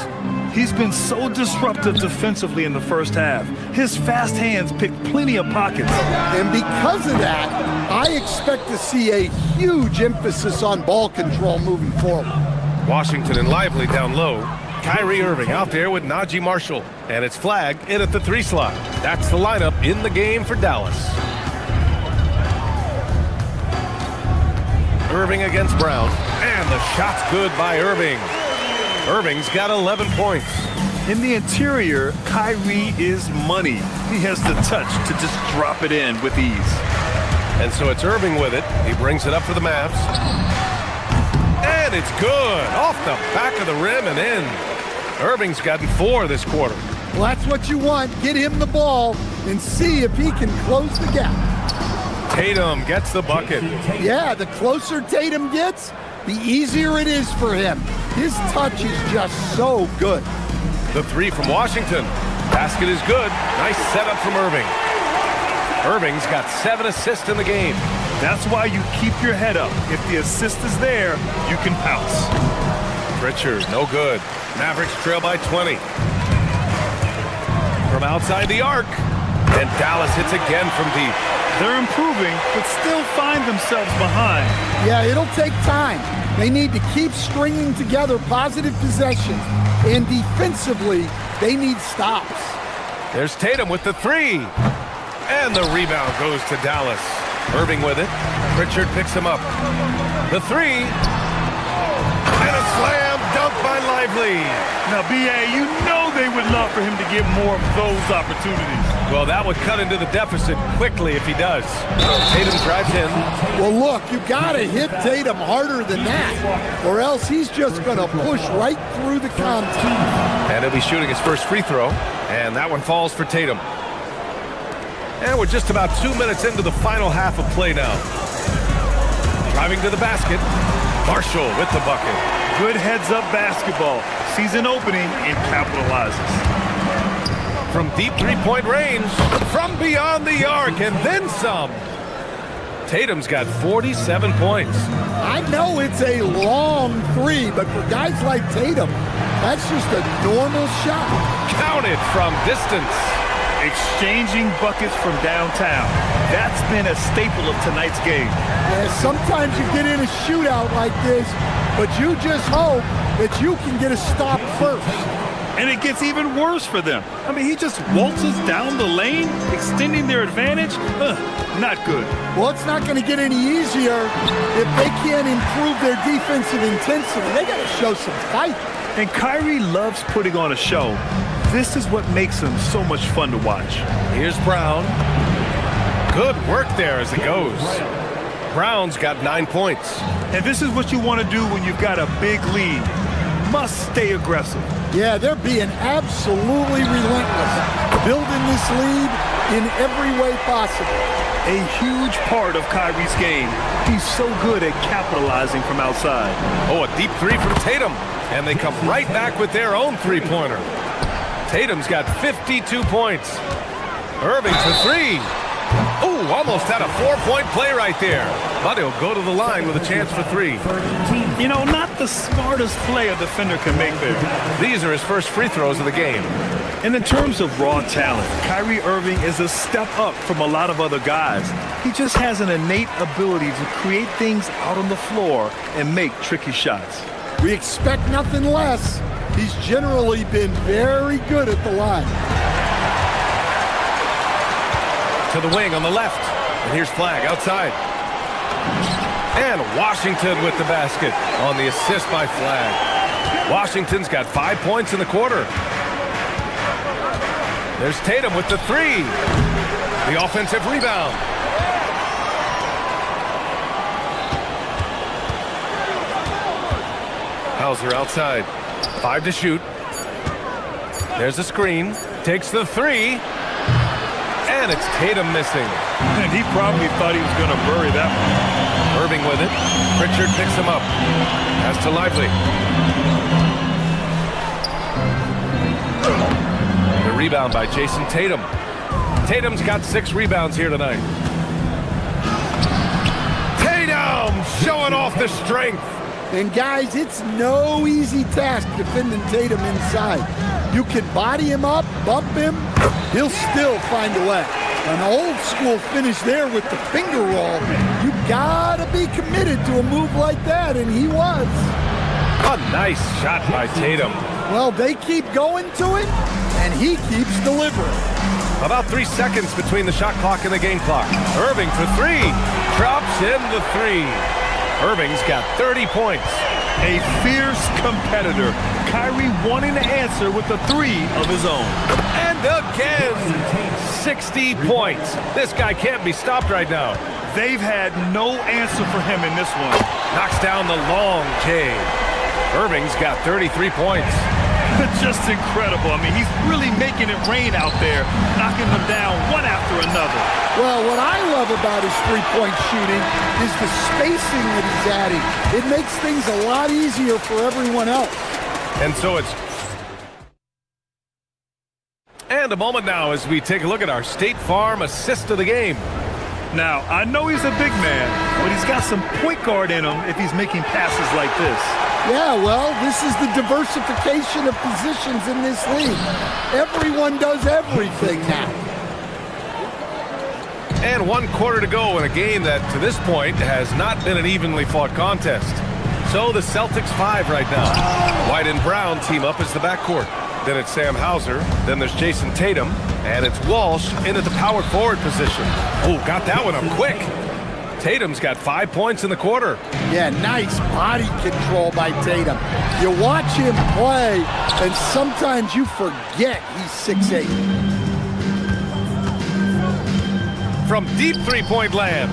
He's been so disruptive defensively in the first half. His fast hands picked plenty of pockets. And because of that, I expect to see a huge emphasis on ball control moving forward. Washington and Lively down low. Kyrie Irving out there with Najee Marshall. And it's flagged in at the 3 slot. That's the lineup in the game for Dallas. Irving against Brown. And the shot's good by Irving. Irving's got 11 points. In the interior, Kyrie is money. He has the touch to just drop it in with ease. And so it's Irving with it. He brings it up for the Mavs. And it's good. Off the back of the rim and in. Irving's gotten 4 this quarter. Well, that's what you want. Get him the ball and see if he can close the gap. Tatum gets the bucket. Yeah, the closer Tatum gets, the easier it is for him. His touch is just so good. The 3 from Washington. Basket is good. Nice setup from Irving. Irving's got 7 assists in the game. That's why you keep your head up. If the assist is there, you can pounce. Pritchard, no good. Mavericks trail by 20. From outside the arc. And Dallas hits again from deep. They're improving, but still find themselves behind. Yeah, it'll take time. They need to keep stringing together positive possessions. And defensively, they need stops. There's Tatum with the three. And the rebound goes to Dallas. Irving with it. Pritchard picks him up. The three. And a slam dunk by Lively. Now, B.A., you know they would love for him to get more of those opportunities. Well, that would cut into the deficit quickly if he does. Tatum drives in. Well, look, you got to hit Tatum harder than that, or else he's just going to push right through the contact. And he'll be shooting his first free throw, and that one falls for Tatum. And we're just about 2 minutes into the final half of play now. Driving to the basket, Marshall with the bucket. Good heads-up basketball. Sees an opening and capitalizes. From deep three-point range, from beyond the arc, and then some. Tatum's got 47 points. I know it's a long three, but for guys like Tatum, that's just a normal shot. Counted from distance. Exchanging buckets from downtown. That's been a staple of tonight's game. Yeah, sometimes you get in a shootout like this, but you just hope that you can get a stop first. And it gets even worse for them. I mean, he just waltzes down the lane, extending their advantage. Not good. Well, it's not going to get any easier if they can't improve their defensive intensity. They got to show some fight. And Kyrie loves putting on a show. This is what makes him so much fun to watch. Here's Brown. Good work there as it goes. Brown's got 9 points. And this is what you want to do when you've got a big lead. Must stay aggressive. Yeah, they're being absolutely relentless, building this lead in every way possible. A huge part of Kyrie's game. He's so good at capitalizing from outside. Oh, a deep three from Tatum. And they come right back with their own three-pointer. Tatum's got 52 points. Irving for three. Oh, almost had a 4-point play right there. But he'll go to the line with a chance for three. You know, not the smartest play a defender can make there. These are his first free throws of the game. And in terms of raw talent, Kyrie Irving is a step up from a lot of other guys. He just has an innate ability to create things out on the floor and make tricky shots. We expect nothing less. He's generally been very good at the line. To the wing on the left. And here's Flag outside. And Washington with the basket on the assist by Flag. Washington's got 5 points in the quarter. There's Tatum with the three. The offensive rebound. Hauser outside. 5 to shoot. There's a screen. Takes the three. And it's Tatum missing. And he probably thought he was going to bury that one. Irving with it. Pritchard picks him up. Pass to Lively. The rebound by Jason Tatum. Tatum's got 6 rebounds here tonight. Tatum showing off the strength. And guys, it's no easy task defending Tatum inside. You can body him up, bump him, he'll still find a way. An old school finish there with the finger roll. You gotta be committed to a move like that, and he was. A nice shot by Tatum. Well, they keep going to it, and he keeps delivering. About 3 seconds between the shot clock and the game clock. Irving for three. Drops in the three. Irving's got 30 points. A fierce competitor. Kyrie wanting to answer with a three of his own. And again, 60 points. This guy can't be stopped right now. They've had no answer for him in this one. Knocks down the long J. Irving's got 33 points. Just incredible. I mean, he's really making it rain out there, knocking them down one after another. Well, what I love about his three-point shooting is the spacing that he's adding. It makes things a lot easier for everyone else. And so it's... And a moment now as we take a look at our State Farm assist of the game. Now, I know he's a big man, but he's got some point guard in him if he's making passes like this. Yeah, well, this is the diversification of positions in this league. Everyone does everything now. And 1 quarter to go in a game that, to this point, has not been an evenly fought contest. So the Celtics 5 right now. White and Brown team up as the backcourt. Then it's Sam Hauser. Then there's Jason Tatum. And it's Walsh in at the power forward position. Oh, got that one up quick. Tatum's got 5 points in the quarter. Yeah, nice body control by Tatum. You watch him play, and sometimes you forget he's 6'8". From deep three-point land,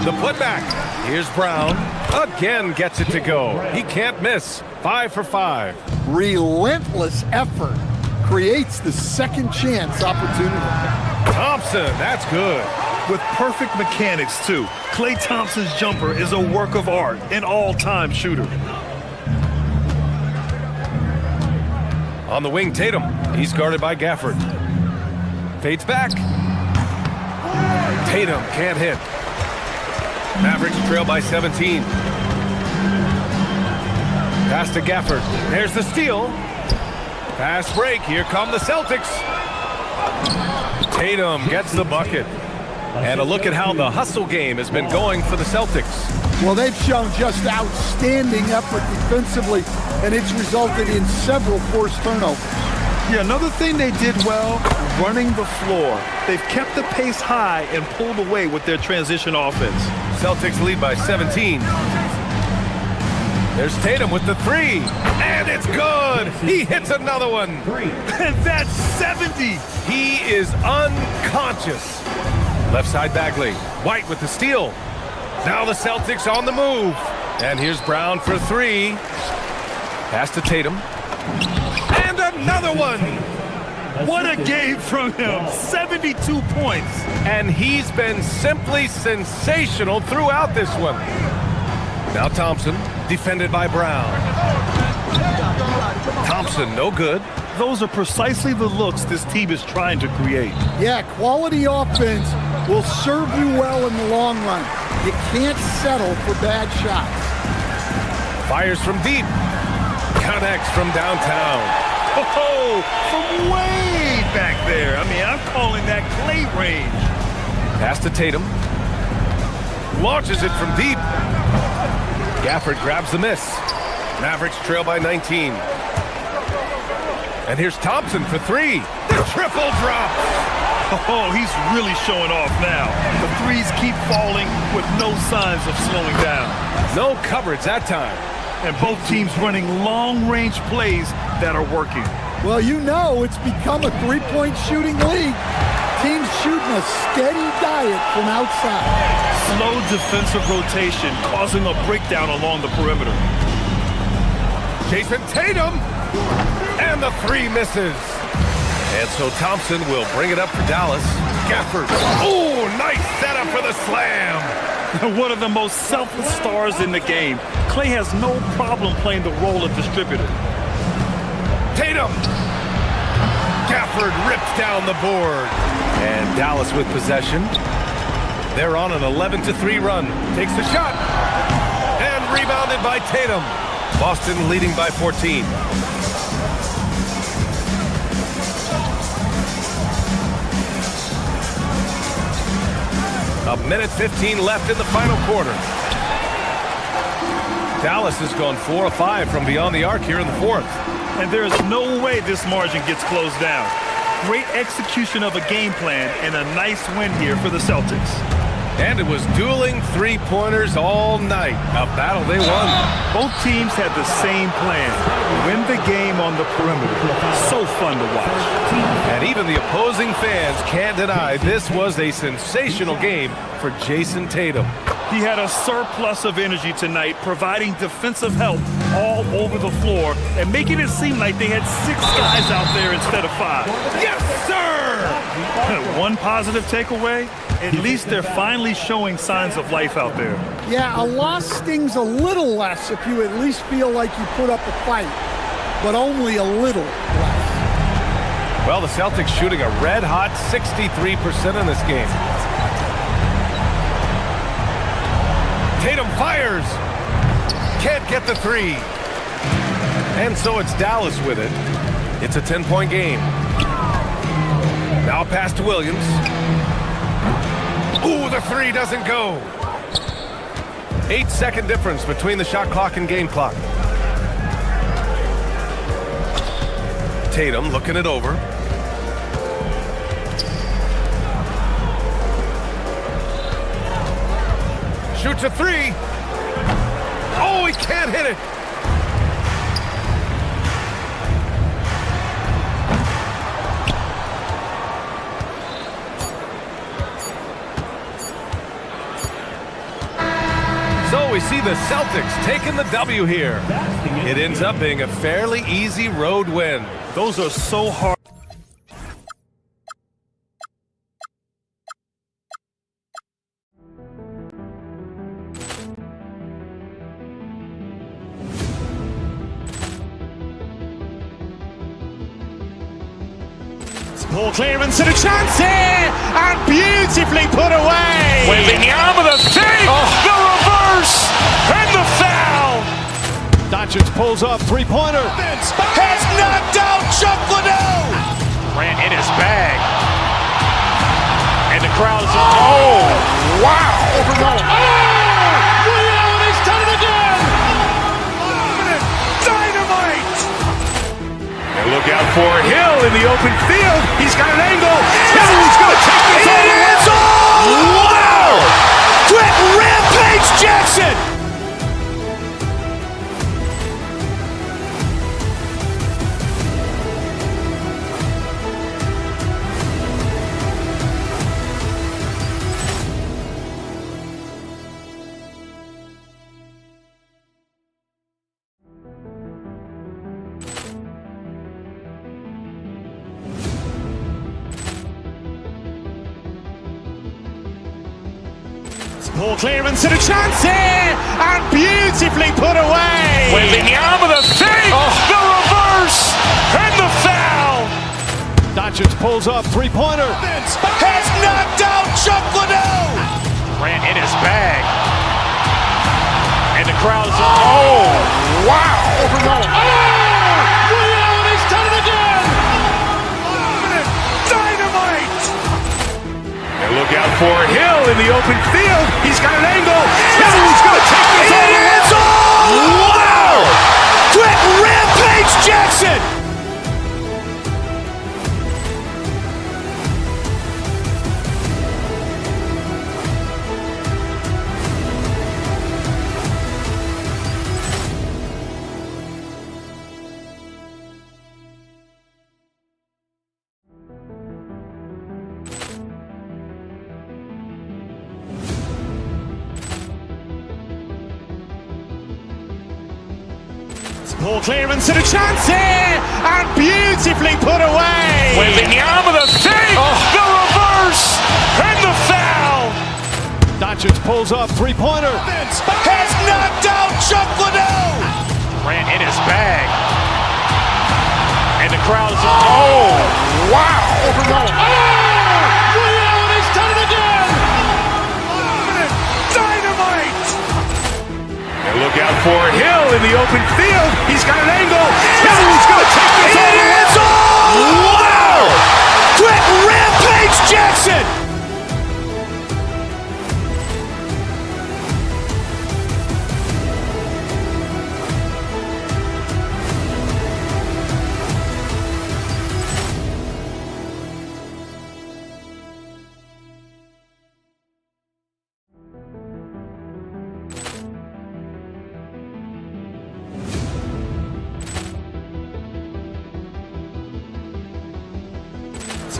the putback. Here's Brown. Again gets it to go. He can't miss. 5 for 5. Relentless effort creates the second chance opportunity. Thompson, that's good. With perfect mechanics, too. Klay Thompson's jumper is a work of art, an all-time shooter. On the wing, Tatum. He's guarded by Gafford. Fades back. Tatum can't hit. Mavericks trail by 17. Pass to Gafford. There's the steal. Fast break. Here come the Celtics. Tatum gets the bucket. And a look at how the hustle game has been going for the Celtics. Well, they've shown just outstanding effort defensively, and it's resulted in several forced turnovers. Yeah, another thing they did well, running the floor. They've kept the pace high and pulled away with their transition offense. Celtics lead by 17. There's Tatum with the 3, and it's good. He hits another one. And that's 70. He is unconscious. Left side Bagley. White with the steal. Now the Celtics on the move. And here's Brown for 3. Pass to Tatum. And another one. What a game from him. 72 points. And he's been simply sensational throughout this one. Now Thompson, defended by Brown. Thompson, no good. Those are precisely the looks this team is trying to create. Yeah, quality offense will serve you well in the long run. You can't settle for bad shots. Fires from deep. Connects from downtown. Oh, from way back there. I mean, I'm calling that Klay range. Pass to Tatum. Launches it from deep. Gafford grabs the miss. Mavericks trail by 19. And here's Thompson for 3. The triple drop. Oh, he's really showing off now. The threes keep falling with no signs of slowing down. No coverage that time. And both teams running long-range plays that are working. Well, you know it's become a three-point shooting league. Teams shooting a steady diet from outside. Slow defensive rotation causing a breakdown along the perimeter. Jason Tatum. And the 3 misses. And so Thompson will bring it up for Dallas. Gafford. Oh, nice setup for the slam. One of the most selfless stars in the game. Klay has no problem playing the role of distributor. Tatum. Gafford rips down the board. And Dallas with possession. They're on an 11-3 run. Takes the shot. And rebounded by Tatum. Boston leading by 14. A minute 15 left in the final quarter. Dallas has gone 4 of 5 from beyond the arc here in the 4th. And there is no way this margin gets closed down. Great execution of a game plan and a nice win here for the Celtics. And it was dueling three-pointers all night. A battle they won. Both teams had the same plan. Win the game on the perimeter. So fun to watch. And even the opposing fans can't deny this was a sensational game for Jason Tatum. He had a surplus of energy tonight, providing defensive help all over the floor and making it seem like they had 6 guys out there instead of 5. Yes, sir! One positive takeaway, at least they're finally showing signs of life out there. Yeah, a loss stings a little less if you at least feel like you put up a fight, but only a little less. Well, the Celtics shooting a red-hot 63% in this game. Tatum fires. Can't get the 3. And so it's Dallas with it. It's a 10-point game. Now pass to Williams. Ooh, the three doesn't go. 8-second difference between the shot clock and game clock. Tatum looking it over. Shoots a three. Oh, he can't hit it. So we see the Celtics taking the W here. It ends up being a fairly easy road win. Those are so hard. Ball clearance and a chance here, and beautifully put away. Wembanyama the fake, the reverse, and the foul. Doncic pulls up, three-pointer. Has knocked out Chuck Liddell. Ran in his bag. And the crowd is, oh, wow. He's done it again. Dynamite. And look out for Hill in the open field. He's got an angle. He's going to take this all the way. Wow. Quick Rampage Jackson. Ball clearance and a chance here, and beautifully put away. Wembanyama the fake, the reverse, and the foul. Doncic pulls up, three-pointer. Has knocked out Chuck Liddell. Ran in his bag. And the crowd is, oh, wow. He's done it again. Dynamite. And look out for Hill in the open field. He's got an angle. He's going to take this all the way. Wow. Quick Rampage Jackson. Ball clearance and a chance here, and beautifully put away. Wembanyama the fake, the reverse, and the foul. Doncic pulls up, three-pointer. Has knocked out Chuck Liddell. Ran in his bag. And the crowd is, oh, wow. He's done it again. Dynamite. And look out for Hill in the open field. He's got an angle. He's going to take this all the way. Wow. Quick Rampage Jackson.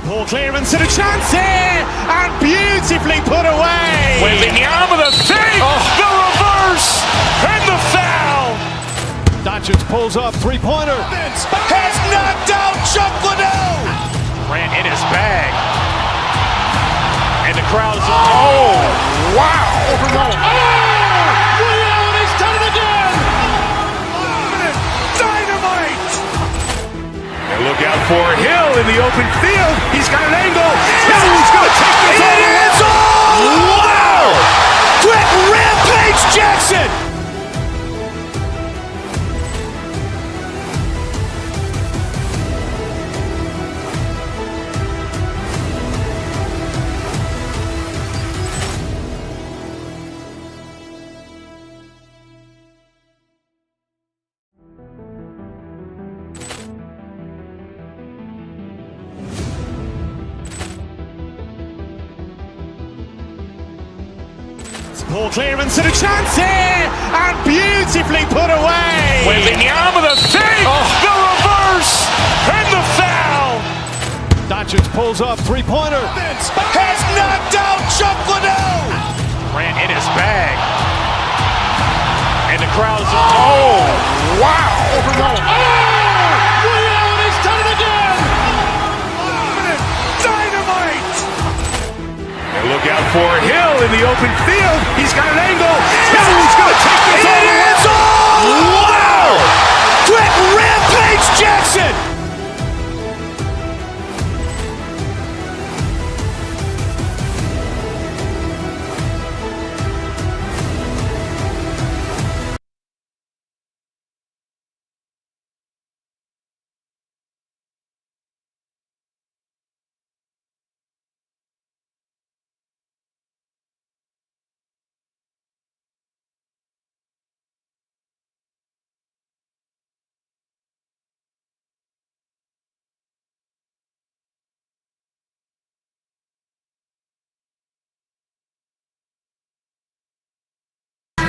Ball clearance and a chance here, and beautifully put away. Wembanyama the fake, the reverse, and the foul. Doncic pulls up, three-pointer. Has knocked out Chuck Liddell. Ran in his bag. And the crowd is, oh, wow. He's done it again. Dynamite. And look out for Hill in the open field. He's got an angle. He's going to take this all the way. Wow. Quick Rampage Jackson. Ball clearance and a chance here, and beautifully put away. Wembanyama, the fake, the reverse, and the foul. Doncic pulls up, three-pointer. Has knocked out Chuck Liddell. Ran in his bag. And the crowd's, oh, wow. He's done it again. Dynamite. And look out for Hill in the open field. He's got an angle. Hill's going to take this all the way. Wow! Quick Rampage Jackson.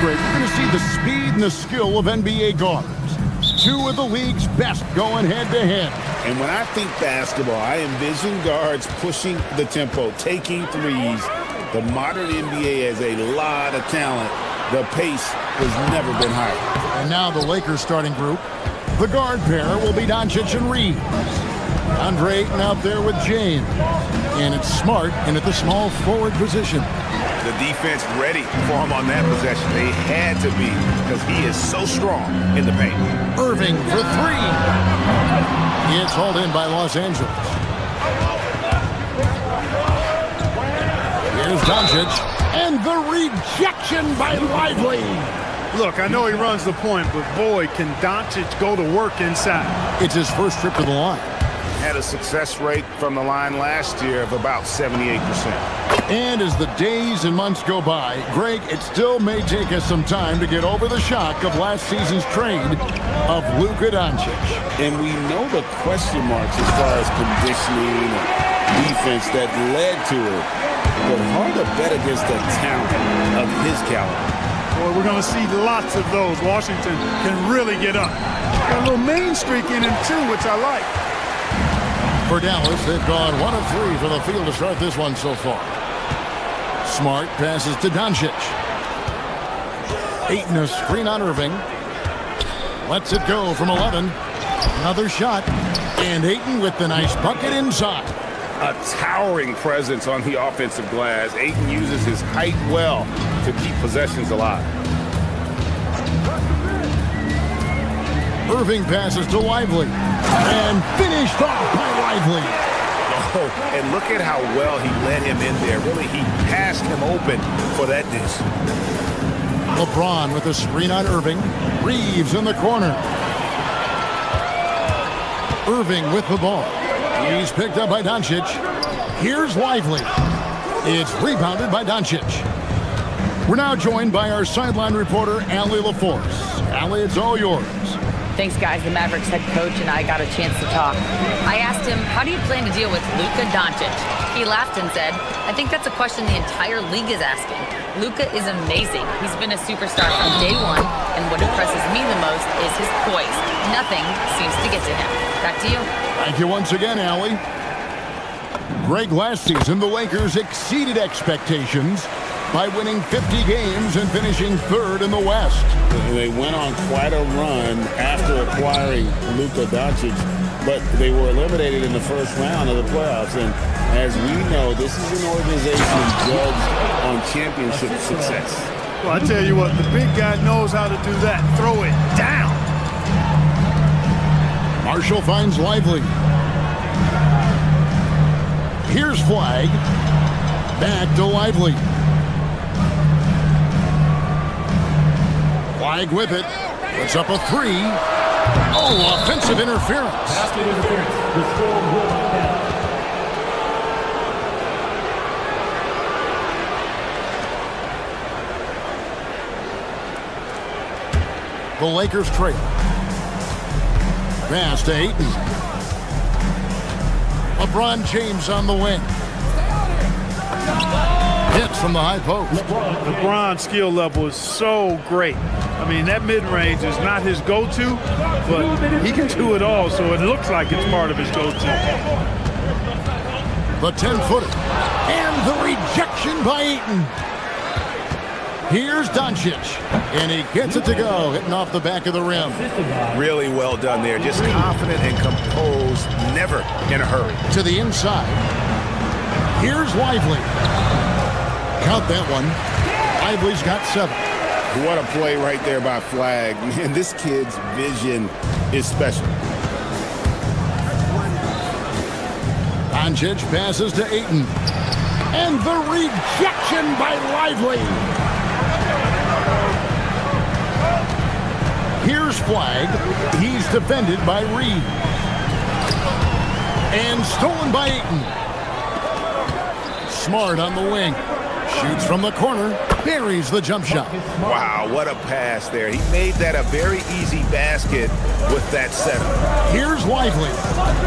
You're going to see the speed and the skill of NBA guards. Two of the league's best going head-to-head. And when I think basketball, I envision guards pushing the tempo, taking threes. The modern NBA has a lot of talent. The pace has never been higher. And now the Lakers starting group. The guard pair will be Doncic and Reeves. Andre Ayton out there with James. And it's Smart in at the small forward position. The defense ready for him on that possession. They had to be because he is so strong in the paint. Irving for three. It's hauled in by Los Angeles. Here's Doncic. And the rejection by Lively. Look, I know he runs the point, but boy, can Doncic go to work inside. It's his first trip to the line. Had a success rate from the line last year of about 78%. And as the days and months go by, Greg, it still may take us some time to get over the shock of last season's trade of Luka Doncic. And we know the question marks as far as conditioning and defense that led to it. But hard to bet against the talent of his caliber. Boy, we're going to see lots of those. Washington can really get up. Got a little main streak in him, too, which I like. For Dallas, they've gone 1 of 3 for the field to start this one so far. Smart passes to Doncic. Ayton a screen on Irving. Lets it go from 11. Another shot. And Ayton with the nice bucket inside. A towering presence on the offensive glass. Ayton uses his height well to keep possessions alive. Irving passes to Lively. And finished off by Lively. Oh, and look at how well he led him in there. Really, he passed him open for that dish. LeBron with a screen on Irving. Reeves in the corner. Irving with the ball. He's picked up by Doncic. Here's Lively. It's rebounded by Doncic. We're now joined by our sideline reporter, Allie LaForce. Allie, it's all yours. Thanks, guys. The Mavericks head coach and I got a chance to talk. I asked him, how do you plan to deal with Luka Doncic? He laughed and said, I think that's a question the entire league is asking. Luka is amazing. He's been a superstar from day one, and what impresses me the most is his poise. Nothing seems to get to him. Back to you. Thank you once again, Allie. Greg, last season, the Lakers exceeded expectations by winning 50 games and finishing third in the West. They went on quite a run after acquiring Luka Doncic, but they were eliminated in the first round of the playoffs. And as we know, this is an organization judged on championship success. Well, I tell you what, the big guy knows how to do that. Throw it down. Marshall finds Lively. Here's Flag. Back to Lively. Flag with it. Puts up a three. Oh, offensive interference. Basket interference. The score will not count. The Lakers trail. Pass to Ayton. LeBron James on the wing. Hits from the high post. LeBron's skill level is so great. I mean, that mid-range is not his go-to, but he can do it all, so it looks like it's part of his go-to. The 10-footer. And the rejection by Ayton. Here's Doncic. And he gets it to go, hitting off the back of the rim. Really well done there. Just confident and composed, never in a hurry. To the inside. Here's Lively. Count that one. Lively's got 7. What a play right there by Flag. Man, this kid's vision is special. Doncic passes to Ayton. And the rejection by Lively. Here's Flag. He's defended by Reed. And stolen by Ayton. Smart on the wing. Shoots from the corner. Buries the jump shot. Wow, what a pass there. He made that a very easy basket with that setup. Here's Lively.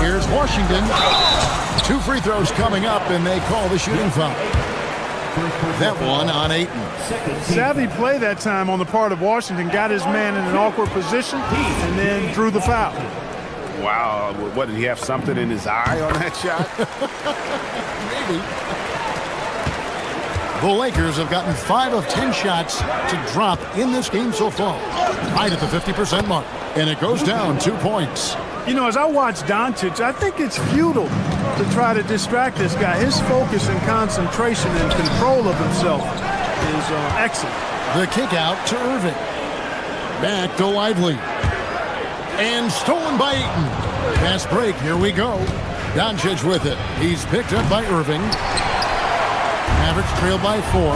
Here's Washington. 2 free throws coming up, and they call the shooting foul. That one on Ayton. Savvy play that time on the part of Washington. Got his man in an awkward position and then drew the foul. Wow, what, did he have something in his eye on that shot? Maybe. The Lakers have gotten 5 of 10 shots to drop in this game so far. Right at the 50% mark. And it goes down 2 points. You know, as I watch Doncic, I think it's futile to try to distract this guy. His focus and concentration and control of himself is excellent. The kick out to Irving. Back to Lively. And stolen by Ayton. Fast break, here we go. Doncic with it. He's picked up by Irving. Mavericks trail by 4.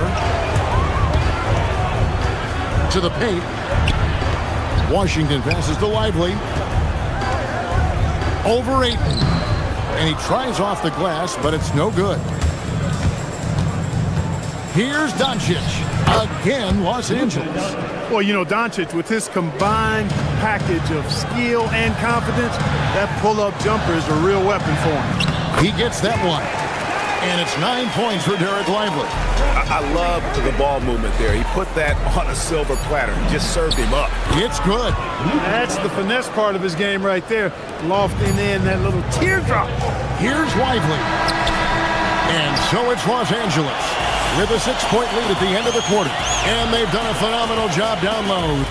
To the paint. Washington passes to Lively. Over Ayton. And he tries off the glass, but it's no good. Here's Doncic. Again, Los Angeles. Well, you know, Doncic, with his combined package of skill and confidence, that pull-up jumper is a real weapon for him. He gets that one. And it's 9 points for Derek Lively. I love the ball movement there. He put that on a silver platter. Just served him up. It's good. That's the finesse part of his game right there. Lofting in that little teardrop. Here's Lively. And so it's Los Angeles with a 6-point lead at the end of the quarter. And they've done a phenomenal job down low.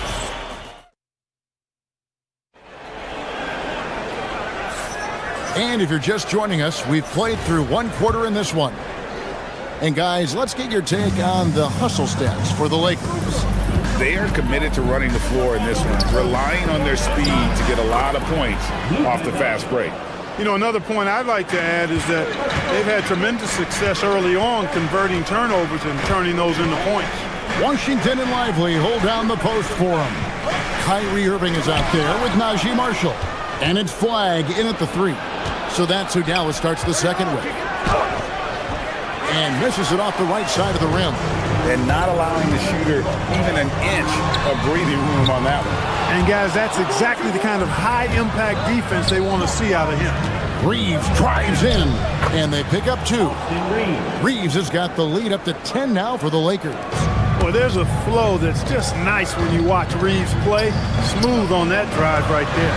And if you're just joining us, we've played through 1 quarter in this one. And guys, let's get your take on the hustle stats for the Lakers. They are committed to running the floor in this one, relying on their speed to get a lot of points off the fast break. You know, another point I'd like to add is that they've had tremendous success early on converting turnovers and turning those into points. Washington and Lively hold down the post for him. Kyrie Irving is out there with Najee Marshall. And it's Flag in at the 3. So that's who Dallas starts the second with. And misses it off the right side of the rim. And not allowing the shooter even an inch of breathing room on that one. And guys, that's exactly the kind of high-impact defense they want to see out of him. Reeves drives in, and they pick up 2. Reeves has got the lead up to 10 now for the Lakers. Well, there's a flow that's just nice when you watch Reeves play. Smooth on that drive right there.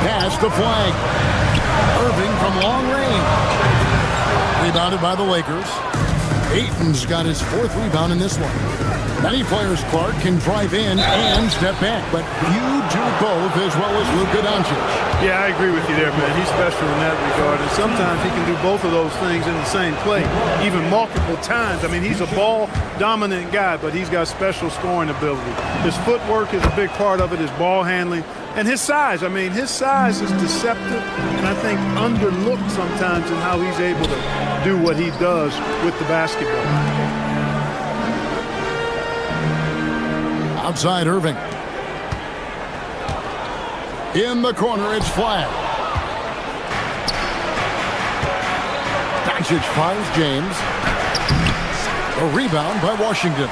Pass to Flag. Irving from long range. Rebounded by the Lakers. Ayton's got his 4th rebound in this one. Many players, Clark, can drive in and step back, but you do both as well as Luka Doncic. Yeah, I agree with you there, man. He's special in that regard, and sometimes he can do both of those things in the same play, even multiple times. I mean, he's a ball-dominant guy, but he's got special scoring ability. His footwork is a big part of it, his ball handling, and his size. I mean, his size is deceptive, and I think underlooked sometimes in how he's able to do what he does with the basketball. Outside Irving. In the corner, it's Flag. Doncic finds James. A rebound by Washington.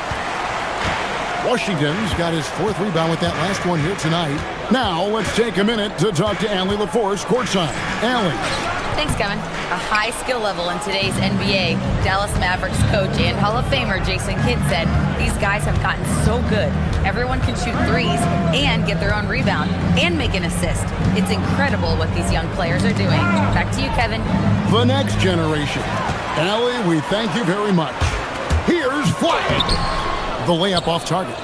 Washington's got his 4th rebound with that last one here tonight. Now let's take a minute to talk to Allie LaForce courtside. Allie. Thanks, Kevin. A high skill level in today's NBA. Dallas Mavericks coach and Hall of Famer Jason Kidd said, these guys have gotten so good. Everyone can shoot threes and get their own rebound and make an assist. It's incredible what these young players are doing. Back to you, Kevin. The next generation. Allie, we thank you very much. Here's Flag. The layup off target.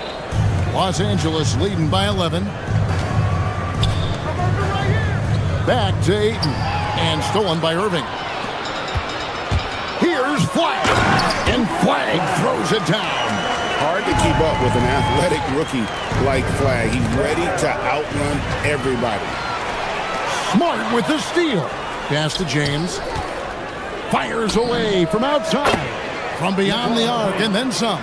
Los Angeles leading by 11. Back to Ayton. And stolen by Irving. Here's Flag. And Flag throws it down. Hard to keep up with an athletic rookie like Flag. He's ready to outrun everybody. Smart with the steal. Pass to James. Fires away from outside. From beyond the arc and then some.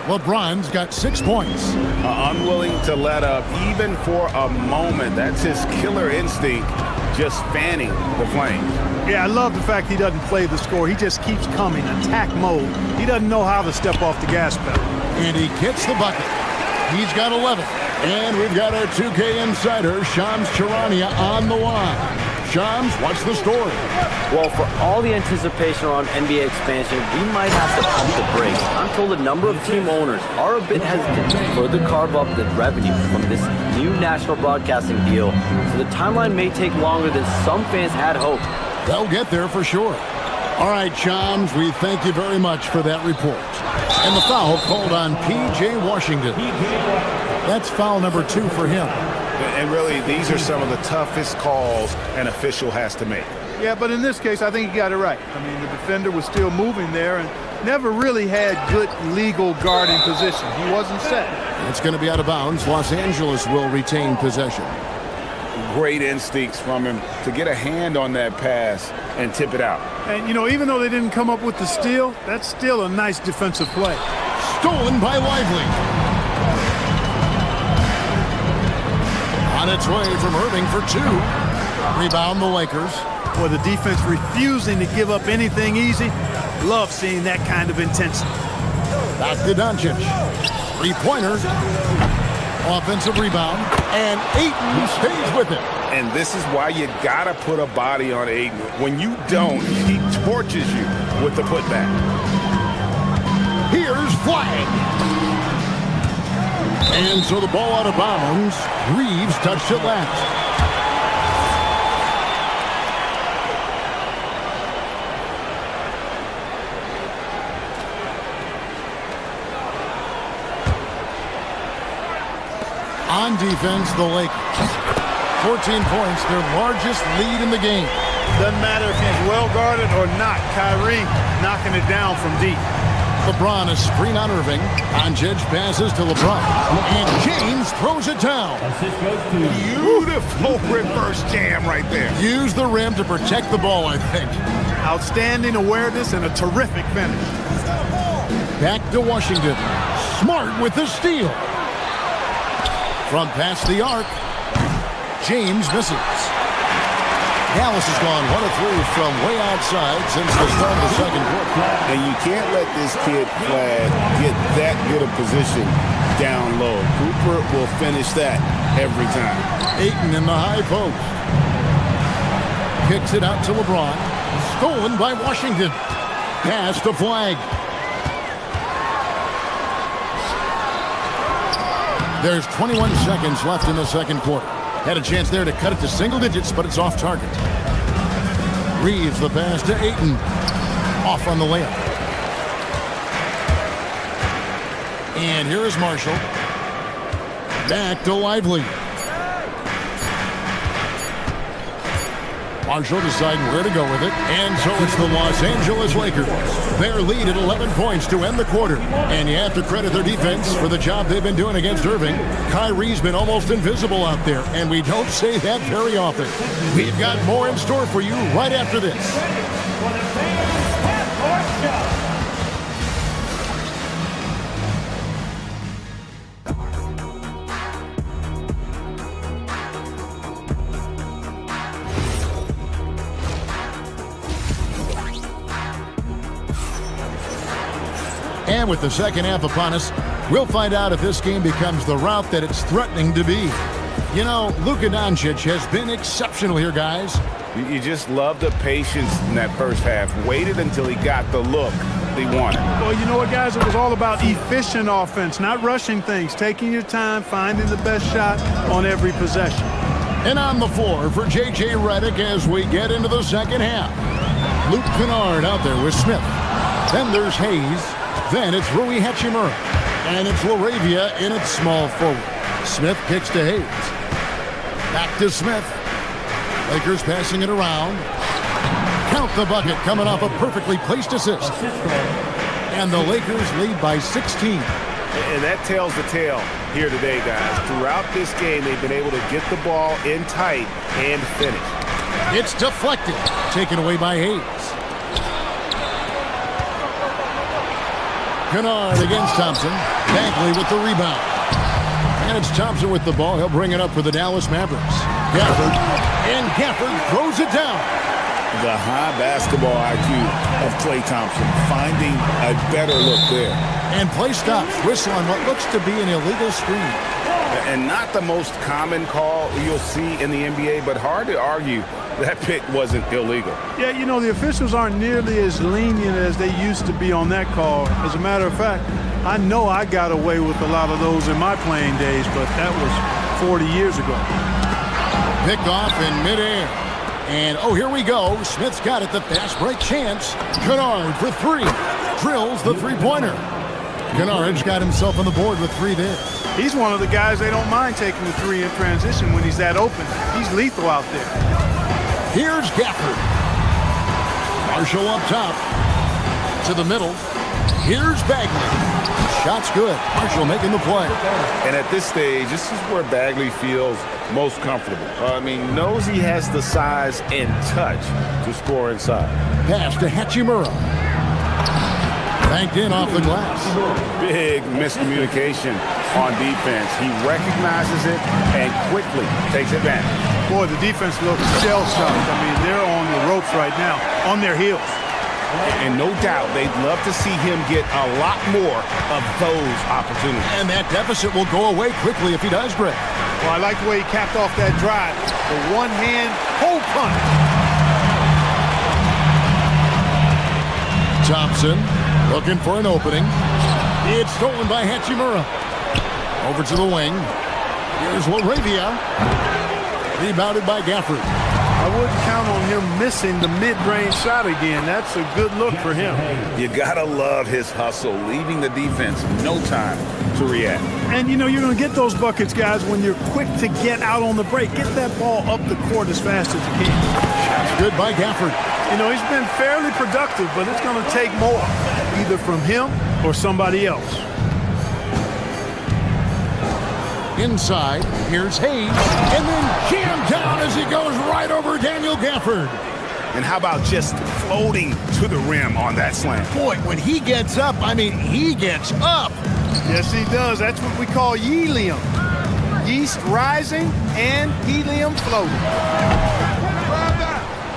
LeBron's got 6 points. Unwilling to let up even for a moment. That's his killer instinct, just fanning the flames. Yeah, I love the fact he doesn't play the score. He just keeps coming, attack mode. He doesn't know how to step off the gas pedal. And he gets the bucket. He's got 11. And we've got our 2K insider, Shams Charania, on the line. Shams, what's the story? Well, for all the anticipation around NBA expansion, we might have to pump the brakes. I'm told a number of team owners are a bit hesitant to further carve up the revenue from this new national broadcasting deal, so the timeline may take longer than some fans had hoped. They'll get there for sure. All right, Shams, we thank you very much for that report. And the foul called on P.J. Washington. That's foul number 2 for him. And really, these are some of the toughest calls an official has to make. Yeah, but in this case, I think he got it right. I mean, the defender was still moving there and never really had good legal guarding position. He wasn't set. It's going to be out of bounds. Los Angeles will retain possession. Great instincts from him to get a hand on that pass and tip it out. And, you know, even though they didn't come up with the steal, that's still a nice defensive play. Stolen by Lively. On its way from Irving for 2. Rebound the Lakers. Boy, the defense refusing to give up anything easy. Love seeing that kind of intensity. Back to Doncic. 3-pointer. Offensive rebound. And Ayton stays with it. And this is why you gotta put a body on Ayton. When you don't, he torches you with the putback. Here's Flag. And so the ball out of bounds. Reeves touched it last. On defense, the Lakers. 14 points, their largest lead in the game. Doesn't matter if he's well guarded or not. Kyrie knocking it down from deep. LeBron, a screen on Irving. Doncic passes to LeBron. And James throws it down. Beautiful reverse jam right there. Use the rim to protect the ball, I think. Outstanding awareness and a terrific finish. Back to Washington. Smart with the steal. From past the arc. James misses. Dallas has gone 1 of 3 from way outside since the start of the second quarter. And you can't let this kid Flag get that good a position down low. Cooper will finish that every time. Ayton in the high post. Kicks it out to LeBron. Stolen by Washington. Pass to Flag. There's 21 seconds left in the second quarter. Had a chance there to cut it to single digits, but it's off target. Reeves the pass to Ayton. Off on the layup. And here is Marshall. Back to Lively. Marshall deciding where to go with it. And so it's the Los Angeles Lakers. Their lead at 11 points to end the quarter. And you have to credit their defense for the job they've been doing against Irving. Kyrie's been almost invisible out there, and we don't say that very often. We've got more in store for you right after this. And with the second half upon us, we'll find out if this game becomes the route that it's threatening to be. You know, Luka Doncic has been exceptional here, guys. You just love the patience in that first half. Waited until he got the look he wanted. Well, you know what, guys? It was all about efficient offense, not rushing things, taking your time, finding the best shot on every possession. And on the floor for J.J. Redick as we get into the second half. Luke Kennard out there with Smith. Then there's Hayes. Then it's Rui Hachimura. And it's Laravia in its small forward. Smith kicks to Hayes. Back to Smith. Lakers passing it around. Count the bucket coming off a perfectly placed assist. And the Lakers lead by 16. And that tells the tale here today, guys. Throughout this game, they've been able to get the ball in tight and finish. It's deflected. Taken away by Hayes. Kennard against Thompson. Bagley with the rebound. And it's Thompson with the ball. He'll bring it up for the Dallas Mavericks. Gafford. And Gafford throws it down. The high basketball IQ of Klay Thompson, finding a better look there. And play stops. Whistle on what looks to be an illegal screen. And not the most common call you'll see in the NBA, but hard to argue that pick wasn't illegal. Yeah, you know, the officials aren't nearly as lenient as they used to be on that call. As a matter of fact, I know I got away with a lot of those in my playing days, but that was 40 years ago. Pick off in midair. And, oh, here we go. Smith's got it, the fast break chance. Kennard for three. Drills the three-pointer. Kennard's got himself on the board with three there. He's one of the guys they don't mind taking the three in transition when he's that open. He's lethal out there. Here's Gafford. Marshall up top. To the middle. Here's Bagley. Shot's good. Marshall making the play. And at this stage, this is where Bagley feels most comfortable. Knows he has the size and touch to score inside. Pass to Hachimura. Banked in off the glass. Big miscommunication on defense. He recognizes it and quickly takes advantage. Boy, the defense looks shell-shocked. They're on the ropes right now, on their heels. And no doubt they'd love to see him get a lot more of those opportunities. And that deficit will go away quickly if he does, Greg. Well, I like the way he capped off that drive. The one-hand hole punch. Thompson looking for an opening. It's stolen by Hachimura. Over to the wing. Here's Laravia. Rebounded by Gafford. I wouldn't count on him missing the mid-range shot again. That's a good look for him. You gotta love his hustle, leaving the defense no time to react. And you know, you're gonna get those buckets, guys, when you're quick to get out on the break. Get that ball up the court as fast as you can. Shot's good by Gafford. You know, he's been fairly productive, but it's gonna take more, either from him or somebody else. Inside, here's Hayes, and then jammed down as he goes right over Daniel Gafford. And how about just floating to the rim on that slam? Boy, when he gets up, he gets up. Yes, he does. That's what we call helium. Yeast rising and helium floating.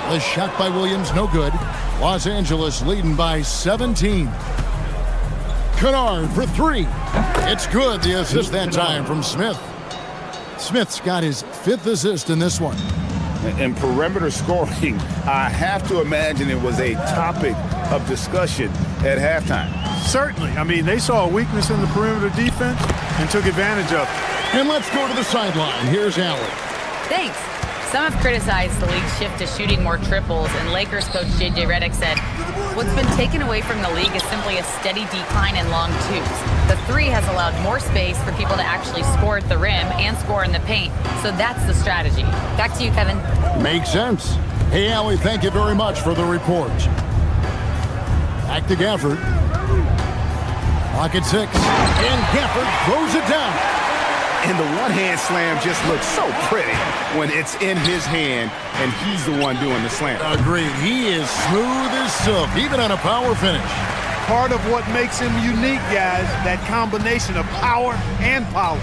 The shot by Williams, no good. Los Angeles leading by 17. Kennard for three. It's good. The assist that time from Smith. Smith's got his fifth assist in this one. And perimeter scoring, I have to imagine it was a topic of discussion at halftime. Certainly. They saw a weakness in the perimeter defense and took advantage of it. And let's go to the sideline. Here's Allen. Thanks. Some have criticized the league's shift to shooting more triples, and Lakers coach J.J. Redick said, what's been taken away from the league is simply a steady decline in long twos. The three has allowed more space for people to actually score at the rim and score in the paint, so that's the strategy. Back to you, Kevin. Makes sense. Hey, Allie, thank you very much for the report. Back to Gafford. Clock at 6. And Gafford throws it down. And the one-hand slam just looks so pretty when it's in his hand and he's the one doing the slam. Agreed. He is smooth as silk, even on a power finish. Part of what makes him unique, guys, that combination of power and polish.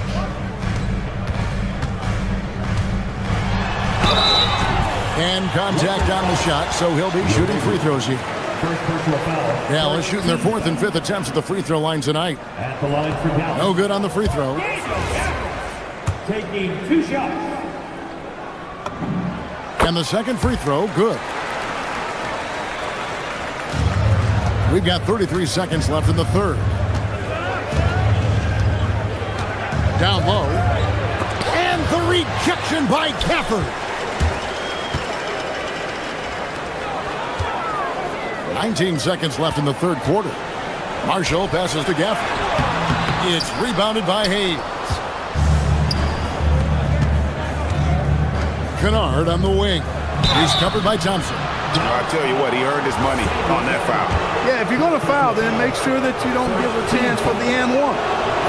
And contact on the shot, so he'll be shooting free throws here. Dallas shooting their fourth and fifth attempts at the free throw line tonight. At the line for Dallas. No good on the free throw. Taking 2 shots. And the second free throw, good. We've got 33 seconds left in the third. Down low. And the rejection by Gafford. 19 seconds left in the third quarter. Marshall passes to Gafford. It's rebounded by Hayes. Kennard on the wing. He's covered by Thompson. I'll tell you what, he earned his money on that foul. Yeah, if you're going to foul, then make sure that you don't give a chance for the and one.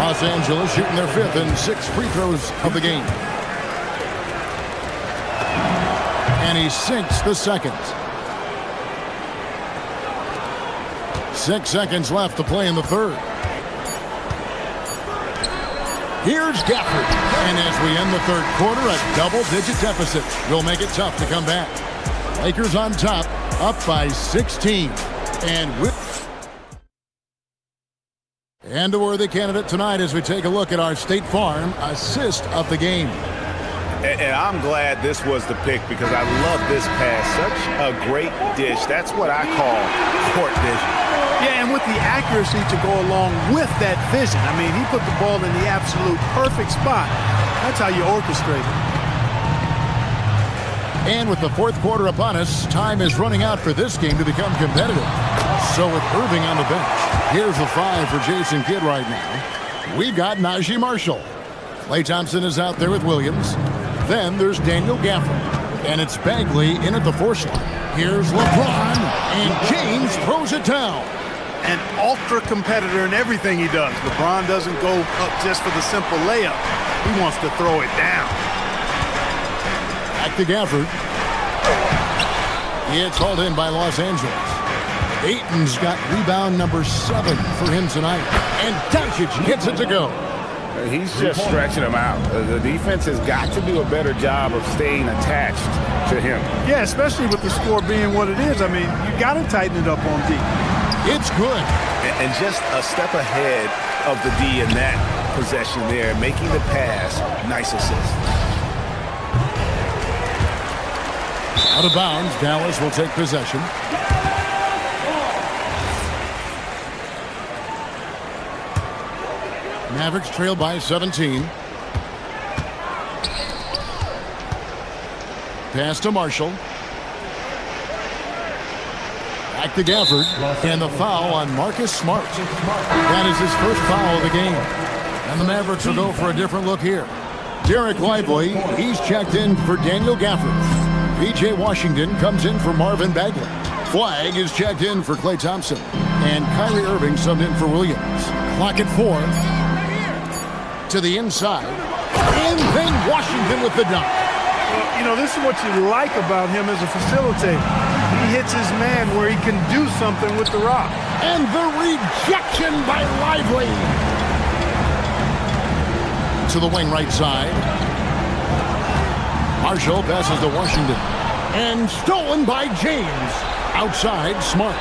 Los Angeles shooting their fifth and 6 free throws of the game. And he sinks the second. 6 seconds left to play in the third. Here's Gafford. And as we end the third quarter, a double-digit deficit will make it tough to come back. Lakers on top, up by 16. And a worthy candidate tonight as we take a look at our State Farm assist of the game. And I'm glad this was the pick because I love this pass. Such a great dish. That's what I call court vision. Yeah, and with the accuracy to go along with that vision. I mean, he put the ball in the absolute perfect spot. That's how you orchestrate it. And with the fourth quarter upon us, time is running out for this game to become competitive. So with Irving on the bench, here's the 5 for Jason Kidd right now. We've got Najee Marshall. Klay Thompson is out there with Williams. Then there's Daniel Gafford. And it's Bagley in at the 4 slot. Here's LeBron, and James throws it down. An ultra competitor in everything he does. LeBron doesn't go up just for the simple layup. He wants to throw it down. Back to Gafford. It's hauled in by Los Angeles. Ayton's got rebound number 7 for him tonight. And Doncic gets it to go. He's just stretching him out. The defense has got to do a better job of staying attached to him. Yeah, especially with the score being what it is. I mean, you got to tighten it up on D. It's good. And just a step ahead of the D in that possession there, making the pass. Nice assist. Out of bounds, Dallas will take possession. Mavericks trail by 17. Pass to Marshall. Back to Gafford. And the foul on Marcus Smart. That is his first foul of the game. And the Mavericks will go for a different look here. Derek Lively, he's checked in for Daniel Gafford. P.J. Washington comes in for Marvin Bagley. Flag is checked in for Klay Thompson. And Kyrie Irving subbed in for Williams. Clock at 4. To the inside. And then Washington with the dunk. Well, you know, this is what you like about him as a facilitator. He hits his man where he can do something with the rock. And the rejection by Lively. To the wing right side. Marshall passes to Washington. And stolen by James. Outside, Smart.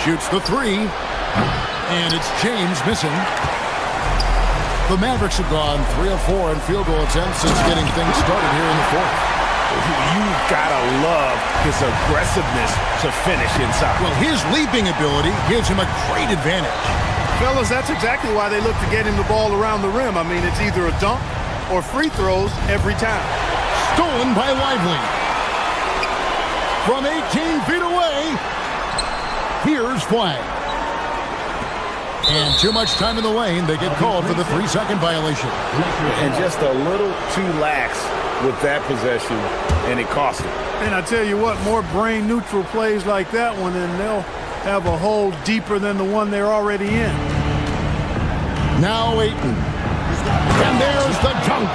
Shoots the 3. And it's James missing. The Mavericks have gone 3 of 4 in field goal attempts since getting things started here in the fourth. You've got to love his aggressiveness to finish inside. Well, his leaping ability gives him a great advantage. Fellas, that's exactly why they look to get him the ball around the rim. I mean, it's either a dunk or free throws every time. Stolen by Lively. From 18 feet away, here's flag. And too much time in the lane. They get called for the 3-second violation. And just a little too lax with that possession, and it cost him. And I tell you what, more brain-neutral plays like that one, and they'll have a hole deeper than the one they're already in. Now Ayton. And there's the dunk.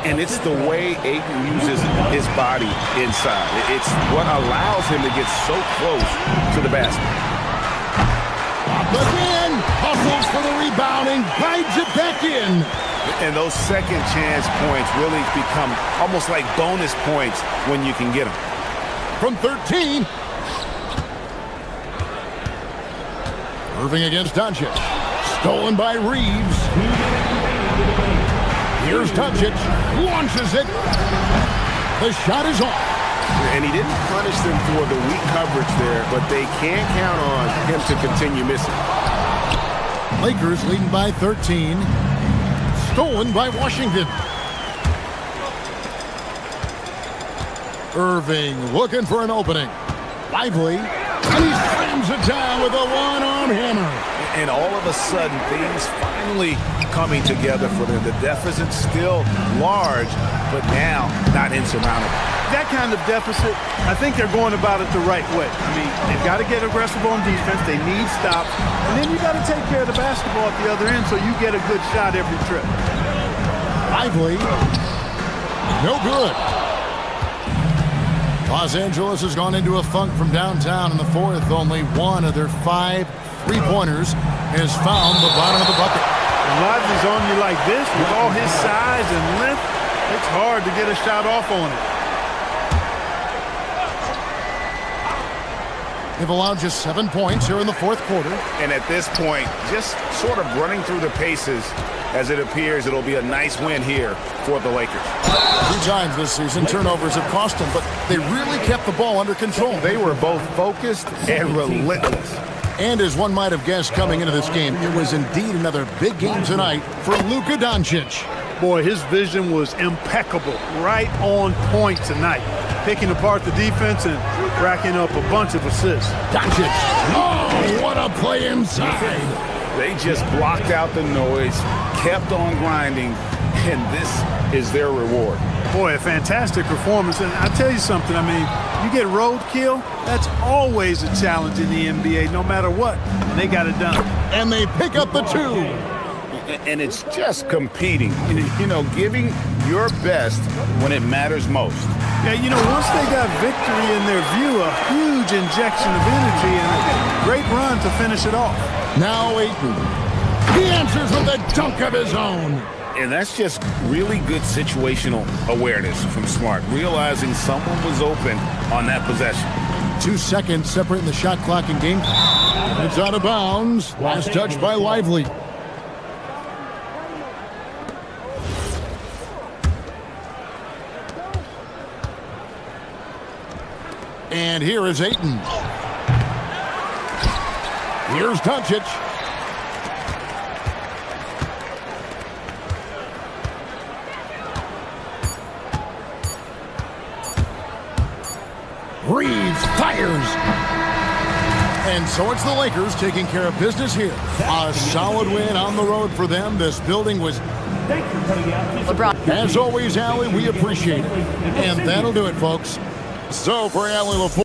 And it's the way Ayton uses his body inside. It's what allows him to get so close to the basket. Again, hustles for the rebound and guides it back in. And those second chance points really become almost like bonus points when you can get them. From 13. Irving against Doncic. Stolen by Reeves. Here's Doncic. Launches it. The shot is off. And he didn't punish them for the weak coverage there, but they can't count on him to continue missing. Lakers leading by 13. Stolen by Washington. Irving looking for an opening. Lively. And he slams it down with a one-arm hammer. And all of a sudden, things finally coming together for them. The deficit's still large, but now not insurmountable. That kind of deficit, I think they're going about it the right way. I mean, they've got to get aggressive on defense. They need stops. And then you got to take care of the basketball at the other end so you get a good shot every trip. Lively. No good. Los Angeles has gone into a funk from downtown in the fourth. Only one of their 5 3-pointers has found the bottom of the bucket. When Lively's on you like this, with all his size and length, it's hard to get a shot off on it. They've allowed just 7 points here in the fourth quarter. And at this point, just sort of running through the paces as it appears it'll be a nice win here for the Lakers. 3 times this season, turnovers have cost them, but they really kept the ball under control. They were both focused and relentless. And as one might have guessed coming into this game, it was indeed another big game tonight for Luka Doncic. Boy, his vision was impeccable, right on point tonight. Picking apart the defense and racking up a bunch of assists. Doncic. Oh, what a play inside. They just blocked out the noise, kept on grinding, and this is their reward. Boy, a fantastic performance. And I tell you something, I mean, you get roadkill, that's always a challenge in the NBA, no matter what. And they got it done. And they pick up the 2. And it's just competing, you know, giving your best when it matters most. Yeah, you know, once they got victory in their view, a huge injection of energy and a great run to finish it off. Now Ayton. He answers with a dunk of his own. And that's just really good situational awareness from Smart, realizing someone was open on that possession. 2 seconds separating the shot clock and game. It's out of bounds. Last touch by Lively. And here is Ayton. Here's Doncic. Reeves fires. And so it's the Lakers taking care of business here. A solid win on the road for them. This building was... LeBron. As always, Allie, we appreciate it. And that'll do it, folks. So for Allie LaForge.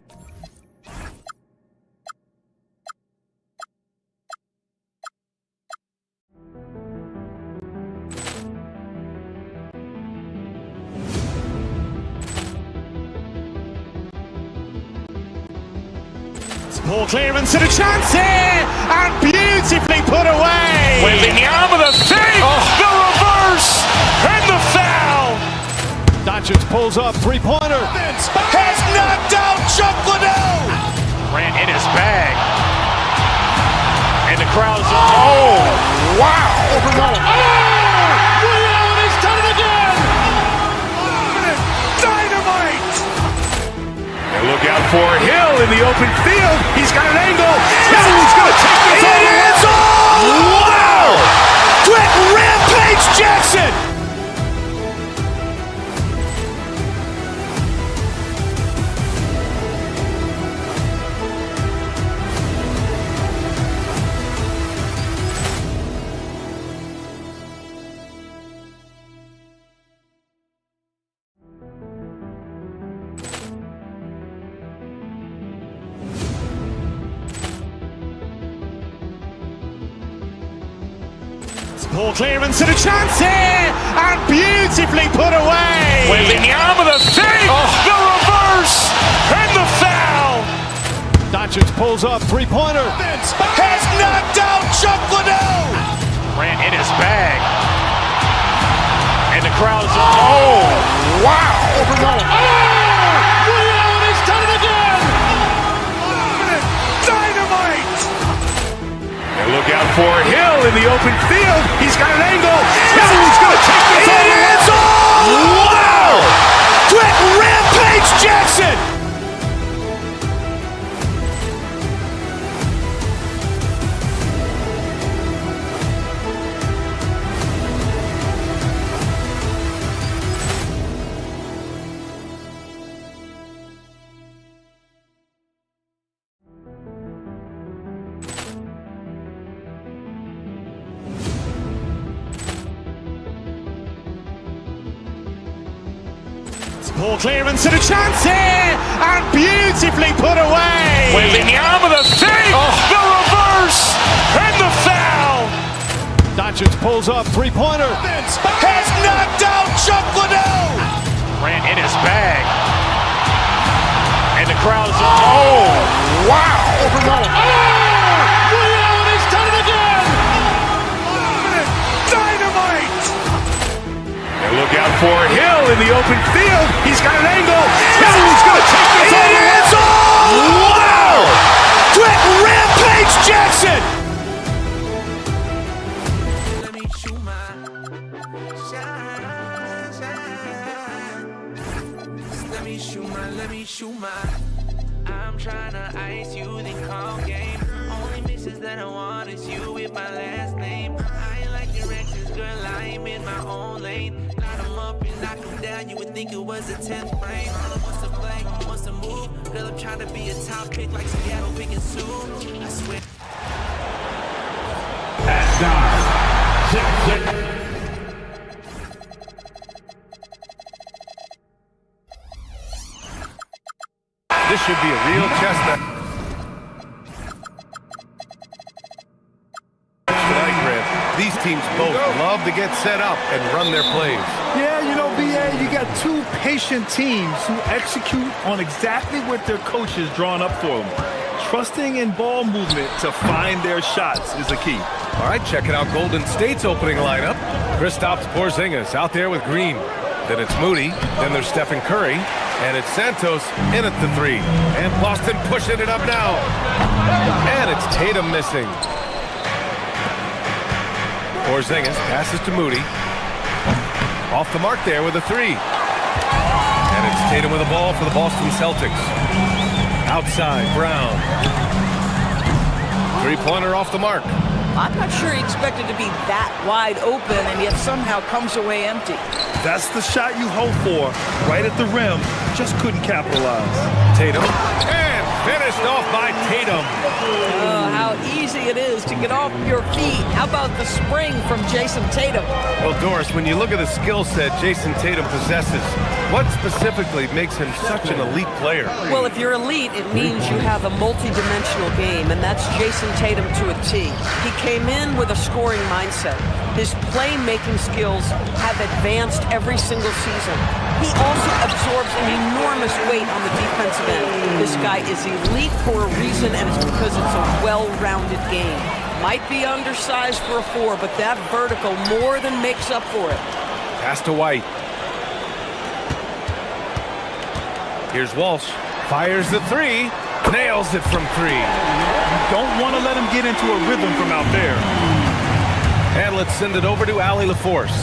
Ball clearance and a chance here, and beautifully put away. Wembanyama the save, the reverse, and the foul. Doncic pulls up, 3-pointer. Has knocked out Chuck Liddell. Ran in his bag. And the crowd's Oh, wow. He's done it again. Dynamite. And look out for Hill in the open field. He's got an angle. Hill's going to take this all the way. Wow! Quick Rampage Jackson. Ball clearance and a chance here, and beautifully put away. Wembanyama the save, the reverse, and the foul. Doncic pulls up, 3-pointer. Has knocked out Chuck Liddell. Ran in his bag. And the crowd's wow. He's done it again. Dynamite. And look out for Hill in the open field. He's got an angle. Hill's going to take this all the way. Wow! Quick Rampage Jackson. Ball clearance and a chance here, and beautifully put away. Wembanyama the save, the reverse, and the foul. Doncic pulls up, three-pointer. Has knocked out Chuck Liddell. Ran in his bag. And the crowd is, oh, wow. He's done it again. Dynamite. And look out for Hill in the open field. He's got an angle. Hill's going to take this all the way. Wow. Quick Rampage Jackson. I'm trying to ice you, then call game. Only misses that I want is you with my last name. I ain't like your exes, girl, I'm in my own lane. Light them up and knock them down, you would think it was a 10th frame. Wants to play, wants to move. Girl, I'm trying to be a top pick like Seattle picking soon. I swear. This should be a real chestnut. Tonight, Grant, these teams both love to get set up and run their plays. Yeah, you know, BA, you got two patient teams who execute on exactly what their coach has drawn up for them. Trusting in ball movement to find their shots is the key. All right, checking out Golden State's opening lineup. Kristaps Porzingis out there with Green. Then it's Moody. Then there's Stephen Curry. And it's Santos in at the three. And Boston pushing it up now. And it's Tatum missing. Porzingis passes to Moody. Off the mark there with a three. And it's Tatum with the ball for the Boston Celtics. Outside, Brown. Three-pointer off the mark. I'm not sure he expected to be that wide open and yet somehow comes away empty. That's the shot you hope for, right at the rim. Just couldn't capitalize. Tatum, and finished off by Tatum. Oh, how easy it is to get off your feet. How about the spring from Jason Tatum? Well, Doris, when you look at the skill set Jason Tatum possesses, what specifically makes him such an elite player? Well, if you're elite, it means you have a multi-dimensional game, and that's Jason Tatum to a T. He came in with a scoring mindset. His playmaking skills have advanced every single season. He also absorbs an enormous weight on the defensive end. This guy is elite for a reason, and it's because it's a well-rounded game. Might be undersized for a 4, but that vertical more than makes up for it. Pass to White. Here's Walsh. Fires the three. Nails it from three. Don't want to let him get into a rhythm from out there. And let's send it over to Allie LaForce.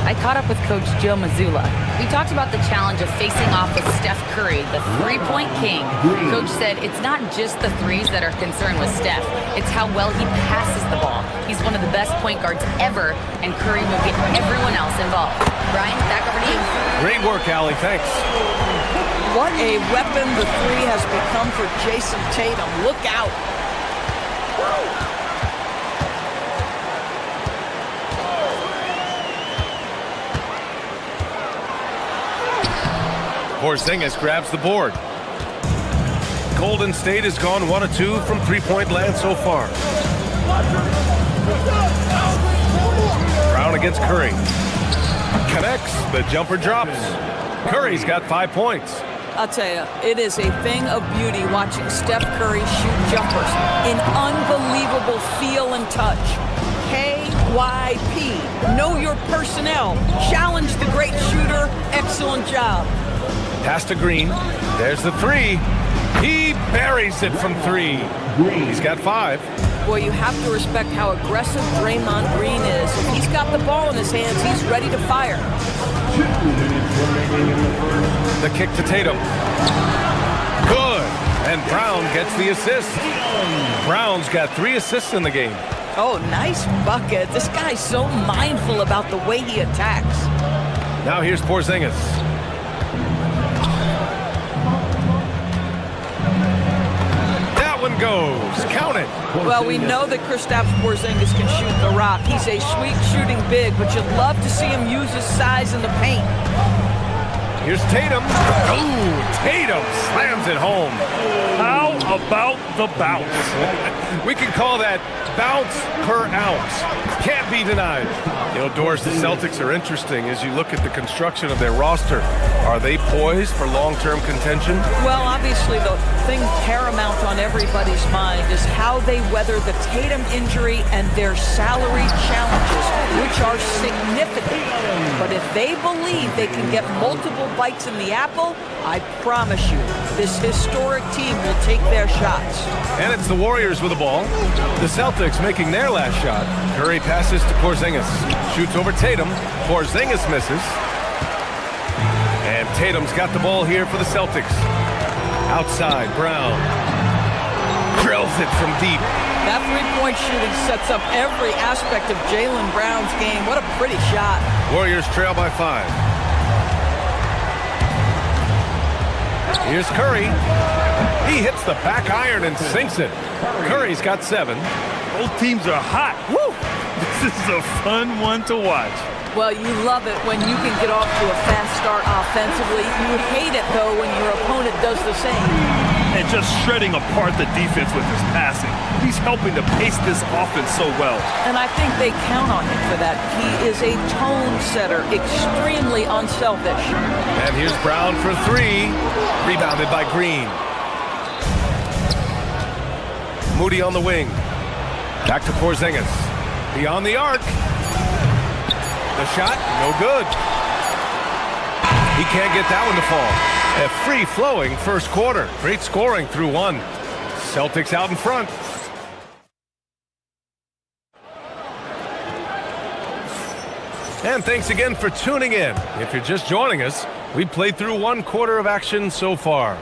I caught up with Coach Joe Mazzulla. We talked about the challenge of facing off with Steph Curry, the three-point king. Coach said it's not just the threes that are concerned with Steph. It's how well he passes the ball. He's one of the best point guards ever, and Curry will get everyone else involved. Brian, back over to you. Great work, Allie. Thanks. What a weapon the three has become for Jason Tatum. Look out. Porzingis grabs the board. Golden State has gone 1 of 2 from three-point land so far. Brown against Curry. Connects. The jumper drops. Curry's got 5 points. I'll tell you, it is a thing of beauty watching Steph Curry shoot jumpers. An unbelievable feel and touch. KYP. Know your personnel. Challenge the great shooter. Excellent job. Pass to Green. There's the three. He buries it from three. He's got 5. Boy, you have to respect how aggressive Draymond Green is. If he's got the ball in his hands, he's ready to fire. The kick to Tatum. Good. And Brown gets the assist. Brown's got 3 assists in the game. Oh, nice bucket. This guy's so mindful about the way he attacks. Now here's Porzingis. That one goes. Count it. Well, we know that Kristaps Porzingis can shoot the rock. He's a sweet shooting big, but you'd love to see him use his size in the paint. Here's Tatum. Oh, Tatum slams it home. How about the bounce? We can call that bounce per ounce. Can't be denied. You know, Doris, the Celtics are interesting as you look at the construction of their roster. Are they poised for long-term contention? Well, obviously the thing paramount on everybody's mind is how they weather the Tatum injury and their salary challenges, which are significant. But if they believe they can get multiple bites in the apple, I promise you, this historic team will take their shots. And it's the Warriors with the ball. The Celtics making their last shot. Curry passes to Porzingis. Shoots over Tatum. Porzingis misses. And Tatum's got the ball here for the Celtics. Outside, Brown. Drills it from deep. That three-point shooting sets up every aspect of Jaylen Brown's game. What a pretty shot. Warriors trail by 5. Here's Curry. He hits the back iron and sinks it. Curry's got 7. Both teams are hot. Woo! This is a fun one to watch. Well, you love it when you can get off to a fast start offensively. You hate it, though, when your opponent does the same. And just shredding apart the defense with his passing. He's helping to pace this offense so well. And I think they count on him for that. He is a tone setter, extremely unselfish. And here's Brown for 3. Rebounded by Green. Moody on the wing. Back to Porzingis. Beyond the arc. The shot, no good. He can't get that one to fall. A free-flowing first quarter. Great scoring through 1. Celtics out in front. And thanks again for tuning in. If you're just joining us, we've played through 1 quarter of action so far.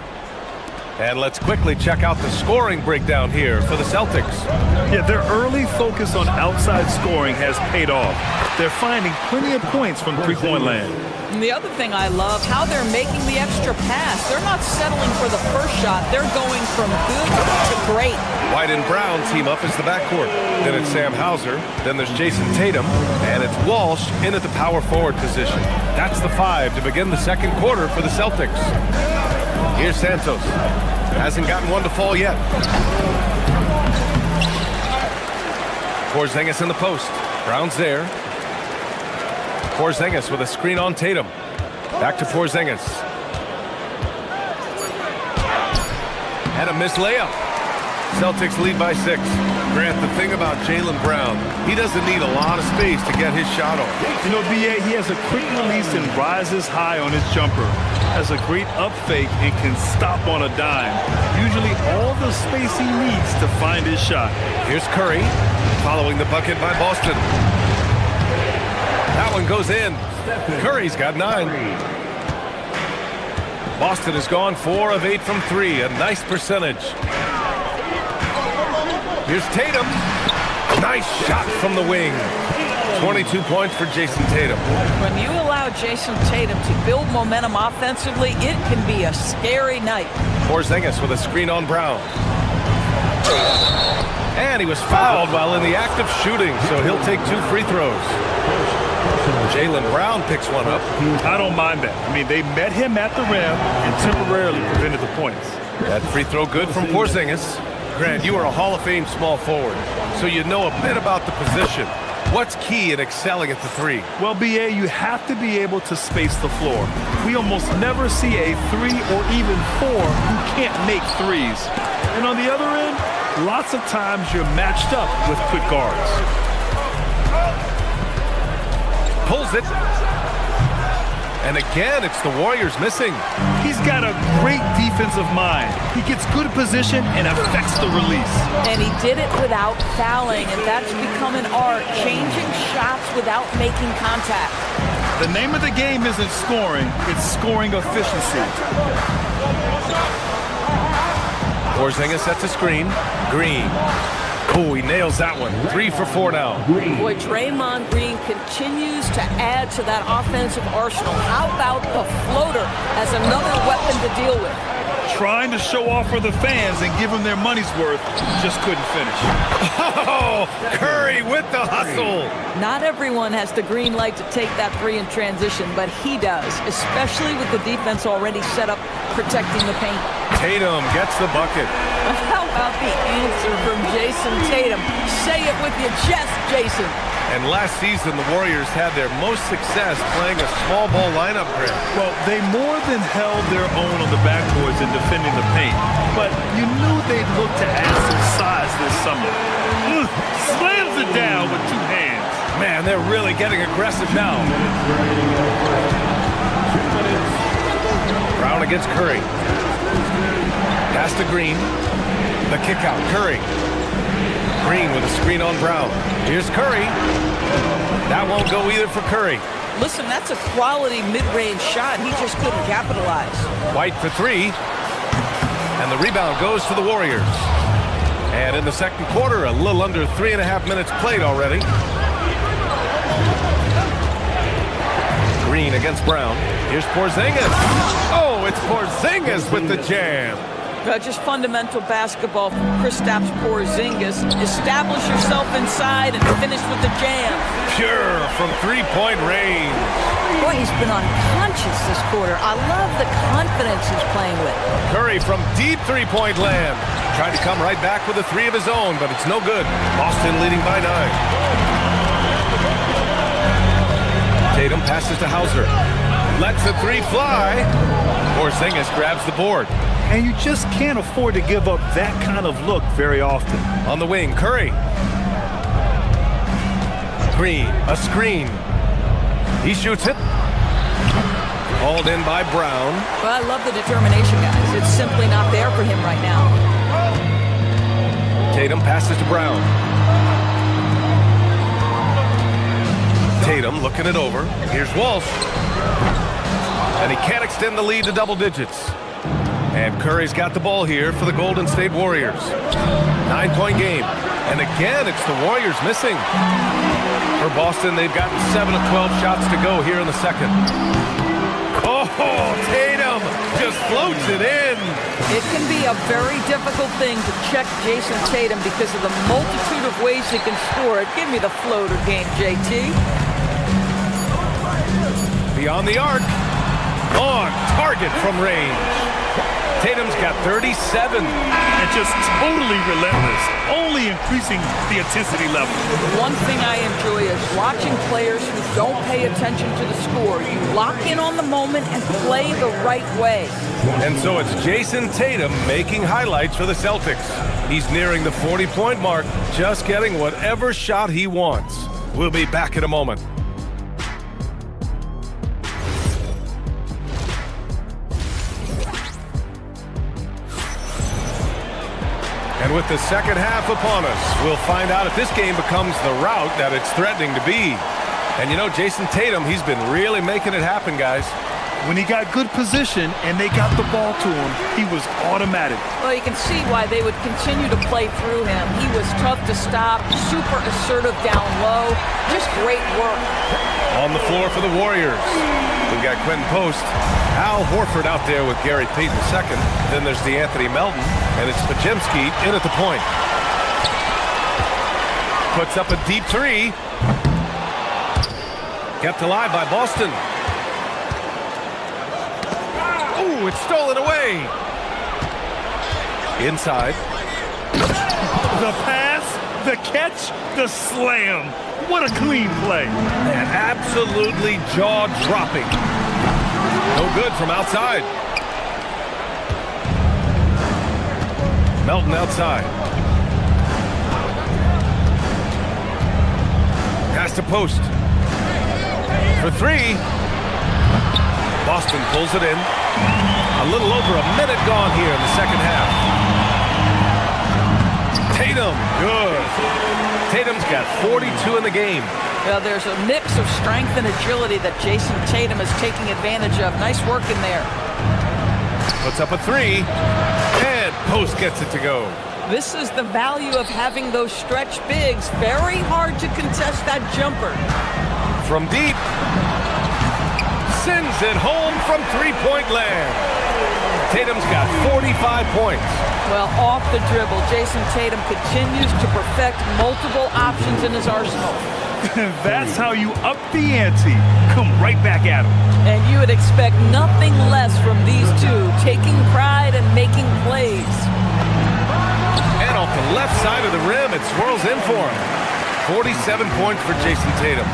And let's quickly check out the scoring breakdown here for the Celtics. Yeah, their early focus on outside scoring has paid off. They're finding plenty of points from three-point land. And the other thing I love, how they're making the extra pass. They're not settling for the first shot. They're going from good to great. White and Brown team up as the backcourt. Then it's Sam Hauser. Then there's Jason Tatum. And it's Walsh in at the power forward position. That's the 5 to begin the second quarter for the Celtics. Here's Santos. Hasn't gotten one to fall yet. Porzingis in the post. Brown's there. Porzingis with a screen on Tatum. Back to Porzingis. And a missed layup. Celtics lead by 6. Grant, the thing about Jaylen Brown, he doesn't need a lot of space to get his shot off. You know, B.A., he has a quick release and rises high on his jumper. Has a great up fake and can stop on a dime. Usually all the space he needs to find his shot. Here's Curry, following the bucket by Boston. That one goes in. Curry's got 9. Boston has gone 4 of 8 from 3, a nice percentage. Here's Tatum. Nice shot from the wing. 22 points for Jason Tatum. When you allow Jason Tatum to build momentum offensively, it can be a scary night. Porzingis with a screen on Brown. And he was fouled while in the act of shooting, so he'll take 2 free throws. Jaylen Brown picks one up. I don't mind that. I mean, they met him at the rim and temporarily prevented the points. That free throw good from Porzingis. Grant, you are a Hall of Fame small forward, so you know a bit about the position. What's key in excelling at the 3? Well, B.A., you have to be able to space the floor. We almost never see a 3 or even 4 who can't make threes. And on the other end, lots of times you're matched up with quick guards. Pulls it. And again, it's the Warriors missing. He's got a great defensive mind. He gets good position and affects the release. And he did it without fouling, and that's become an art, changing shots without making contact. The name of the game isn't scoring, it's scoring efficiency. Porzingis sets a screen. Green. Oh, he nails that one. 3 for 4 now. Boy, Draymond Green continues to add to that offensive arsenal. How about the floater as another weapon to deal with? Trying to show off for the fans and give them their money's worth, just couldn't finish. Oh, Curry with the hustle. Not everyone has the green light to take that three in transition, but he does, especially with the defense already set up protecting the paint. Tatum gets the bucket. How about the answer from Jason Tatum? Say it with your chest, Jason. And last season, the Warriors had their most success playing a small ball lineup grid. Well, they more than held their own on the backboards in defending the paint, but you knew they'd look to add some size this summer. Slams it down with two hands. Man, they're really getting aggressive now. Brown against Curry. Pass to Green. The kick out, Curry. Green with a screen on Brown. Here's Curry. That won't go either for Curry. Listen, that's a quality mid-range shot. He just couldn't capitalize. White for three. And the rebound goes to the Warriors. And in the second quarter, a little under 3.5 minutes played already. Green against Brown. Here's Porzingis. Oh, it's Porzingis with the jam. Just fundamental basketball from Kristaps Porzingis. Establish yourself inside and finish with the jam. Pure from three-point range. Boy, he's been unconscious this quarter. I love the confidence he's playing with. Curry from deep three-point land. Tried to come right back with a three of his own, but it's no good. Boston leading by 9. Tatum passes to Hauser. Lets the three fly. Porzingis grabs the board. And you just can't afford to give up that kind of look very often. On the wing, Curry. Green, a screen. He shoots it. Hauled in by Brown. Well, I love the determination, guys. It's simply not there for him right now. Tatum passes to Brown. Tatum looking it over. Here's Walsh. And he can't extend the lead to double digits. And Curry's got the ball here for the Golden State Warriors. 9-point game. And again, it's the Warriors missing. For Boston, they've gotten 7 of 12 shots to go here in the second. Oh, Tatum just floats it in. It can be a very difficult thing to check Jason Tatum because of the multitude of ways he can score it. Give me the floater game, JT. Beyond the arc. On target from range. Tatum's got 37. And just totally relentless, only increasing the intensity level. One thing I enjoy is watching players who don't pay attention to the score. You lock in on the moment and play the right way. And so it's Jason Tatum making highlights for the Celtics. He's nearing the 40-point mark, just getting whatever shot he wants. We'll be back in a moment. And with the second half upon us, we'll find out if this game becomes the rout that it's threatening to be. And you know, Jason Tatum, he's been really making it happen, guys. When he got good position and they got the ball to him, he was automatic. Well, you can see why they would continue to play through him. He was tough to stop, super assertive down low. Just great work. On the floor for the Warriors, we've got Quentin Post. Al Horford out there with Gary Payton second. Then there's DeAnthony Melton, and it's Pajemski in at the point. Puts up a deep three. Kept alive by Boston. Ooh, it's stolen away. Inside. The pass, the catch, the slam. What a clean play. Man, absolutely jaw-dropping. No good from outside. Melton outside. Pass to Post. For three. Boston pulls it in. A little over a minute gone here in the second half. Tatum, good. Tatum's got 42 in the game. Well, there's a mix of strength and agility that Jason Tatum is taking advantage of. Nice work in there. Puts up a three, and Post gets it to go. This is the value of having those stretch bigs. Very hard to contest that jumper. From deep. Sends it home from three-point land. Tatum's got 45 points. Well, off the dribble, Jason Tatum continues to perfect multiple options in his arsenal. That's how you up the ante. Come right back at him. And you would expect nothing less from these two, taking pride and making plays. And off the left side of the rim, it swirls in for him. 47 points for Jason Tatum.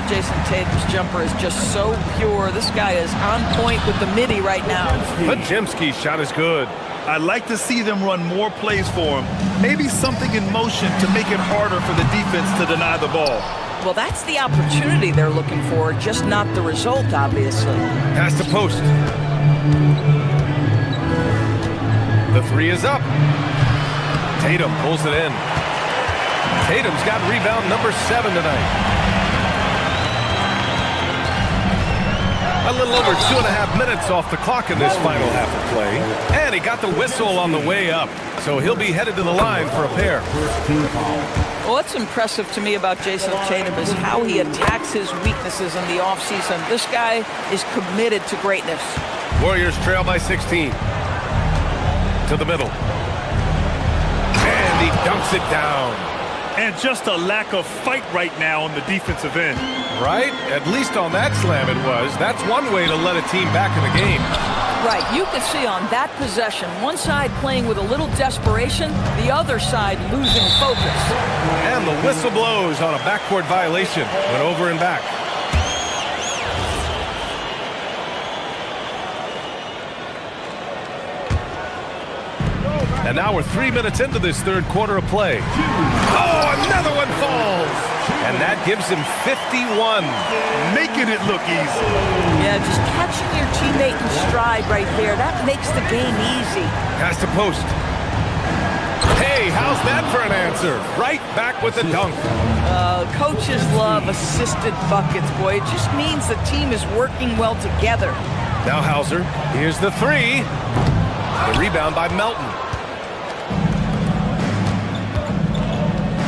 Jason Tatum's jumper is just so pure. This guy is on point with the midi right now. Podziemski's shot is good. I'd like to see them run more plays for him. Maybe something in motion to make it harder for the defense to deny the ball. Well, that's the opportunity they're looking for, just not the result, obviously. Pass to post. The three is up. Tatum pulls it in. Tatum's got rebound number 7 tonight. A little over 2.5 minutes off the clock in this final half of play. And he got the whistle on the way up. So he'll be headed to the line for a pair. Well, what's impressive to me about Jason Tatum is how he attacks his weaknesses in the offseason. This guy is committed to greatness. Warriors trail by 16. To the middle. And he dunks it down. And just a lack of fight right now on the defensive end. Right? At least on that slam it was. That's one way to let a team back in the game. Right. You could see on that possession, one side playing with a little desperation, the other side losing focus. And the whistle blows on a backcourt violation. Went over and back. And now we're 3 minutes into this third quarter of play. Oh, another one falls! And that gives him 51. Making it look easy. Yeah, just catching your teammate in stride right there. That makes the game easy. Pass to post. Hey, how's that for an answer? Right back with the dunk. Coaches love assisted buckets, boy. It just means the team is working well together. Now Hauser. Here's the three. The rebound by Melton.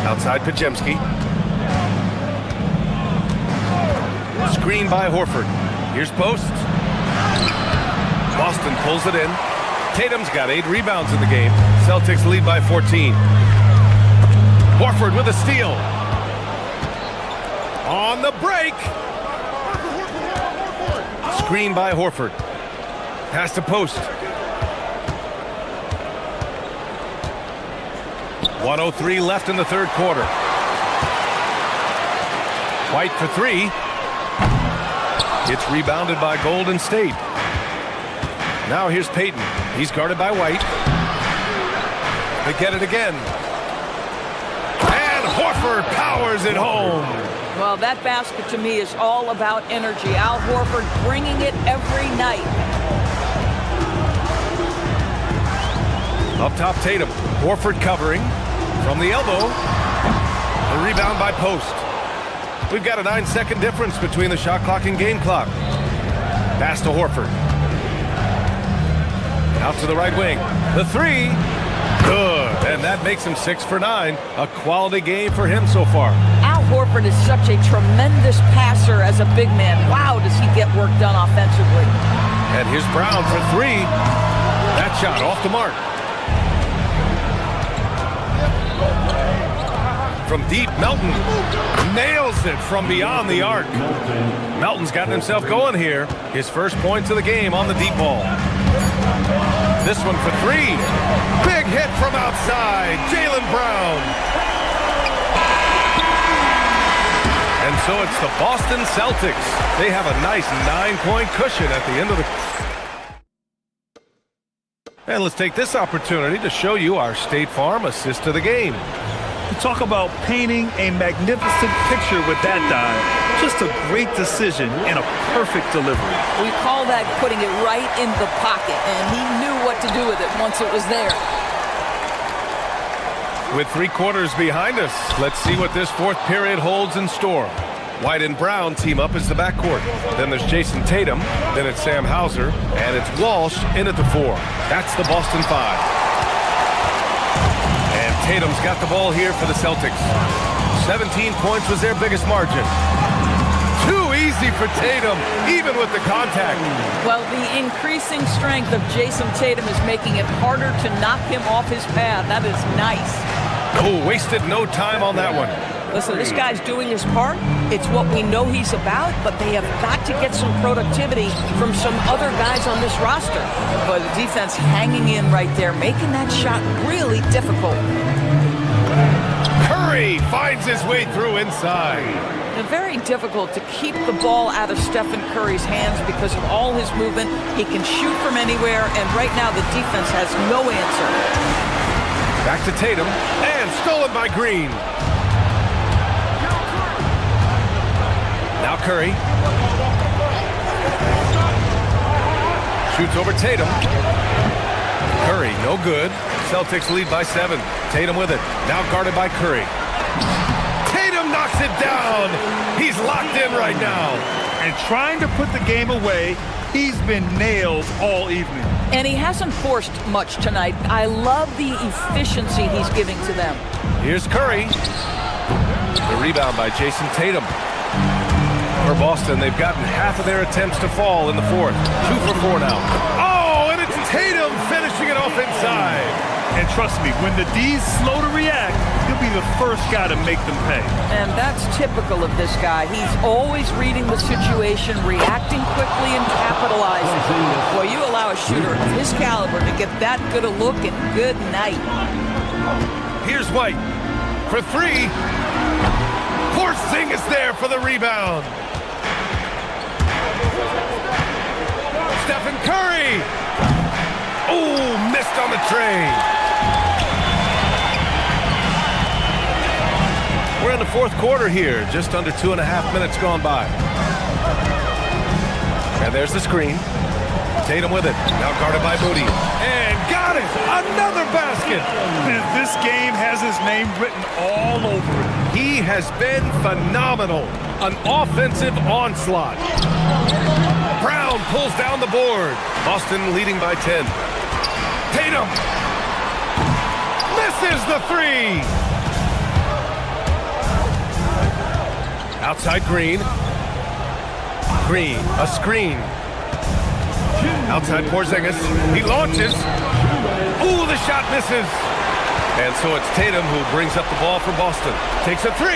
Outside Podziemski. Screen by Horford. Here's post. Boston pulls it in. Tatum's got 8 rebounds in the game. Celtics lead by 14. Horford with a steal. On the break. Screen by Horford. Pass to post. 1:03 left in the third quarter. White for 3. It's rebounded by Golden State. Now here's Payton. He's guarded by White. They get it again. And Horford powers it home. Well, that basket to me is all about energy. Al Horford bringing it every night. Up top, Tatum. Horford covering. From the elbow, the rebound by post. We've got a 9-second difference between the shot clock and game clock. Pass to Horford. Out to the right wing. The three. Good. And that makes him 6 for 9. A quality game for him so far. Al Horford is such a tremendous passer as a big man. Wow, does he get work done offensively. And here's Brown for 3. That shot off the mark. From deep, Melton nails it from beyond the arc. Melton's gotten himself going here. His first points of the game on the deep ball. This one for 3. Big hit from outside. Jaylen Brown. And so it's the Boston Celtics. They have a nice 9-point cushion at the end of the... And let's take this opportunity to show you our State Farm assist to the game. Talk about painting a magnificent picture with that dive. Just a great decision and a perfect delivery. We call that putting it right in the pocket, and he knew what to do with it once it was there. With 3 quarters behind us, let's see what this fourth period holds in store. White and Brown team up as the backcourt. Then there's Jason Tatum, then it's Sam Hauser, and it's Walsh in at the 4. That's the Boston 5. Tatum's got the ball here for the Celtics. 17 points was their biggest margin. Too easy easy for Tatum, even with the contact. Well, the increasing strength of Jason Tatum is making it harder to knock him off his path. That is nice. Oh, wasted no time on that one. Listen, this guy's doing his part. It's what we know he's about, but they have got to get some productivity from some other guys on this roster. But the defense hanging in right there, making that shot really difficult. Curry finds his way through inside. Very difficult to keep the ball out of Stephen Curry's hands because of all his movement. He can shoot from anywhere, and right now the defense has no answer. Back to Tatum, and stolen by Green. Now Curry. Shoots over Tatum. Curry, no good. Celtics lead by 7. Tatum with it. Now guarded by Curry. Tatum knocks it down. He's locked in right now. And trying to put the game away, he's been nailed all evening. And he hasn't forced much tonight. I love the efficiency he's giving to them. Here's Curry. The rebound by Jason Tatum. For Boston, they've gotten half of their attempts to fall in the fourth. 2 for 4 now. Oh, and it's Tatum finishing it off inside. And trust me, when the D's slow to react, he'll be the first guy to make them pay. And that's typical of this guy. He's always reading the situation, reacting quickly and capitalizing. Boy, you allow a shooter of his caliber to get that good a look, and good night. Here's White for 3. Porzingis there for the rebound. Stephen Curry. Oh, missed on the tray. We're in the fourth quarter here, just under 2.5 minutes gone by. And there's the screen. Tatum with it, now guarded by Moody. And got it! Another basket! This game has his name written all over it. He has been phenomenal. An offensive onslaught. Brown pulls down the board. Boston leading by 10. Tatum misses the 3. Outside Green. Green, a screen. Outside Porzingis. He launches. Ooh, the shot misses. And so it's Tatum who brings up the ball for Boston. Takes a 3.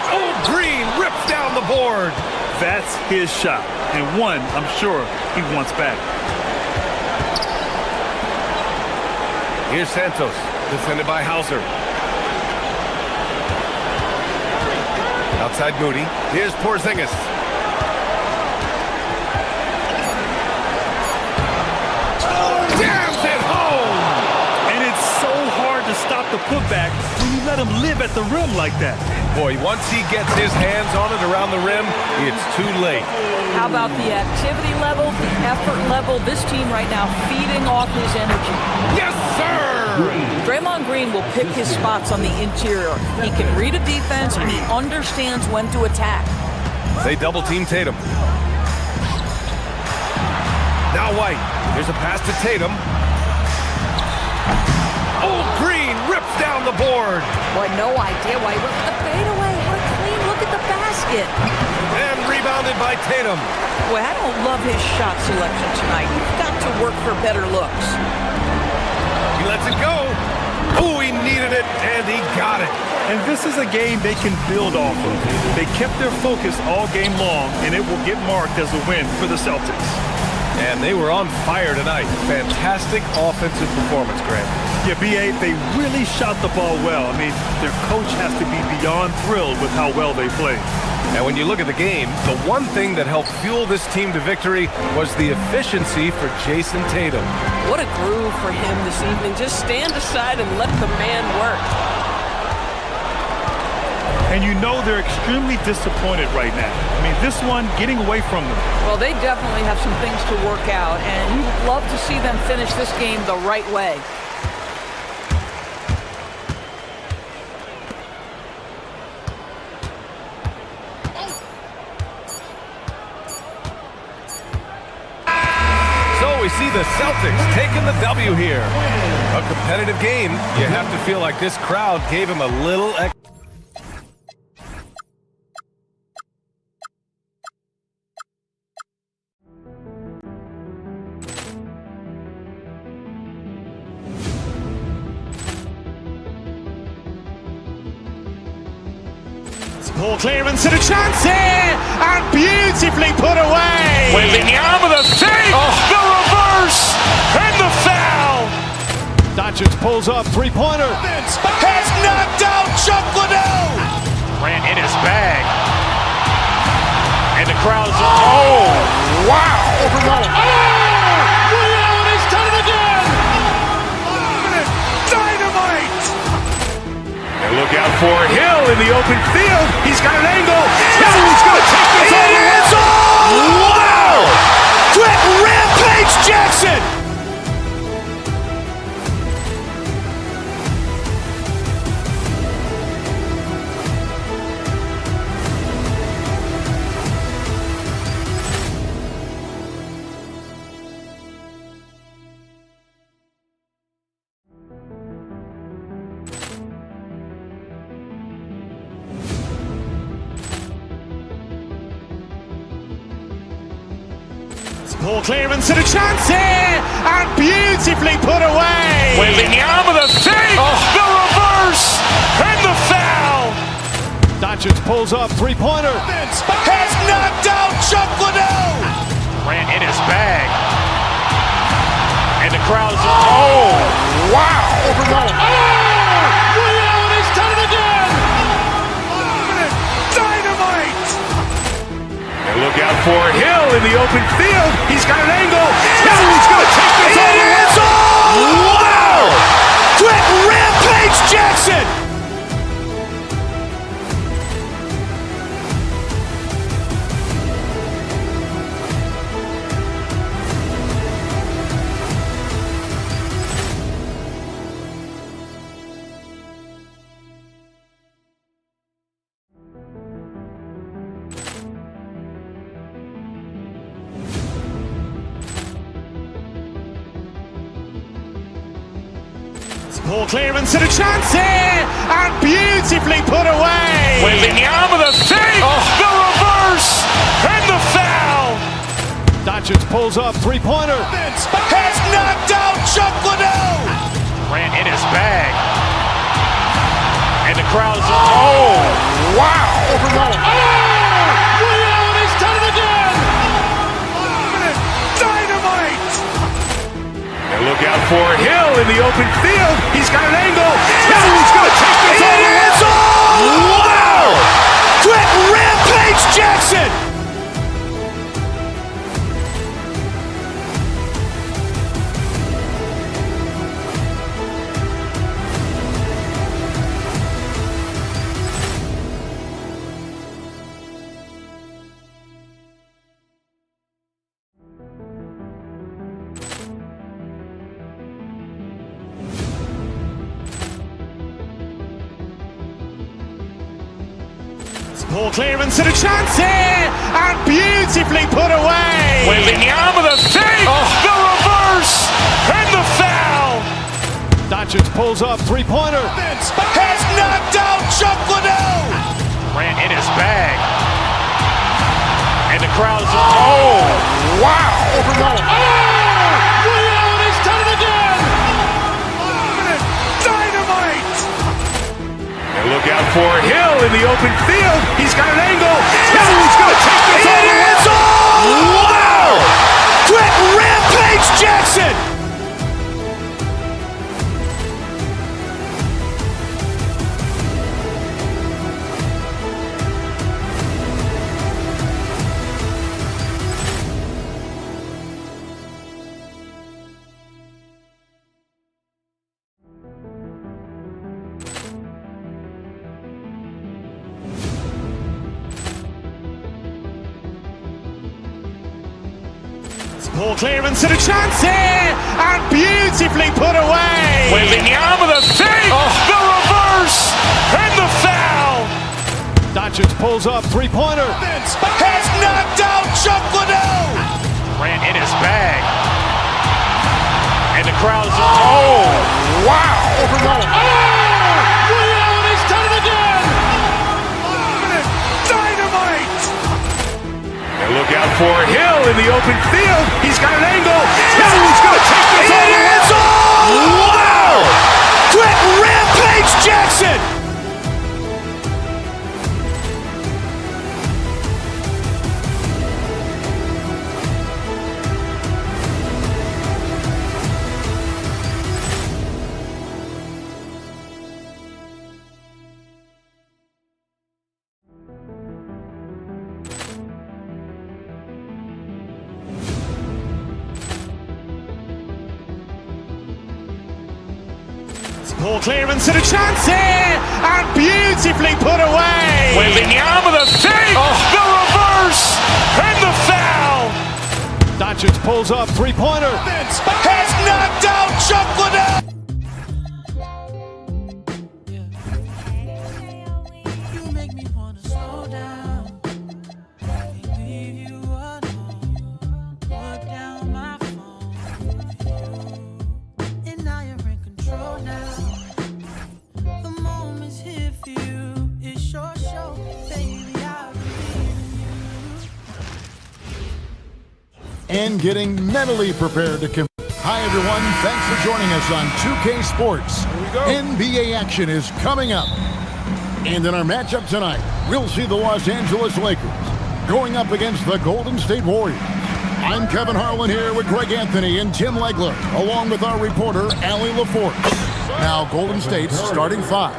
Oh, Green rips down the board. That's his shot. And one, I'm sure, he wants back. Here's Santos, defended by Hauser. Outside Moody. Here's Porzingis. Jams it home! And it's so hard to stop the putback when you let him live at the rim like that. Boy, once he gets his hands on it around the rim, it's too late. How about the activity level, the effort level? This team right now feeding off his energy. Yes, sir! Draymond Green will pick his spots on the interior. He can read a defense, and he understands when to attack. They double-team Tatum. Now White. Here's a pass to Tatum. Oh, Green rips down the board. Boy, no idea why he went with the fadeaway. What a clean look at the basket. And rebounded by Tatum. Boy, I don't love his shot selection tonight. He's got to work for better looks. He lets it go. Oh, he needed it, and he got it. And this is a game they can build off of. They kept their focus all game long, and it will get marked as a win for the Celtics. And they were on fire tonight. Fantastic offensive performance, Grant. Yeah, B.A., they really shot the ball well. I mean, their coach has to be beyond thrilled with how well they played. And when you look at the game, the one thing that helped fuel this team to victory was the efficiency for Jason Tatum. What a groove for him this evening. Just stand aside and let the man work. And you know they're extremely disappointed right now. I mean, this one getting away from them. Well, they definitely have some things to work out, and we would love to see them finish this game the right way. So we see the Celtics taking the W here. A competitive game. You have to feel like this crowd gave him a little extra. Poor clearance and a chance here, and beautifully put away. Wembanyama the fake, the reverse, and the foul. Doncic pulls up, three-pointer. Has knocked out Chuck Liddell. Ran in his bag. And the crowd's, oh, wow. He's done it again. Dynamite. And look out for Hill in the open field. He's got an angle. Hill's going to take this all the way. Wow. Quick Rampage Jackson. Poor clearance and a chance here, and beautifully put away. Wembanyama the fake, the reverse, and the foul. Doncic pulls up, three-pointer. Has knocked out Chuck Liddell. Ran in his bag. And the crowd's, oh, wow. He's done it again. Dynamite. And look out for Hill in the open field. He's got an angle. Hill's going to take this all the way. Wow. Quick Rampage Jackson. Poor clearance and a chance here, and beautifully put away. Wembanyama the fake, the reverse, and the foul. Doncic pulls up, three-pointer. Has knocked out Chuck Liddell. Ran in his bag. And the crowd's, oh, wow. He's done it again. Dynamite. And look out for Hill in the open field. He's got an angle. Hill's going to take this all the way. Wow. Quick Rampage Jackson. Poor clearance and a chance here, and beautifully put away. Wembanyama the fake, the reverse, and the foul. Doncic pulls up, three-pointer. Has knocked out Chuck Liddell. Ran in his bag. And the crowd's, oh, wow. He's done it again. Dynamite. And look out for Hill in the open field. He's got an angle. Hill's going to take this all the way. Wow. Quick Rampage Jackson. Poor clearance and a chance here, and beautifully put away. Wembanyama the fake, the reverse, and the foul. Doncic pulls up, three-pointer. Has knocked out Chuck Liddell. Ran in his bag. And the crowd's, oh, wow. He's done it again. Dynamite. And look out for Hill in the open field. He's got an angle. Hill's going to take this all the way. Wow. Quick Rampage Jackson. Ball clearance and a chance here, and beautifully put away. Wembanyama the fake, the reverse, and the foul. Doncic pulls up, three-pointer. Has knocked out Chuck Liddell. You make me wanna slow down. Can't leave you alone. Put down my phone for you. And now you're in control now. The moment's here for you. It's your show, baby. I believe in you. And getting mentally prepared to compete. Hi, everyone. Thanks for joining us on 2K Sports. NBA action is coming up. And in our matchup tonight, we'll see the Los Angeles Lakers going up against the Golden State Warriors. I'm Kevin Harlan here with Greg Anthony and Tim Legler, along with our reporter, Allie LaForce. Now, Golden State's starting five.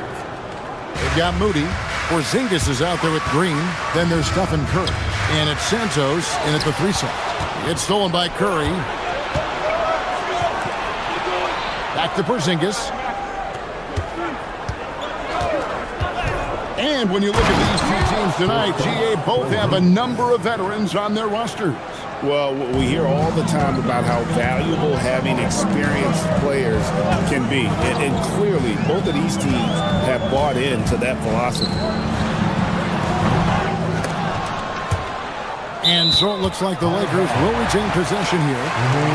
They've got Moody. Porzingis is out there with Green. Then there's Stephen Curry. And it's Santos in at the 3 set. It's stolen by Curry. Back to Porzingis. And when you look at these two teams tonight, GA both have a number of veterans on their rosters. Well, we hear all the time about how valuable having experienced players can be. And clearly, both of these teams have bought into that philosophy. And so it looks like the Lakers will retain possession here.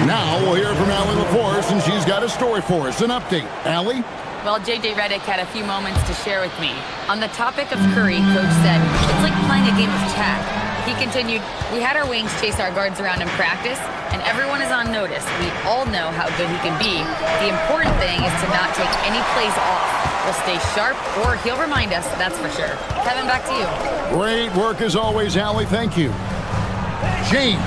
Now we'll hear from Allie LaForce, and she's got a story for us, an update. Allie? Well, J.J. Redick had a few moments to share with me. On the topic of Curry, Coach said, it's like playing a game of tag. He continued, we had our wings chase our guards around in practice, and everyone is on notice. We all know how good he can be. The important thing is to not take any plays off. We'll stay sharp, or he'll remind us, that's for sure. Kevin, back to you. Great work as always, Allie. Thank you. James.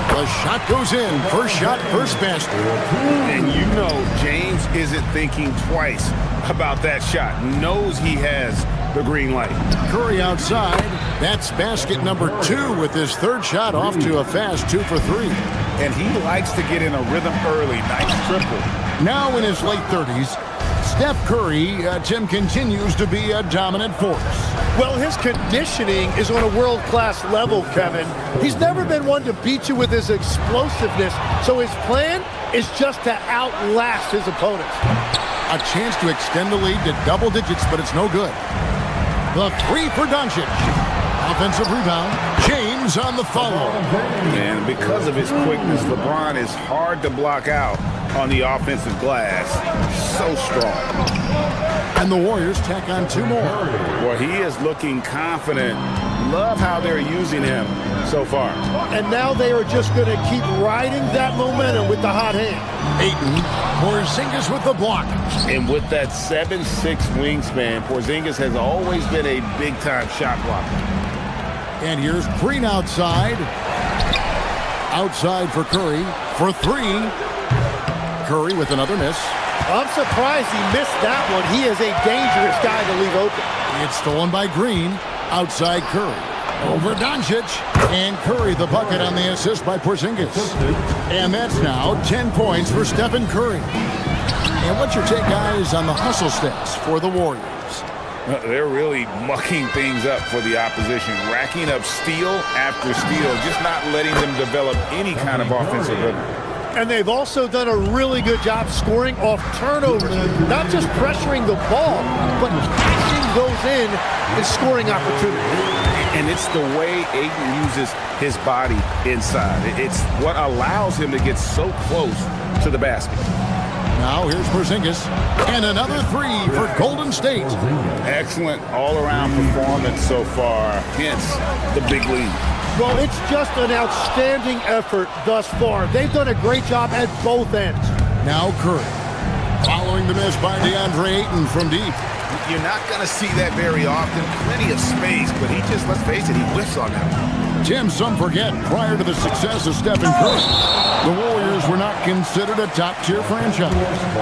The shot goes in. First shot, first basket. And you know James isn't thinking twice about that shot. Knows he has the green light. Curry outside. That's basket number 2 with his third shot off to a fast 2 for 3. And he likes to get in a rhythm early. Nice triple. Now in his late 30s, Steph Curry, Tim, continues to be a dominant force. Well, his conditioning is on a world-class level, Kevin. He's never been one to beat you with his explosiveness, so his plan is just to outlast his opponents. A chance to extend the lead to double digits, but it's no good. The 3 for Doncic. Offensive rebound. James on the follow. And because of his quickness, LeBron is hard to block out on the offensive glass. So strong. And the Warriors tack on 2 more. Well, he is looking confident. Love how they're using him so far. And now they are just going to keep riding that momentum with the hot hand. Ayton, Porzingis with the block. And with that 7'6" wingspan, Porzingis has always been a big-time shot blocker. And here's Green outside. Outside for Curry for 3. Curry with another miss. I'm surprised he missed that one. He is a dangerous guy to leave open. It's stolen by Green. Outside Curry. Over Doncic. And Curry the bucket on the assist by Porzingis. And that's now 10 points for Stephen Curry. And what's your take, guys, on the hustle stats for the Warriors? They're really mucking things up for the opposition, racking up steal after steal, just not letting them develop any kind of offensive rhythm. And they've also done a really good job scoring off turnovers, not just pressuring the ball, but cashing those in and scoring opportunities. And it's the way Ayton uses his body inside. It's what allows him to get so close to the basket. Now here's Porzingis. And another 3 for Golden State. Excellent all-around performance so far, hence the big lead. Well, it's just an outstanding effort thus far. They've done a great job at both ends. Now Curry. Following the miss by DeAndre Ayton from deep. You're not going to see that very often. Plenty of space, but he just, let's face it, he whiffs on that. Tim, some forget, prior to the success of Stephen Curry, the Warriors were not considered a top-tier franchise.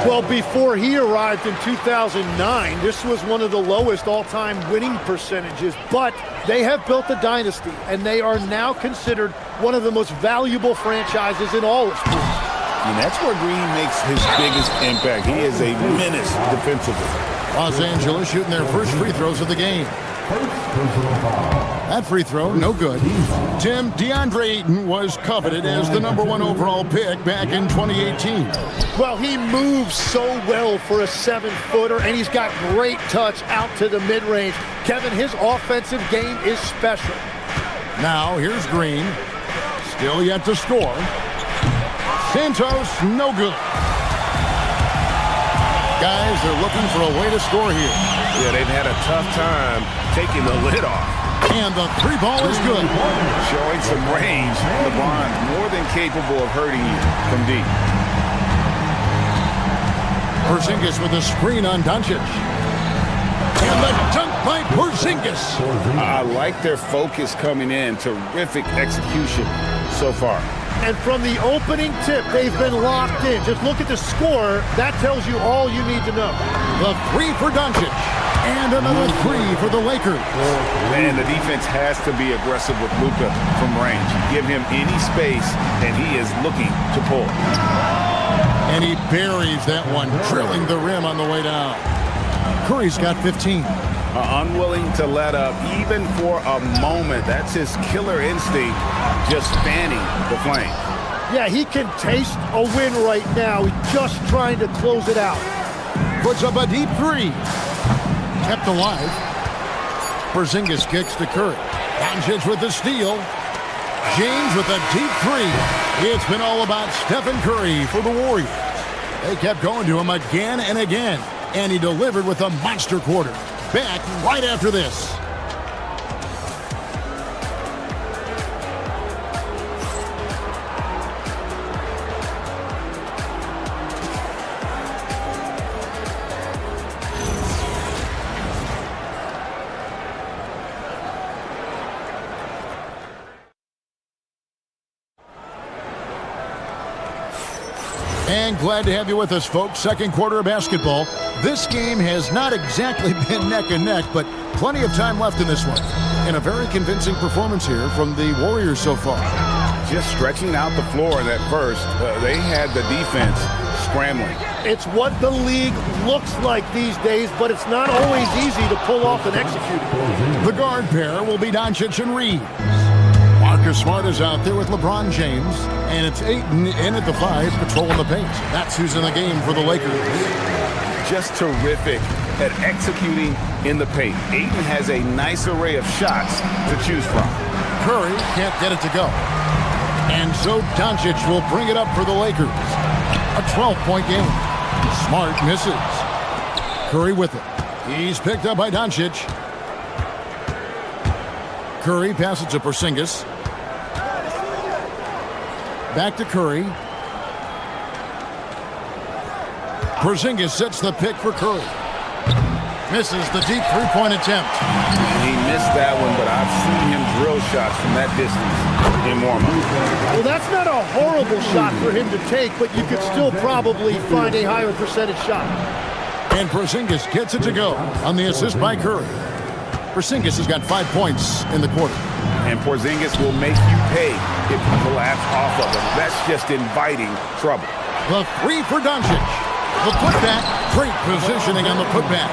Well, before he arrived in 2009, this was one of the lowest all-time winning percentages, but they have built a dynasty, and they are now considered one of the most valuable franchises in all of sports. And that's where Green makes his biggest impact. He is a menace defensively. Los Angeles shooting their first free throws of the game. That free throw, no good. Tim, DeAndre Ayton was coveted as the #1 overall pick back in 2018. Well, he moves so well for a 7-footer, and he's got great touch out to the mid-range. Kevin, his offensive game is special. Now, here's Green. Still yet to score. Santos, no good. Guys, they're looking for a way to score here. Yeah, they've had a tough time taking the lid off. And the three ball is good. Showing some range. LeBron more than capable of hurting you from deep. Porzingis with a screen on Doncic. And the dunk by Porzingis. I like their focus coming in. Terrific execution so far. And from the opening tip, they've been locked in. Just look at the score. That tells you all you need to know. The three for Doncic. And another three for the Lakers. Man, the defense has to be aggressive with Luka from range. Give him any space, and he is looking to pull. And he buries that one, drilling the rim on the way down. Curry's got 15. Unwilling to let up, even for a moment. That's his killer instinct, just fanning the flame. Yeah, he can taste a win right now. He's just trying to close it out. Puts up a deep three. Kept alive. Porzingis kicks to Curry. Doncic with the steal. James with a deep three. It's been all about Stephen Curry for the Warriors. They kept going to him again and again, and he delivered with a monster quarter. Back right after this. And glad to have you with us, folks. Second quarter of basketball. This game has not exactly been neck and neck, but plenty of time left in this one. And a very convincing performance here from the Warriors so far. Just stretching out the floor in that first. They had the defense scrambling. It's what the league looks like these days, but it's not always easy to pull off and execute. The guard pair will be Doncic and Reeves. Marcus Smart is out there with LeBron James, and it's Ayton in at the 5, patrolling the paint. That's who's in the game for the Lakers. Just terrific at executing in the paint. Ayton has a nice array of shots to choose from. Curry can't get it to go. And so Doncic will bring it up for the Lakers. A 12-point game. Smart misses. Curry with it. He's picked up by Doncic. Curry passes to Porzingis. Back to Curry. Porzingis sets the pick for Curry. Misses the deep three-point attempt. He missed that one, but I've seen him drill shots from that distance in warm-up. Well, that's not a horrible shot for him to take, but you could still probably find a higher percentage shot. And Porzingis gets it to go on the assist by Curry. Porzingis has got 5 points in the quarter. And Porzingis will make you pay if you collapse off of him. That's just inviting trouble. The three for Doncic. The putback. Great positioning on the putback.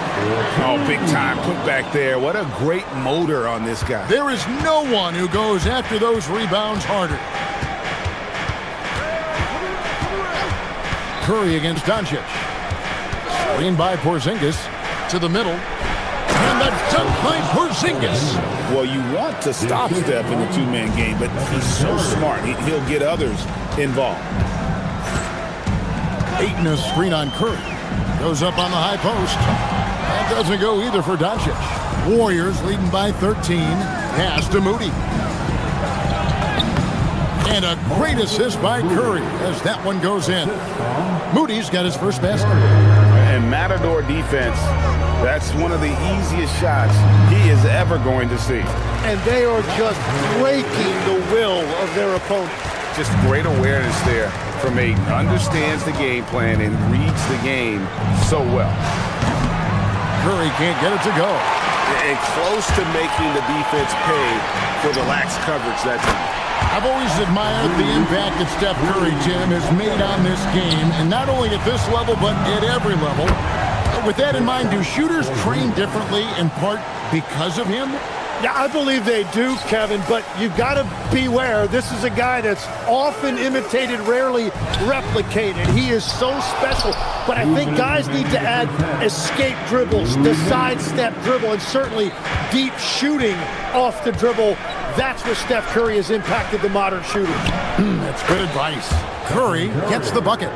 Oh, big time putback there. What a great motor on this guy. There is no one who goes after those rebounds harder. Curry against Doncic. Screen by Porzingis to the middle. And the dunk by Porzingis. Well, you want to stop Steph in the two-man game, but he's so smart. He'll get others involved. Ayton a screen on Curry. Goes up on the high post. That doesn't go either for Doncic. Warriors leading by 13. Pass to Moody. And a great assist by Curry as that one goes in. Moody's got his first basket. And Matador defense, that's one of the easiest shots he is ever going to see. And they are just breaking the will of their opponent. Just great awareness there from Ayton. Understands the game plan and reads the game so well. Curry can't get it to go. And close to making the defense pay for the lax coverage that time. I've always admired the impact that Steph Curry, Tim, has made on this game, and not only at this level, but at every level. With that in mind, do shooters train differently in part because of him? Yeah, I believe they do, Kevin, but you've got to beware. This is a guy that's often imitated, rarely replicated. He is so special, but I think guys need to add escape dribbles, the sidestep dribble, and certainly deep shooting off the dribble. That's where Steph Curry has impacted the modern shooter. That's good advice. Curry gets the bucket.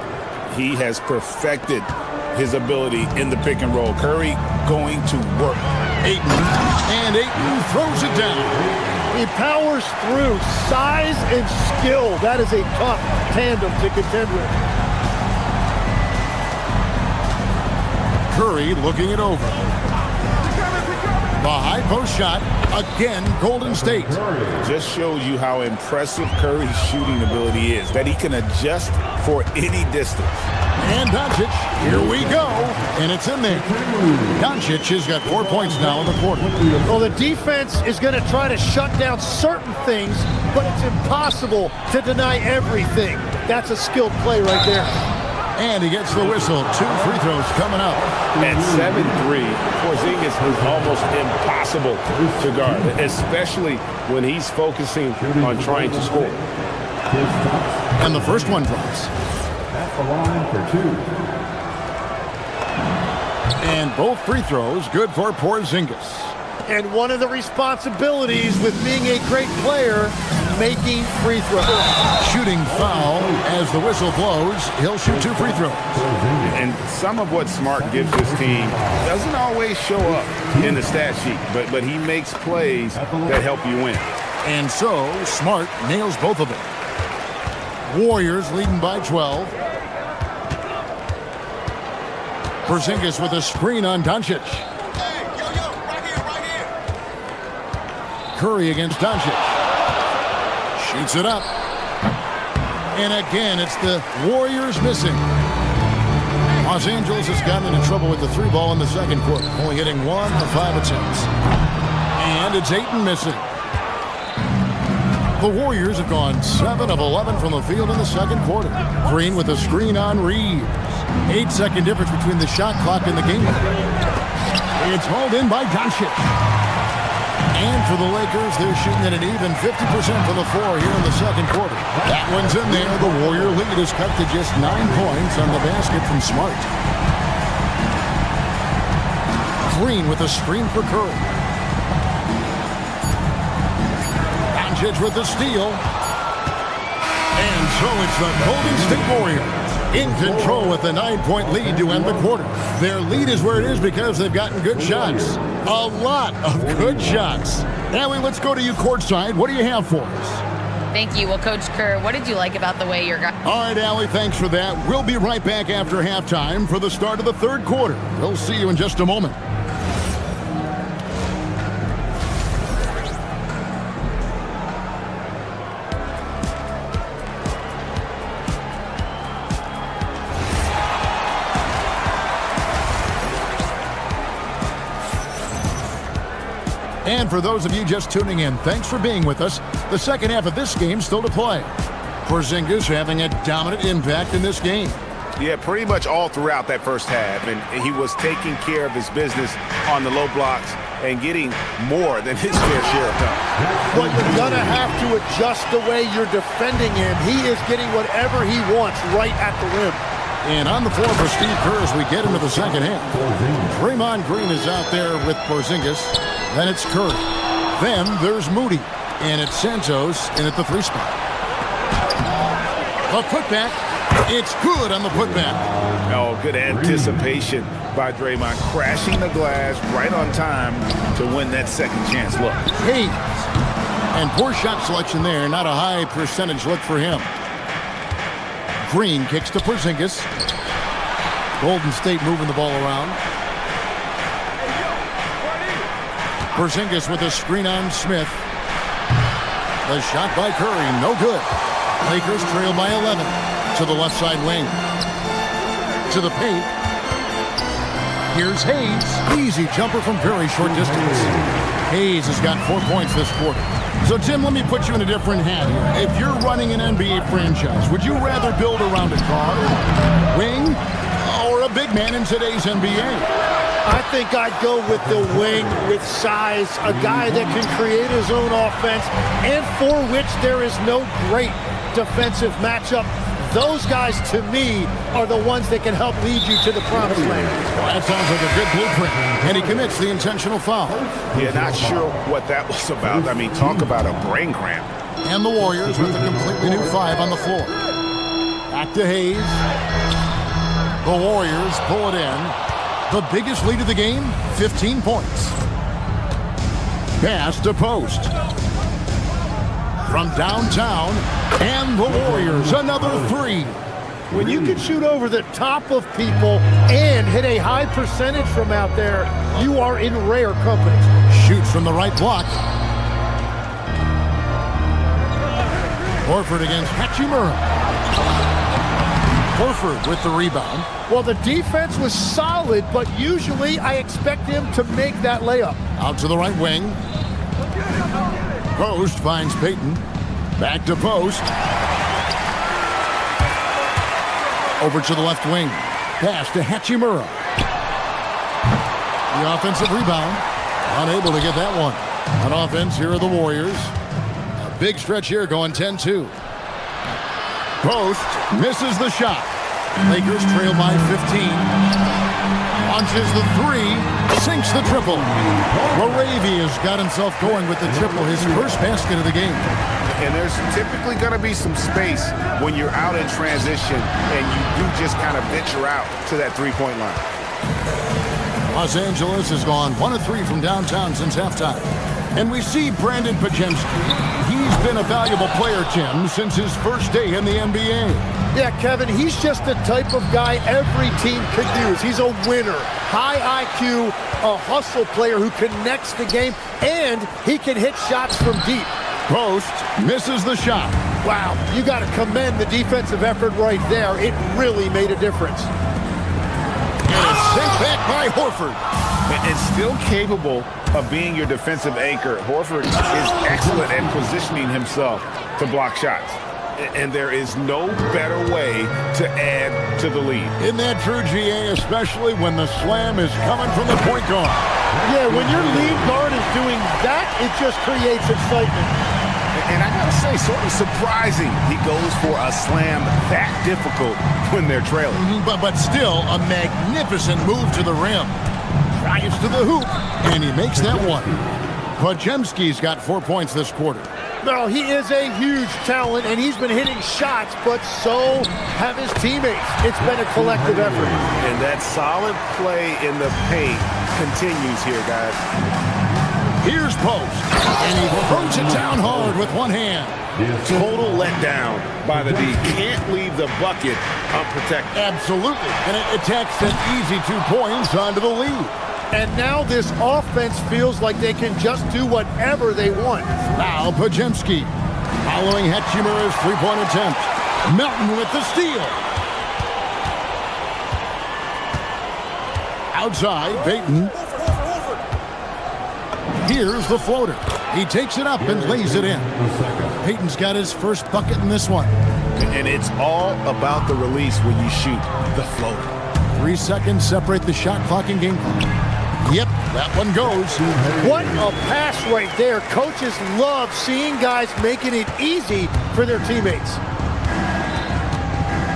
He has perfected his ability in the pick and roll. Curry going to work. And Ayton throws it down. He powers through. Size and skill. That is a tough tandem to contend with. Curry looking it over. The high post shot. Again, Golden State. Just shows you how impressive Curry's shooting ability is, that he can adjust for any distance. And Doncic, here we go, and it's in there. Doncic has got 4 points now in the quarter. Well, the defense is going to try to shut down certain things, but it's impossible to deny everything. That's a skilled play right there. And he gets the whistle. 2 free throws coming up. At 7'3", Porzingis is almost impossible to guard, especially when he's focusing on trying to score. And the first one drops. At the line for 2. And both free throws good for Porzingis. And one of the responsibilities with being a great player, making free throws. Shooting foul as the whistle blows. He'll shoot 2 free throws. And some of what Smart gives this team doesn't always show up in the stat sheet, but he makes plays that help you win. And so Smart nails both of them. Warriors leading by 12. Porzingis with a screen on Doncic. Curry against Doncic. Shoots it up. And again, it's the Warriors missing. Los Angeles has gotten into trouble with the 3 ball in the second quarter, only hitting 1 of 5 attempts. And it's Ayton missing. The Warriors have gone 7 of 11 from the field in the second quarter. Green with a screen on Reeves. 8-second difference between the shot clock and the game. It's hauled in by Doncic. And for the Lakers, they're shooting at an even 50% from the floor here in the second quarter. That one's in there. The Warrior lead is cut to just 9 points on the basket from Smart. Green with a screen for Curry. Doncic with the steal. And so it's the Golden State Warriors in control with a 9-point lead to end the quarter. Their lead is where it is because they've gotten good shots. A lot of good shots. Allie, let's go to you courtside. What do you have for us? Thank you. Well, Coach Kerr, what did you like about the way your guys... All right, Allie, thanks for that. We'll be right back after halftime for the start of the third quarter. We'll see you in just a moment. And for those of you just tuning in, thanks for being with us. The second half of this game still to play. Porzingis having a dominant impact in this game. Yeah, pretty much all throughout that first half. And he was taking care of his business on the low blocks and getting more than his fair share of time. But you're going to have to adjust the way you're defending him. He is getting whatever he wants right at the rim. And on the floor for Steve Kerr as we get into the second half. Draymond Green is out there with Porzingis. Then it's Curry. Then there's Moody. And it's Santos in at the 3 spot. A putback. It's good on the putback. Oh, good anticipation by Draymond. Crashing the glass right on time to win that second chance look. Hayes. And poor shot selection there. Not a high percentage look for him. Green kicks to Porzingis. Golden State moving the ball around. Porzingis with a screen on Smith. The shot by Curry, no good. Lakers trail by 11 to the left side wing. To the paint. Here's Hayes. Easy jumper from Curry, short distance. Hayes has got 4 points this quarter. So, Tim, let me put you in a different hat here. If you're running an NBA franchise, would you rather build around a guard, wing, or a big man in today's NBA? I think I'd go with the wing with size, a guy that can create his own offense and for which there is no great defensive matchup. Those guys, to me, are the ones that can help lead you to the promised land. Well, that sounds like a good blueprint. And he commits the intentional foul. Yeah, not sure what that was about. I mean, talk about a brain cramp. And the Warriors with a completely new 5 on the floor. Back to Hayes. The Warriors pull it in. The biggest lead of the game, 15 points. Pass to Post. From downtown, and the Warriors, another 3. When you can shoot over the top of people and hit a high percentage from out there, you are in rare company. Shoots from the right block. Horford against Hachimura. Horford with the rebound. Well, the defense was solid, but usually I expect him to make that layup. Out to the right wing. Post finds Payton. Back to Post. Over to the left wing. Pass to Hachimura. The offensive rebound. Unable to get that one. On offense, here are the Warriors. A big stretch here going 10-2. Post misses the shot. Lakers trail by 15. Launches the 3. Sinks the triple. Moravia's got himself going with the triple, his first basket of the game. And there's typically going to be some space when you're out in transition and you do just kind of venture out to that three-point line. Los Angeles has gone 1 of 3 from downtown since halftime. And we see Brandon Pajemski. He's been a valuable player, Tim, since his first day in the NBA. Yeah, Kevin, he's just the type of guy every team could use. He's a winner, high IQ, a hustle player who connects the game, and he can hit shots from deep. Post misses the shot. Wow, you got to commend the defensive effort right there. It really made a difference. And it's sent back by Horford. And still capable of being your defensive anchor. Horford is excellent at positioning himself to block shots. And there is no better way to add to the lead. Isn't that true, GA, especially when the slam is coming from the point guard? Yeah, when your lead guard is doing that, it just creates excitement. And I gotta say, sort of surprising he goes for a slam that difficult when they're trailing. But still, a magnificent move to the rim. Drives to the hoop, and he makes that one. Pajemski's got 4 points this quarter. No, he is a huge talent, and he's been hitting shots, but so have his teammates. It's been a collective effort. And that solid play in the paint continues here, guys. Here's Post, and he throws it down hard with one hand. Total letdown by the D. Can't leave the bucket unprotected. Absolutely, and it attacks an easy 2 points onto the lead. And now this offense feels like they can just do whatever they want. Now Pajemski, following Hachimura's three-point attempt. Melton with the steal. Outside, Payton. Here's the floater. He takes it up and lays it in. Payton's got his first bucket in this one. And it's all about the release when you shoot the floater. 3 seconds separate the shot clock and game clock. Yep, that one goes. What a pass right there. Coaches love seeing guys making it easy for their teammates.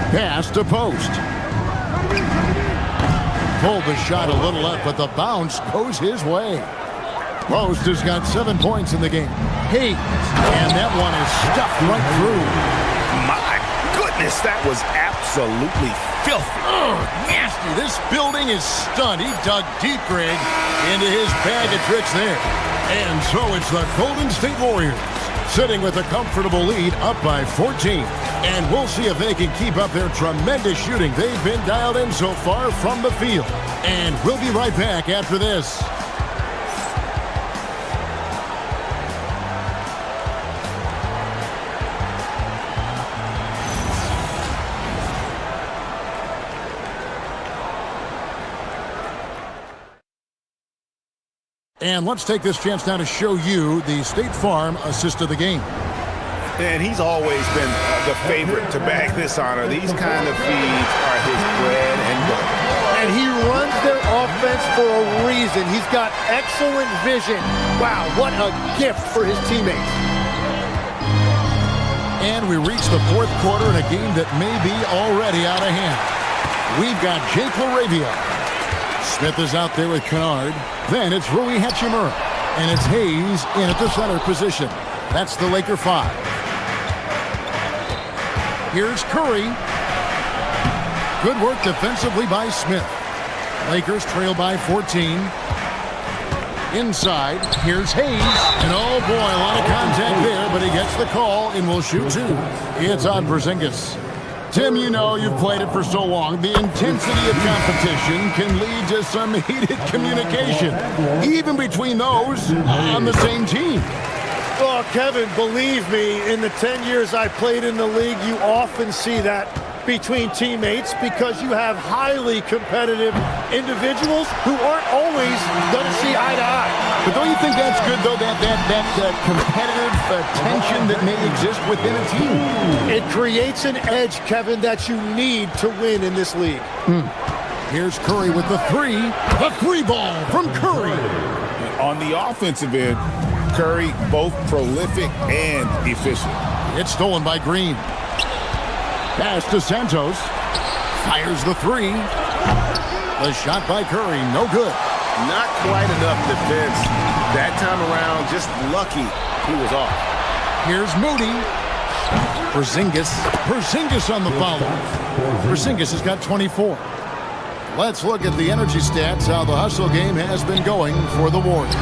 Pass to Post. Pulled the shot a little up, but the bounce goes his way. Post has got 7 points in the game. Hey, and that one is stuffed right through. My goodness, that was absolutely filthy. Nasty. This building is stunned. He dug deep, Greg, into his bag of tricks there. And so it's the Golden State Warriors sitting with a comfortable lead up by 14. And we'll see if they can keep up their tremendous shooting they've been dialed in so far from the field. And we'll be right back after this. And let's take this chance now to show you the State Farm assist of the game. And he's always been the favorite to bag this honor. These kind of feeds are his bread and butter. And he runs their offense for a reason. He's got excellent vision. Wow, what a gift for his teammates. And we reach the fourth quarter in a game that may be already out of hand. We've got Jake LaRavia. Smith is out there with Kennard. Then it's Rui Hachimura. And it's Hayes in at the center position. That's the Laker 5. Here's Curry. Good work defensively by Smith. Lakers trail by 14. Inside, here's Hayes. And oh boy, a lot of contact there, but he gets the call and will shoot 2. It's on Porzingis. Tim, you know you've played it for so long. The intensity of competition can lead to some heated communication, even between those on the same team. Well, Kevin, believe me, in the 10 years I played in the league, you often see that between teammates because you have highly competitive individuals who aren't always going to see eye to eye. But don't you think that's good, though, that competitive tension that may exist within a team? It creates an edge, Kevin, that you need to win in this league. Here's Curry with the 3. The 3 ball from Curry. On the offensive end, Curry both prolific and efficient. It's stolen by Green. Pass to Santos. Fires the 3. The shot by Curry, no good. Not quite enough defense that time around. Just lucky he was off. Here's Moody. Porzingis on the follow. Porzingis has got 24. Let's look at the energy stats, how the hustle game has been going for the Warriors.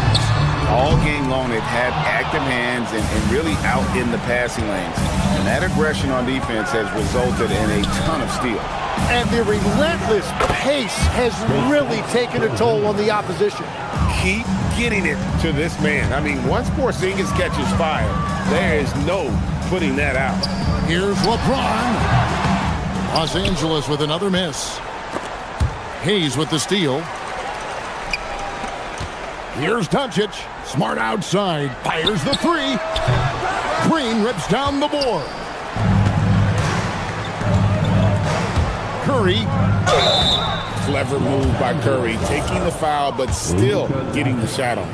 All game long, they've had active hands and really out in the passing lanes. And that aggression on defense has resulted in a ton of steals. And the relentless pace has really taken a toll on the opposition. Keep getting it to this man. I mean, once Porzingis catches fire, there is no putting that out. Here's LeBron. Los Angeles with another miss. Hayes with the steal. Here's Doncic. Smart outside. Fires the 3. Green rips down the board. Curry. Clever move by Curry, taking the foul, but still getting the shot on.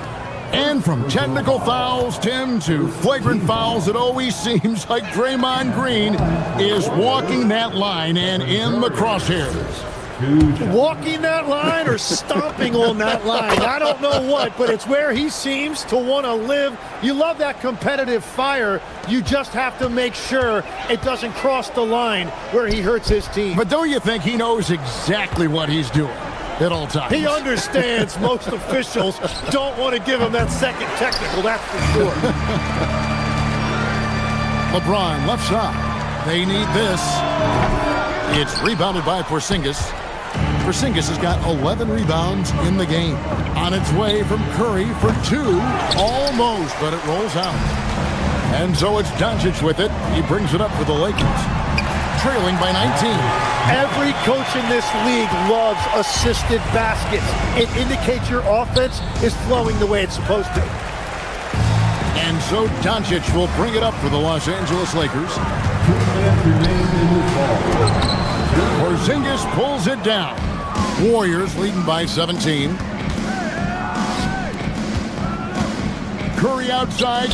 And from technical fouls, Tim, to flagrant fouls, it always seems like Draymond Green is walking that line and in the crosshairs. Walking that line or stomping on that line. I don't know what, but it's where he seems to want to live. You love that competitive fire. You just have to make sure it doesn't cross the line where he hurts his team. But don't you think he knows exactly what he's doing at all times? He understands most officials don't want to give him that second technical, that's for sure. LeBron left side. They need this. It's rebounded by Porzingis. Porzingis has got 11 rebounds in the game. On its way from Curry for 2. Almost, but it rolls out. And so it's Doncic with it. He brings it up for the Lakers. Trailing by 19. Every coach in this league loves assisted baskets. It indicates your offense is flowing the way it's supposed to. And so Doncic will bring it up for the Los Angeles Lakers. Porzingis pulls it down. Warriors leading by 17. Curry outside.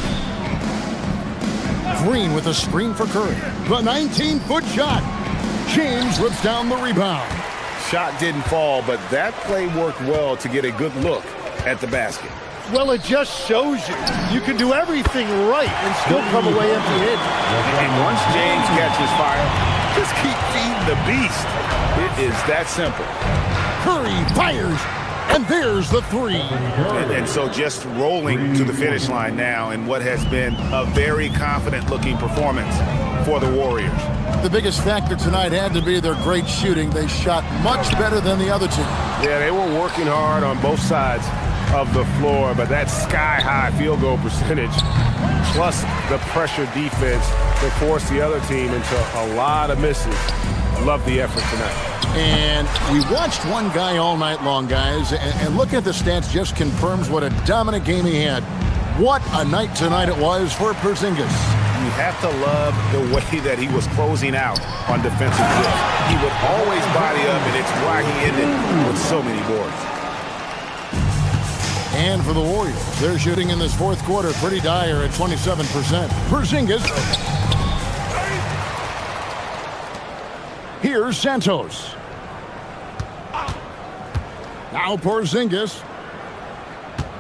Green with a screen for Curry. The 19-foot shot. James rips down the rebound. Shot didn't fall, but that play worked well to get a good look at the basket. Well, it just shows you can do everything right and still come away empty-handed. And once James catches fire, just keep feeding the beast. It is that simple. Curry fires, and there's the 3. And so just rolling to the finish line now in what has been a very confident-looking performance for the Warriors. The biggest factor tonight had to be their great shooting. They shot much better than the other team. Yeah, they were working hard on both sides of the floor, but that sky-high field goal percentage plus the pressure defense that forced the other team into a lot of misses Love the effort tonight. And we watched one guy all night long, guys, and looking at the stats just confirms what a dominant game he had. What a night tonight it was for Porzingis. You have to love the way that he was closing out on defensive drift. He would always body up, and it's why he ended with so many boards. And for the Warriors, they're shooting in this fourth quarter pretty dire at 27%. Porzingis. Here's Santos. Now Porzingis.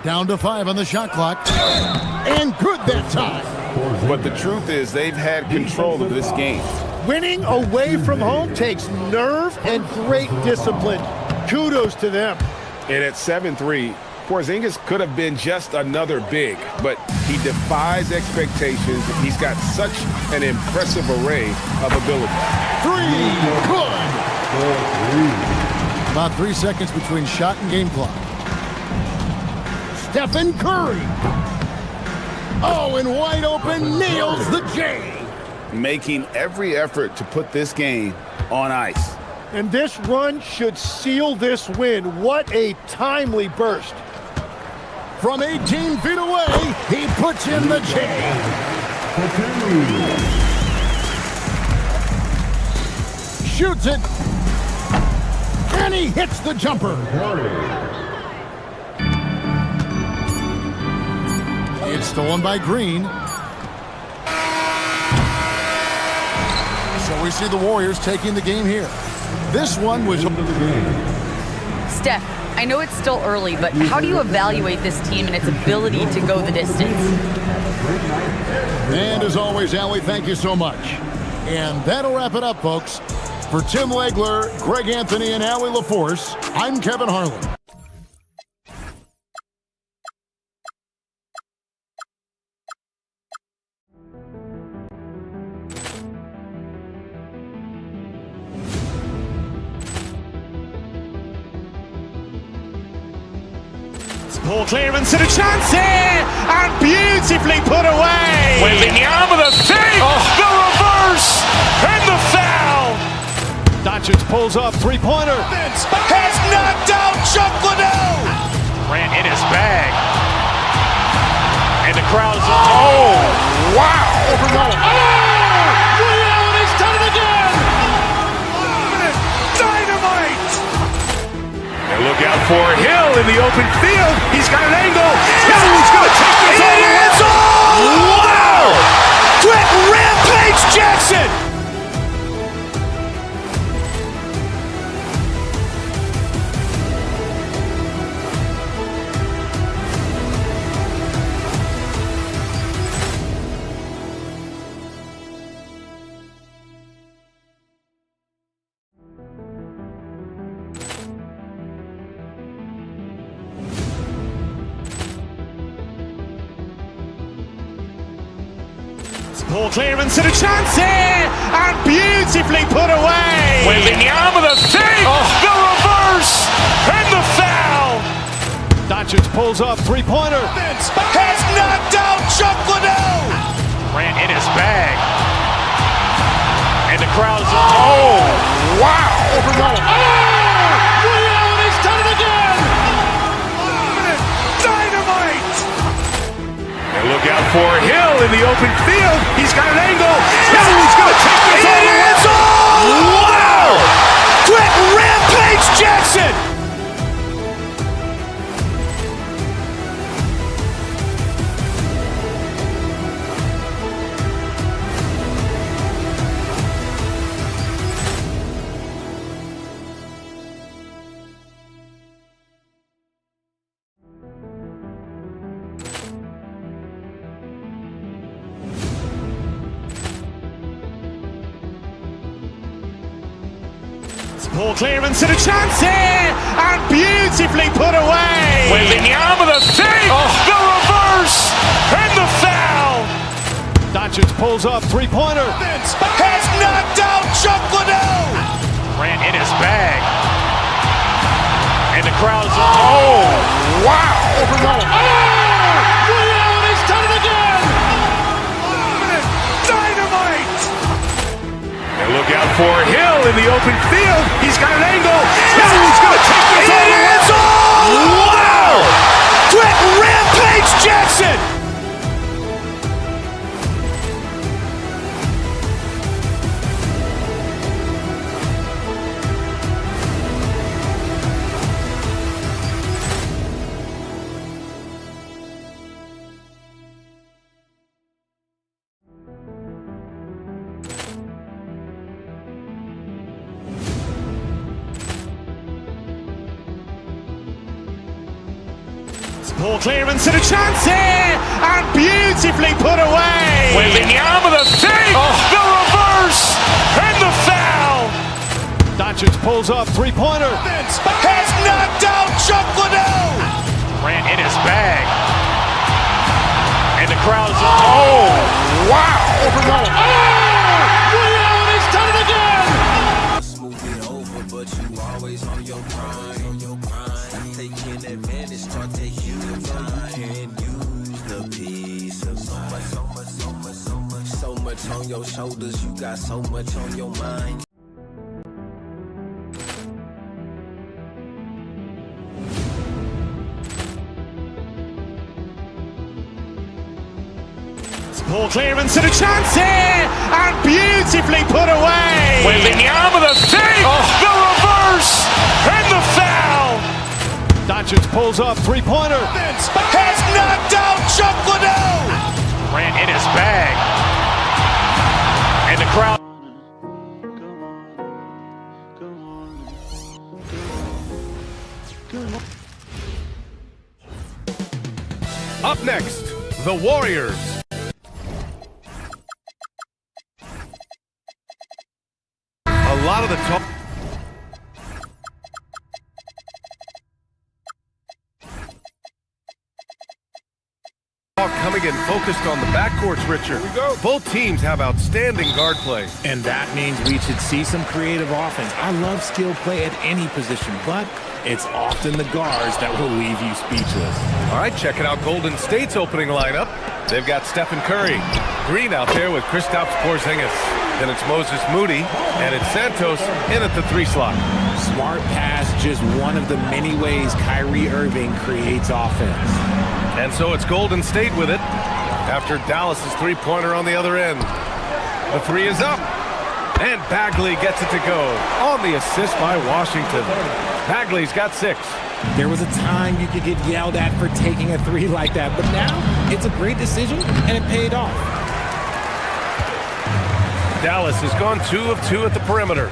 Down to 5 on the shot clock. And good that time. But the truth is they've had control of this game. Winning away from home takes nerve and great discipline. Kudos to them. And at 7-3, Porzingis could have been just another big, but he defies expectations. He's got such an impressive array of ability. 3, good. About 3 seconds between shot and game clock. Stephen Curry. Oh, and wide open, nails the J. Making every effort to put this game on ice. And this run should seal this win. What a timely burst. From 18 feet away, he puts in the J. Shoots it. And he hits the jumper. It's stolen by Green. So we see the Warriors taking the game here. This one was... Steph, I know it's still early, but how do you evaluate this team and its ability to go the distance? And as always, Allie, thank you so much. And that'll wrap it up, folks. For Tim Legler, Greg Anthony, and Allie LaForce, I'm Kevin Harlan. Poor clearance and a chance here, and beautifully put away. Wembanyama the save, the reverse, and the foul. Doncic pulls up, three-pointer. Has knocked out Chuck Liddell. Ran in his bag. And the crowd's Oh, wow. Reality's done it again. Dynamite. And look out for Hill in the open field. He's got an angle. Hill's going to take this all the way. Wow! Quick Rampage Jackson. Poor clearance and a chance here, and beautifully put away. Wembanyama the save, the reverse, and the foul. Doncic pulls up, three-pointer. Has knocked out Chuck Liddell. Ran in his bag. And the crowd's wow. Reality's done it again. Dynamite. And look out for Hill in the open field. He's got an angle. Hill's going to take this all the way. Wow! Quick Rampage Jackson. Poor clearance and a chance here, and beautifully put away. Wembanyama the save, the reverse, and the foul. Doncic pulls up, three-pointer. Has knocked out Chuck Liddell. Ran in his bag. And the crowd's wow. Reality's done it again. Dynamite. And look out for Hill in the open field. He's got an angle. Hill's going to take this all the way. Wow! Quick rampage Jackson! Poor clearance and a chance here, and beautifully put away. Wembanyama the fake, the reverse, and the foul. Doncic pulls up, three-pointer. Has knocked out Chuck Liddell. Ran in his bag. And the crowd's oh, wow. He's done it again. Smooth it over, but you always on your grind. Taking advantage, start taking your time. Can't use the piece of so much on your shoulders. You got so much on your mind. Poor clearance and a chance here, and beautifully put away. Wembanyama the fake, the reverse, and the foul. Doncic pulls up, three-pointer. Has knocked out Chuck Liddell. Ran in his bag. And the crowd. Up next, the Warriors. A lot of the talk. Coming in focused on the backcourts, Richard. Both teams have outstanding guard play. And that means we should see some creative offense. I love skill play at any position, but it's often the guards that will leave you speechless. All right, checking out Golden State's opening lineup. They've got Stephen Curry. Green out there with Kristaps Porzingis. Then it's Moses Moody, and it's Santos in at the 3 slot. Smart pass, just one of the many ways Kyrie Irving creates offense. And so it's Golden State with it after Dallas's three-pointer on the other end. The 3 is up, and Bagley gets it to go on the assist by Washington. Bagley's got 6. There was a time you could get yelled at for taking a 3 like that, but now it's a great decision, and it paid off. Dallas has gone 2 of 2 at the perimeter.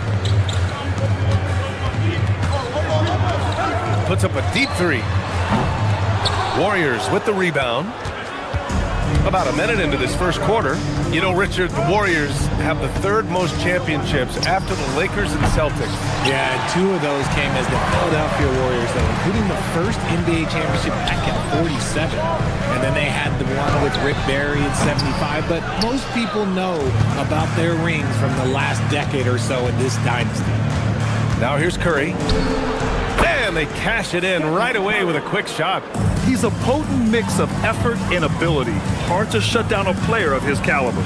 Puts up a deep 3. Warriors with the rebound. About a minute into this first quarter. You know, Richard, the Warriors have the 3rd most championships after the Lakers and Celtics. Yeah, and 2 of those came as the Philadelphia Warriors, though, including the first NBA championship back in '47. And then they had the one with Rick Barry in '75. But most people know about their rings from the last decade or so in this dynasty. Now here's Curry. And they cash it in right away with a quick shot. He's a potent mix of effort and ability. Hard to shut down a player of his caliber.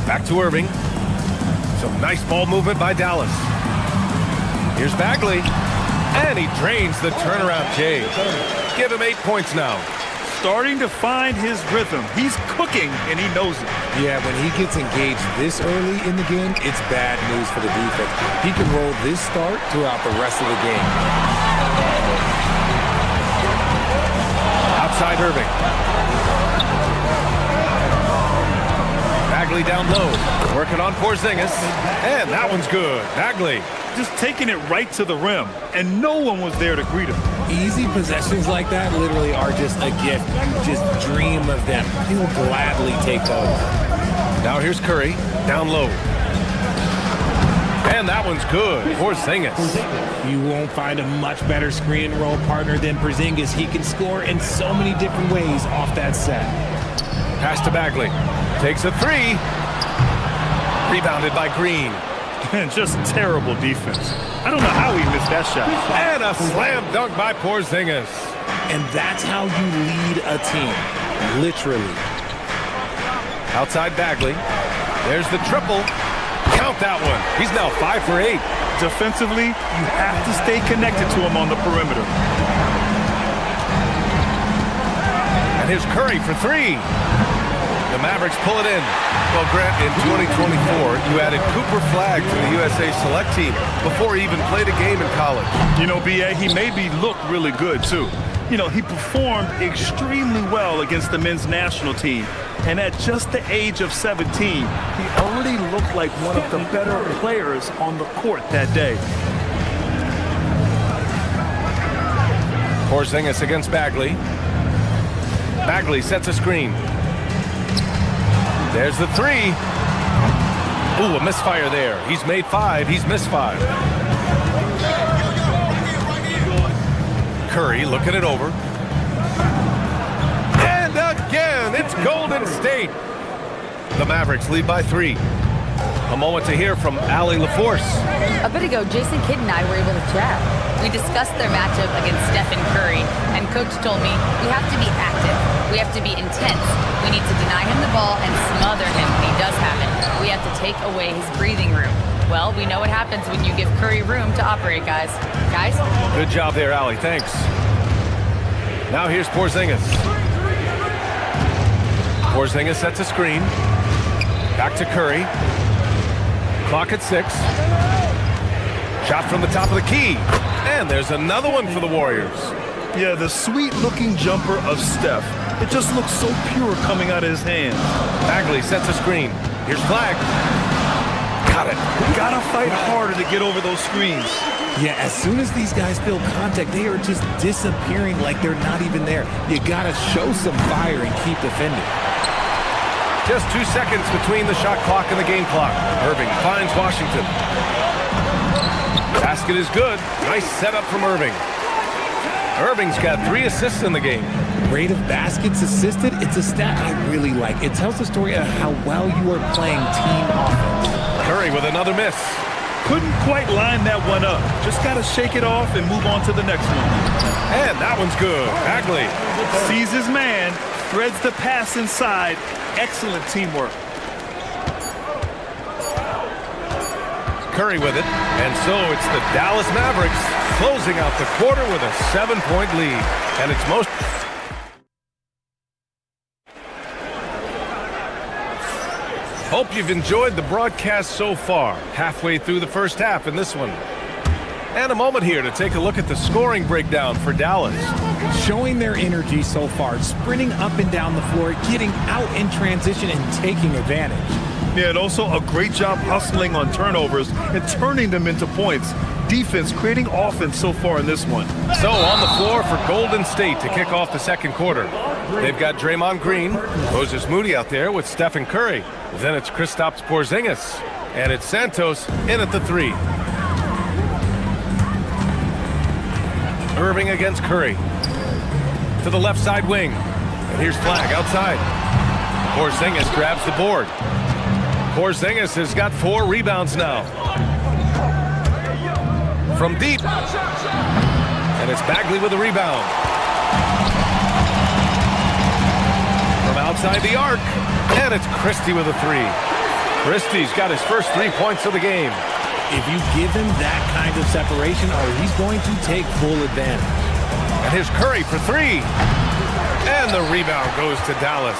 Back to Irving. Some nice ball movement by Dallas. Here's Bagley. And he drains the turnaround J. Give him 8 points now. Starting to find his rhythm. He's cooking, and he knows it. Yeah, when he gets engaged this early in the game, it's bad news for the defense. He can roll this start throughout the rest of the game. Outside Irving. Bagley down low. Working on Porzingis. And that one's good. Bagley. Just taking it right to the rim, and no one was there to greet him. Easy possessions like that literally are just a gift. Just dream of them. He'll gladly take those. Now here's Curry. Down low. And that one's good. Porzingis. You won't find a much better screen and roll partner than Porzingis. He can score in so many different ways off that set. Pass to Bagley. Takes a 3. Rebounded by Green. Just terrible defense. I don't know how he missed that shot. And a slam dunk by Porzingis. And that's how you lead a team. Literally. Outside Bagley. There's the triple. that one. He's now 5 for 8. Defensively, you have to stay connected to him on the perimeter. And here's Curry for 3. The Mavericks pull it in. Well, Grant, in 2024, you added Cooper Flagg to the USA Select team before he even played a game in college. You know, B.A., he maybe looked really good, too. You know, he performed extremely well against the men's national team. And at just the age of 17, he already looked like one of the better players on the court that day. Porzingis against Bagley. Bagley sets a screen. There's the 3. Ooh, a misfire there. He's made 5. He's missed 5. Curry looking it over. And again, it's Golden State. The Mavericks lead by 3. A moment to hear from Allie LaForce. A bit ago, Jason Kidd and I were able to chat. We discussed their matchup against Stephen Curry, and Coach told me we have to be active. We have to be intense. We need to deny him the ball and smother him when he does have it. We have to take away his breathing room. Well, we know what happens when you give Curry room to operate, guys. Guys? Good job there, Allie. Thanks. Now here's Porzingis. Porzingis sets a screen. Back to Curry. Clock at 6. Shot from the top of the key. And there's another one for the Warriors. Yeah, the sweet-looking jumper of Steph. It just looks so pure coming out of his hands. Bagley sets a screen. Here's Flagg. Got it. Gotta fight harder to get over those screens. Yeah, as soon as these guys feel contact, they are just disappearing like they're not even there. You gotta show some fire and keep defending. Just 2 seconds between the shot clock and the game clock. Irving finds Washington. Basket is good. Nice setup from Irving. Irving's got 3 assists in the game. Rate of baskets assisted, it's a stat I really like. It tells the story of how well you are playing team offense. Curry with another miss. Couldn't quite line that one up. Just got to shake it off and move on to the next one. And that one's good. Bagley sees his man, threads the pass inside. Excellent teamwork. Curry with it. And so it's the Dallas Mavericks closing out the quarter with a 7-point lead. And it's most... Hope you've enjoyed the broadcast so far. Halfway through the first half in this one. And a moment here to take a look at the scoring breakdown for Dallas. Showing their energy so far, sprinting up and down the floor, getting out in transition and taking advantage. Yeah, and also a great job hustling on turnovers and turning them into points. Defense creating offense so far in this one. So on the floor for Golden State to kick off the second quarter. They've got Draymond Green, Moses Moody out there with Stephen Curry. Then it's Kristaps Porzingis. And it's Santos in at the 3. Irving against Curry. To the left side wing. And here's Flagg outside. Porzingis grabs the board. Porzingis has got 4 rebounds now. From deep. And it's Bagley with a rebound. From outside the arc. And it's Christie with a 3. Christie's got his first 3 points of the game. If you give him that kind of separation, he's going to take full advantage. And here's Curry for 3. And the rebound goes to Dallas.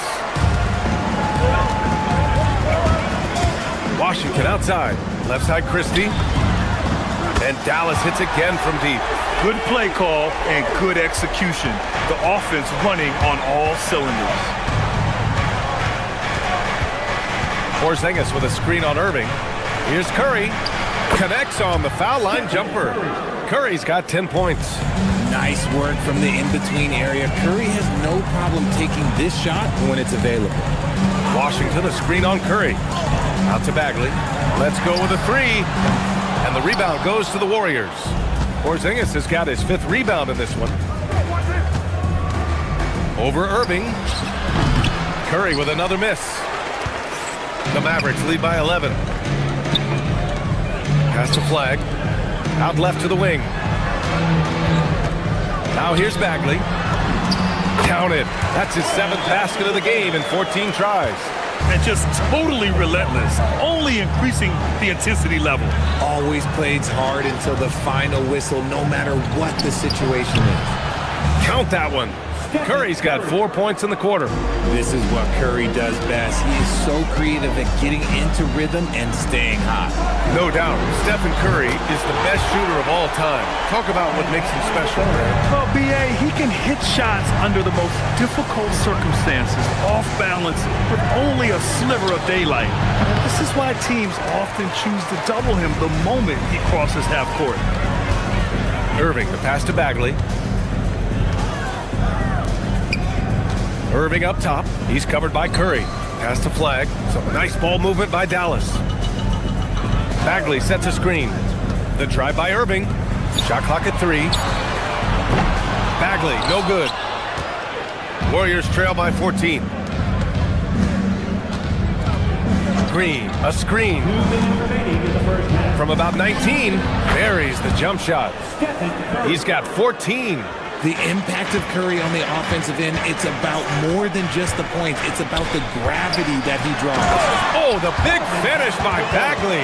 Washington outside. Left side Christie. And Dallas hits again from deep. Good play call and good execution. The offense running on all cylinders. Porzingis with a screen on Irving. Here's Curry. Connects on the foul line jumper. Curry's got 10 points. Nice work from the in-between area. Curry has no problem taking this shot when it's available. Washington, a screen on Curry. Out to Bagley. Let's go with a 3. And the rebound goes to the Warriors. Porzingis has got his 5th rebound in this one. Over Irving. Curry with another miss. The Mavericks lead by 11. Pass to Flagg. Out left to the wing. Now here's Bagley. Counted. That's his 7th basket of the game in 14 tries. and just totally relentless, only increasing the intensity level. Always plays hard until the final whistle, no matter what the situation is. Count that one. Curry's got 4 points in the quarter. This is what Curry does best. He is so creative at getting into rhythm and staying hot. No doubt, Stephen Curry is the best shooter of all time. Talk about what makes him special. Well, B.A., he can hit shots under the most difficult circumstances, off balance, with only a sliver of daylight. This is why teams often choose to double him the moment he crosses half court. Irving, the pass to Bagley. Irving up top. He's covered by Curry. Pass to Flag. Some nice ball movement by Dallas. Bagley sets a screen. The drive by Irving. Shot clock at 3. Bagley, no good. Warriors trail by 14. Green, a screen. From about 19, buries the jump shot. He's got 14. The impact of Curry on the offensive end, it's about more than just the points. It's about the gravity that he draws. Oh, the big finish by Bagley.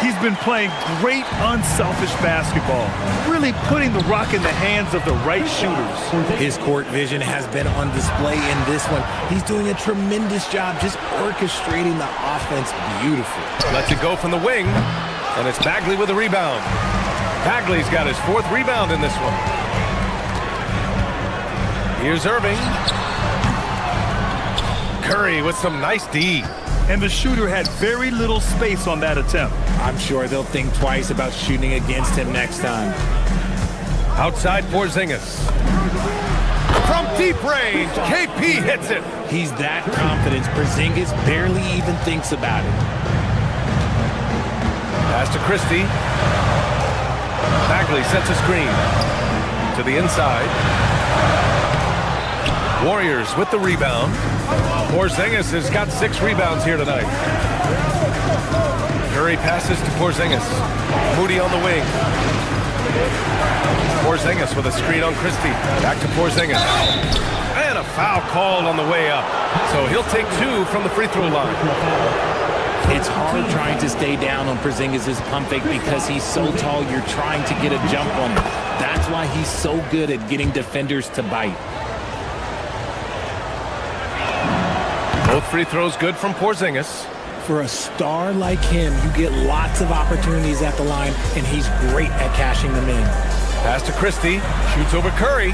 He's been playing great, unselfish basketball, really putting the rock in the hands of the right shooters. His court vision has been on display in this one. He's doing a tremendous job just orchestrating the offense beautifully. Lets it go from the wing, and it's Bagley with a rebound. Bagley's got his 4th rebound in this one. Here's Irving. Curry with some nice D. And the shooter had very little space on that attempt. I'm sure they'll think twice about shooting against him next time. Outside Porzingis. From deep range, KP hits it. He's that confident, Porzingis barely even thinks about it. Pass to Christie. Bagley sets a screen. To the inside. Warriors with the rebound. Porzingis has got 6 rebounds here tonight. Curry passes to Porzingis. Moody on the wing. Porzingis with a screen on Christie. Back to Porzingis. And a foul called on the way up. So he'll take 2 from the free throw line. It's hard trying to stay down on Porzingis' pump fake because he's so tall, you're trying to get a jump on him. That's why he's so good at getting defenders to bite. Both free throws good from Porzingis. For a star like him, you get lots of opportunities at the line, and he's great at cashing them in. Pass to Christie. Shoots over Curry.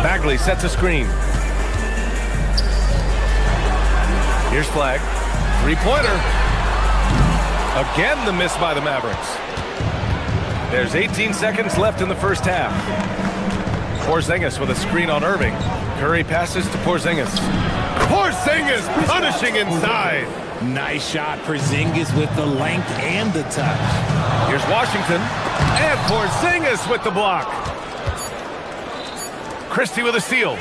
Bagley sets a screen. Here's Flag. 3-pointer. Again, the miss by the Mavericks. There's 18 seconds left in the first half. Porzingis with a screen on Irving. Curry passes to Porzingis. Porzingis punishing inside. Nice shot. Porzingis with the length and the touch. Here's Washington. And Porzingis with the block. Christie with a steal.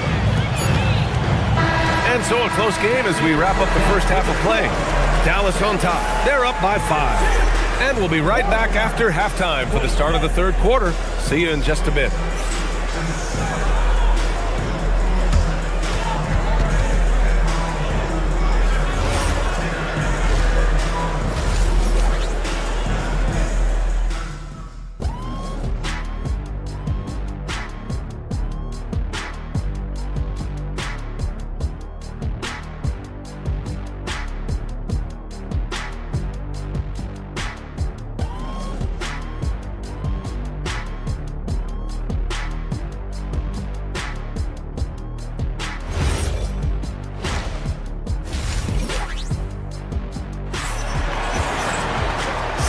And so a close game as we wrap up the first half of play. Dallas on top. They're up by 5. And we'll be right back after halftime for the start of the third quarter. See you in just a bit.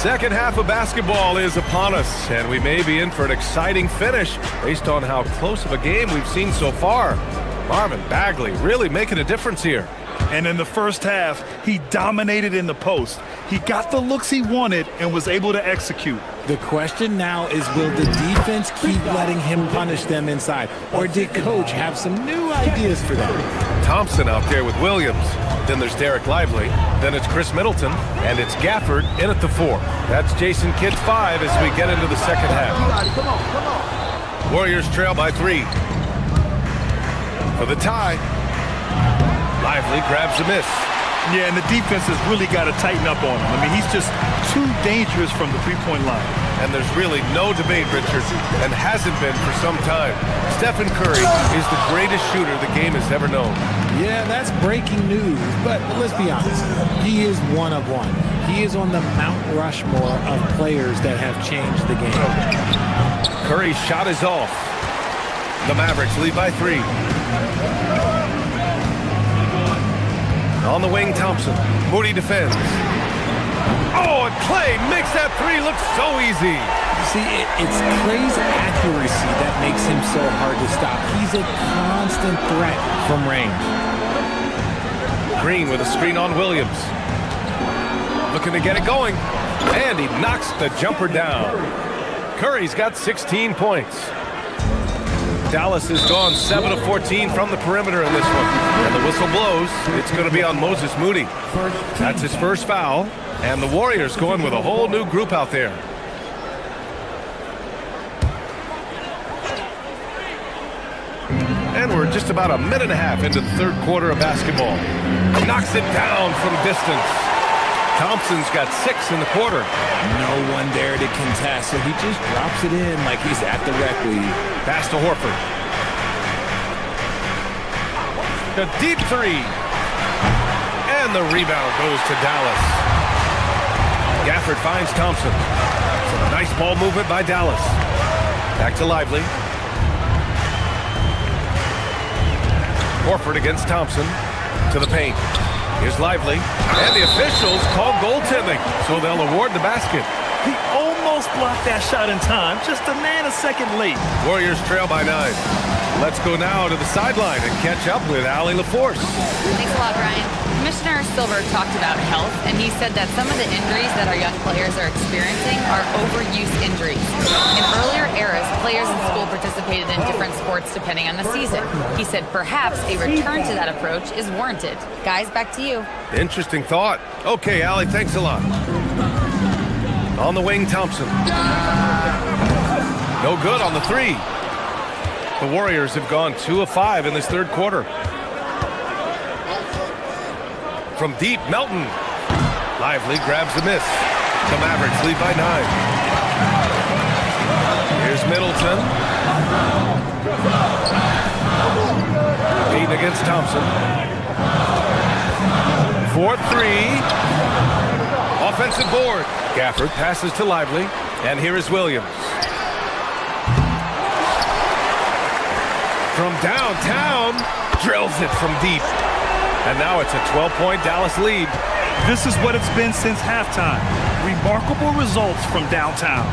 Second half of basketball is upon us, and we may be in for an exciting finish based on how close of a game we've seen so far. Marvin Bagley really making a difference here. And in the first half, he dominated in the post. He got the looks he wanted and was able to execute. The question now is, will the defense keep letting him punish them inside? Or did Coach have some new ideas for them? Thompson out there with Williams. Then there's Derek Lively. Then it's Chris Middleton. And it's Gafford in at the 4. That's Jason Kidd's 5 as we get into the second half. Come on. Warriors trail by 3. For the tie. Lively grabs a miss. Yeah, and the defense has really got to tighten up on him. I mean, he's just too dangerous from the three-point line. And there's really no debate, Richard, and hasn't been for some time. Stephen Curry is the greatest shooter the game has ever known. Yeah, that's breaking news, but let's be honest. He is one of one. He is on the Mount Rushmore of players that have changed the game. Curry's shot is off. The Mavericks lead by 3. On the wing, Thompson. Moody defends. Oh, and Clay makes that 3 look so easy. See, it's Clay's accuracy that makes him so hard to stop. He's a constant threat from range. Green with a screen on Williams. Looking to get it going. And he knocks the jumper down. Curry's got 16 points. Dallas has gone 7 of 14 from the perimeter in this one. And the whistle blows. It's going to be on Moses Moody. That's his first foul. And the Warriors going with a whole new group out there. And we're just about a minute and a half into the third quarter of basketball. Knocks it down from distance. Thompson's got 6 in the quarter. No one there to contest, so he just drops it in like he's at the rec league. Pass to Horford. The deep 3. And the rebound goes to Dallas. Gafford finds Thompson. Some nice ball movement by Dallas. Back to Lively. Horford against Thompson. To the paint. Here's Lively. And the officials call goaltending, so they'll award the basket. He almost blocked that shot in time. Just a nanosecond late. Warriors trail by 9. Let's go now to the sideline and catch up with Allie LaForce. Thanks a lot, Brian. Commissioner Silver talked about health, and he said that some of the injuries that our young players are experiencing are overuse injuries. In earlier eras, players in school participated in different sports depending on the season. He said perhaps a return to that approach is warranted. Guys, back to you. Interesting thought. Okay, Allie, thanks a lot. On the wing, Thompson. No good on the 3. The Warriors have gone 2 of 5 in this third quarter. From deep, Melton. Lively grabs the miss. The Mavericks lead by 9. Here's Middleton. Beaten against Thompson. 4-3. Offensive board. Gafford passes to Lively. And here is Williams. From downtown, drills it from deep. And now it's a 12-point Dallas lead. This is what it's been since halftime. Remarkable results from downtown.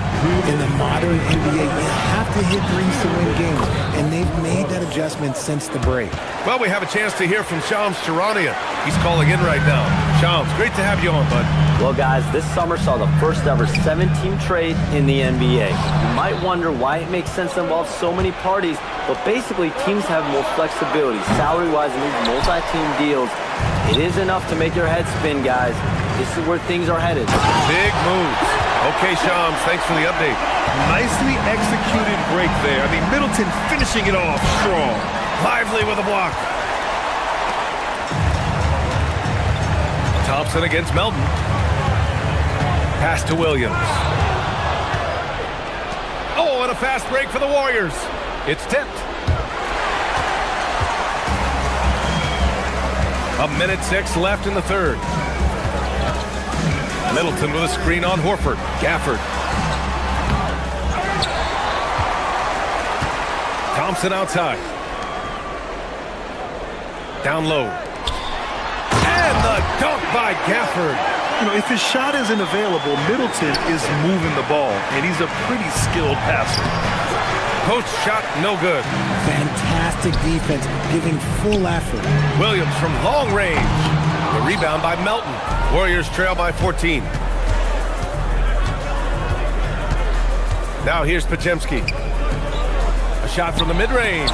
In the modern NBA, you have to hit threes to win games, and they've made that adjustment since the break. Well, we have a chance to hear from Shams Charania. He's calling in right now. Shams, great to have you on, bud. Well, guys, this summer saw the first ever 7-team trade in the NBA. You might wonder why it makes sense to involve so many parties, but basically teams have more flexibility, salary-wise, and these multi-team deals. It is enough to make your head spin, guys. This is where things are headed. Big moves. Okay, Shams, thanks for the update. Nicely executed break there. I mean, Middleton finishing it off strong. Lively with a block. Thompson against Melton. Pass to Williams. Oh, and a fast break for the Warriors. It's tipped. A minute 6 left in the third. Middleton with a screen on Horford. Gafford. Thompson outside. Down low. And the dunk by Gafford. You know, if his shot isn't available, Middleton is moving the ball, and he's a pretty skilled passer. Post shot, no good. Fantastic defense, giving full effort. Williams from long range. The rebound by Melton. Warriors trail by 14. Now here's Podziemski. A shot from the mid-range.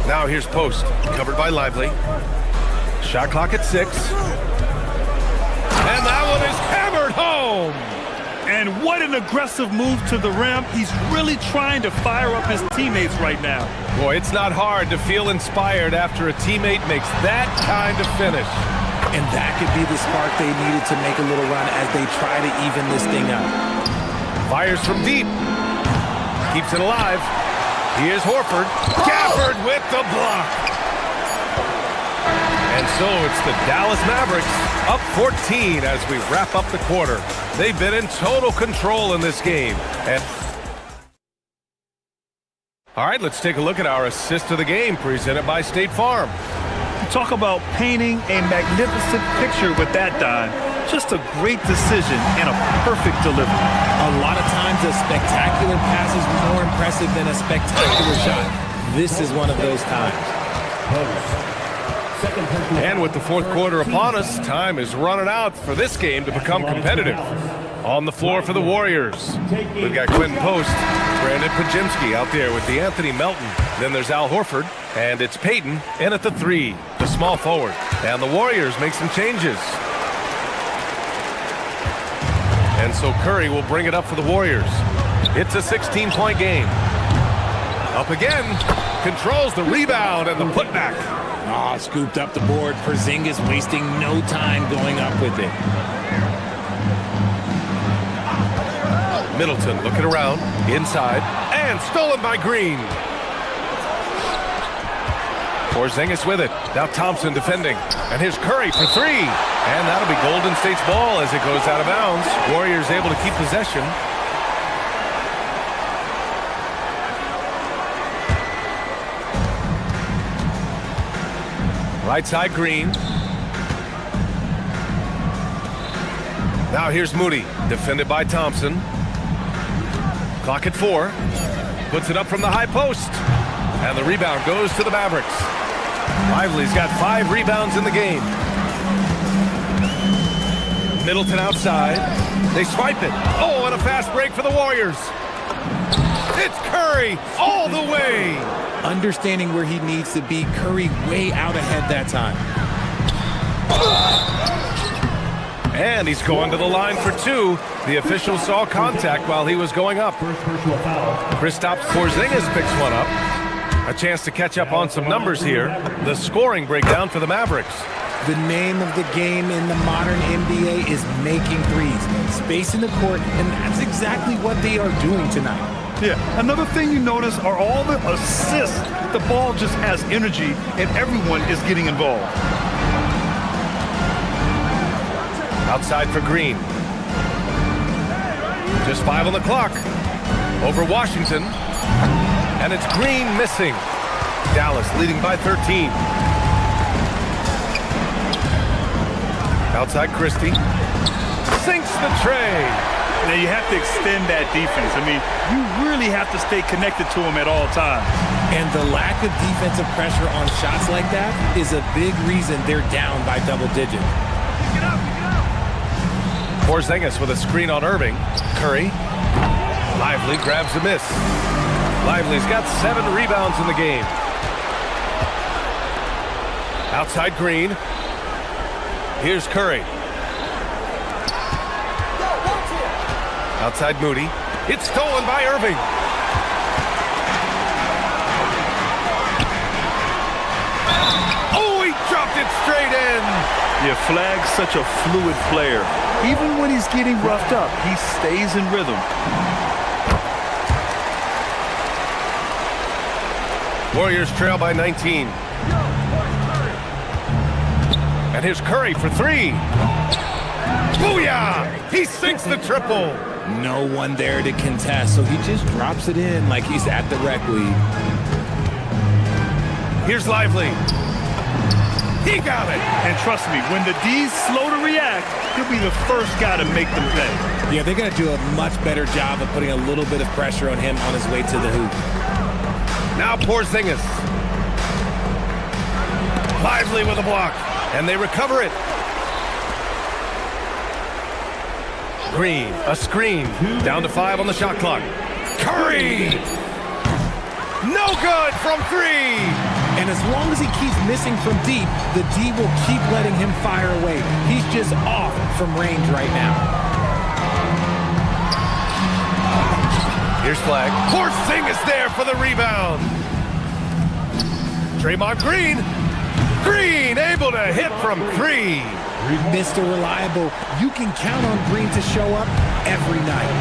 Now here's Post, covered by Lively. Shot clock at 6. And that one is hammered home. And what an aggressive move to the rim. He's really trying to fire up his teammates right now. Boy, it's not hard to feel inspired after a teammate makes that kind of finish. And that could be the spark they needed to make a little run as they try to even this thing up. Fires from deep. Keeps it alive. Here's Horford. Gafford with the block. And so it's the Dallas Mavericks up 14 as we wrap up the quarter. They've been in total control in this game. And all right, let's take a look at our assist of the game presented by State Farm. Talk about painting a magnificent picture with that dime. Just a great decision and a perfect delivery. A lot of times a spectacular pass is more impressive than a spectacular shot. This is one of those times. And with the fourth quarter upon us, time is running out for this game to become competitive. On the floor for the Warriors, we've got Quentin Post, Brandon Pajemski out there with DeAnthony Melton. Then there's Al Horford, and it's Peyton in at the 3, the small forward. And the Warriors make some changes. And so Curry will bring it up for the Warriors. It's a 16-point game. Up again, controls the rebound and the putback. Scooped up the board. Porzingis wasting no time going up with it. Middleton looking around, inside, and stolen by Green. Porzingis with it. Now Thompson defending. And here's Curry for 3. And that'll be Golden State's ball as it goes out of bounds. Warriors able to keep possession. Right side, Green. Now here's Moody, defended by Thompson. Clock at 4. Puts it up from the high post. And the rebound goes to the Mavericks. Lively's got 5 rebounds in the game. Middleton outside. They swipe it. Oh, and a fast break for the Warriors. It's Curry all the way. Understanding where he needs to be, Curry way out ahead that time. And he's going to the line for 2. The official saw contact while he was going up. Kristaps Porzingis picks one up. A chance to catch up on some numbers here. The scoring breakdown for the Mavericks. The name of the game in the modern NBA is making threes. Space in the court, and that's exactly what they are doing tonight. Yeah, another thing you notice are all the assists. The ball just has energy, and everyone is getting involved. Outside for Green. Just 5 on the clock. Over Washington. And it's Green missing. Dallas leading by 13. Outside Christie. Sinks the tray. Now you have to extend that defense. I mean, you really have to stay connected to him at all times. And the lack of defensive pressure on shots like that is a big reason they're down by double digits. Porzingis with a screen on Irving. Curry. Lively grabs a miss. Lively's got 7 rebounds in the game. Outside Green. Here's Curry. Outside Moody. It's stolen by Irving. Oh, he dropped it straight in. Yeah, Flag's such a fluid player. Even when he's getting roughed up, he stays in rhythm. Warriors trail by 19. And here's Curry for 3. Booyah! He sinks the triple. No one there to contest, so he just drops it in like he's at the rec league. Here's Lively. He got it. And trust me, when the D's slow to react, he'll be the first guy to make them pay. Yeah, they're going to do a much better job of putting a little bit of pressure on him on his way to the hoop. Now Porzingis. Lively with a block. And they recover it. Green, a screen. Down to 5 on the shot clock. Curry! No good from 3! And as long as he keeps missing from deep, the D will keep letting him fire away. He's just off from range right now. Here's flag. Porzingis there for the rebound. Draymond Green. Green able to hit from 3. Mr. Reliable, you can count on Green to show up every night.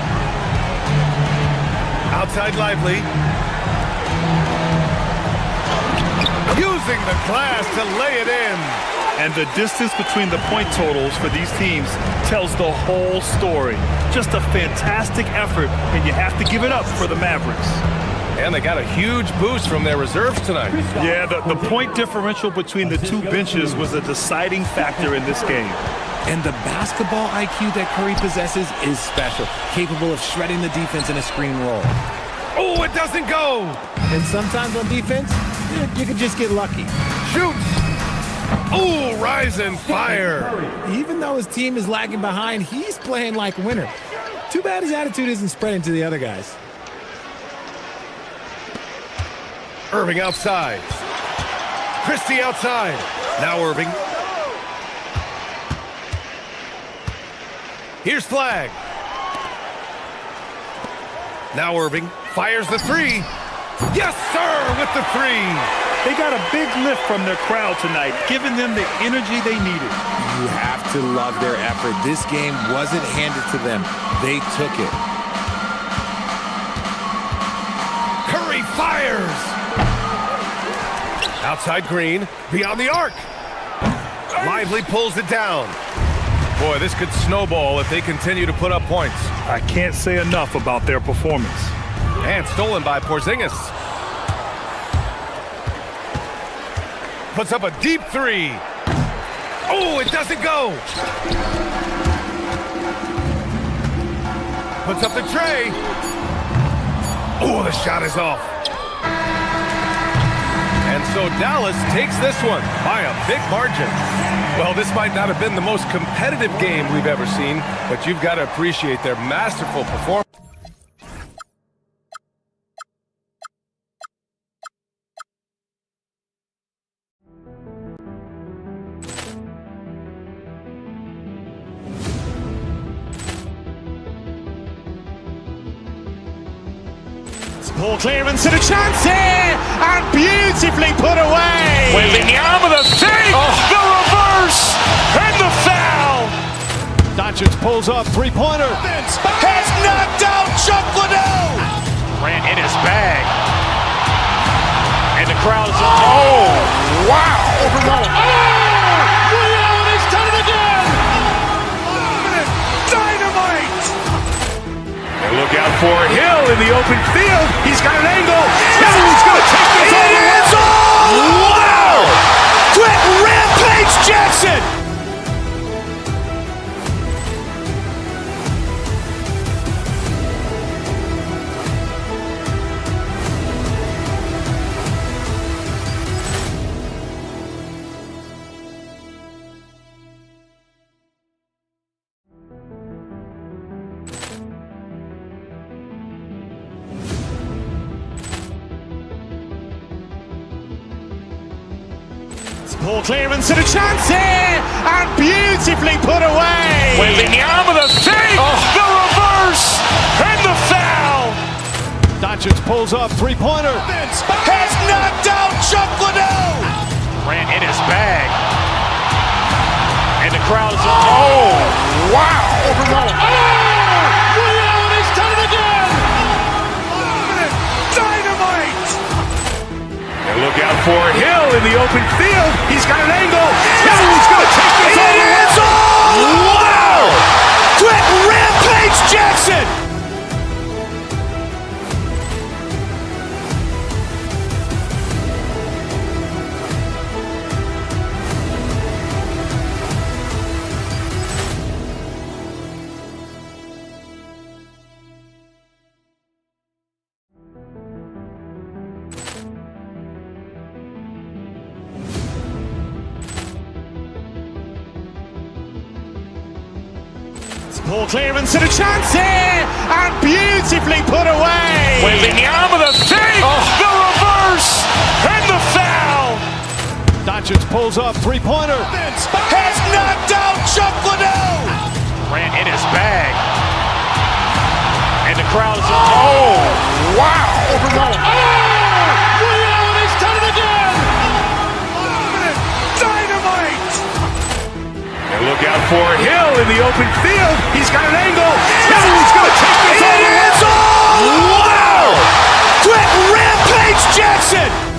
Outside Lively. Using the glass to lay it in. And the distance between the point totals for these teams tells the whole story. Just a fantastic effort, and you have to give it up for the Mavericks. And they got a huge boost from their reserves tonight. Yeah, the point differential between the two benches was a deciding factor in this game. And the basketball IQ that Curry possesses is special, capable of shredding the defense in a screen roll. Oh, it doesn't go! And sometimes on defense, you can just get lucky. Shoots! Oh, rise and fire! Even though his team is lagging behind, he's playing like a winner. Too bad his attitude isn't spreading to the other guys. Irving outside. Christie outside. Now Irving. Here's flag. Now Irving fires the 3. Yes, sir, with the 3. They got a big lift from their crowd tonight, giving them the energy they needed. You have to love their effort. This game wasn't handed to them. They took it. Curry fires. Outside Green, beyond the arc. Lively pulls it down. Boy, this could snowball if they continue to put up points. I can't say enough about their performance. And stolen by Porzingis. Puts up a deep 3. Oh, it doesn't go. Puts up the tray. Oh, the shot is off. And so Dallas takes this one by a big margin. Well, this might not have been the most competitive game we've ever seen, but you've got to appreciate their masterful performance. Ball clearance and a chance here, and beautifully put away. Wembanyama the fake, the reverse, and the foul. Doncic pulls up, three-pointer. Has knocked out Chuck Liddell. Ran in his bag. And the crowd is, oh, wow. He's done it again. Dynamite. And look out for Hill in the open field. He's got an angle. Hill's going to take this all the way. Wow! Quick Rampage Jackson. Ball clearance and a chance here, and beautifully put away. Wembanyama the fake, the reverse, and the foul. Doncic pulls up, three-pointer. Has knocked out Chuck Liddell. Ran in his bag. And the crowd is, oh, wow. He's done it again. Dynamite. And look out for Hill in the open field. He's got an angle. Hill's going to take this all the way. Wow! Quick Rampage Jackson. Ball clearance and a chance here, and beautifully put away. Wembanyama the fake, the reverse, and the foul. Doncic pulls up, three-pointer. Has knocked out Chuck Liddell. Ran in his bag. And the crowd is... Oh, wow! He's done it again! Dynamite! And look out for Hill in the open field. He's got an angle. He's going to take this all the way. Wow! Quick rampage Jackson!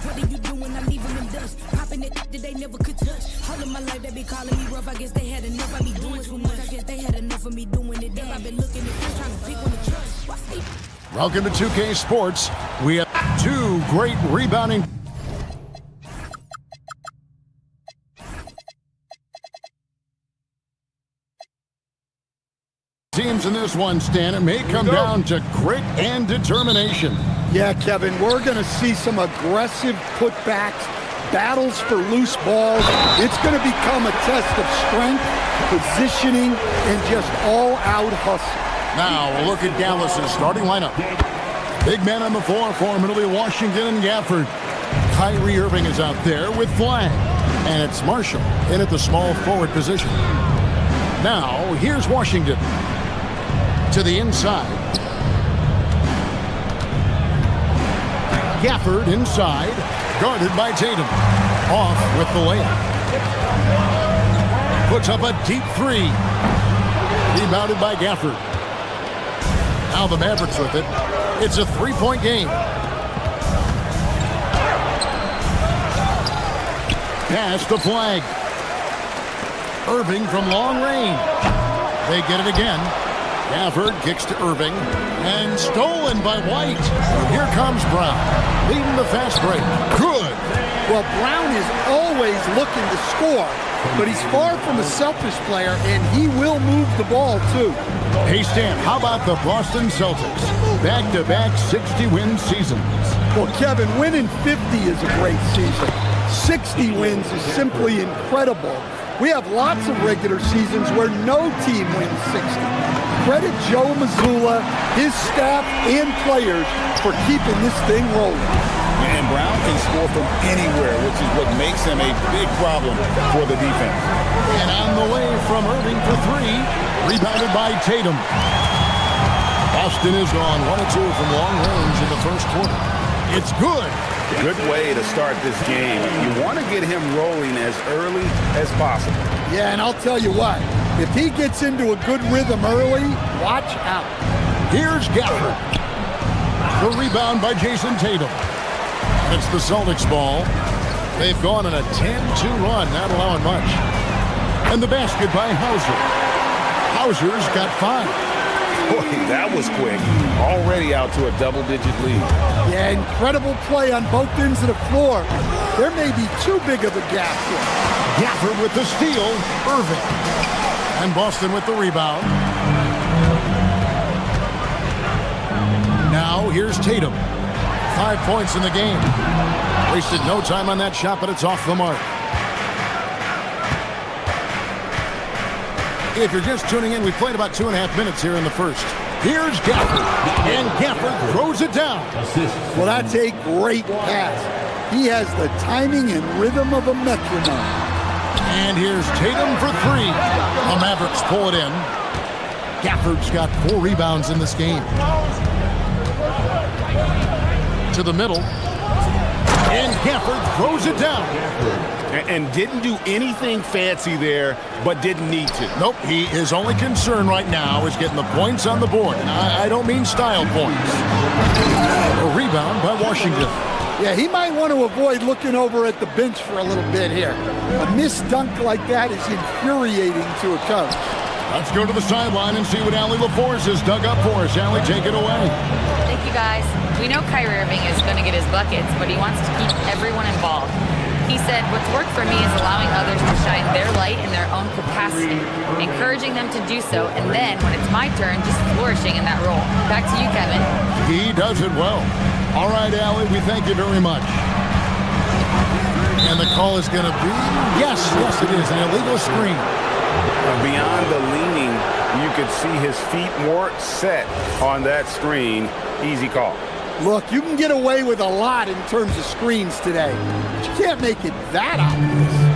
What are you doing? I'm leaving them dust. Popping it that they never could touch. All of my life they be calling me rough. I guess they had enough. I be doing too much. I guess they had enough of me doing it. I've been looking at them trying to pick one to trust. Welcome to 2K Sports. We have two great rebounding teams in this one, Stan. It may come down to grit and determination. Yeah, Kevin, we're going to see some aggressive putbacks, battles for loose balls. It's going to become a test of strength, positioning, and just all-out hustle. Now, a look at Dallas's starting lineup. Big man on the floor formerly Washington and Gafford. Kyrie Irving is out there with Flag. And it's Marshall in at the small forward position. Now, here's Washington. To the inside. Gafford inside, guarded by Tatum. Off with the layup. Puts up a deep three. Rebounded by Gafford. Now the Mavericks with it. It's a three-point game. Pass to Flag. Irving from long range. They get it again. Gafford kicks to Irving, and stolen by White. Here comes Brown, leading the fast break. Good. Well, Brown is always looking to score, but he's far from a selfish player, and he will move the ball, too. Hey, Stan, how about the Boston Celtics? Back-to-back 60-win seasons. Well, Kevin, winning 50 is a great season. 60 wins is simply incredible. We have lots of regular seasons where no team wins 60. Credit Joe Mazzulla, his staff, and players for keeping this thing rolling. And Brown can score from anywhere, which is what makes him a big problem for the defense. And on the way from Irving for three, rebounded by Tatum. Boston is gone 1 of 2 from long range in the first quarter. It's good. Good way to start this game. You want to get him rolling as early as possible. Yeah, and I'll tell you what, if he gets into a good rhythm early, watch out. Here's Gafford. The rebound by Jason Tatum. It's the Celtics ball. They've gone on a 10-2 run, not allowing much. And the basket by Hauser. Hauser's got 5. Boy, that was quick. Already out to a double-digit lead. Yeah, incredible play on both ends of the floor. There may be too big of a gap here. Gafford with the steal. Irving. And Boston with the rebound. Now here's Tatum. 5 points in the game. Wasted no time on that shot, but it's off the mark. If you're just tuning in, we played about 2.5 minutes here in the first. Here's Gafford, and Gafford throws it down. Well, that's a great pass. He has the timing and rhythm of a metronome. And here's Tatum for 3. The Mavericks pull it in. Gafford's got 4 rebounds in this game. To the middle. And Gafford throws it down. And didn't do anything fancy there, but didn't need to. Nope, his only concern right now is getting the points on the board. And I don't mean style points. A rebound by Washington. Yeah, he might want to avoid looking over at the bench for a little bit here. A missed dunk like that is infuriating to a coach. Let's go to the sideline and see what Allie LaForce has dug up for us. Allie, take it away. Thank you, guys. We know Kyrie Irving is going to get his buckets, but he wants to keep everyone involved. He said, what's worked for me is allowing others to shine their light in their own capacity, encouraging them to do so, and then, when it's my turn, just flourishing in that role. Back to you, Kevin. He does it well. All right, Allie, we thank you very much. And the call is going to be, yes, it is, an illegal screen. Beyond the leaning, you could see his feet more set on that screen. Easy call. Look, you can get away with a lot in terms of screens today, but you can't make it that obvious.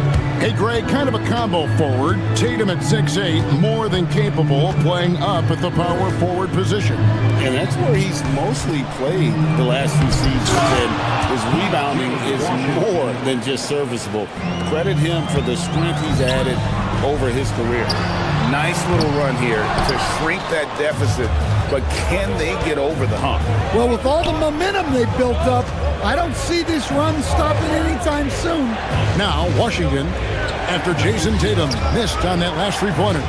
Hey, Greg, kind of a combo forward. Tatum at 6'8", more than capable, playing up at the power forward position. And that's where he's mostly played the last few seasons, and his rebounding is more than just serviceable. Credit him for the strength he's added over his career. Nice little run here to shrink that deficit, but can they get over the hump? Well, with all the momentum they built up, I don't see this run stopping anytime soon. Now, Washington, after Jason Tatum missed on that last three-pointer.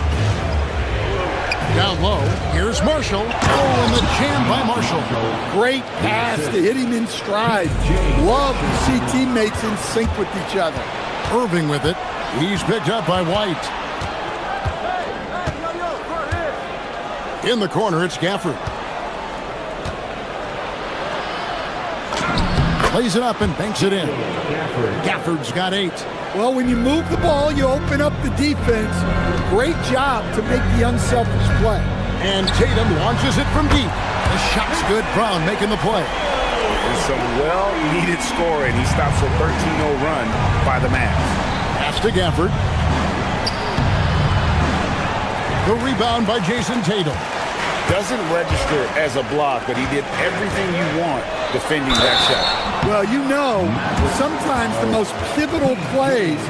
Down low, here's Marshall. Oh, and the jam by Marshall. Great pass to hit him in stride. Love to see teammates in sync with each other. Irving with it. He's picked up by White. In the corner, it's Gafford. Plays it up and banks it in. Gafford's got 8. Well, when you move the ball, you open up the defense. Great job to make the unselfish play. And Tatum launches it from deep. The shot's good. Brown making the play. And some well-needed scoring. He stops a 13-0 run by the Mavs. Pass to Gafford. The rebound by Jason Tatum. Doesn't register as a block, but he did everything you want defending that shot. Well, you know, sometimes the most pivotal plays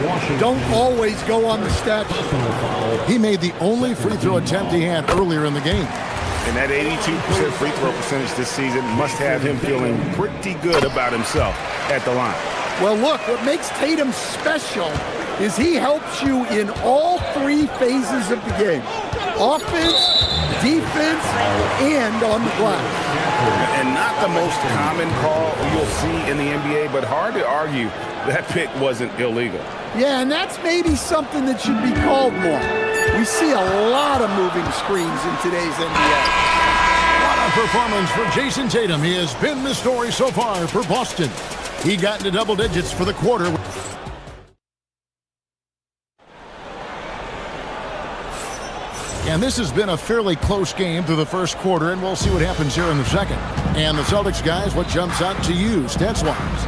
don't always go on the stat sheet. He made the only free throw attempt he had earlier in the game. And that 82% free throw percentage this season must have him feeling pretty good about himself at the line. Well, look, what makes Tatum special is he helps you in all 3 phases of the game. Offense, defense, and on the glass. And not the most common call you'll see in the NBA, but hard to argue that pick wasn't illegal. Yeah, and that's maybe something that should be called more. We see a lot of moving screens in today's NBA. What a performance for Jason Tatum. He has been the story so far for Boston. He got into double digits for the quarter. And this has been a fairly close game through the first quarter, and we'll see what happens here in the second. And the Celtics guys, what jumps out to you, stats-wise?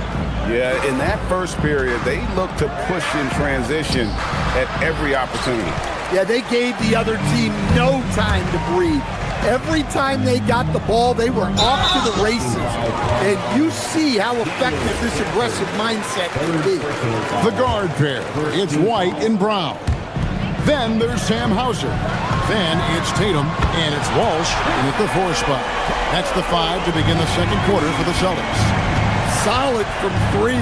Yeah, in that first period, they looked to push in transition at every opportunity. Yeah, they gave the other team no time to breathe. Every time they got the ball, they were off to the races. And you see how effective this aggressive mindset can be. The guard pair, it's White and Brown. Then there's Sam Hauser. Then it's Tatum, and it's Walsh in at the 4 spot. That's the 5 to begin the second quarter for the Celtics. Solid from 3.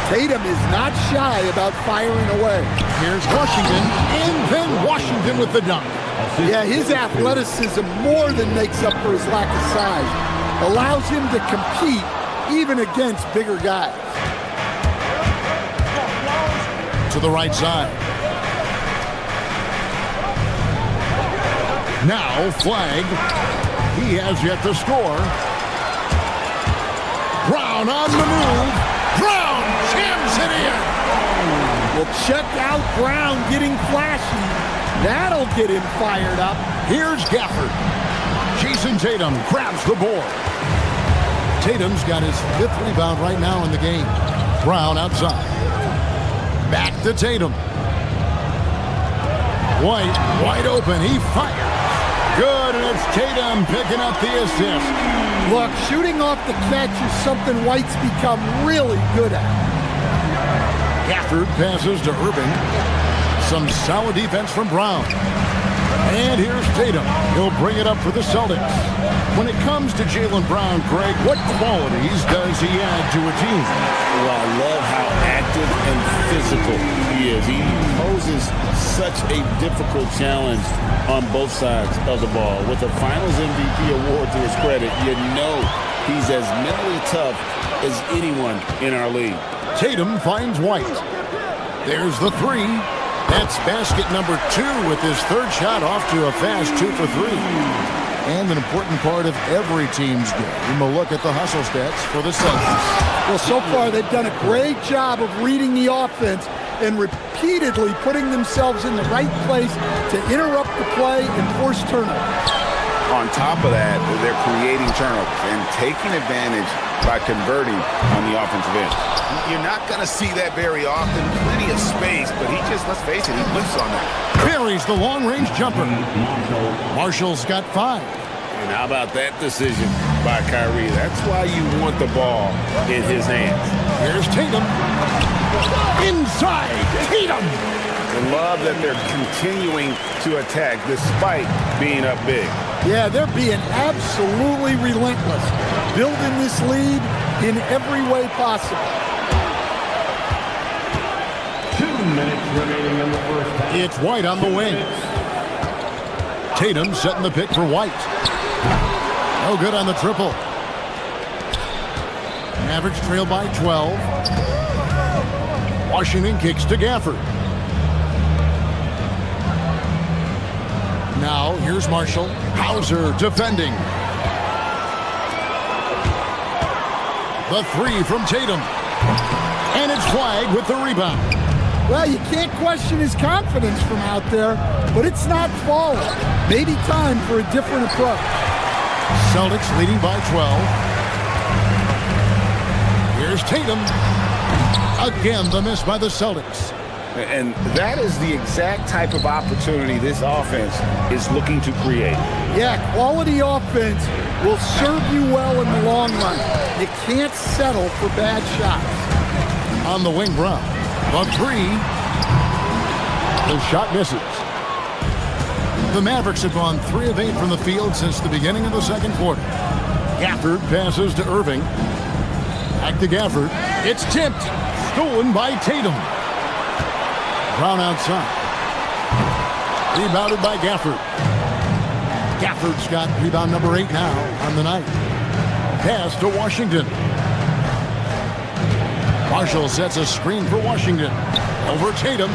Tatum is not shy about firing away. Here's Washington, and then Washington with the dunk. Yeah, his athleticism more than makes up for his lack of size. Allows him to compete even against bigger guys. To the right side. Now, Flag. He has yet to score. Brown on the move. Brown jams it in. Well, check out Brown getting flashy. That'll get him fired up. Here's Gafford. Jason Tatum grabs the board. Tatum's got his 5th rebound right now in the game. Brown outside. Back to Tatum. White wide open. He fires. Good, and it's Tatum picking up the assist. Look, shooting off the catch is something White's become really good at. Gafford passes to Irving. Some solid defense from Brown. And here's Tatum. He'll bring it up for the Celtics. When it comes to Jaylen Brown, Greg, what qualities does he add to a team? Well, I love how active and physical he is. He poses such a difficult challenge on both sides of the ball. With the Finals MVP award to his credit, you know he's as mentally tough as anyone in our league. Tatum finds White. There's the 3. That's basket number 2 with his 3rd shot off to a fast 2 for 3. and an important part of every team's game. A look at the hustle stats for the Celtics. Well, so far they've done a great job of reading the offense and repeatedly putting themselves in the right place to interrupt the play and force turnovers. On top of that, they're creating turnovers and taking advantage by converting on the offensive end. You're not going to see that very often. Plenty of space, but he just, let's face it, he whiffs on that. Buries the long-range jumper. Marshall's got 5. And how about that decision by Kyrie? That's why you want the ball in his hands. Here's Tatum. Inside, Tatum. I love that they're continuing to attack despite being up big. Yeah, they're being absolutely relentless, building this lead in every way possible. 2 minutes remaining in the first half. It's White on the wing. Tatum setting the pick for White. No good on the triple. Mavericks trail by 12. Washington kicks to Gafford. Now, here's Marshall. Hauser defending. The 3 from Tatum. And it's flagged with the rebound. Well, you can't question his confidence from out there, but it's not falling. Maybe time for a different approach. Celtics leading by 12. Here's Tatum. Again, the miss by the Celtics. And that is the exact type of opportunity this offense is looking to create. Yeah, quality offense will serve you well in the long run. You can't settle for bad shots. On the wing, Brown. The 3. The shot misses. The Mavericks have gone 3 of 8 from the field since the beginning of the second quarter. Gafford passes to Irving. Back to Gafford. It's tipped. Stolen by Tatum. Brown outside. Rebounded by Gafford. Gafford's got rebound number 8 now on the night. Pass to Washington. Marshall sets a screen for Washington. Over Tatum.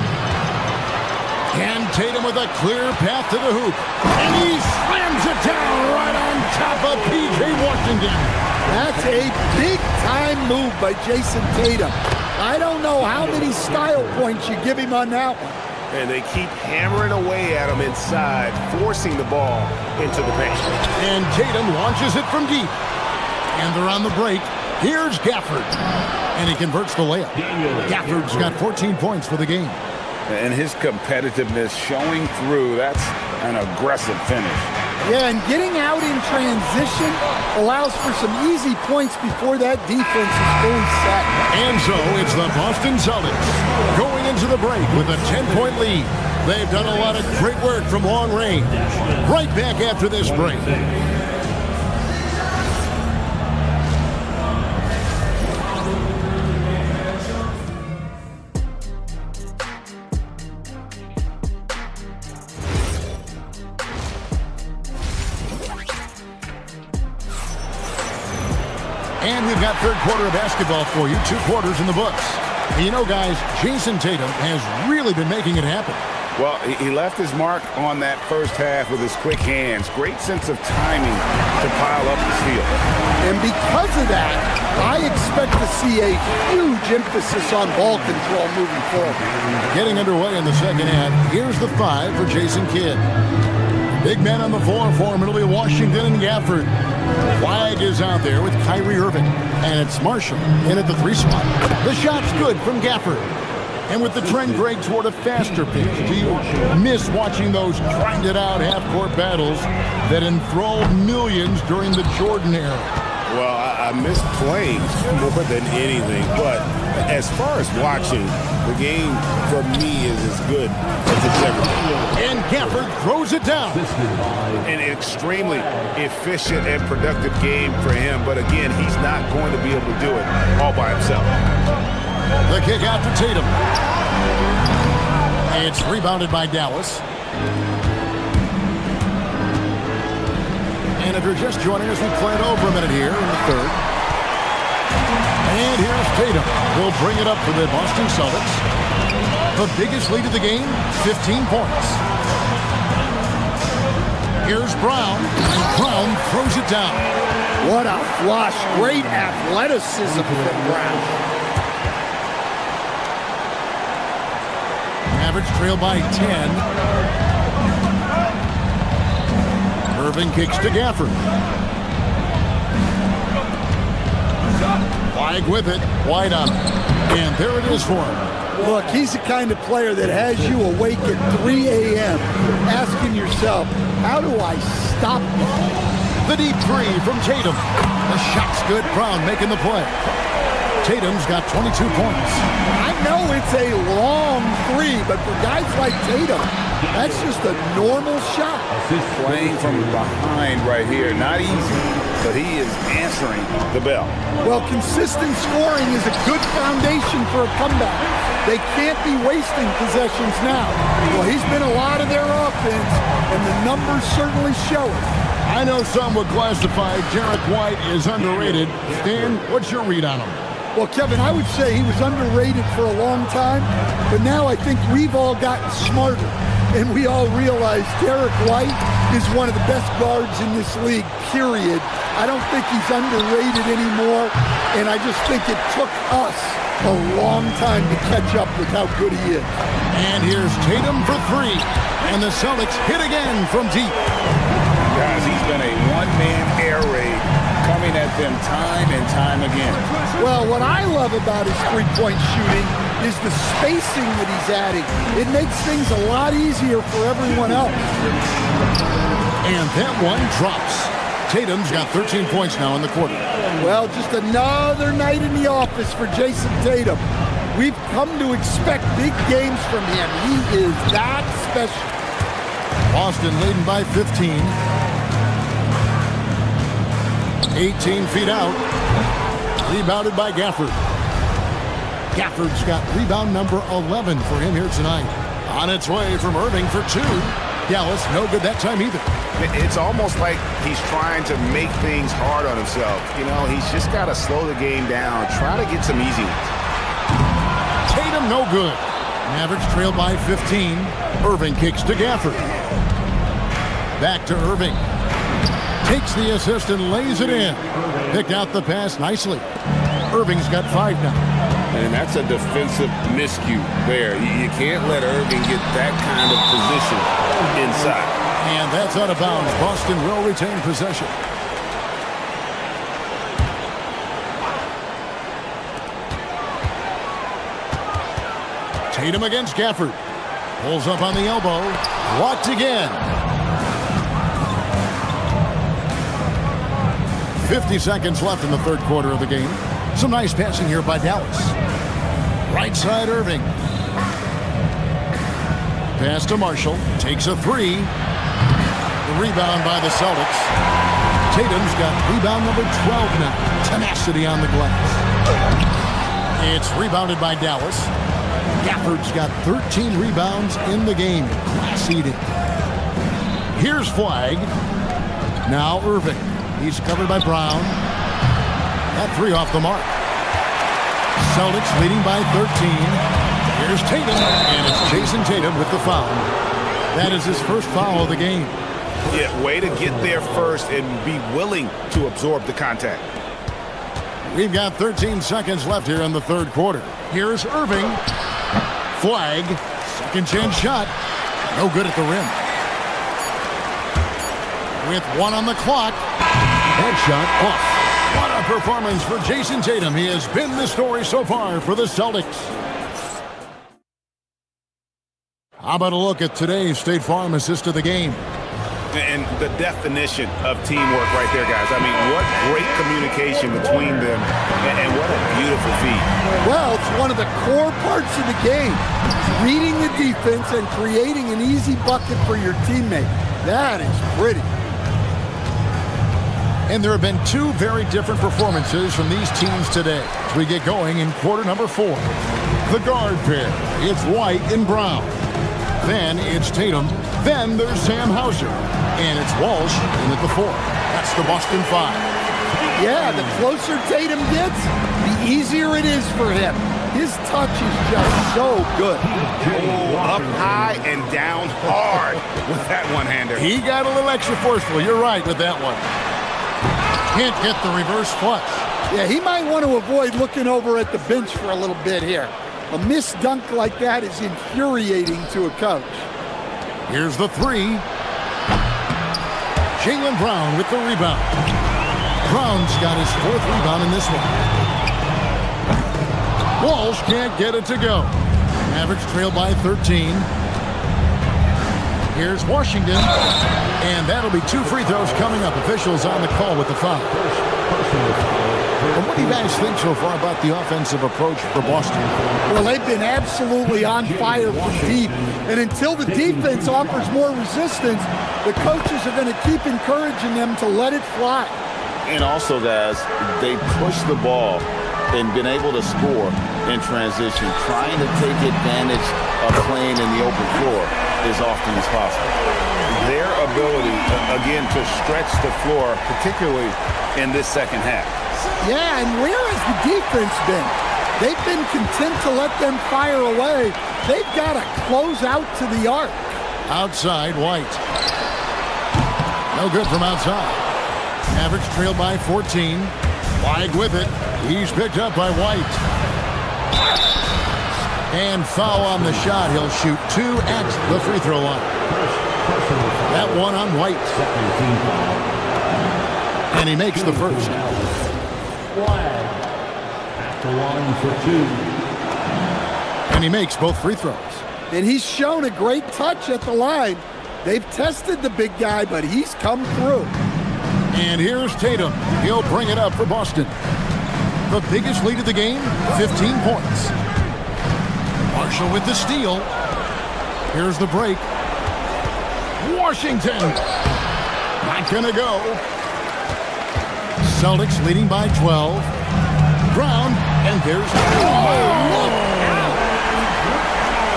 And Tatum with a clear path to the hoop. And he slams it down right on top of P.J. Washington. That's a big-time move by Jason Tatum. I don't know how many style points you give him on that one. And they keep hammering away at him inside, forcing the ball into the paint. And Tatum launches it from deep. And they're on the break. Here's Gafford. And he converts the layup. Gafford's got 14 points for the game. And his competitiveness showing through. That's an aggressive finish. Yeah, and getting out in transition allows for some easy points before that defense is fully set. And so it's the Boston Celtics going into the break with a 10-point lead. They've done a lot of great work from long range. Right back after this break. And we've got third quarter of basketball for you. 2 quarters in the books. And you know, guys, Jason Tatum has really been making it happen. Well, he left his mark on that first half with his quick hands. Great sense of timing to pile up the steal. And because of that, I expect to see a huge emphasis on ball control moving forward. Getting underway in the second half. Here's the 5 for Jason Kidd. Big men on the floor for him. It'll be Washington and Gafford. Flag is out there with Kyrie Irving. And it's Marshall in at the 3 spot. The shot's good from Gafford. And with the trend break toward a faster pace, do you miss watching those grinded-out half-court battles that enthralled millions during the Jordan era? Well, I miss playing more than anything. But as far as watching, the game for me is as good as it's ever been. And Gafford throws it down. An extremely efficient and productive game for him. But again, he's not going to be able to do it all by himself. The kick out to Tatum. It's rebounded by Dallas. And if you're just joining us, we play it over a minute here in the third. And here's Tatum. He'll bring it up for the Boston Celtics. The biggest lead of the game, 15 points. Here's Brown. Brown throws it down. What a flush. Great athleticism from Brown. Mavericks trail by 10. Irving kicks to Gafford. Flag with it. Wide on. And there it is for him. Look, he's the kind of player that has you awake at 3 a.m. asking yourself, how do I stop him? The deep three from Tatum. The shot's good. Brown making the play. Tatum's got 22 points. I know it's a long three, but for guys like Tatum, that's just a normal shot. Playing from behind right here, not easy, but he is answering the bell. Well, consistent scoring is a good foundation for a comeback. They can't be wasting possessions now. Well, he's been a lot of their offense, and the numbers certainly show it. I know some would classify Derek White as underrated. Stan, what's your read on him? Well, Kevin, I would say he was underrated for a long time, but now I think we've all gotten smarter, and we all realize Derek White is one of the best guards in this league, period. I don't think he's underrated anymore, and I just think it took us a long time to catch up with how good he is. And here's Tatum for three, and the Celtics hit again from deep. Guys, he's been a one-man air raid coming at them time and time again. Well, what I love about his three-point shooting is the spacing that he's adding. It makes things a lot easier for everyone else. And that one drops. Tatum's got 13 points now in the quarter. Well, just another night in the office for Jason Tatum. We've come to expect big games from him. He is that special. Boston leading by 15. 18 feet out. Rebounded by Gafford. Gafford's got rebound number 11 for him here tonight. On its way from Irving for two. Dallas, no good that time either. It's almost like he's trying to make things hard on himself. You know, he's just got to slow the game down, try to get some easy ones. Tatum, no good. Mavericks trail by 15. Irving kicks to Gafford. Back to Irving. Takes the assist and lays it in. Picked out the pass nicely. Irving's got 5 now. And that's a defensive miscue there. You can't let Irving get that kind of position inside. And that's out of bounds. Boston will retain possession. Tatum against Gafford. Pulls up on the elbow. Blocked again. 50 seconds left in the third quarter of the game. Some nice passing here by Dallas. Right side Irving. Pass to Marshall. Takes a three. The rebound by the Celtics. Tatum's got rebound number 12 now. Tenacity on the glass. It's rebounded by Dallas. Gafford's got 13 rebounds in the game. Class eating. Here's Flag. Now Irving. He's covered by Brown. That three off the mark. Celtics leading by 13. Here's Tatum, and it's Jason Tatum with the foul. That is his first foul of the game. Yeah, way to get there first and be willing to absorb the contact. We've got 13 seconds left here in the third quarter. Here's Irving. Flag. Second chance shot. No good at the rim. With 1 on the clock. That shot off. What a performance for Jason Tatum. He has been the story so far for the Celtics. How about a look at today's State Farm assist of the game? And the definition of teamwork right there, guys. I mean, what great communication between them, and what a beautiful feat. Well, it's one of the core parts of the game. Reading the defense and creating an easy bucket for your teammate. That is pretty. And there have been 2 very different performances from these teams today as we get going in quarter number 4. The guard pair, it's White and Brown. Then it's Tatum. Then there's Sam Hauser. And it's Walsh in at the 4. That's the Boston 5. Yeah, the closer Tatum gets, the easier it is for him. His touch is just so good. Oh, up high and down hard with that one-hander. He got a little extra forceful. You're right with that one. Can't get the reverse flush. Yeah, he might want to avoid looking over at the bench for a little bit here. A missed dunk like that is infuriating to a coach. Here's the three. Jaylen Brown with the rebound. Brown's got his 4th rebound in this one. Walsh can't get it to go. Mavericks trail by 13. Here's Washington. And that'll be 2 free throws coming up. Officials on the call with the foul. Well, what do you guys think so far about the offensive approach for Boston? Well, they've been absolutely on fire from deep. And until the defense offers more resistance, the coaches are going to keep encouraging them to let it fly. And also, guys, they push the ball and been able to score in transition, trying to take advantage of playing in the open floor as often as possible. Their ability, again, to stretch the floor, particularly in this second half. Yeah, and where has the defense been? They've been content to let them fire away. They've got to close out to the arc. Outside, White. No good from outside. Mavericks trail by 14. Flag with it. He's picked up by White. And foul on the shot. He'll shoot 2 at the free throw line. That one on White. And he makes the first. Flag. At the line for 2. And he makes both free throws. And he's shown a great touch at the line. They've tested the big guy, but he's come through. And here's Tatum. He'll bring it up for Boston. The biggest lead of the game, 15 points. Marshall with the steal. Here's the break. Washington. Not gonna go. Celtics leading by 12. Brown, and there's...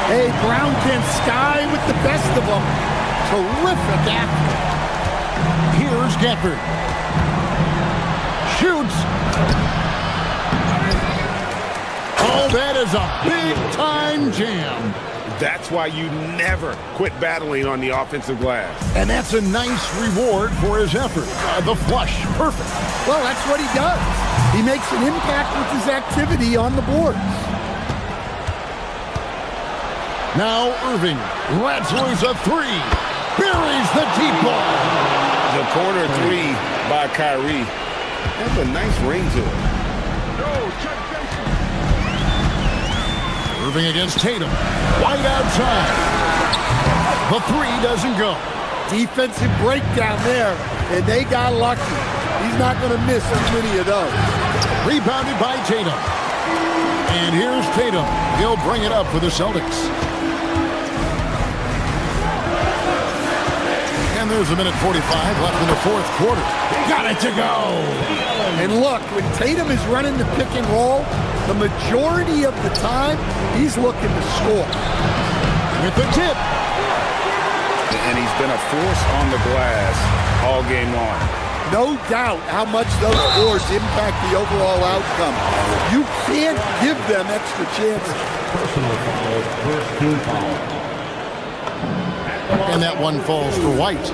Hey, Brown can sky with the best of them. Terrific athlete. Here's Gafford. Shoots. Oh, that is a big-time jam. That's why you never quit battling on the offensive glass. And that's a nice reward for his effort. The flush, perfect. Well, that's what he does. He makes an impact with his activity on the boards. Now Irving lets loose a 3. Buries the deep ball. The corner 3 by Kyrie has a nice ring to it. Irving against Tatum. Wide outside. The 3 doesn't go. Defensive breakdown there, and they got lucky. He's not going to miss as many of those. Rebounded by Tatum. And here's Tatum. He'll bring it up for the Celtics. And there's a minute 45 left in the 4th quarter. Got it to go. And look, when Tatum is running the pick and roll, the majority of the time, he's looking to score. With the tip. And he's been a force on the glass all game long. No doubt how much those boards impact the overall outcome. You can't give them extra chances. Personal foul, first team foul. And that one falls for White.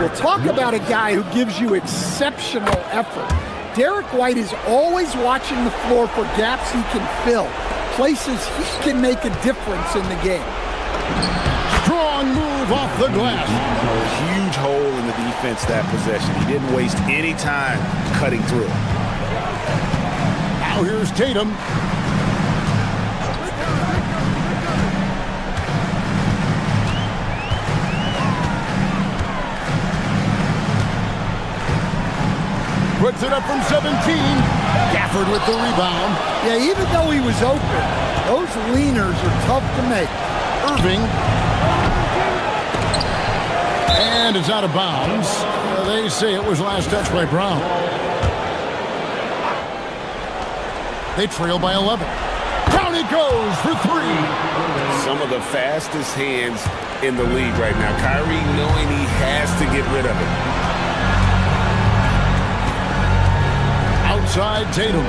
We'll talk about a guy who gives you exceptional effort. Derek White is always watching the floor for gaps he can fill, places he can make a difference in the game. Strong move off the glass. A huge hole in the defense that possession. He didn't waste any time cutting through. Now here's Tatum. Puts it up from 17. Gafford with the rebound. Yeah, even though he was open, those leaners are tough to make. Irving. And it's out of bounds. They say it was last touch by Brown. They trail by 11. Down it goes for 3. Some of the fastest hands in the league right now. Kyrie knowing he has to get rid of it. Outside Tatum.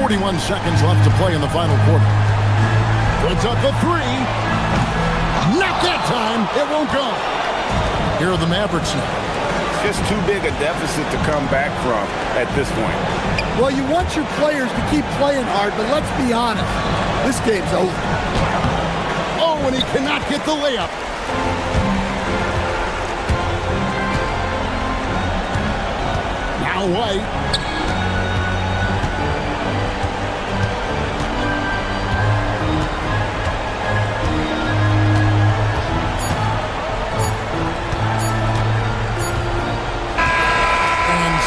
41 seconds left to play in the final quarter. Puts up the three. Not that time. It won't go. Here are the Mavericks now. Just too big a deficit to come back from at this point. Well, you want your players to keep playing hard, but let's be honest. This game's over. Oh, and he cannot get the layup. Now White.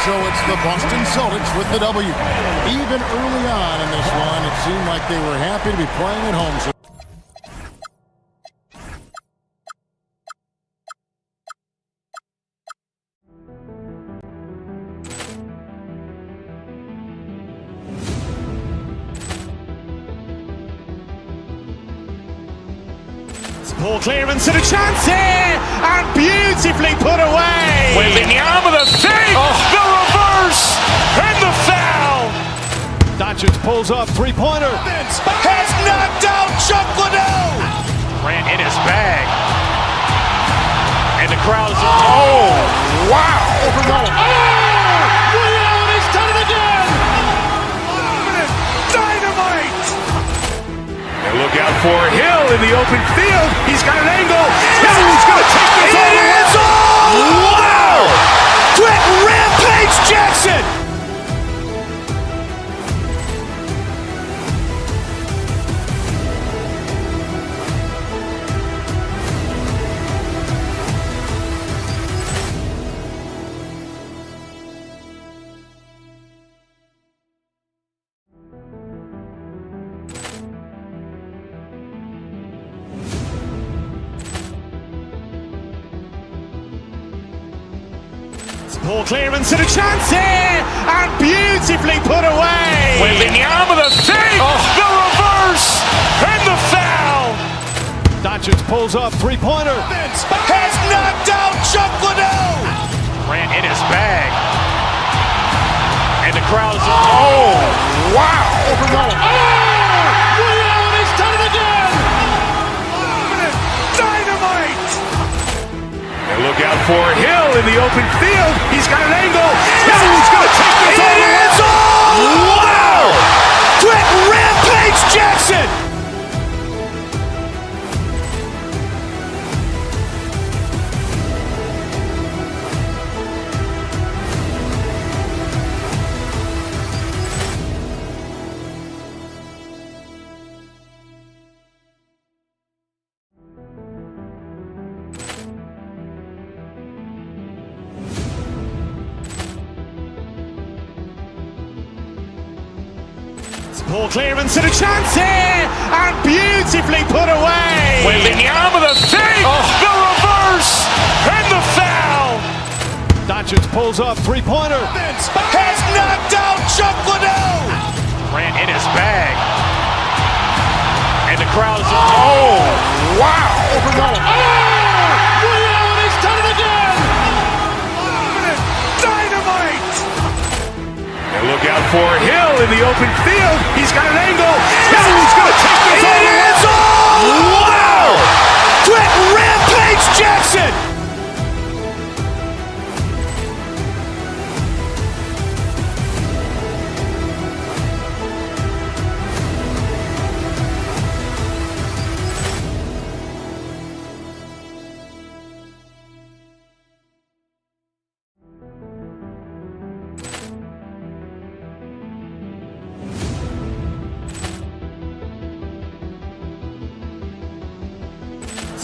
So it's the Boston Celtics with the W. Even early on in this one, it seemed like they were happy to be playing at home. So Ball clearance and a chance here, and beautifully put away. Wembanyama with a fake, the reverse, and the foul. Doncic pulls up, three-pointer. Has knocked out Chuck Liddell. Ran in his bag. And the crowd is, oh, wow. Liddell, he's done it again. Dynamite. And look out for Hill in the open field. He's got an angle. Hill's going to take this all the way. Wow! Quick Rampage Jackson. Ball clearance and a chance here, and beautifully put away. Wembanyama with a fake, the reverse, and the foul. Doncic pulls up, three-pointer. Has knocked out Chuck Liddell. Ran in his bag. And the crowd is, oh, wow. Liddell, he's done it again. Dynamite. And look out for Hill in the open field. He's got an angle. Hill's going to take this all the way. Wow! Quick Rampage Jackson. Ball clearance and a chance here, and beautifully put away. Wembanyama with a fake, the reverse, and the foul. Doncic pulls up, three-pointer. Has knocked out Chuck Liddell. Ran in his bag. And the crowd is, oh, wow. Liddell, he's done it again. Dynamite. And look out for Hill in the open field. He's got an angle. Hill's going to take this all the way. Wow! Quick Rampage Jackson.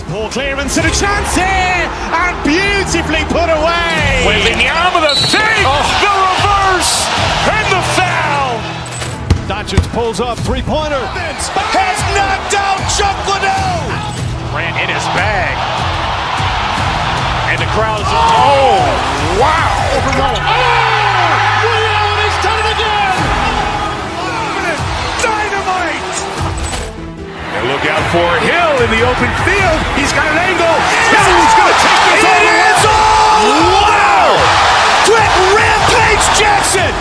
Ball clearance and a chance here, and beautifully put away. Wembanyama with a fake, the reverse, and the foul. Doncic pulls up, three-pointer. Has knocked out Chuck Liddell. Ran in his bag. And the crowd is, oh, wow. Liddell, he's done it again. Dynamite. And look out for Hill in the open field. He's got an angle. Hill's going to take this all the way. Wow! Quick Rampage Jackson.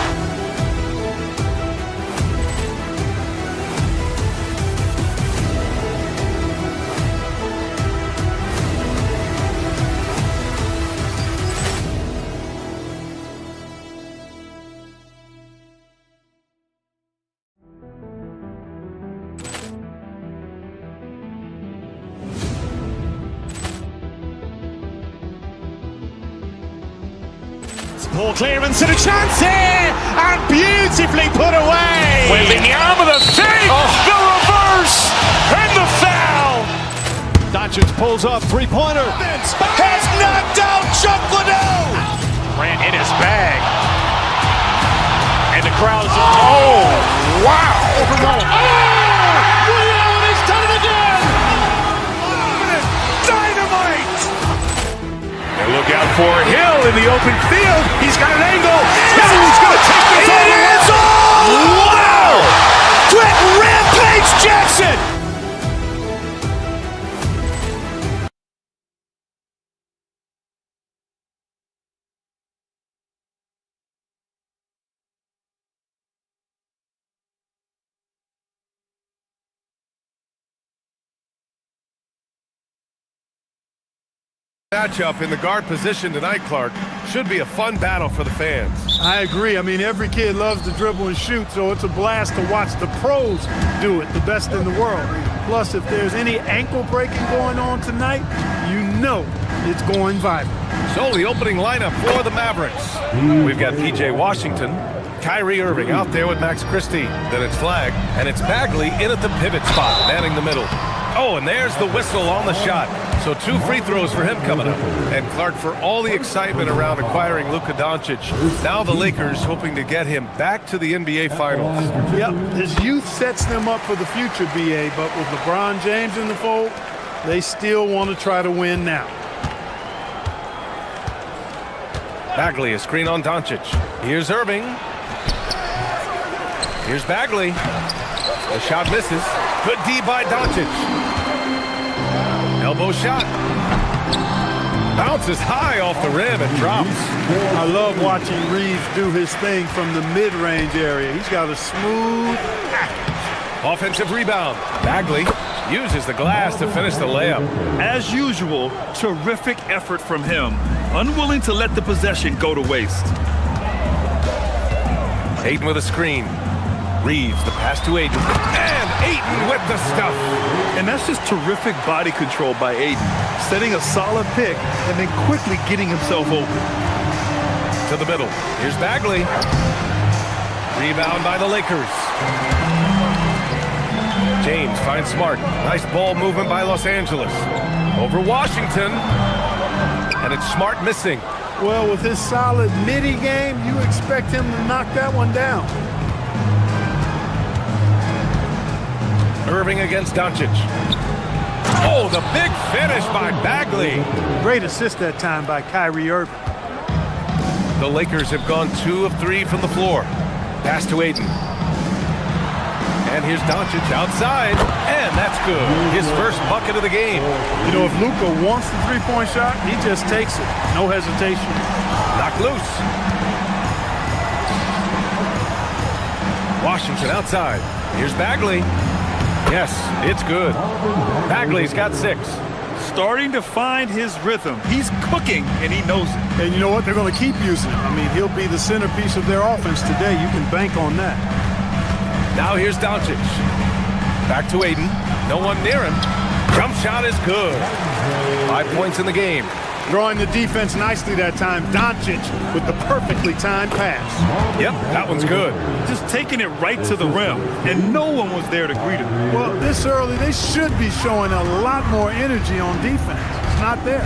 Poor clearance and a chance here, and beautifully put away. Wembanyama the fake, the reverse, and the foul. Doncic pulls up, three-pointer. Has knocked out Chuck Liddell. Ran in his bag. And the crowd is... Oh, wow. He's done it again. Dynamite. And look out for Hill in the open field. He's got an angle. Hill's going to take this all the way. Wow. Quick Rampage Jackson. Matchup in the guard position tonight, Clark. Should be a fun battle for the fans. I agree. I mean, every kid loves to dribble and shoot, so it's a blast to watch the pros do it, the best in the world. Plus, if there's any ankle breaking going on tonight, you know it's going viral. So the opening lineup for the Mavericks. We've got P.J. Washington, Kyrie Irving out there with Max Christie. Then it's Flag, and it's Bagley in at the pivot spot, manning the middle. Oh, and there's the whistle on the shot. So 2 free throws for him coming up. And Clark, for all the excitement around acquiring Luka Doncic, now the Lakers hoping to get him back to the NBA Finals. Yep, his youth sets them up for the future, B.A., but with LeBron James in the fold, they still want to try to win now. Bagley, a screen on Doncic. Here's Irving. Here's Bagley. The shot misses. Good D by Doncic. Elbow shot. Bounces high off the rim and drops. I love watching Reeves do his thing from the mid-range area. He's got a smooth package. Offensive rebound. Bagley uses the glass to finish the layup. As usual, terrific effort from him. Unwilling to let the possession go to waste. Ayton with a screen. Reeves, the pass to Ayton. And Ayton with the stuff. And that's just terrific body control by Ayton. Setting a solid pick and then quickly getting himself open. To the middle. Here's Bagley. Rebound by the Lakers. James finds Smart. Nice ball movement by Los Angeles. Over Washington. And it's Smart missing. Well, with his solid midi game, you expect him to knock that one down. Irving against Doncic. Oh, the big finish by Bagley. Great assist that time by Kyrie Irving. The Lakers have gone 2 of 3 from the floor. Pass to Ayton. And here's Doncic outside. And that's good. His first bucket of the game. You know, if Luka wants the three-point shot, he just takes it. No hesitation. Knocked loose. Washington outside. Here's Bagley. Yes, it's good. Bagley's got 6. Starting to find his rhythm. He's cooking, and he knows it. And you know what? They're going to keep using him. I mean, he'll be the centerpiece of their offense today. You can bank on that. Now here's Doncic. Back to Ayton. No one near him. Jump shot is good. 5 points in the game. Drawing the defense nicely that time. Doncic with the perfectly timed pass. Yep, that one's good. Just taking it right to the rim, and no one was there to greet him. Well, this early, they should be showing a lot more energy on defense. It's not there.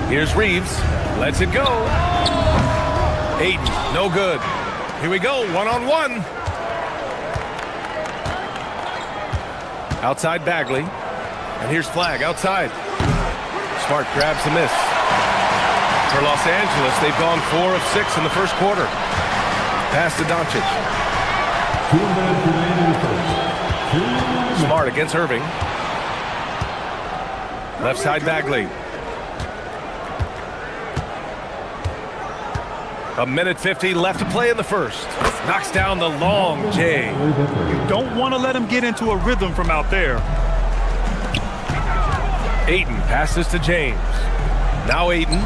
Here's Reeves. Lets it go. Ayton, no good. Here we go, one-on-one. Outside Bagley. And here's Flag outside. Smart grabs the miss. For Los Angeles, they've gone 4 of 6 in the first quarter. Pass to Doncic. Smart against Irving. Left side Bagley. 1:50 left to play in the first. Knocks down the long J. You don't want to let him get into a rhythm from out there. Ayton passes to James. Now Ayton.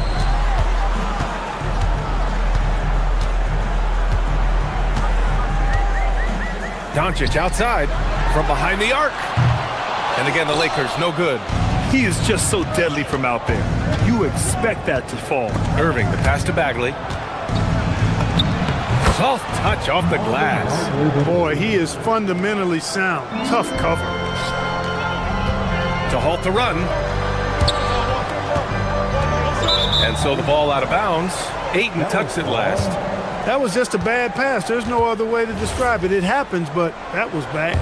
Doncic outside from behind the arc. And again, the Lakers, no good. He is just so deadly from out there. You expect that to fall. Irving, the pass to Bagley. Soft touch off the glass. Boy, he is fundamentally sound. Tough cover. To halt the run. And so the ball out of bounds. Ayton tucks it last. That was just a bad pass. There's no other way to describe it. It happens, but that was bad.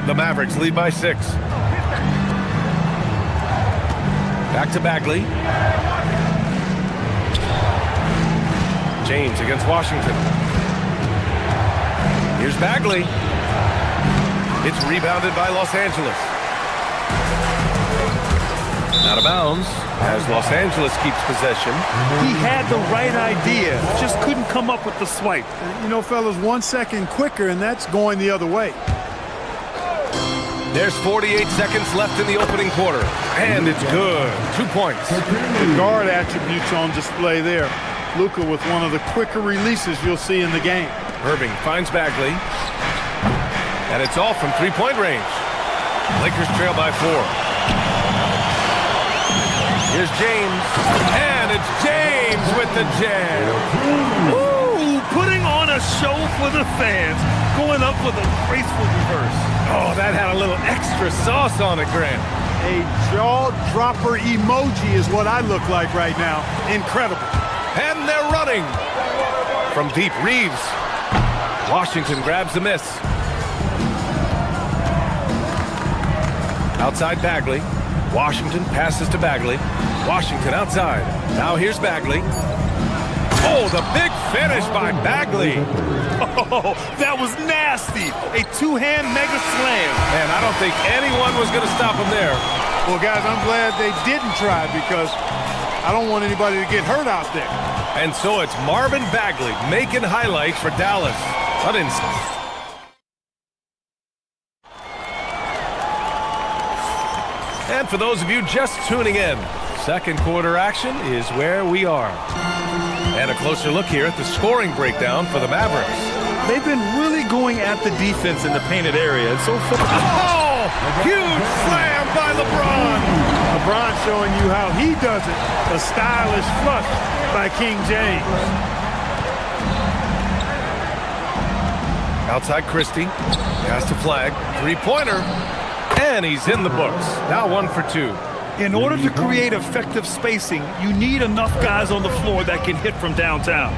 The Mavericks lead by 6. Back to Bagley. James against Washington. Here's Bagley. It's rebounded by Los Angeles. Out of bounds as Los Angeles keeps possession. He had the right idea, just couldn't come up with the swipe. You know, fellas, 1 second quicker, and that's going the other way. There's 48 seconds left in the opening quarter, and it's good. 2 points. The guard attributes on display there. Luka with one of the quicker releases you'll see in the game. Irving finds Bagley, and it's off from three-point range. Lakers trail by 4. Here's James, and it's James with the jam. Ooh, putting on a show for the fans, going up with a graceful reverse. Oh, that had a little extra sauce on it, Grant. A jaw-dropper emoji is what I look like right now. Incredible. And they're running. From deep, Reeves. Washington grabs the miss. Outside Bagley. Washington passes to Bagley. Washington outside. Now here's Bagley. Oh, the big finish by Bagley. Oh, that was nasty. A two-hand mega slam. Man, I don't think anyone was going to stop him there. Well, guys, I'm glad they didn't try because I don't want anybody to get hurt out there. And so it's Marvin Bagley making highlights for Dallas. And for those of you just tuning in, second quarter action is where we are. And a closer look here at the scoring breakdown for the Mavericks. They've been really going at the defense in the painted area. And so far. Oh! Huge slam by LeBron! LeBron showing you how he does it. A stylish flush by King James. Outside Christie. Has to flag. Three-pointer. And he's in the books. Now 1 for 2. In order to create effective spacing, you need enough guys on the floor that can hit from downtown.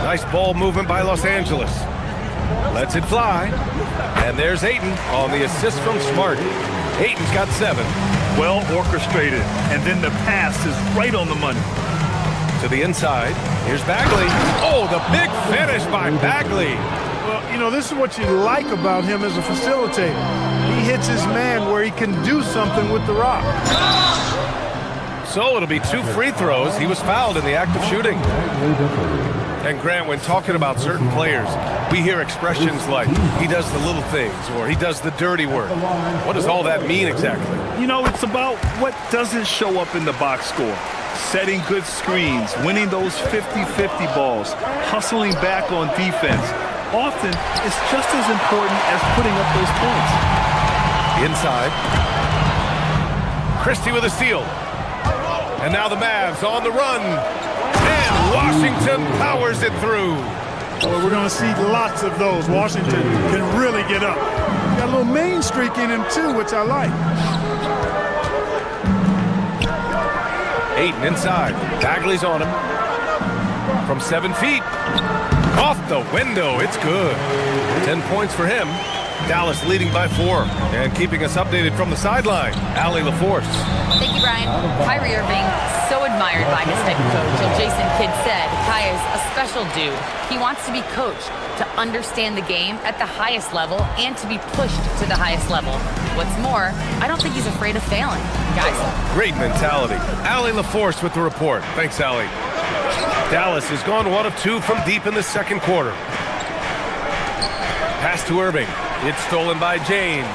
Nice ball movement by Los Angeles. Lets it fly. And there's Ayton on the assist from Smart. Ayton's got 7. Well orchestrated. And then the pass is right on the money. To the inside. Here's Bagley. Oh, the big finish by Bagley. Well, you know, this is what you like about him as a facilitator. He hits his man where he can do something with the rock. So it'll be 2 free throws. He was fouled in the act of shooting. And Grant, when talking about certain players, we hear expressions like, he does the little things, or he does the dirty work. What does all that mean exactly? You know, it's about what doesn't show up in the box score. Setting good screens, winning those 50-50 balls, hustling back on defense. Often, it's just as important as putting up those points. Inside. Christie with a steal. And now the Mavs on the run. And Washington powers it through. Well, we're going to see lots of those. Washington can really get up. Got a little main streak in him, too, which I like. Ayton inside. Bagley's on him. From 7 feet. Off the window. It's good. 10 points for him. Dallas leading by 4. And keeping us updated from the sideline, Allie LaForce. Thank you, Brian. Kyrie Irving, so admired by his head coach. And Jason Kidd said, Kai is a special dude. He wants to be coached, to understand the game at the highest level, and to be pushed to the highest level. What's more, I don't think he's afraid of failing. Guys. Great mentality. Allie LaForce with the report. Thanks, Allie. Dallas has gone 1 of 2 from deep in the second quarter. Pass to Irving. It's stolen by James.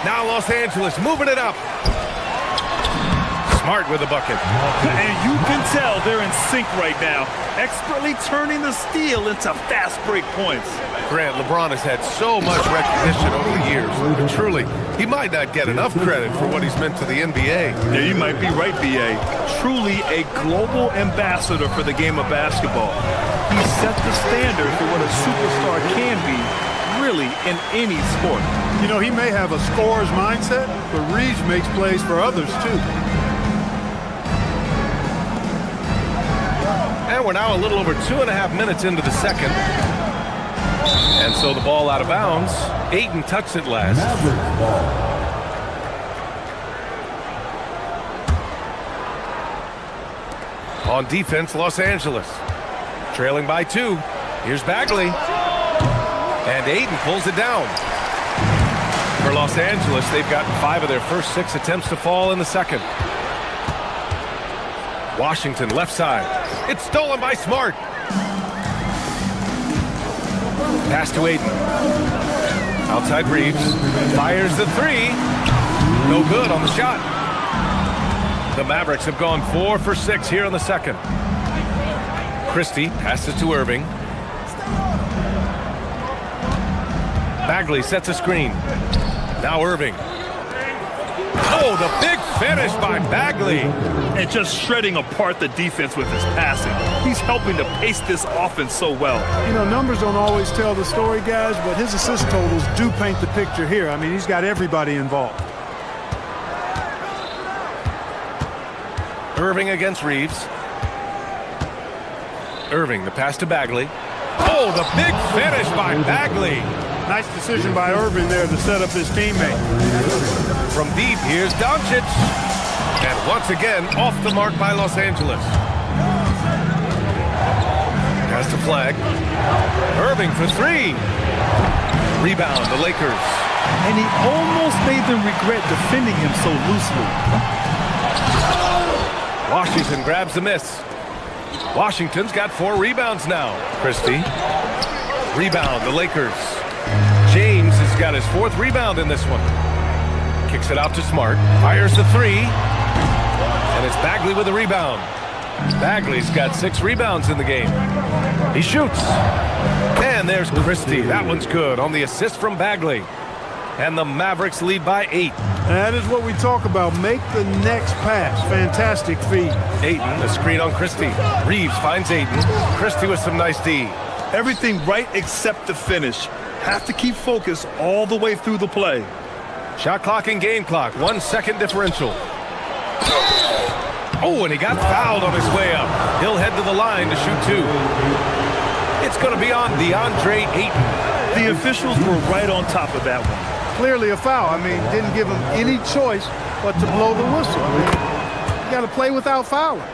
Now Los Angeles moving it up. Smart with the bucket. And you can tell they're in sync right now, expertly turning the steal into fast break points. Grant, LeBron has had so much recognition over the years. But truly, he might not get enough credit for what he's meant to the NBA. Yeah, you might be right, B.A. Truly a global ambassador for the game of basketball. He set the standard for what a superstar can be, really, in any sport. You know, he may have a scorer's mindset, but Reeves makes plays for others, too. And we're now a little over 2.5 minutes into the second. And so the ball out of bounds. Ayton touched it last. On defense, Los Angeles. Trailing by 2. Here's Bagley. And Ayton pulls it down. For Los Angeles, they've gotten 5 of their first 6 attempts to fall in the second. Washington left side. It's stolen by Smart. Pass to Ayton. Outside Reeves. Fires the 3. No good on the shot. The Mavericks have gone 4 for 6 here in the second. Christie passes to Irving. Bagley sets a screen. Now Irving. Oh, the big finish by Bagley. And just shredding apart the defense with his passing. He's helping to pace this offense so well. You know, numbers don't always tell the story, guys, but his assist totals do paint the picture here. I mean, he's got everybody involved. Irving against Reeves. Irving, the pass to Bagley. Oh, the big finish by Bagley. Nice decision by Irving there to set up his teammate. From deep, here's Doncic. And once again, off the mark by Los Angeles. Pass to Flag. Irving for 3. Rebound, the Lakers. And he almost made them regret defending him so loosely. Washington grabs the miss. Washington's got 4 rebounds now. Christie. Rebound, the Lakers. James has got his 4th rebound in this one. Kicks it out to Smart. Fires the 3. And it's Bagley with the rebound. Bagley's got 6 rebounds in the game. He shoots. And there's Christie. That one's good on the assist from Bagley. And the Mavericks lead by 8. That is what we talk about. Make the next pass. Fantastic feed. Ayton, a screen on Christie. Reeves finds Ayton. Christie with some nice D. Everything right except the finish. Have to keep focus all the way through the play. Shot clock and game clock. 1 second differential. Oh, and he got fouled on his way up. He'll head to the line to shoot 2. It's going to be on DeAndre Ayton. The officials were right on top of that one. Clearly a foul. I mean, didn't give him any choice but to blow the whistle. I mean, you got to play without fouling.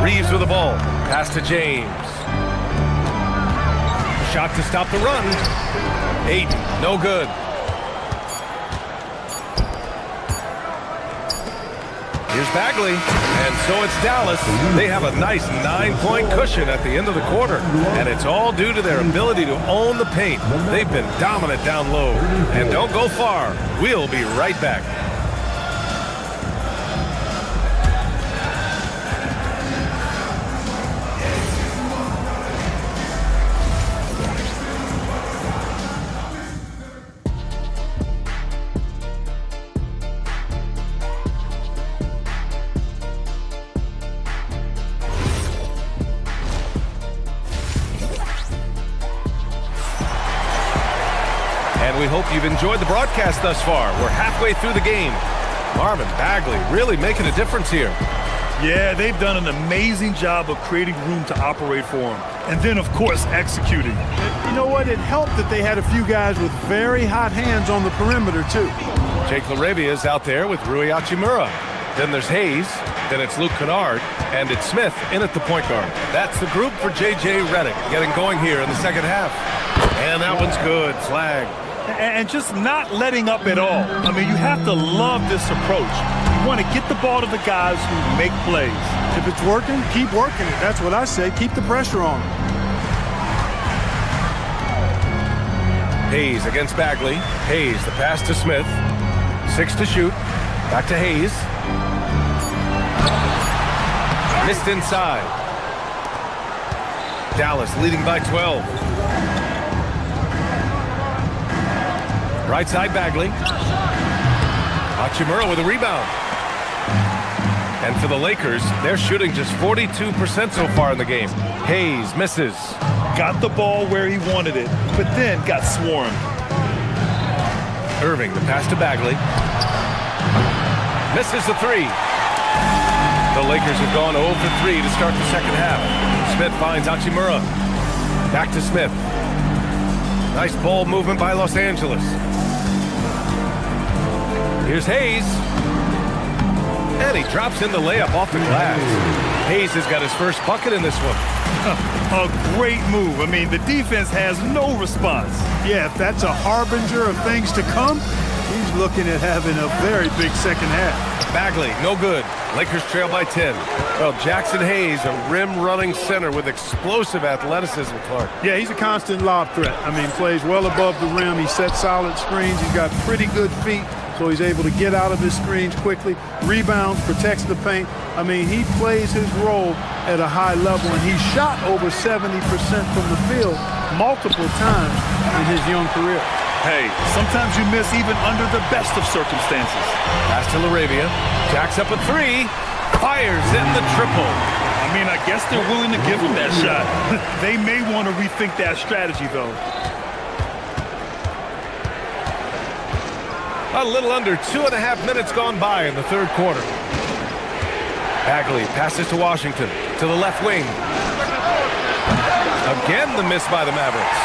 Reeves with the ball. Pass to James. Shot to stop the run. Ayton, no good. Here's Bagley, and so it's Dallas. They have a nice 9-point cushion at the end of the quarter, and it's all due to their ability to own the paint. They've been dominant down low, and don't go far. We'll be right back. We hope you've enjoyed the broadcast thus far. We're halfway through the game. Marvin Bagley really making a difference here. Yeah, they've done an amazing job of creating room to operate for him. And then, of course, executing. You know what? It helped that they had a few guys with very hot hands on the perimeter, too. Jake LaRavia is out there with Rui Hachimura. Then there's Hayes. Then it's Luke Kennard. And it's Smith in at the point guard. That's the group for J.J. Redick getting going here in the second half. And that one's good. Flag. And just not letting up at all. I mean, you have to love this approach. You want to get the ball to the guys who make plays. If it's working, keep working it. That's what I say. Keep the pressure on them. Hayes against Bagley. Hayes, the pass to Smith. 6 to shoot. Back to Hayes. Missed inside. Dallas leading by 12. Right side, Bagley. Hachimura with a rebound. And for the Lakers, they're shooting just 42% so far in the game. Hayes misses. Got the ball where he wanted it, but then got swarmed. Irving, the pass to Bagley. Misses the three. The Lakers have gone 0 for 3 to start the second half. Smith finds Hachimura. Back to Smith. Nice ball movement by Los Angeles. Here's Hayes. And he drops in the layup off the glass. Hayes has got his first bucket in this one. A great move. I mean, the defense has no response. Yeah, if that's a harbinger of things to come, he's looking at having a very big second half. Bagley, no good. Lakers trail by 10. Well, Jackson Hayes, a rim-running center with explosive athleticism, Clark. Yeah, he's a constant lob threat. I mean, plays well above the rim. He sets solid screens. He's got pretty good feet, so he's able to get out of his screens quickly, rebounds, protects the paint. I mean, he plays his role at a high level, and he shot over 70% from the field multiple times in his young career. Hey, sometimes you miss even under the best of circumstances. Pass to LaRavia. Jacks up a three. Fires in the triple. I mean, I guess they're willing to give him that shot. They may want to rethink that strategy, though. A little under 2.5 minutes gone by in the third quarter. Bagley passes to Washington, to the left wing. Again, the miss by the Mavericks.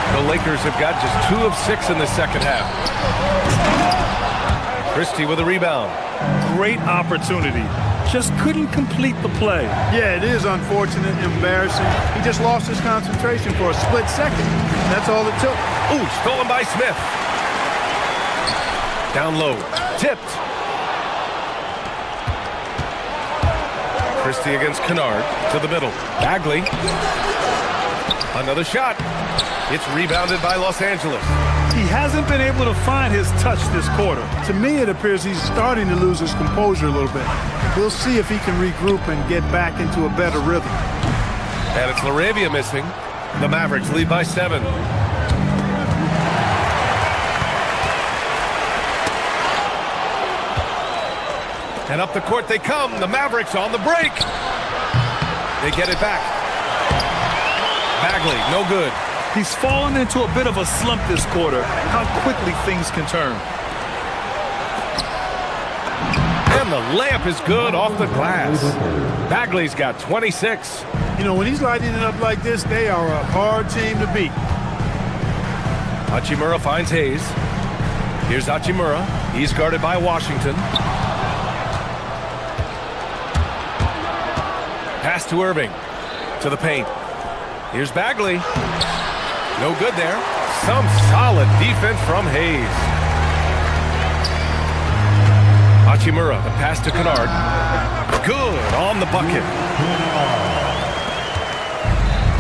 The Lakers have got just 2 of 6 in the second half. Christie with a rebound. Great opportunity. Just couldn't complete the play. Yeah, it is unfortunate, embarrassing. He just lost his concentration for a split second. That's all it took. Ooh, stolen by Smith. Down low. Tipped. Christie against Kennard to the middle. Bagley. Another shot. It's rebounded by Los Angeles. He hasn't been able to find his touch this quarter. To me, it appears he's starting to lose his composure a little bit. We'll see if he can regroup and get back into a better rhythm. And it's LaRavia missing. The Mavericks lead by 7. And up the court they come. The Mavericks on the break. They get it back. Bagley, no good. He's fallen into a bit of a slump this quarter. How quickly things can turn. And the layup is good off the glass. Bagley's got 26. You know, when he's lighting it up like this, they are a hard team to beat. Hachimura finds Hayes. Here's Hachimura. He's guarded by Washington. Pass to Irving. To the paint. Here's Bagley. No good there. Some solid defense from Hayes. Hachimura, the pass to Kennard. Good on the bucket.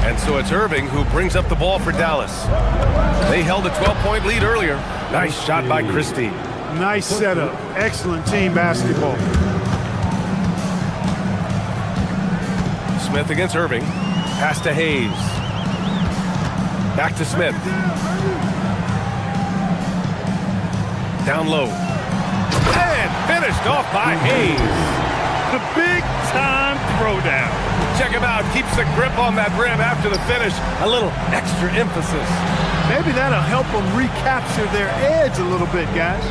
And so it's Irving who brings up the ball for Dallas. They held a 12-point lead earlier. Nice shot by Christie. Nice setup. Excellent team basketball. Smith against Irving. Pass to Hayes. Back to Smith. Down low. And finished off by Hayes. The big-time throwdown. Check him out. Keeps the grip on that rim after the finish. A little extra emphasis. Maybe that'll help them recapture their edge a little bit, guys.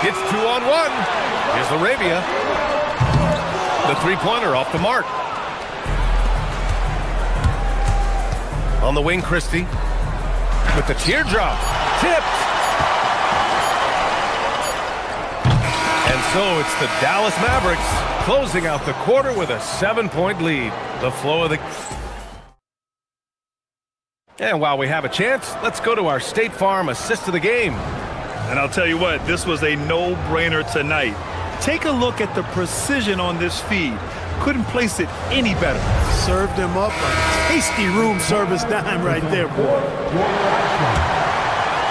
It's 2-on-1. Here's LaRavia. The three-pointer off the mark. On the wing, Christie. With the teardrop. Tipped. And so it's the Dallas Mavericks closing out the quarter with a 7-point lead. The flow of the... And while we have a chance, let's go to our State Farm assist of the game. And I'll tell you what, this was a no-brainer tonight. Take a look at the precision on this feed. Couldn't place it any better. Served him up a tasty room service dime right there, boy.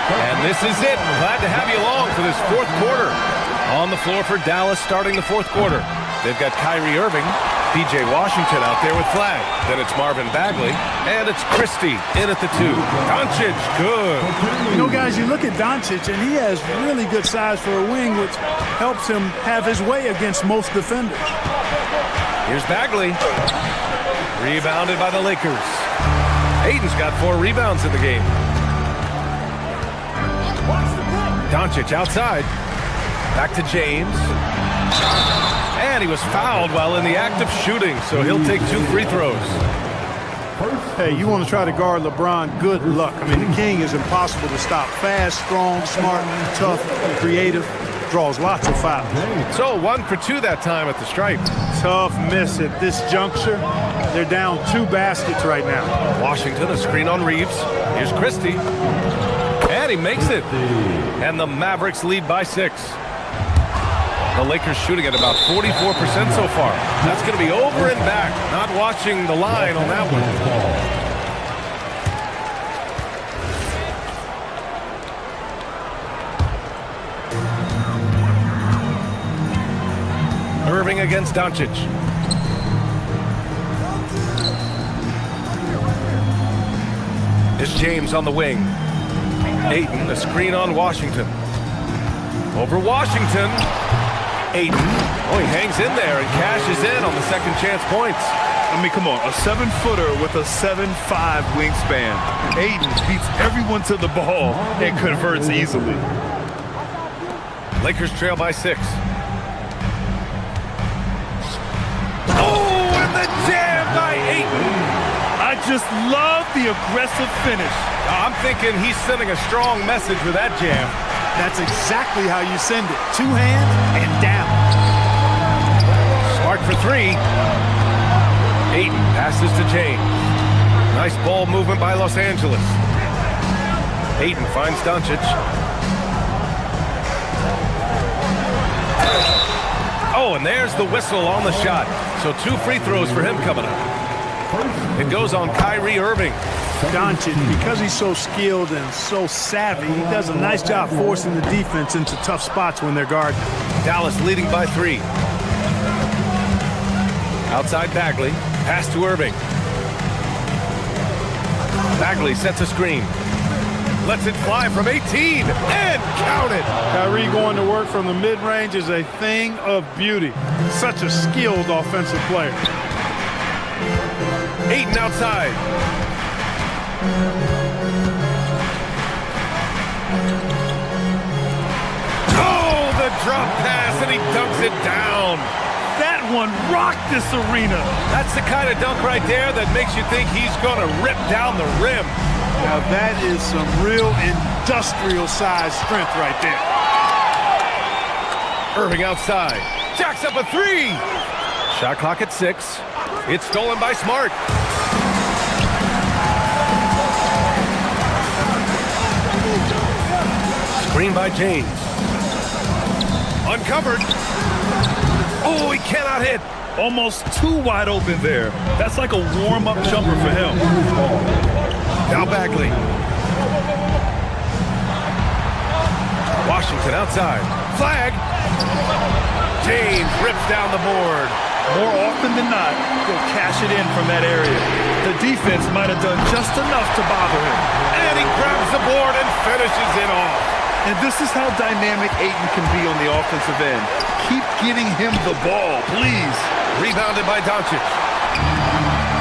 And this is it. Glad to have you along for this fourth quarter. On the floor for Dallas starting the fourth quarter. They've got Kyrie Irving, P.J. Washington out there with Flag. Then it's Marvin Bagley, and it's Christie in at the 2. Doncic, good. You know, guys, you look at Doncic, and he has really good size for a wing, which helps him have his way against most defenders. Here's Bagley. Rebounded by the Lakers. Aiden's got 4 rebounds in the game. Doncic outside. Back to James. And he was fouled while in the act of shooting, so he'll take 2 free throws. Hey, you want to try to guard LeBron, good luck. I mean, the king is impossible to stop. Fast, strong, smart, tough, creative, draws lots of fouls. So 1 for 2 that time at the stripe. Tough miss at this juncture. They're down 2 baskets right now. Washington, a screen on Reeves. Here's Christie. And he makes it. And the Mavericks lead by 6. The Lakers shooting at about 44% so far. That's going to be over and back. Not watching the line on that one. Irving against Doncic. It's James on the wing. Ayton, a screen on Washington. Over Washington. Ayton. Oh, he hangs in there and cashes in on the second chance points. I mean, come on, a 7-footer with a 7'5" wingspan. Ayton beats everyone to the ball and converts easily. Lakers trail by 6. Oh, and the jam by Ayton. I just love the aggressive finish. I'm thinking he's sending a strong message with that jam. That's exactly how you send it. 2 hands and down. Smart for 3. Ayton passes to James. Nice ball movement by Los Angeles. Ayton finds Doncic. Oh, and there's the whistle on the shot. So 2 free throws for him coming up. It goes on Kyrie Irving. Doncic, because he's so skilled and so savvy, he does a nice job forcing the defense into tough spots when they're guarding. Dallas leading by 3. Outside Bagley. Pass to Irving. Bagley sets a screen. Lets it fly from 18 and count it. Kyrie going to work from the mid-range is a thing of beauty. Such a skilled offensive player. Ayton outside. Oh, the drop pass, and he dunks it down. That one rocked this arena. That's the kind of dunk right there that makes you think he's going to rip down the rim. Now that is some real industrial size strength right there. Irving outside. Jacks up a 3. Shot clock at 6. It's stolen by Smart. Screen by James. Uncovered. Oh, he cannot hit. Almost too wide open there. That's like a warm-up jumper for him. Now Bagley. Washington outside. Flag. James rips down the board. More often than not, he'll cash it in from that area. The defense might have done just enough to bother him. And he grabs the board and finishes it off. And this is how dynamic Ayton can be on the offensive end. Keep getting him the ball, please. Rebounded by Doncic.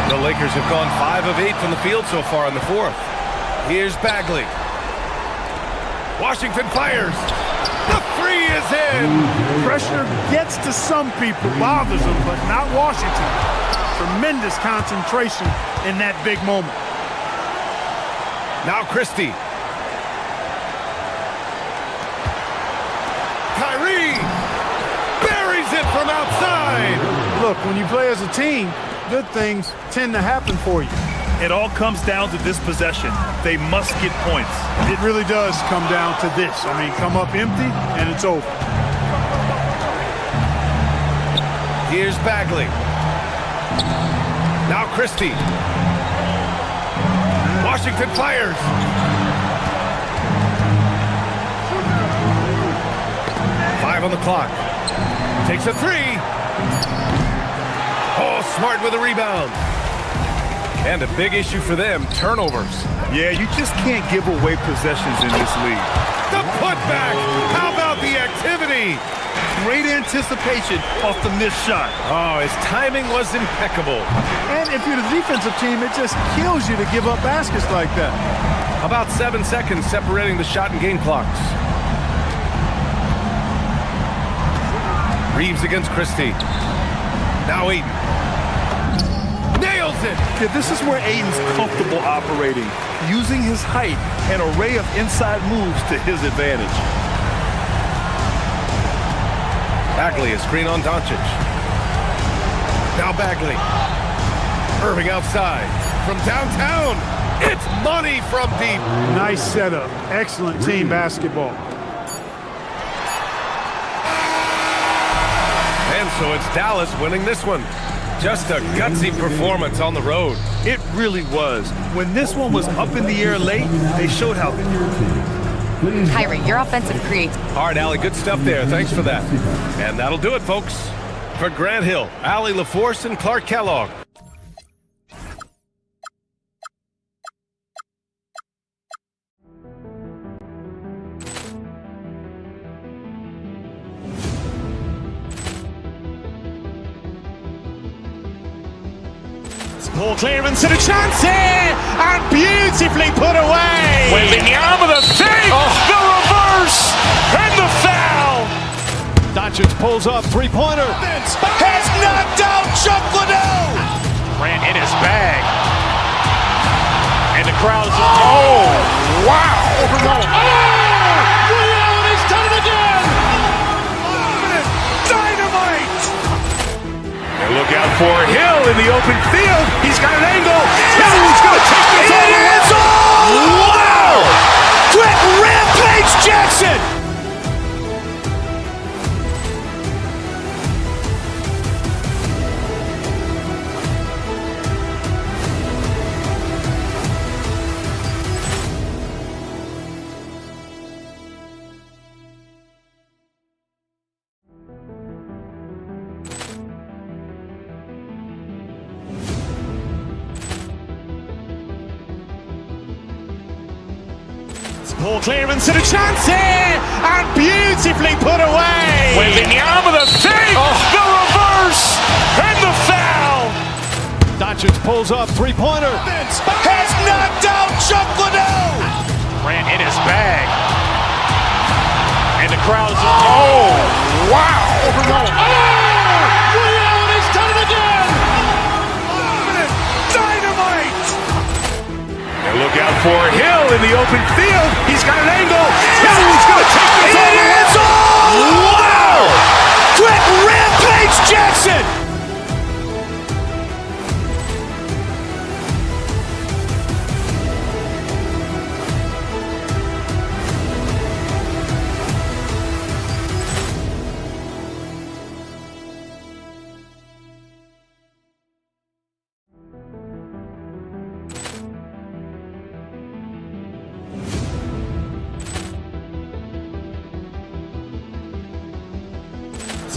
The Lakers have gone 5 of 8 from the field so far in the fourth. Here's Bagley. Washington fires. The 3 is in. Pressure gets to some people, bothers them, but not Washington. Tremendous concentration in that big moment. Now Christie. Kyrie buries it from outside. Look, when you play as a team, good things tend to happen for you. It all comes down to this possession. They must get points. It really does come down to this. I mean, come up empty, and it's over. Here's Bagley. Now Christie. Washington fires. on the clock. Takes a three. Oh, smart with a rebound. And a big issue for them, turnovers. Yeah, you just can't give away possessions in this league. The putback. How about the activity? Great anticipation off the missed shot. Oh, his timing was impeccable. And if you're the defensive team, it just kills you to give up baskets like that. About 7 seconds separating the shot and game clocks. Reeves against Christie. Now Aiden. Nails it! Yeah, this is where Aiden's comfortable operating, using his height and array of inside moves to his advantage. Bagley, a screen on Doncic. Now Bagley. Irving outside. From downtown. It's money from deep. Nice setup. Excellent team basketball. And so it's Dallas winning this one. Just a gutsy performance on the road. It really was. When this one was up in the air late, they showed how. Kyrie, your offensive creates. All right, Allie, good stuff there. Thanks for that. And that'll do it, folks. For Grant Hill, Allie LaForce, and Clark Kellogg. Ball clearance and a chance here, and beautifully put away. Wembanyama the fake, the reverse, and the foul. Doncic pulls up, three-pointer. Has knocked out Chuck Liddell. Ran in his bag. And the crowd is, oh, wow. He's done it again. Dynamite. And look out for Hill in the open field. He's got an angle. Hill's going to take this all the way. Wow! Quick rampage Jackson. Ball clearance and a chance here, and beautifully put away. Wembanyama the fake, the reverse, and the foul. Doncic pulls up, three-pointer. Has knocked out Chuck Liddell. Ran in his bag. And the crowd is, oh, wow. He's done it again. Dynamite. And look out for Hill in the open field. He's got an angle. Hill's going to take this all the way. Wow! Quick rampage Jackson.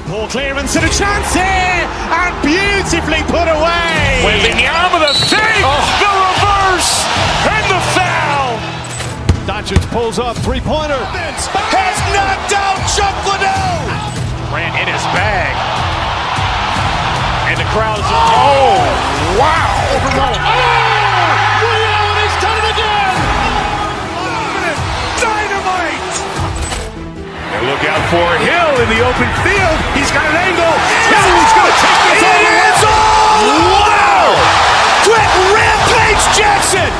Ball clearance and a chance here, and beautifully put away. Wembanyama the fake, the reverse, and the foul. Doncic pulls up, three-pointer. Has knocked out Chuck Liddell. Ran in his bag. And the crowd is, oh, wow. He's done it again. Dynamite. And look out for Hill in the open field. He's got an angle. Hill's going to take this all the way. Wow! Quick rampage Jackson.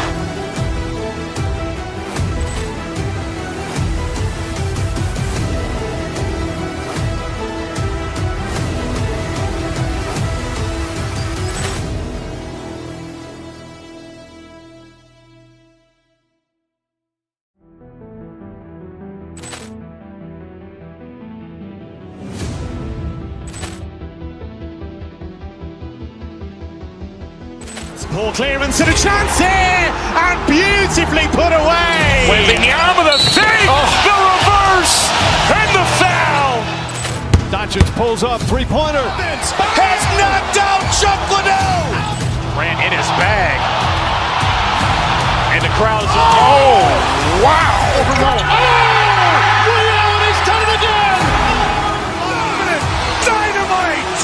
Ball clearance and a chance here, and beautifully put away. Wembanyama the fake, the reverse, and the foul. Doncic pulls up, three-pointer. Has knocked out Chuck Liddell. Ran in his bag. And the crowd's oh, wow. Overall. Oh! Ray Allen has done it again. Dynamite.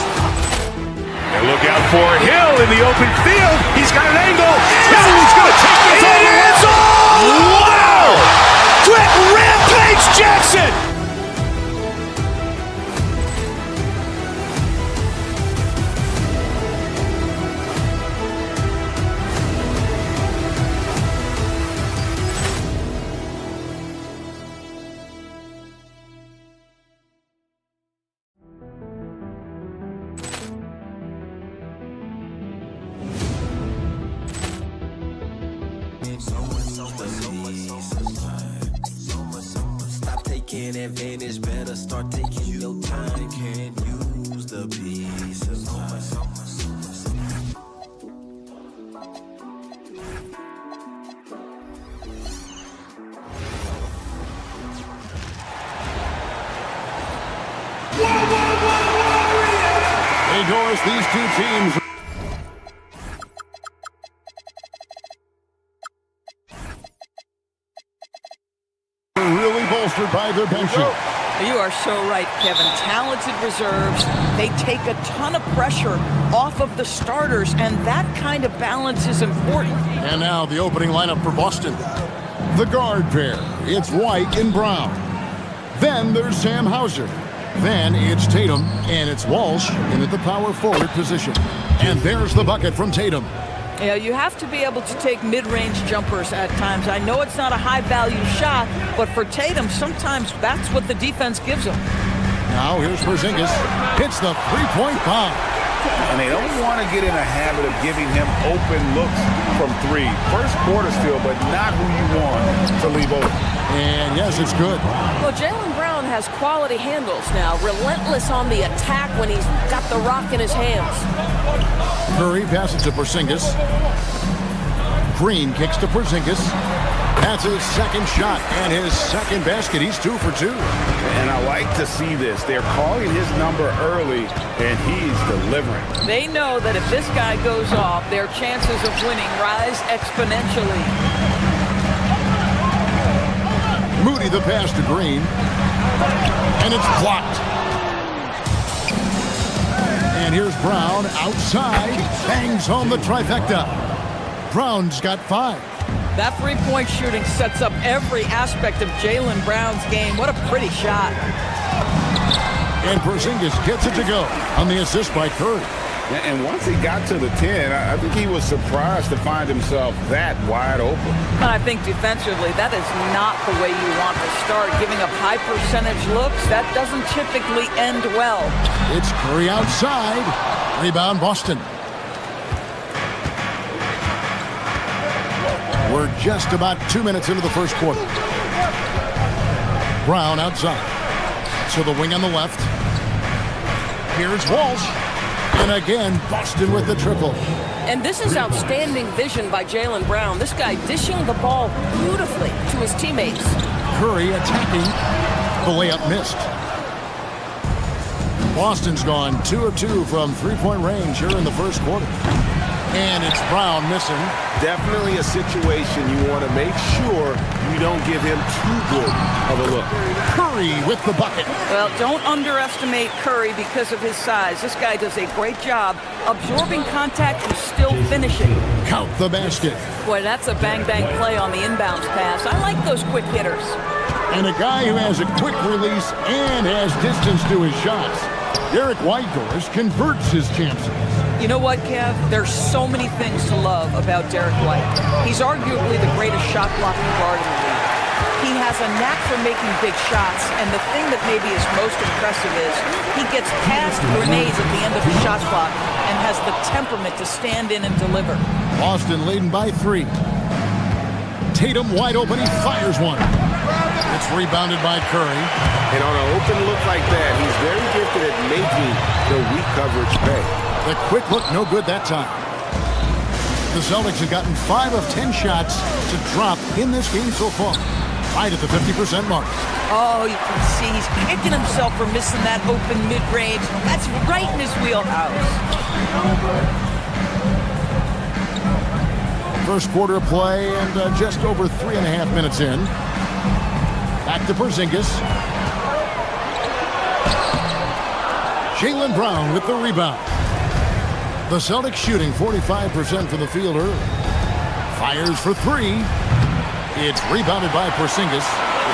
And look out for Hill in the open field. He's got an angle. He's going to take this all the way. Wow! Quick Rampage Jackson. Stop taking advantage, better start taking your time. Can't use the peace of mind. Doris, these two teams really bolstered by their benching. You are so right, Kevin. Talented reserves. They take a ton of pressure off of the starters, and that kind of balance is important. And now the opening lineup for Boston. The guard pair. It's White and Brown. Then there's Sam Hauser. Then it's Tatum, and it's Walsh in at the power forward position. And there's the bucket from Tatum. Yeah, you have to be able to take mid-range jumpers at times. I know it's not a high-value shot, but for Tatum, sometimes that's what the defense gives him. Now here's Porzingis. Hits the three-point bomb. And they don't want to get in a habit of giving him open looks from three. First quarter still, but not who you want to leave open. And yes, it's good. Well, Jaylen Brown has quality handles now. Relentless on the attack when he's got the rock in his hands. Curry passes to Porzingis. Green kicks to Porzingis. That's his second shot and his second basket. He's 2 for 2. And I like to see this. They're calling his number early, and he's delivering. They know that if this guy goes off, their chances of winning rise exponentially. Moody the pass to Green. And it's blocked. And here's Brown outside. Bangs home the trifecta. Brown's got 5. That three-point shooting sets up every aspect of Jaylen Brown's game. What a pretty shot. And Porzingis gets it to go on the assist by Curry. And once he got to the 10, I think he was surprised to find himself that wide open. I think defensively, that is not the way you want to start. Giving up high percentage looks, that doesn't typically end well. It's Curry outside. Rebound Boston. We're just about 2 minutes into the first quarter. Brown outside. To the wing on the left. Here's Walsh. And again, Boston with the triple. And this is outstanding vision by Jaylen Brown. This guy dishing the ball beautifully to his teammates. Curry attacking. The layup missed. Boston's gone 2 of 2 from three-point range here in the first quarter. And it's Brown missing. Definitely a situation you want to make sure you don't give him too good of a look. Curry with the bucket. Well, don't underestimate Curry because of his size. This guy does a great job absorbing contact and still finishing. Count the basket. Boy, that's a bang-bang play on the inbounds pass. I like those quick hitters. And a guy who has a quick release and has distance to his shots. Derek Whitehorse converts his chances. You know what, Kev? There's so many things to love about Derek White. He's arguably the greatest shot-blocking guard in the league. He has a knack for making big shots, and the thing that maybe is most impressive is he gets past grenades at the end of the shot clock and has the temperament to stand in and deliver. Boston leading by 3. Tatum wide open, he fires one. It's rebounded by Curry. And on an open look like that, he's very gifted at making the weak coverage pay. The quick look, no good that time. The Celtics have gotten 5 of 10 shots to drop in this game so far. right at the 50% mark. Oh, you can see he's kicking himself for missing that open mid-range. That's right in his wheelhouse. First quarter of play and just over 3.5 minutes in. Back to Porzingis. Jaylen Brown with the rebound. The Celtics shooting 45% from the field early. Fires for three. It's rebounded by Porzingis.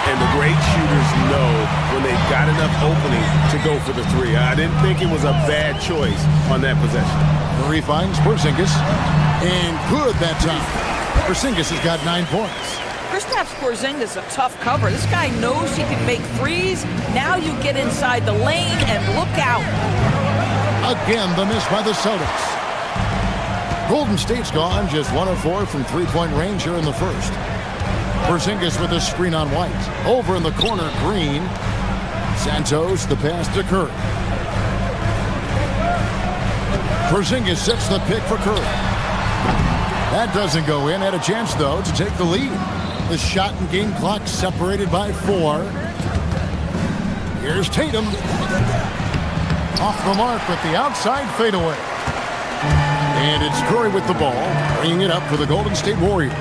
And the great shooters know when they've got enough opening to go for the three. I didn't think it was a bad choice on that possession. Murray finds Porzingis. And good that time. Porzingis has got 9 points. Kristaps Porzingis is a tough cover. This guy knows he can make threes. Now you get inside the lane and look out. Again, the miss by the Celtics. Golden State's gone just 1 of 4 from three-point range here in the first. Porzingis with a screen on White. Over in the corner, Green. Santos, the pass to Curry. Porzingis sets the pick for Curry. That doesn't go in. Had a chance, though, to take the lead. The shot and game clock separated by 4. Here's Tatum. Off the mark with the outside fadeaway. And it's Curry with the ball, bringing it up for the Golden State Warriors.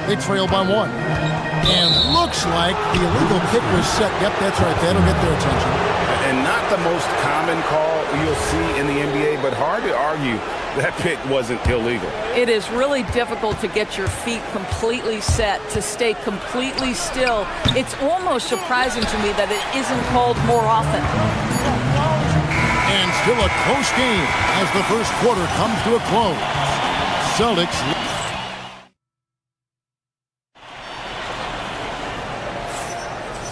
They trail by 1. And looks like the illegal kick was set. Yep, that's right. That'll get their attention. And not the most common call you'll see in the NBA, but hard to argue that pick wasn't illegal. It is really difficult to get your feet completely set, to stay completely still. It's almost surprising to me that it isn't called more often. And still a close game as the first quarter comes to a close. Celtics.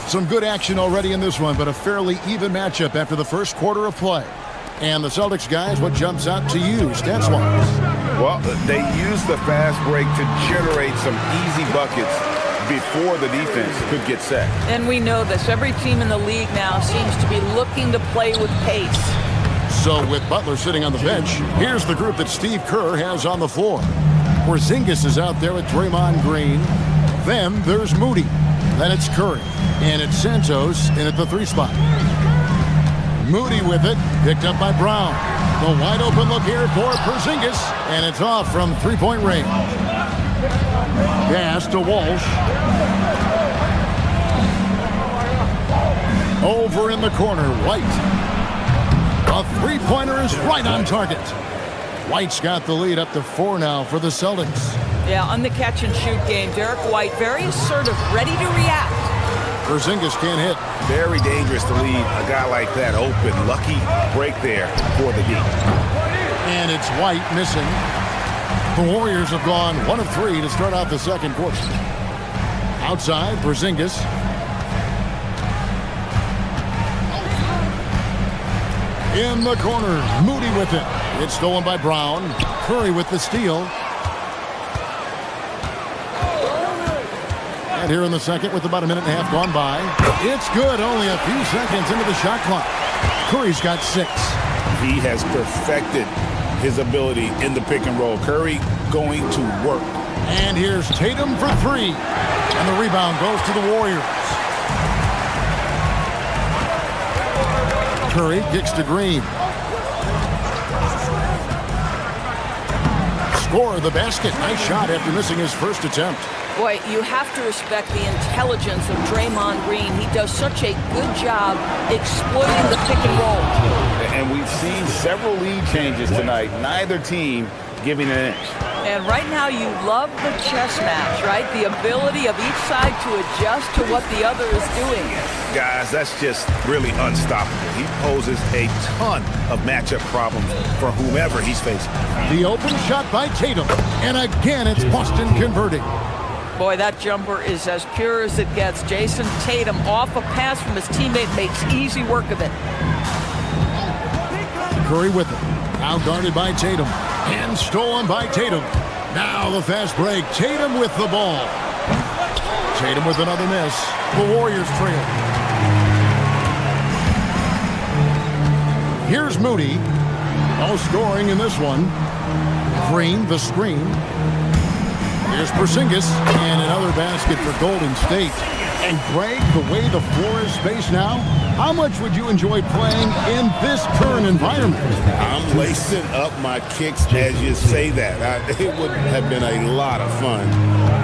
Some good action already in this one, but a fairly even matchup after the first quarter of play. And the Celtics guys, what jumps out to you, stats-wise? Well, they used the fast break to generate some easy buckets before the defense could get set. And we know this. Every team in the league now seems to be looking to play with pace. So with Butler sitting on the bench, here's the group that Steve Kerr has on the floor. Porzingis is out there with Draymond Green. Then there's Moody. Then it's Curry. And it's Santos in at the 3 spot. Moody with it, picked up by Brown. The wide open look here for Porzingis, and it's off from 3-point range. Pass to Walsh. Over in the corner, White. A 3-pointer is right on target. White's got the lead up to 4 now for the Celtics. Yeah, on the catch and shoot game, Derek White very assertive, ready to react. Porzingis can't hit. Very dangerous to leave a guy like that open. Lucky break there for the D. And it's White missing. The Warriors have gone 1 of 3 to start out the second quarter. Outside, Porzingis. In the corner, Moody with it. It's stolen by Brown. Curry with the steal. And here in the second with about a minute and a half gone by. It's good, only a few seconds into the shot clock. Curry's got 6. He has perfected his ability in the pick and roll. Curry going to work. And here's Tatum for 3. And the rebound goes to the Warriors. Curry kicks to Green. Score the basket. Nice shot after missing his first attempt. Boy, you have to respect the intelligence of Draymond Green. He does such a good job exploiting the pick and roll. And we've seen several lead changes tonight. Neither team giving an inch. And right now you love the chess match, right? The ability of each side to adjust to what the other is doing. Guys, that's just really unstoppable. He poses a ton of matchup problems for whomever he's facing. The open shot by Tatum. And again, it's Boston converting. Boy, that jumper is as pure as it gets. Jason Tatum off a pass from his teammate makes easy work of it. Curry with it. Now guarded by Tatum. And stolen by Tatum. Now the fast break. Tatum with the ball. Tatum with another miss. The Warriors trail. Here's Moody. No scoring in this one. Green, the screen. Here's Porzingis, and another basket for Golden State. And Greg, the way the floor is spaced now, how much would you enjoy playing in this current environment? I'm lacing up my kicks as you say that. It would have been a lot of fun.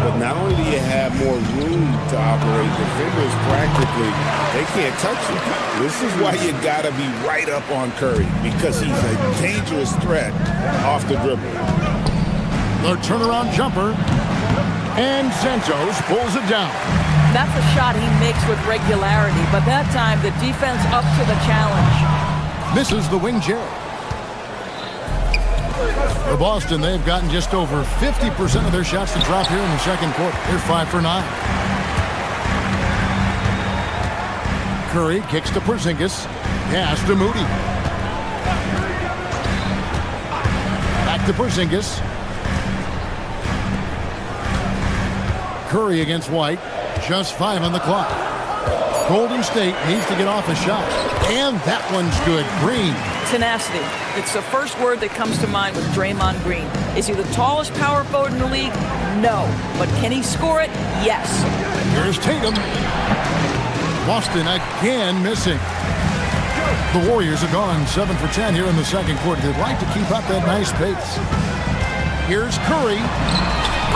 But not only do you have more room to operate, the fingers practically, they can't touch you. This is why you got to be right up on Curry, because he's a dangerous threat off the dribble. The turnaround jumper, and Santos pulls it down. That's a shot he makes with regularity, but that time the defense up to the challenge. Misses the wing J. For Boston, they've gotten just over 50% of their shots to drop here in the second quarter. They're 5 for 9. Curry kicks to Porzingis. Pass to Moody. Back to Porzingis. Curry against White. Just 5 on the clock. Golden State needs to get off a shot. And that one's good. Green. Tenacity. It's the first word that comes to mind with Draymond Green. Is he the tallest power forward in the league? No. But can he score it? Yes. Here's Tatum. Boston again missing. The Warriors are gone 7 for 10 here in the second quarter. They'd like to keep up that nice pace. Here's Curry.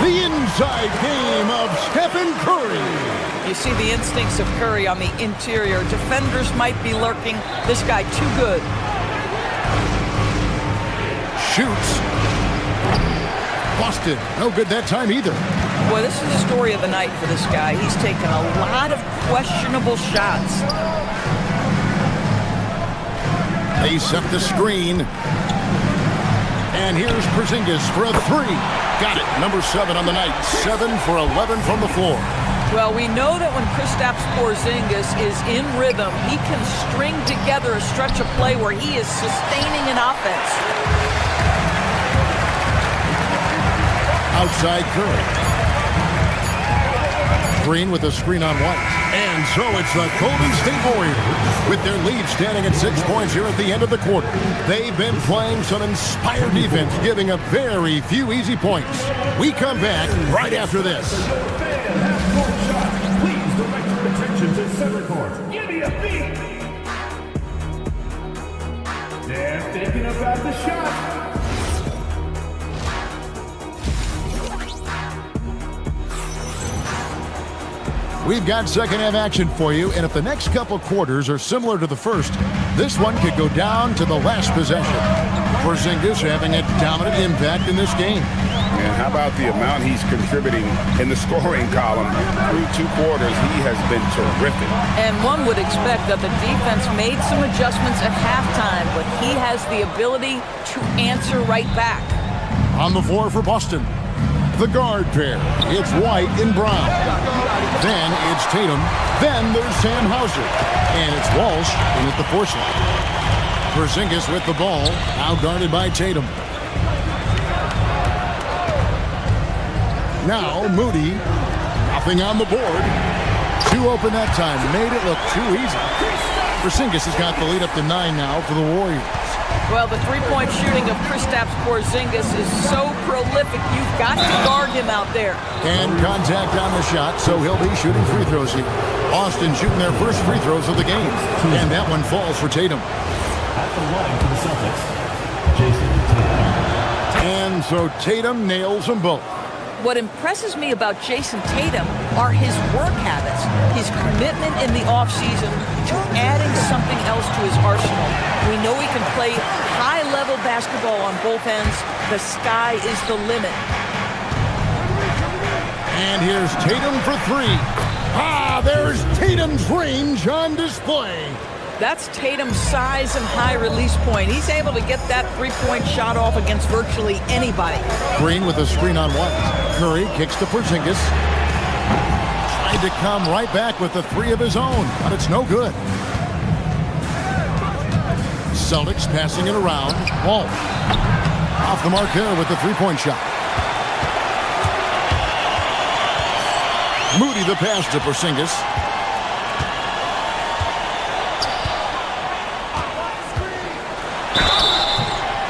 The inside game of Stephen Curry. You see the instincts of Curry on the interior. Defenders might be lurking. This guy too good. Shoots. Boston, no good that time either. Boy, this is the story of the night for this guy. He's taken a lot of questionable shots. They set the screen. And here's Porzingis for a 3. Got it. Number 7 on the night. 7 for 11 from the floor. Well, we know that when Kristaps Porzingis is in rhythm, he can string together a stretch of play where he is sustaining an offense. Outside Curry. Green with a screen on White. And so it's the Golden State Warriors with their lead standing at 6 points here at the end of the quarter. They've been playing some inspired defense, giving up very few easy points. We come back right after this. Please direct your attention to center court. Give me a beat. They're thinking about the shot. We've got second half action for you, and if the next couple quarters are similar to the first, this one could go down to the last possession. Porzingis having a dominant impact in this game. And how about the amount he's contributing in the scoring column? Through 2 quarters, he has been terrific. And one would expect that the defense made some adjustments at halftime, but he has the ability to answer right back. On the floor for Boston, the guard pair. It's White and Brown. Then it's Tatum. Then there's Sam Hauser. And it's Walsh in at the 4 slot. Porzingis with the ball, now guarded by Tatum. Now Moody, nothing on the board. 2 open that time, made it look too easy. Porzingis has got the lead up to 9 now for the Warriors. Well, the three-point shooting of Kristaps Porzingis is so prolific, you've got to guard him out there. And contact on the shot, so he'll be shooting free throws here. Boston shooting their first free throws of the game. And that one falls for Tatum. At the line for the Celtics, Jason Tatum. And so Tatum nails them both. What impresses me about Jason Tatum are his work habits, his commitment in the offseason to adding something else to his arsenal. We know he can play high-level basketball on both ends. The sky is the limit. And here's Tatum for 3. There's Tatum's range on display. That's Tatum's size and high release point. He's able to get that three-point shot off against virtually anybody. Green with a screen on White. Curry kicks to Porzingis. Tried to come right back with the 3 of his own, but it's no good. Celtics passing it around. Walsh off the mark there with the 3-point shot. Moody the pass to Porzingis.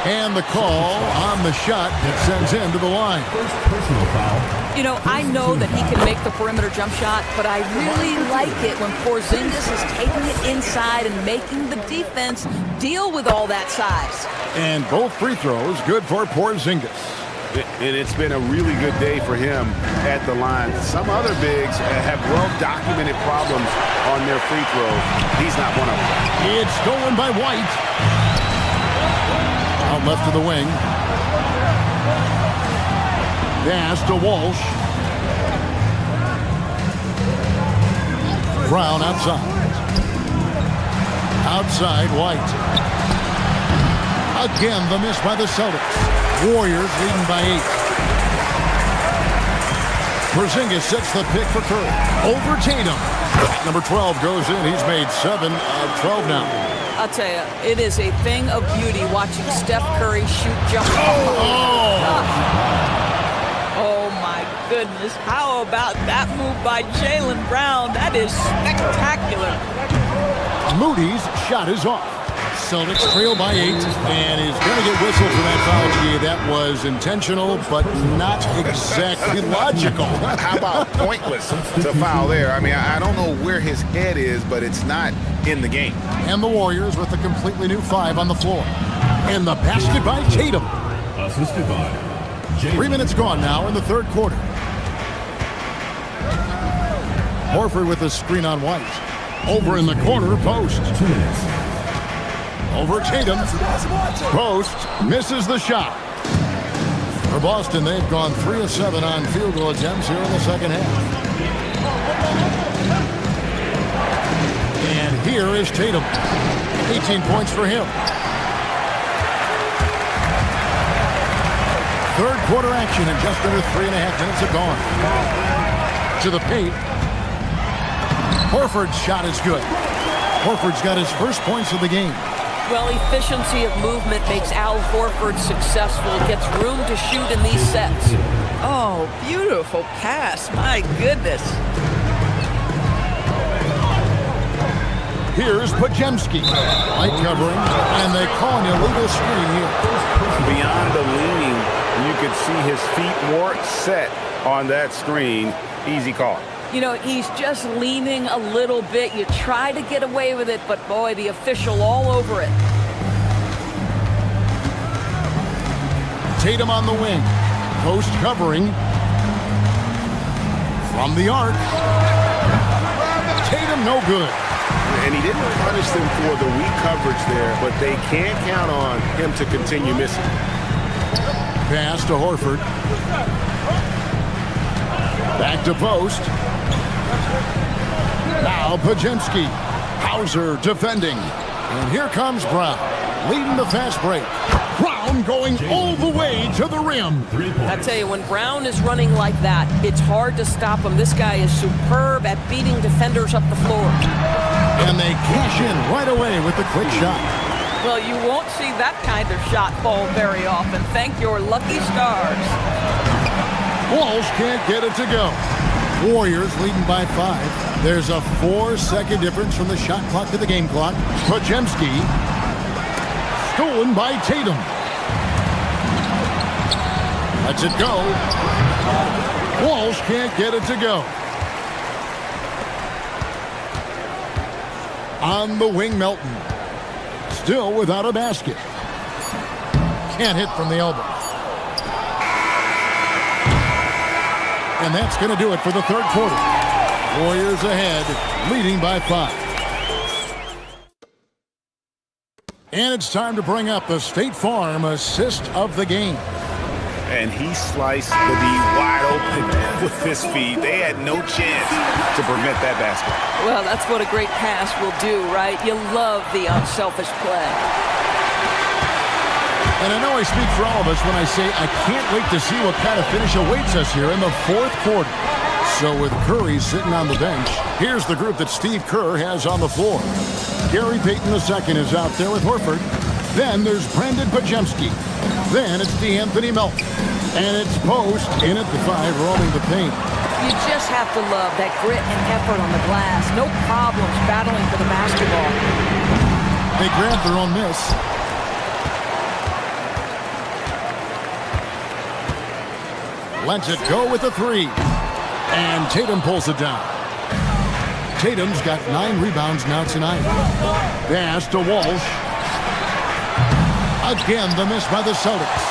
And the call on the shot that sends him to the line. Personal foul. You know, I know that he can make the perimeter jump shot, but I really like it when Porzingis is taking it inside and making the defense deal with all that size. And both free throws good for Porzingis. And it's been a really good day for him at the line. Some other bigs have well-documented problems on their free throws. He's not one of them. It's stolen by White. Out left of the wing. Pass to Walsh. Brown outside. Outside, White. Again, the miss by the Celtics. Warriors leading by 8. Porzingis sets the pick for Curry. Over Tatum. Number 12 goes in. He's made 7 of 12 now. I'll tell you, it is a thing of beauty watching Steph Curry shoot jump balls. Oh, my goodness. How about that move by Jaylen Brown? That is spectacular. Moody's shot is off. Celtics trail by 8, and he's going to get whistled for that foul. Gee, that was intentional, but not exactly logical. How about pointless to foul there? I mean, I don't know where his head is, but it's not in the game. And the Warriors with a completely new 5 on the floor. And the basket by Tatum. Assisted by 3 minutes gone now in the third quarter. Horford with a screen on White. Over in the corner, post. 2 minutes. Over Tatum. Post misses the shot. For Boston, they've gone 3 of 7 on field goal attempts here in the second half. And here is Tatum. 18 points for him. Third quarter action in just under 3.5 minutes are gone. To the paint. Horford's shot is good. Horford's got his first points of the game. Well, efficiency of movement makes Al Horford successful. Gets room to shoot in these sets. Oh, beautiful pass. My goodness. Here's Podziemski. Light covering, and they call an illegal screen here. Beyond the leaning, you could see his feet more set on that screen. Easy call. You know, he's just leaning a little bit. You try to get away with it, but boy, the official all over it. Tatum on the wing. Post covering. From the arc. Tatum no good. And he didn't punish them for the weak coverage there, but they can't count on him to continue missing. Pass to Horford. Back to post. Now Podziemski. Hauser defending. And here comes Brown, leading the fast break. Brown going all the way to the rim. I tell you, when Brown is running like that, it's hard to stop him. This guy is superb at beating defenders up the floor. And they cash in right away with the quick shot. Well, you won't see that kind of shot fall very often. Thank your lucky stars. Walsh can't get it to go. Warriors leading by 5. There's a 4-second difference from the shot clock to the game clock. Podziemski. Stolen by Tatum. Lets it go. Walsh can't get it to go. On the wing, Melton. Still without a basket. Can't hit from the elbow. And that's going to do it for the third quarter. Warriors ahead, leading by 5. And it's time to bring up the State Farm assist of the game. And he sliced the D wide open with his feet. They had no chance to prevent that basket. Well, that's what a great pass will do, right? You love the unselfish play. And I know I speak for all of us when I say I can't wait to see what kind of finish awaits us here in the fourth quarter. So with Curry sitting on the bench, here's the group that Steve Kerr has on the floor. Gary Payton II is out there with Horford. Then there's Brandon Podziemski. Then it's DeAnthony Melton. And it's Post in at the 5, roaming the paint. You just have to love that grit and effort on the glass. No problems battling for the basketball. They grab their own miss. Lets it go with the three. And Tatum pulls it down. Tatum's got 9 rebounds now tonight. Pass to Walsh. Again, the miss by the Celtics.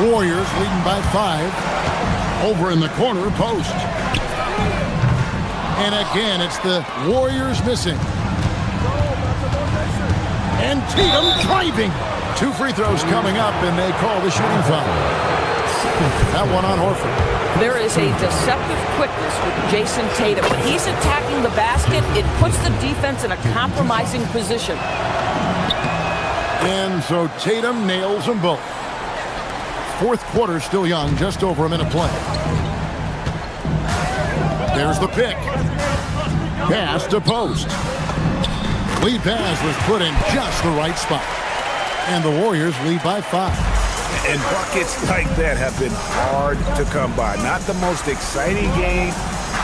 Warriors leading by 5. Over in the corner, post. And again, it's the Warriors missing. And Tatum driving. 2 free throws coming up, and they call the shooting foul. That one on Horford. There is a deceptive quickness with Jason Tatum. When he's attacking the basket, it puts the defense in a compromising position. And so Tatum nails them both. Fourth quarter still young, just over a minute play. There's the pick. Pass to post. Lead pass was put in just the right spot. And the Warriors lead by 5. And buckets like that have been hard to come by. Not the most exciting game.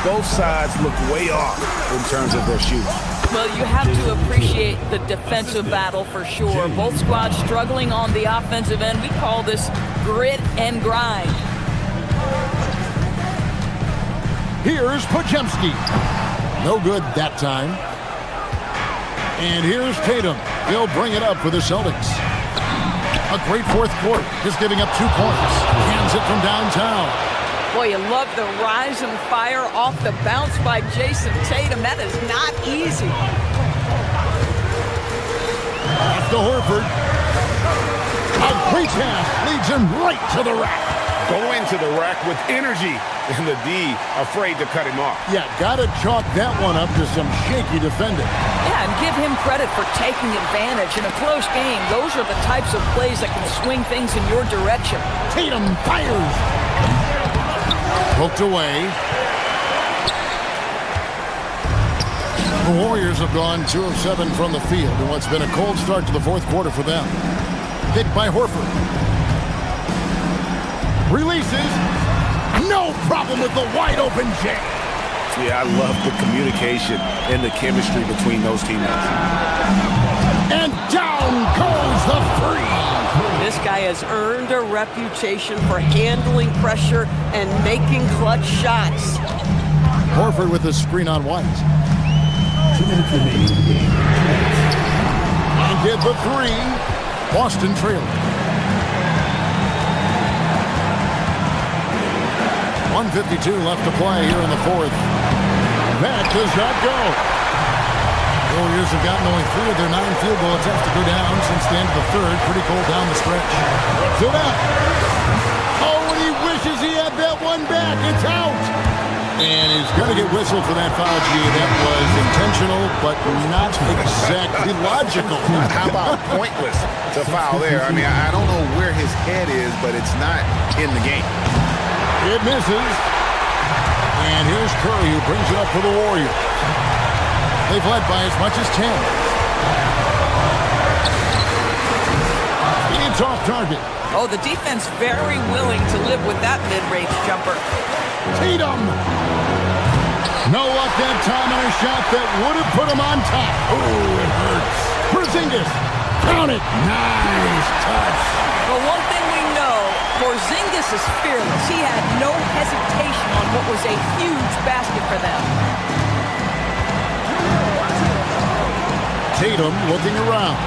Both sides look way off in terms of their shooting. Well, you have to appreciate the defensive battle for sure. Both squads struggling on the offensive end. We call this grit and grind. Here's Podziemski. No good that time. And here's Tatum. He'll bring it up for the Celtics. A great fourth quarter, just giving up 2 points. Hands it from downtown. Boy, you love the rise and fire off the bounce by Jason Tatum. That is not easy. Off to Horford. A great pass leads him right to the rack. Going to the rack with energy, and the D afraid to cut him off. Yeah, gotta chalk that one up to some shaky defending. Yeah, and give him credit for taking advantage. In a close game, those are the types of plays that can swing things in your direction. Tatum fires. Poked away. The Warriors have gone 2 of 7 from the field in what's been a cold start to the fourth quarter for them. Picked by Horford. Releases. No problem with the wide open J. Yeah, I love the communication and the chemistry between those teammates. And down goes the free. This guy has earned a reputation for handling pressure and making clutch shots. Horford with the screen on White. 2 minutes remaining in the game. And get the 3. Boston trailing. 1:52 left to play here in the fourth. That does not go. The Warriors have gotten only 3 of their 9 field goal attempts to go down since the end of the third. Pretty cold down the stretch. So that. Oh, and he wishes he had that one back. It's out. And he's going to get whistled for that foul, G. That was intentional, but not exactly logical. How about pointless to foul there? I mean, I don't know where his head is, but it's not in the game. It misses. And here's Curry who brings it up for the Warriors. They've led by as much as 10. It's off target. Oh, the defense very willing to live with that mid-range jumper. Tatum. No luck that time on a shot that would have put him on top. Oh, it hurts. Porzingis. Count it. Nice touch. Well, one thing we know, Porzingis is fearless. He had no hesitation on what was a huge basket for them. Tatum looking around.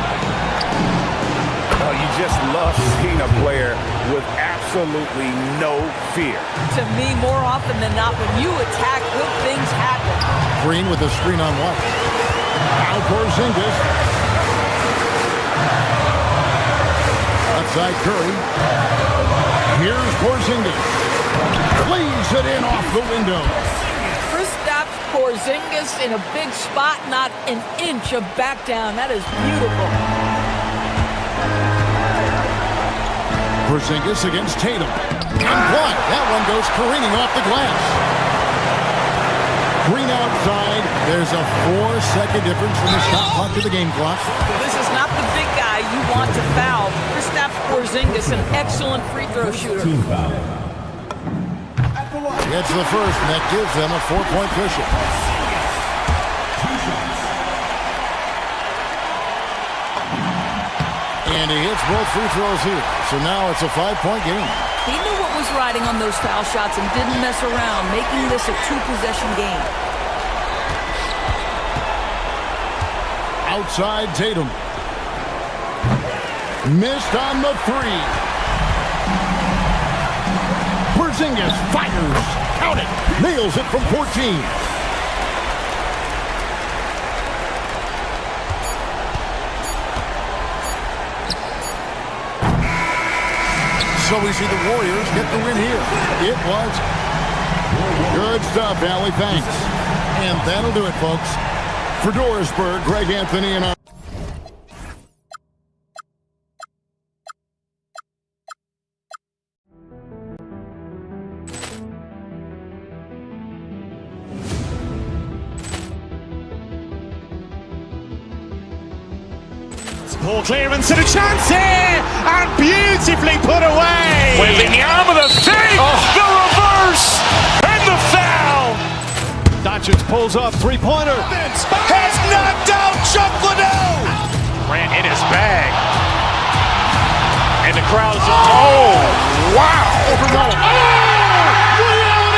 Oh, you just love seeing a player with absolutely no fear. To me, more often than not, when you attack, good things happen. Green with the screen on White. Now Porzingis. Outside Curry. Here's Porzingis. Lays it in off the window. Kristaps Porzingis in a big spot, not an inch of back down. That is beautiful. Porzingis against Tatum. And blocked. That one goes careening off the glass. Green outside. There's a 4-second difference from the shot clock to the game clock. This is not the big guy you want to foul. Kristaps Porzingis, an excellent free throw shooter. Gets the first, and that gives them a 4-point cushion. And he hits both free throws here. So now it's a 5-point game. He knew what was was riding on those foul shots and didn't mess around, making this a two-possession game. Outside Tatum. Missed on the three. Porzingis fires. Count it. Nails it from 14. So we see the Warriors get the win here. It was good stuff, Allie. Thanks. And that'll do it, folks. For Dorisburg, Greg Anthony and our... Ball clearance and a chance here, and beautifully put away. Wembanyama the fake, the reverse, and the foul. Doncic pulls up, three-pointer. Has knocked out Chuck Liddell. Ran in his bag. And the crowd is, oh, wow.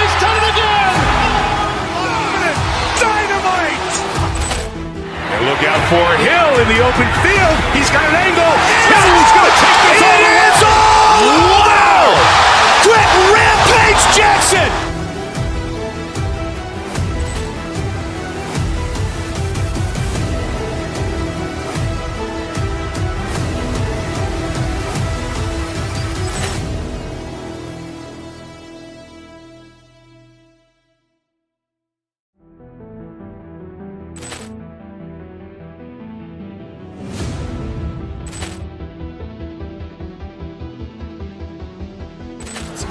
He's done it again. Dynamite. And look out for Hill in the open field. He's got an angle. He's going to take this all the way. Wow. Quick Rampage Jackson.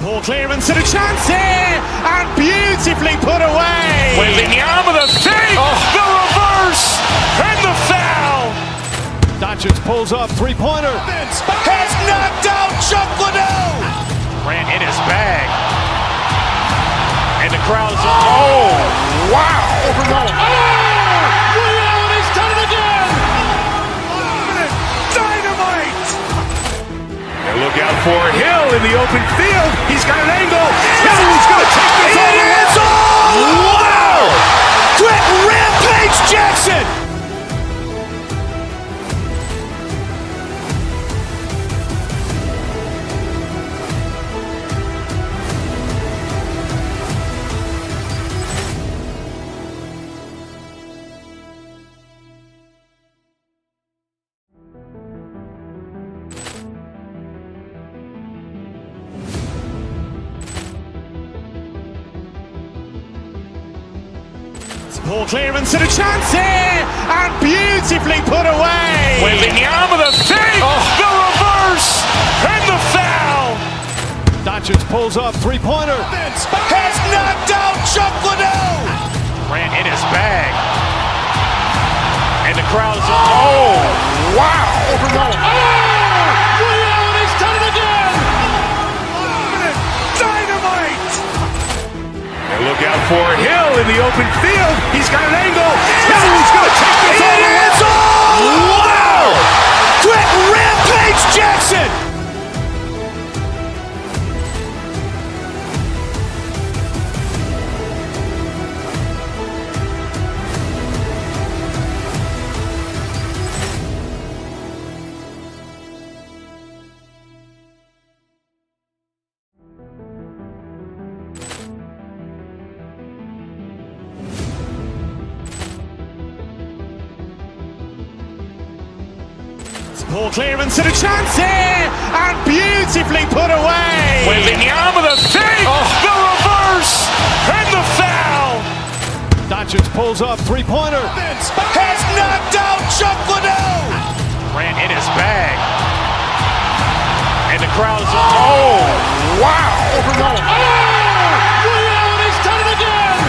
Ball clearance and a chance here, and beautifully put away. Wembanyama the fake, the reverse, and the foul. Doncic pulls up, three-pointer. Has knocked out Chuck Liddell. Ran in his bag. And the crowd is, oh, wow. He's done it again. Dynamite. And look out for Hill in the open field. He's got an angle. He's going to take this all the way. Wow. Quick Rampage Jackson. Ball clearance and a chance here, and beautifully put away. Wembanyama the fake, the reverse, and the foul. Doncic pulls up, three-pointer. Has knocked out Chuck Liddell. Ran in his bag. And the crowd is, oh, wow. He's done it again. Dynamite. And look out for Hill in the open field. He's got an angle. He's going to take this all the way. Wow. Quick Rampage Jackson. Ball clearance and a chance here, and beautifully put away. Wembanyama the fake, the reverse, and the foul. Doncic pulls up, three-pointer. Has knocked out Chuck Liddell. Ran in his bag. And the crowd is, oh, wow. He's done it again.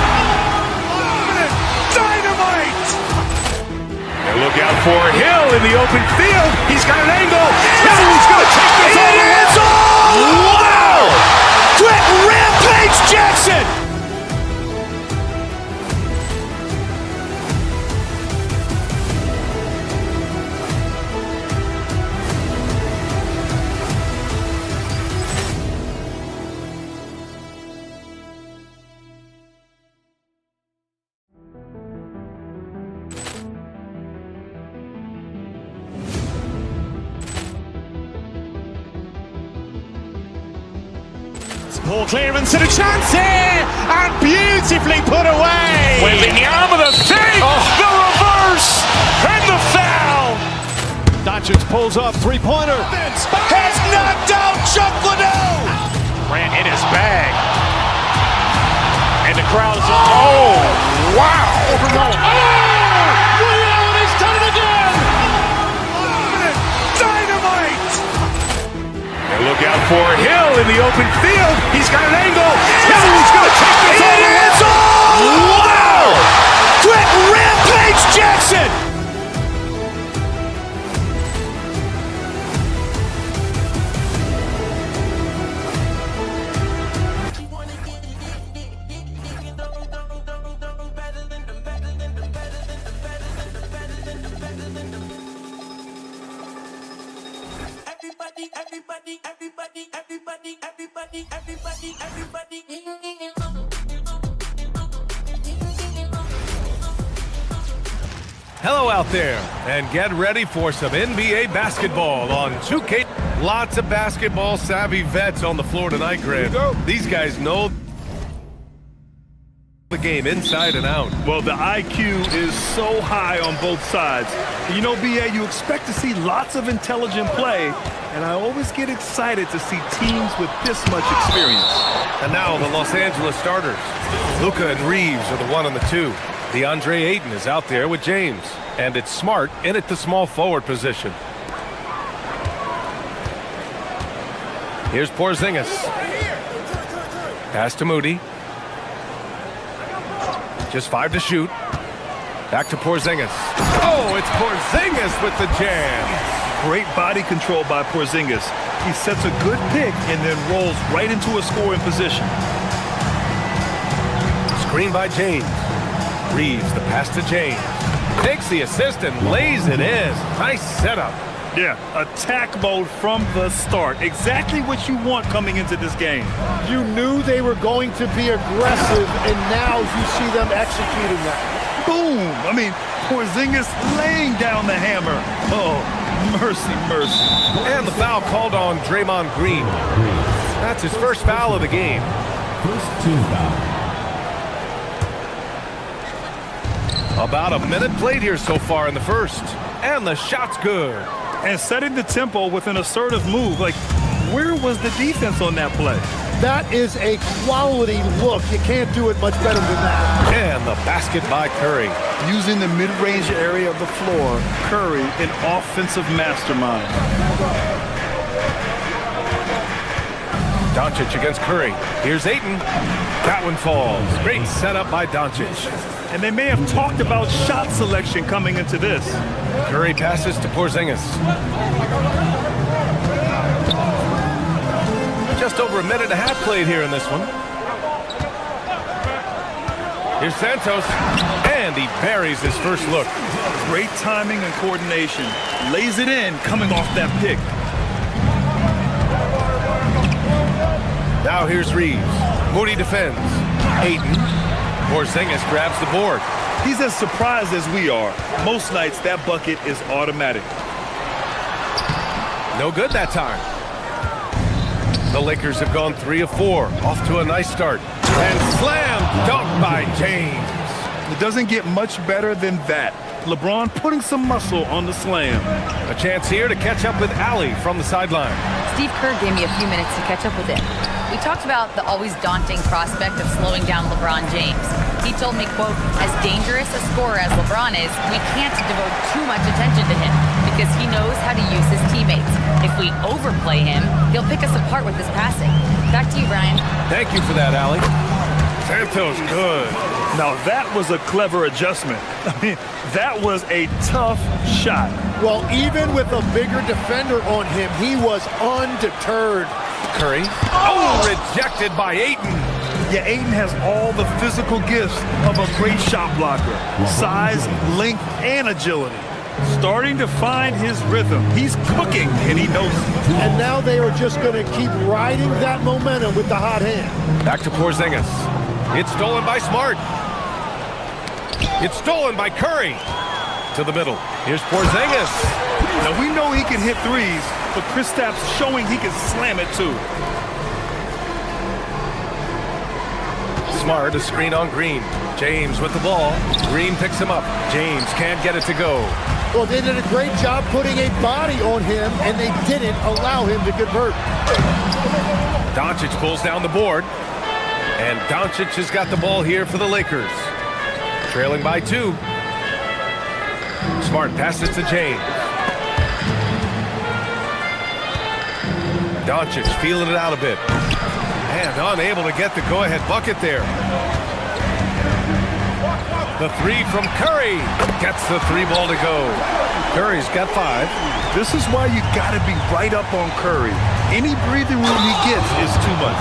Dynamite. And look out for Hill in the open field. He's got an angle. He's going to take this all the way. Wow. Quick Rampage Jackson. Ball clearance and a chance here, and beautifully put away. Wembanyama the fake, the reverse, and the foul. Doncic pulls up, three-pointer. Has knocked out Chuck Liddell. Ran in his bag. And the crowd is, oh, wow. He's done it again. Dynamite. And look out for Hill in the open field. He's got an angle. Hill's going to take this all the way. Wow. Quick rampage Jackson. Hello out there, and get ready for some NBA basketball on 2K. Lots of basketball-savvy vets on the floor tonight, Grant. These guys know the game inside and out. Well, the IQ is so high on both sides. You know, BA, you expect to see lots of intelligent play, and I always get excited to see teams with this much experience. And now the Los Angeles starters. Luka and Reeves are the 1 and the 2. DeAndre Ayton is out there with James. And it's Smart in at the small forward position. Here's Porzingis. Pass to Moody. Just 5 to shoot. Back to Porzingis. Oh, it's Porzingis with the jam. Great body control by Porzingis. He sets a good pick and then rolls right into a scoring position. Screen by James. Reeves the pass to James. Takes the assist and lays it in. Nice setup. Yeah, attack mode from the start. Exactly what you want coming into this game. You knew they were going to be aggressive, and now you see them executing that. Boom! I mean, Porzingis laying down the hammer. Oh, mercy, mercy. And the foul called on Draymond Green. That's his first foul of the game. First team foul. About a minute played here so far in the first. And the shot's good. And setting the tempo with an assertive move. Like, where was the defense on that play? That is a quality look. You can't do it much better than that. And the basket by Curry. Using the mid-range area of the floor, Curry, an offensive mastermind. Doncic against Curry. Here's Ayton. That one falls. Great setup by Doncic. And they may have talked about shot selection coming into this. Curry passes to Porzingis. Just over a minute and a half played here in this one. Here's Santos, and he buries his first look. Great timing and coordination. Lays it in coming off that pick. Now here's Reeves. Moody defends. Ayton. Porzingis grabs the board. He's as surprised as we are. Most nights, that bucket is automatic. No good that time. The Lakers have gone 3 of 4. Off to a nice start. And slam dunk by James. It doesn't get much better than that. LeBron putting some muscle on the slam. A chance here to catch up with Allie from the sideline. Steve Kerr gave me a few minutes to catch up with him. We talked about the always daunting prospect of slowing down LeBron James. He told me, quote, as dangerous a scorer as LeBron is, we can't devote too much attention to him because he knows how to use his teammates. If we overplay him, he'll pick us apart with his passing. Back to you, Brian. Thank you for that, Allie. Santos good. Now that was a clever adjustment. I mean, that was a tough shot. Well, even with a bigger defender on him, he was undeterred. Curry. Oh, rejected by Ayton. Yeah, Ayton has all the physical gifts of a great shot blocker. Size, length, and agility. Starting to find his rhythm. He's cooking, and he knows it. And now they are just going to keep riding that momentum with the hot hand. Back to Porzingis. It's stolen by Smart. It's stolen by Curry. To the middle. Here's Porzingis. Now we know he can hit threes, but Kristaps showing he can slam it too. Smart, a screen on Green. James with the ball. Green picks him up. James can't get it to go. Well, they did a great job putting a body on him, and they didn't allow him to convert. Doncic pulls down the board. And Doncic has got the ball here for the Lakers. Trailing by 2. Smart passes to James. Doncic feeling it out a bit. And unable to get the go-ahead bucket there. The 3 from Curry. Gets the 3 ball to go. Curry's got 5. This is why you got to be right up on Curry. Any breathing room he gets is too much.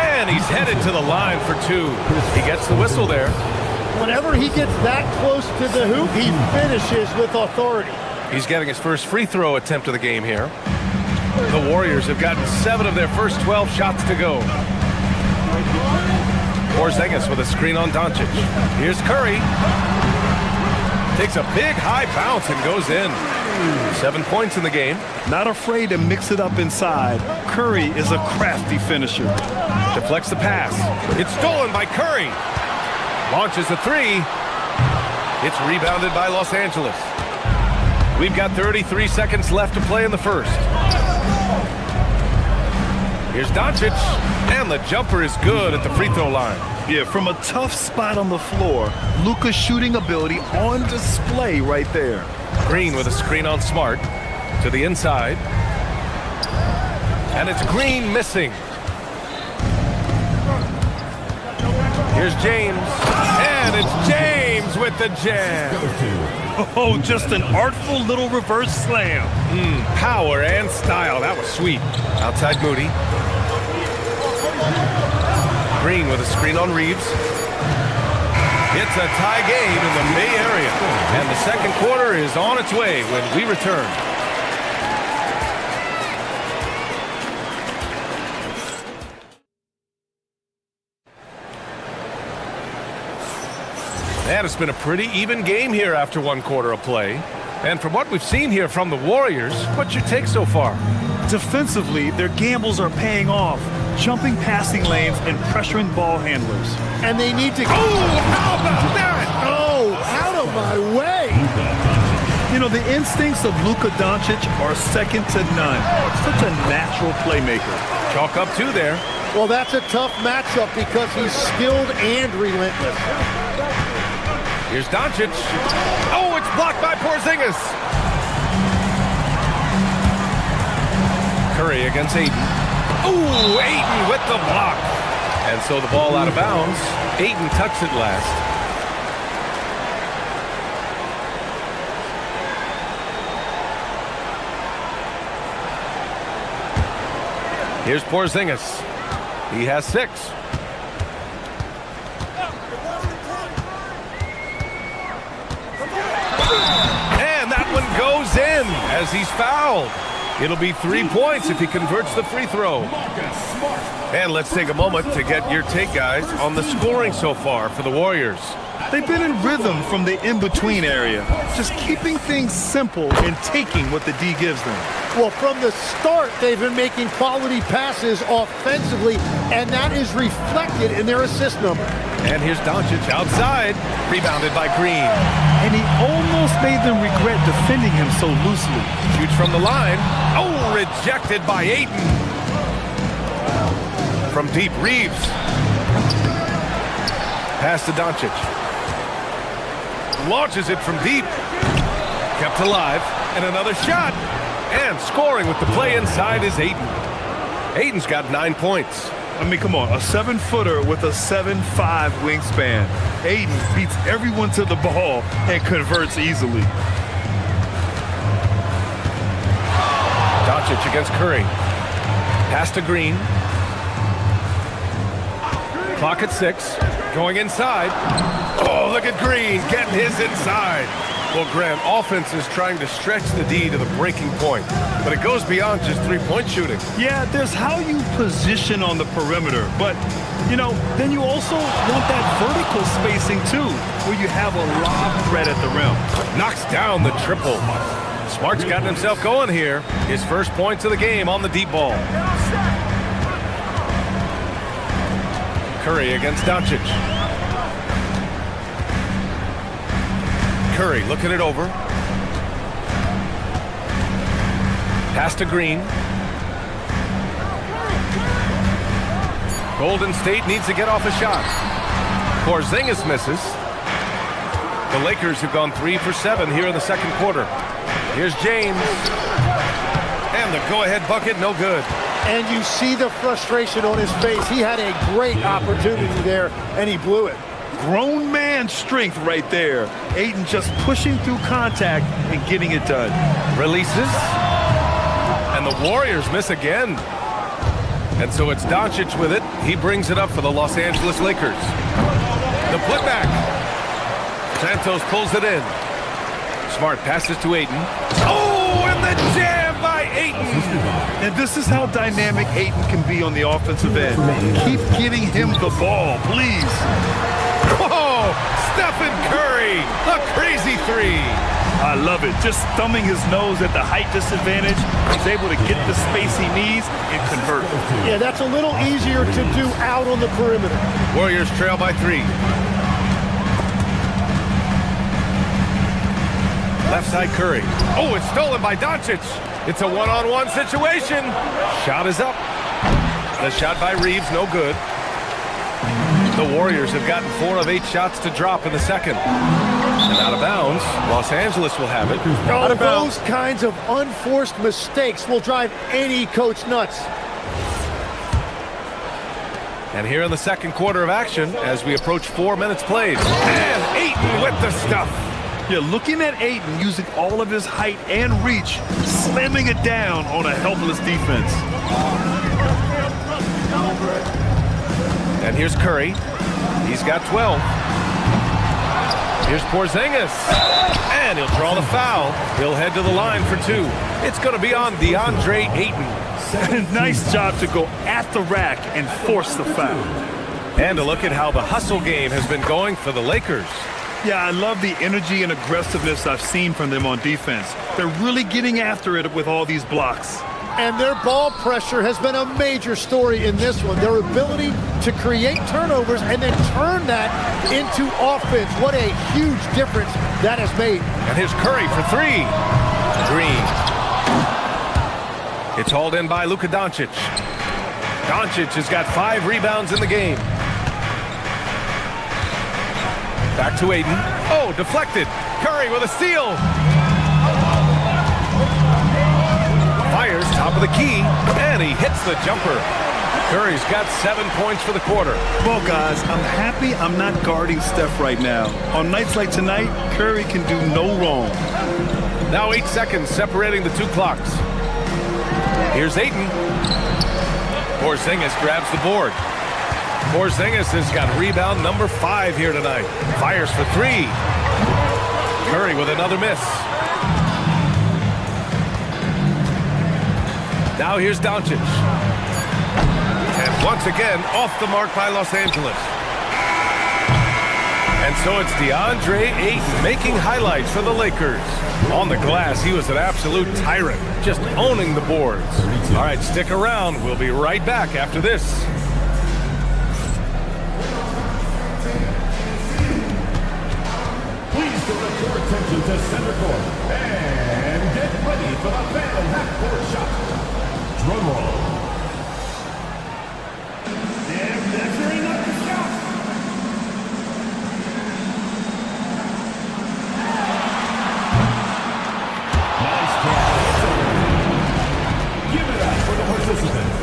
And he's headed to the line for 2. He gets the whistle there. Whenever he gets that close to the hoop, he finishes with authority. He's getting his first free throw attempt of the game here. The Warriors have gotten 7 of their first 12 shots to go. Porzingis with a screen on Doncic. Here's Curry. Takes a big high bounce and goes in. 7 points in the game. Not afraid to mix it up inside. Curry is a crafty finisher. Deflects the pass. It's stolen by Curry. Launches a 3. It's rebounded by Los Angeles. We've got 33 seconds left to play in the first. Here's Doncic, and the jumper is good at the free throw line. Yeah, from a tough spot on the floor, Luka's shooting ability on display right there. Green with a screen on Smart to the inside. And it's Green missing. Here's James, and it's James with the jam. Oh, just an artful little reverse slam. Power and style. That was sweet. Outside Moody. Green with a screen on Reeves. It's a tie game in the Bay Area. And the second quarter is on its way when we return. And it's been a pretty even game here after 1 quarter of play. And from what we've seen here from the Warriors, what's your take so far? Defensively, their gambles are paying off, jumping passing lanes and pressuring ball handlers. And they need to... Oh, how about that? Oh, out of my way! You know, the instincts of Luka Doncic are second to none. Such a natural playmaker. Chalk up 2 there. Well, that's a tough matchup because he's skilled and relentless. Here's Doncic. Oh, it's blocked by Porzingis. Curry against Ayton. Ooh, Ayton with the block. And so the ball out of bounds. Ayton tucks it last. Here's Porzingis. He has 6. And that one goes in as he's fouled. It'll be 3 points if he converts the free throw. And let's take a moment to get your take, guys, on the scoring so far for the Warriors. They've been in rhythm from the in-between area, just keeping things simple and taking what the D gives them. Well, from the start, they've been making quality passes offensively, and that is reflected in their assist number. And here's Doncic outside, rebounded by Green. And he almost made them regret defending him so loosely. Shoots from the line. Oh, rejected by Ayton. From deep, Reeves. Pass to Doncic. Launches it from deep. Kept alive. And another shot. And scoring with the play inside is Ayton. Ayton's got 9 points. I mean, come on, a 7-footer with a 7'5" wingspan. Ayton beats everyone to the ball and converts easily. Doncic against Curry. Pass to Green. Clock at 6. Going inside. Oh, look at Green getting his inside. Well, Grant, offense is trying to stretch the D to the breaking point, but it goes beyond just three-point shooting. Yeah, there's how you position on the perimeter, but, you know, then you also want that vertical spacing, too, where you have a lob threat at the rim. Knocks down the triple. Smart's gotten himself going here. His first points of the game on the deep ball. Curry against Doncic. Curry looking it over. Pass to Green. Golden State needs to get off a shot. Porzingis misses. The Lakers have gone 3 for 7 here in the second quarter. Here's James. And the go-ahead bucket, no good. And you see the frustration on his face. He had a great opportunity there, and he blew it. Grown man strength right there. Ayton just pushing through contact and getting it done. Releases. And the Warriors miss again. And so it's Doncic with it. He brings it up for the Los Angeles Lakers. The putback. Santos pulls it in. Smart passes to Ayton. Oh, and the jam by Ayton. And this is how dynamic Ayton can be on the offensive end. Keep getting him the ball, please. Oh, Stephen Curry, a crazy three. I love it. Just thumbing his nose at the height disadvantage. He's able to get the space he needs and convert. Yeah, that's a little easier to do out on the perimeter. Warriors trail by 3. Left side Curry. Oh, it's stolen by Doncic. It's a one-on-one situation. Shot is up. The shot by Reeves, no good. The Warriors have gotten 4 of 8 shots to drop in the second. And out of bounds, Los Angeles will have it. Out of bounds. Those kinds of unforced mistakes will drive any coach nuts. And here in the second quarter of action, as we approach 4 minutes played. And Ayton with the stuff. Yeah, looking at Ayton using all of his height and reach, slamming it down on a helpless defense. And here's Curry. He's got 12. Here's Porzingis. And he'll draw the foul. He'll head to the line for 2. It's going to be on DeAndre Ayton. Nice job to go at the rack and force the foul. And to look at how the hustle game has been going for the Lakers. Yeah, I love the energy and aggressiveness I've seen from them on defense. They're really getting after it with all these blocks. And their ball pressure has been a major story in this one. Their ability to create turnovers and then turn that into offense. What a huge difference that has made. And here's Curry for 3. Green. It's hauled in by Luka Doncic. Doncic has got 5 rebounds in the game. Back to Ayton. Oh, deflected. Curry with a steal. Fires top of the key, and he hits the jumper. Curry's got 7 points for the quarter. Well, guys, I'm happy I'm not guarding Steph right now. On nights like tonight, Curry can do no wrong. Now 8 seconds separating the 2 clocks. Here's Ayton. Porzingis grabs the board. Porzingis has got rebound number 5 here tonight. Fires for 3. Curry with another miss. Now here's Doncic. And once again, off the mark by Los Angeles. And so it's DeAndre Ayton making highlights for the Lakers. On the glass, he was an absolute tyrant, just owning the boards. All right, stick around. We'll be right back after this. Please direct your attention to center court and get ready for the final half-court shot. Drum roll. And measuring up the shot. Nice try. Give it up for the participants.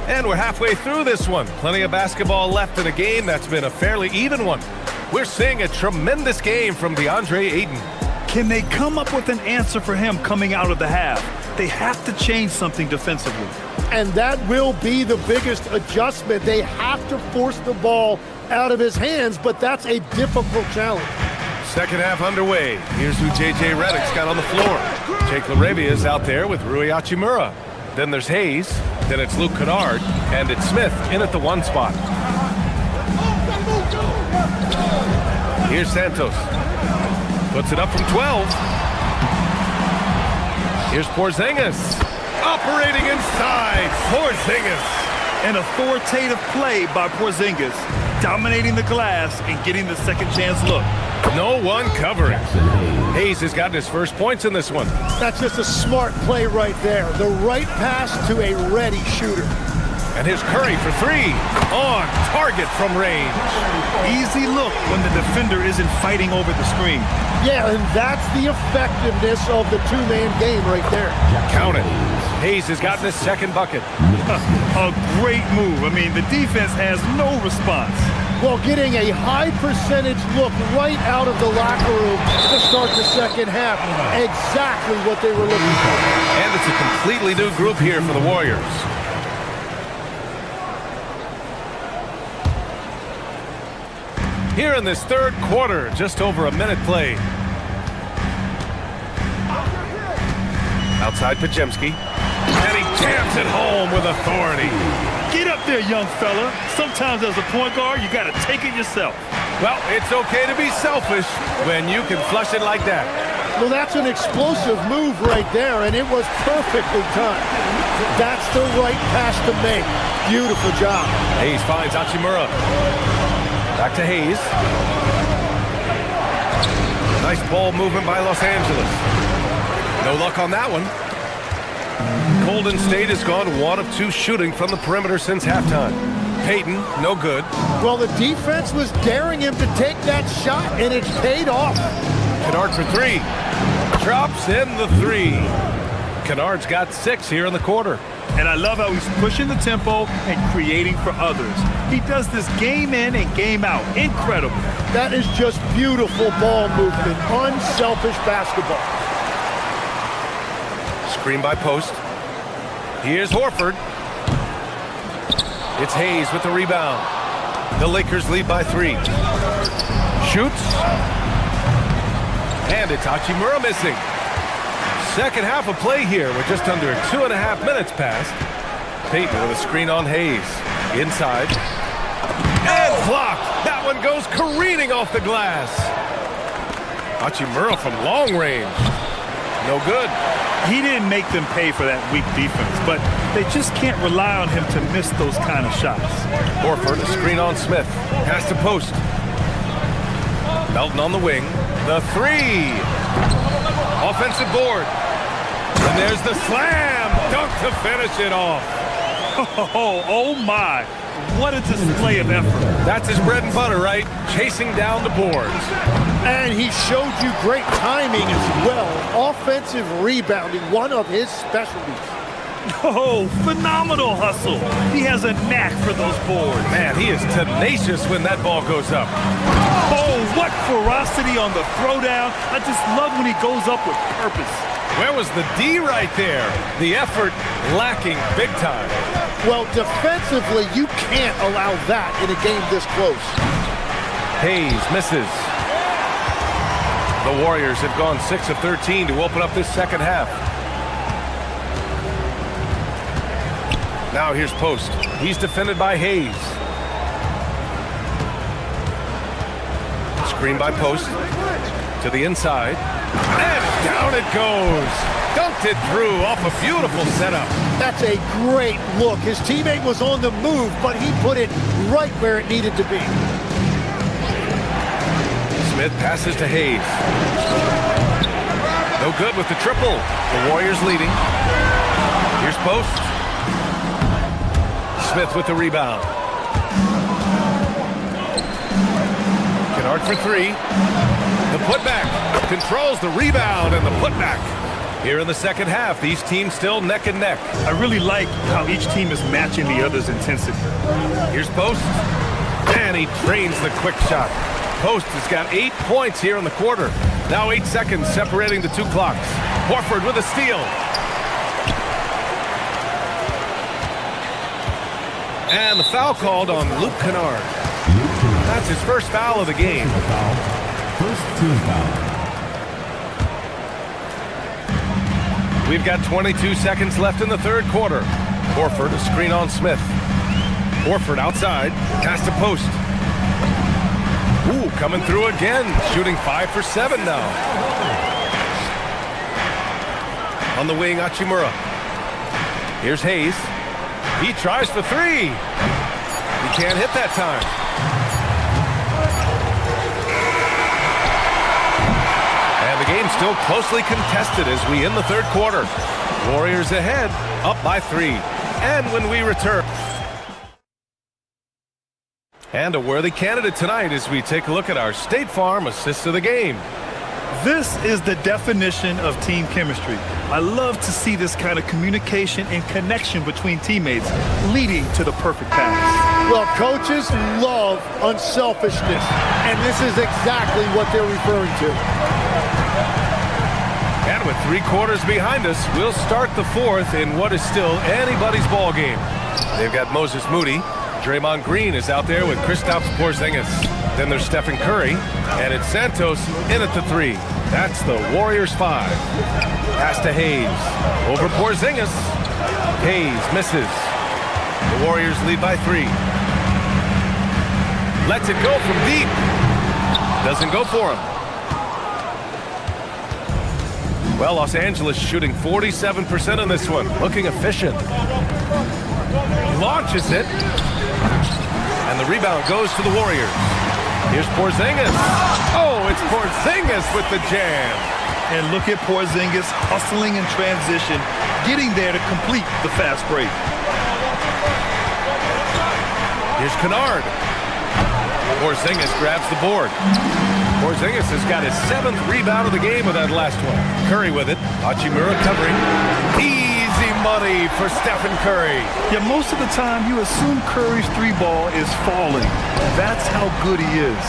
And we're halfway through this one. Plenty of basketball left in a game that's been a fairly even one. We're seeing a tremendous game from DeAndre Ayton. Can they come up with an answer for him coming out of the half? They have to change something defensively. And that will be the biggest adjustment. They have to force the ball out of his hands, but that's a difficult challenge. Second half underway. Here's who J.J. Redick's got on the floor. Jake LaRavia is out there with Rui Hachimura. Then there's Hayes. Then it's Luke Kennard. And it's Smith in at the 1 spot. Here's Santos. Puts it up from 12. Here's Porzingis. Operating inside. Porzingis. An authoritative play by Porzingis, dominating the glass and getting the second chance look. No one covering. Hayes has gotten his first points in this one. That's just a smart play right there. The right pass to a ready shooter. And here's Curry for 3. On target from range. Easy look when the defender isn't fighting over the screen. Yeah, and that's the effectiveness of the two-man game right there. Count it. Hayes has gotten his second bucket. A great move. I mean, the defense has no response. Well, getting a high percentage look right out of the locker room to start the second half. Exactly what they were looking for. And it's a completely new group here for the Warriors. Here in this third quarter, just over a minute played. Outside Pajemski. And he jams it home with authority. Get up there, young fella. Sometimes as a point guard, you got to take it yourself. Well, it's okay to be selfish when you can flush it like that. Well, that's an explosive move right there, and it was perfectly timed. That's the right pass to make. Beautiful job. Hayes finds Hachimura. Back to Hayes. Nice ball movement by Los Angeles. No luck on that one. Golden State has gone 1 of 2 shooting from the perimeter since halftime. Payton, no good. Well, the defense was daring him to take that shot, and it paid off. Kennard for 3. Drops in the 3. Kennard's got 6 here in the quarter. And I love how he's pushing the tempo and creating for others. He does this game in and game out. Incredible. That is just beautiful ball movement. Unselfish basketball. Screen by Post. Here's Horford. It's Hayes with the rebound. The Lakers lead by 3. Shoots. And it's Hachimura missing. Second half of play here with just under 2.5 minutes passed. Payton with a screen on Hayes. Inside. And blocked. That one goes careening off the glass. Hachimura from long range. No good. He didn't make them pay for that weak defense, but they just can't rely on him to miss those kind of shots. Horford, a screen on Smith. Pass to Post. Melton on the wing. The 3. Offensive board. And there's the slam. Dunk to finish it off. Oh my. What a display of effort. That's his bread and butter, right? Chasing down the boards. And he showed you great timing as well. Offensive rebounding, one of his specialties. Oh, phenomenal hustle. He has a knack for those boards. Man, he is tenacious when that ball goes up. Oh, what ferocity on the throwdown. I just love when he goes up with purpose. Where was the D right there? The effort lacking big time. Well, defensively, you can't allow that in a game this close. Hayes misses. The Warriors have gone 6 of 13 to open up this second half. Now here's Post. He's defended by Hayes. Screen by Post. To the inside. And down it goes. Dunked it through off a beautiful setup. That's a great look. His teammate was on the move, but he put it right where it needed to be. Smith passes to Hayes. No good with the triple. The Warriors leading. Here's Post. Smith with the rebound. Kennard for 3. The putback. Controls the rebound and the putback. Here in the second half, these teams still neck and neck. I really like how each team is matching the other's intensity. Here's Post. And he drains the quick shot. Post has got 8 points here in the quarter. Now 8 seconds separating the 2 clocks. Horford with a steal. And the foul called on Luke Kennard. That's his first foul of the game. First team foul. We've got 22 seconds left in the third quarter. Horford, a screen on Smith. Horford outside, pass to post. Ooh, coming through again, shooting 5 for 7 now. On the wing, Hachimura. Here's Hayes. He tries for 3. He can't hit that time. And the game's still closely contested as we end the third quarter. Warriors ahead, up by 3. And when we return... And a worthy candidate tonight as we take a look at our State Farm assist of the game. This is the definition of team chemistry. I love to see this kind of communication and connection between teammates leading to the perfect pass. Well, coaches love unselfishness, and this is exactly what they're referring to. And with 3 quarters behind us, we'll start the fourth in what is still anybody's ball game. They've got Moses Moody. Draymond Green is out there with Kristaps Porzingis. Then there's Stephen Curry, and it's Santos in at the 3. That's the Warriors 5. Pass to Hayes. Over Porzingis. Hayes misses. The Warriors lead by 3. Lets it go from deep. Doesn't go for him. Well, Los Angeles shooting 47% in this one. Looking efficient. Launches it. And the rebound goes to the Warriors. Here's Porzingis. Oh, it's Porzingis with the jam. And look at Porzingis hustling in transition, getting there to complete the fast break. Here's Kennard. Porzingis grabs the board. Porzingis has got his 7th rebound of the game with that last one. Curry with it. Hachimura covering. Easy money for Stephen Curry. Yeah, most of the time you assume Curry's 3-ball is falling. That's how good he is.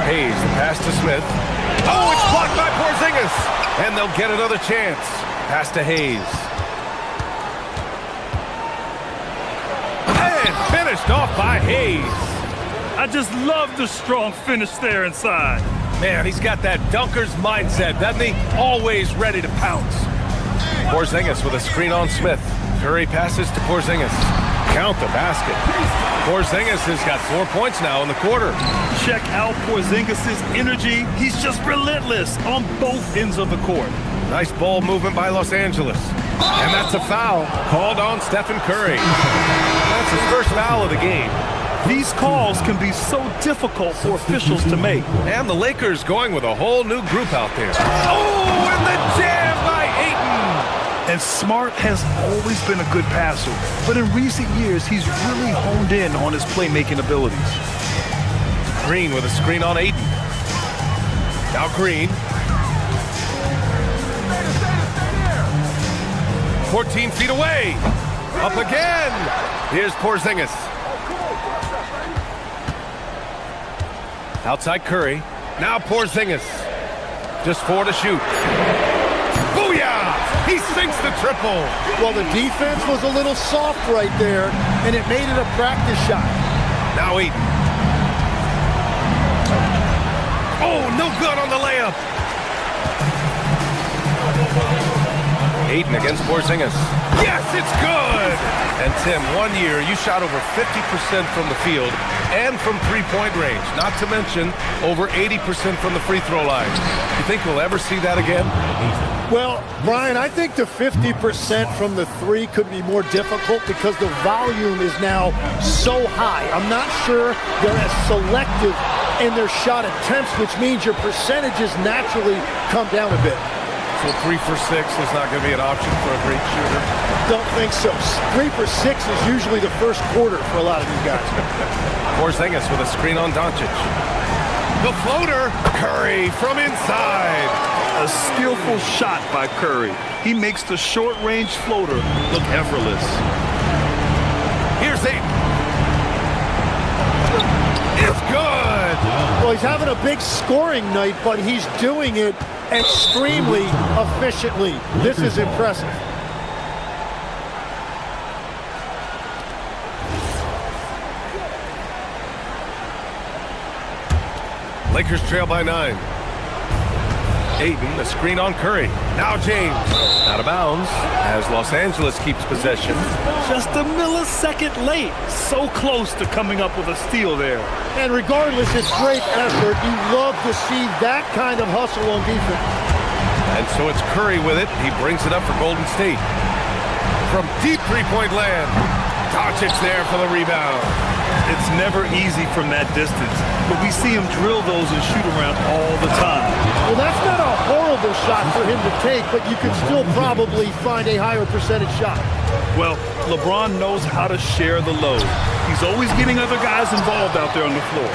Hayes, the pass to Smith. Oh, it's blocked by Porzingis. And they'll get another chance. Pass to Hayes. And finished off by Hayes. I just love the strong finish there inside. Man, he's got that dunker's mindset, doesn't he? Always ready to pounce. Porzingis with a screen on Smith. Curry passes to Porzingis. Count the basket. Porzingis has got 4 points now in the quarter. Check out Porzingis' energy. He's just relentless on both ends of the court. Nice ball movement by Los Angeles. And that's a foul called on Stephen Curry. That's his first foul of the game. These calls can be so difficult for officials to make. And the Lakers going with a whole new group out there. Oh, and the jam by Ayton! And Smart has always been a good passer, but in recent years, he's really honed in on his playmaking abilities. Green with a screen on Ayton. Now Green. 14 feet away. Up again. Here's Porzingis. Outside Curry. Now Porzingis. Just 4 to shoot. Booyah! He sinks the triple. Well, the defense was a little soft right there, and it made it a practice shot. Now Ayton. Oh, no good on the layup. Ayton against Porzingis. Yes, it's good! And Tim, 1 year, you shot over 50% from the field and from three-point range, not to mention over 80% from the free throw line. You think we'll ever see that again? Well, Brian, I think the 50% from the 3 could be more difficult because the volume is now so high. I'm not sure they're as selective in their shot attempts, which means your percentages naturally come down a bit. So 3 for 6 is not going to be an option for a great shooter? Don't think so. 3 for 6 is usually the first quarter for a lot of these guys. Porzingis with a screen on Doncic. The floater, Curry from inside. A skillful shot by Curry. He makes the short-range floater look effortless. Here's Ayton. It's good. Well, he's having a big scoring night, but he's doing it extremely efficiently. This is impressive. Lakers trail by 9. Ayton, the screen on Curry. Now James, out of bounds as Los Angeles keeps possession. Just a millisecond late. So close to coming up with a steal there. And regardless, it's great effort. You love to see that kind of hustle on defense. And so it's Curry with it. He brings it up for Golden State. From deep three-point land, Doncic there for the rebound. It's never easy from that distance, but we see him drill those and shoot around all the time. Well, that's not a horrible shot for him to take, but you can still probably find a higher percentage shot. Well, LeBron knows how to share the load. He's always getting other guys involved out there on the floor.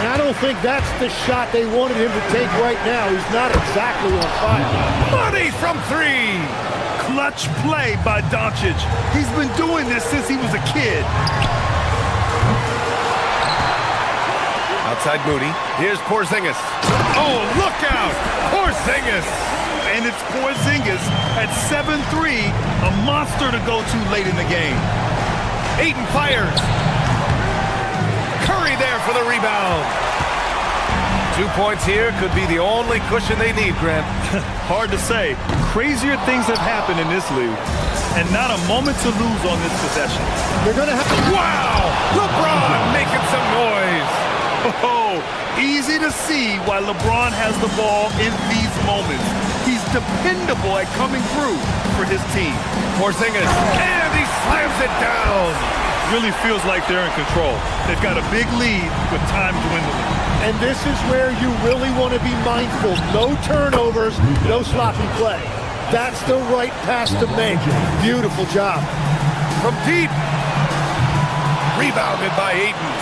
And I don't think that's the shot they wanted him to take right now. He's not exactly on fire. Money from three. Clutch play by Doncic. He's been doing this since he was a kid. Outside Moody. Here's Porzingis. Oh, look out! Porzingis! And it's Porzingis at 7'3", a monster to go to late in the game. Ayton fires. Curry there for the rebound. 2 points here could be the only cushion they need, Grant. Hard to say. Crazier things have happened in this league. And not a moment to lose on this possession. They're going to have to... Wow! LeBron making some noise. Oh, easy to see why LeBron has the ball in these moments. He's dependable at coming through for his team. Porzingis, and he slams it down. Really feels like they're in control. They've got a big lead with time dwindling. And this is where you really want to be mindful. No turnovers, no sloppy play. That's the right pass to make. Beautiful job. From deep. Rebounded by Ayton.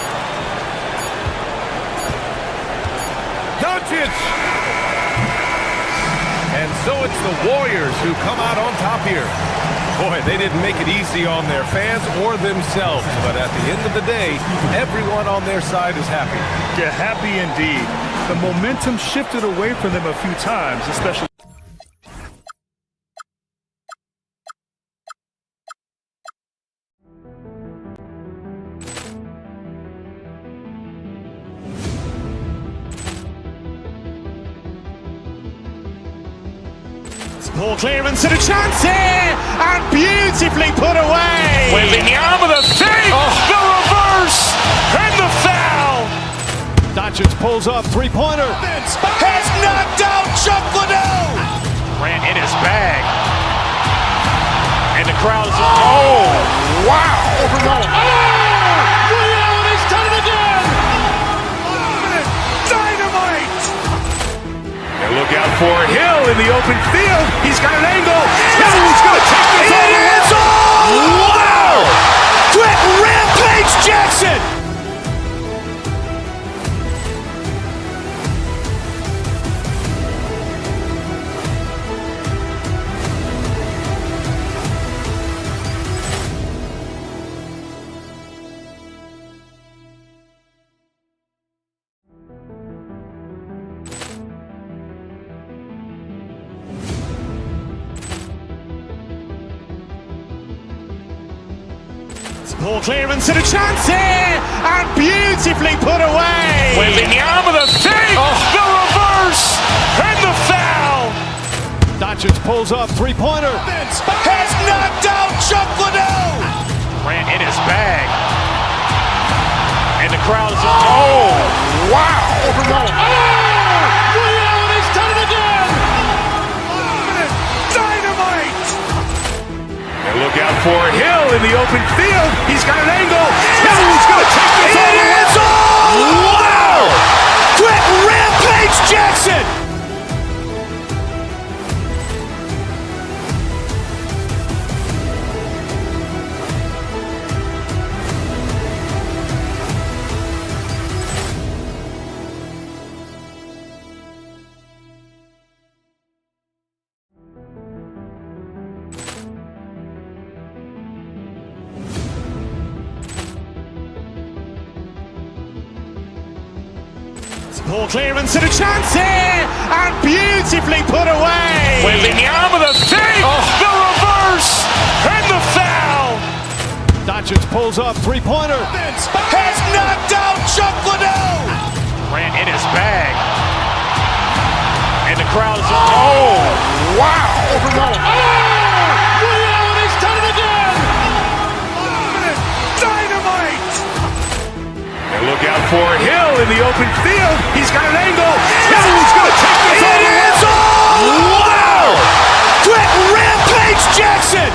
Doncic! And so it's the Warriors who come out on top here. Boy, they didn't make it easy on their fans or themselves, but at the end of the day, everyone on their side is happy. Yeah, happy indeed. The momentum shifted away from them a few times, especially. Poor clearance and a chance here, and beautifully put away. Wembanyama the save, the reverse, and the foul. Doncic pulls up, three-pointer. Has knocked out Chuck Liddell. Grant in his bag. And the crowd is, oh, wow. He's done it again. Dynamite. And look out for Hill in the open field. He's got an angle. Hill's going to take this all the way. Wow! Quick Rampage Jackson. Poor clearance and a chance here, and beautifully put away. Wembanyama the save, the reverse, and the foul. Doncic pulls up, three-pointer. Has knocked out Chuck Liddell. Grant in his bag. And the crowd is, oh, wow. He's done it again. Dynamite. And look out for Hill in the open field. He's got an angle. Hill's going to take this all the way. Wow! Quick Rampage Jackson. Poor clearance and a chance here, and beautifully put away. Wembanyama the save, the reverse, and the foul. Doncic pulls up, three-pointer. Has knocked out Chuck Liddell. Grant in his bag. And And the crowd is, oh, wow. Over Noah. And he's done it again. Dynamite. And look out for Hill in the open field. He's got an angle. Hill's going to take this all the way. It is all. Wow. Quick Rampage Jackson.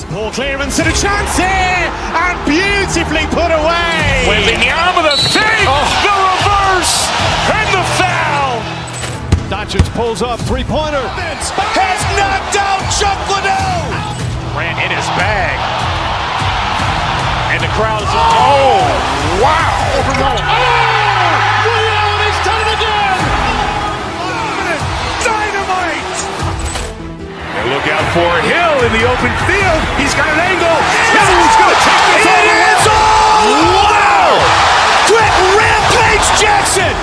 Poor clearance and a chance here, and beautifully put away. Wembanyama the fake, the reverse, and the foul. Doncic pulls up, three-pointer. Has knocked out Chuck Liddell. Ran in his bag. And the crowd is, oh, wow. Over Noah. And he's done it again. Dynamite. And look out for Hill in the open field. He's got an angle. Hill's going to take this all the way. It is all. Wow. Quick Rampage Jackson.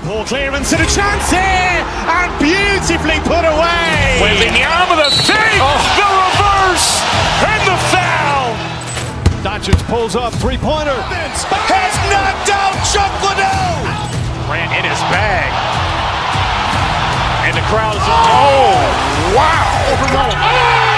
Poor clearance and a chance here, and beautifully put away. Wembanyama the fake, the reverse, and the foul. Doncic pulls up, three-pointer. Has knocked out Chuck Liddell. Ran in his bag. And the crowd is, oh, wow. Over Noah.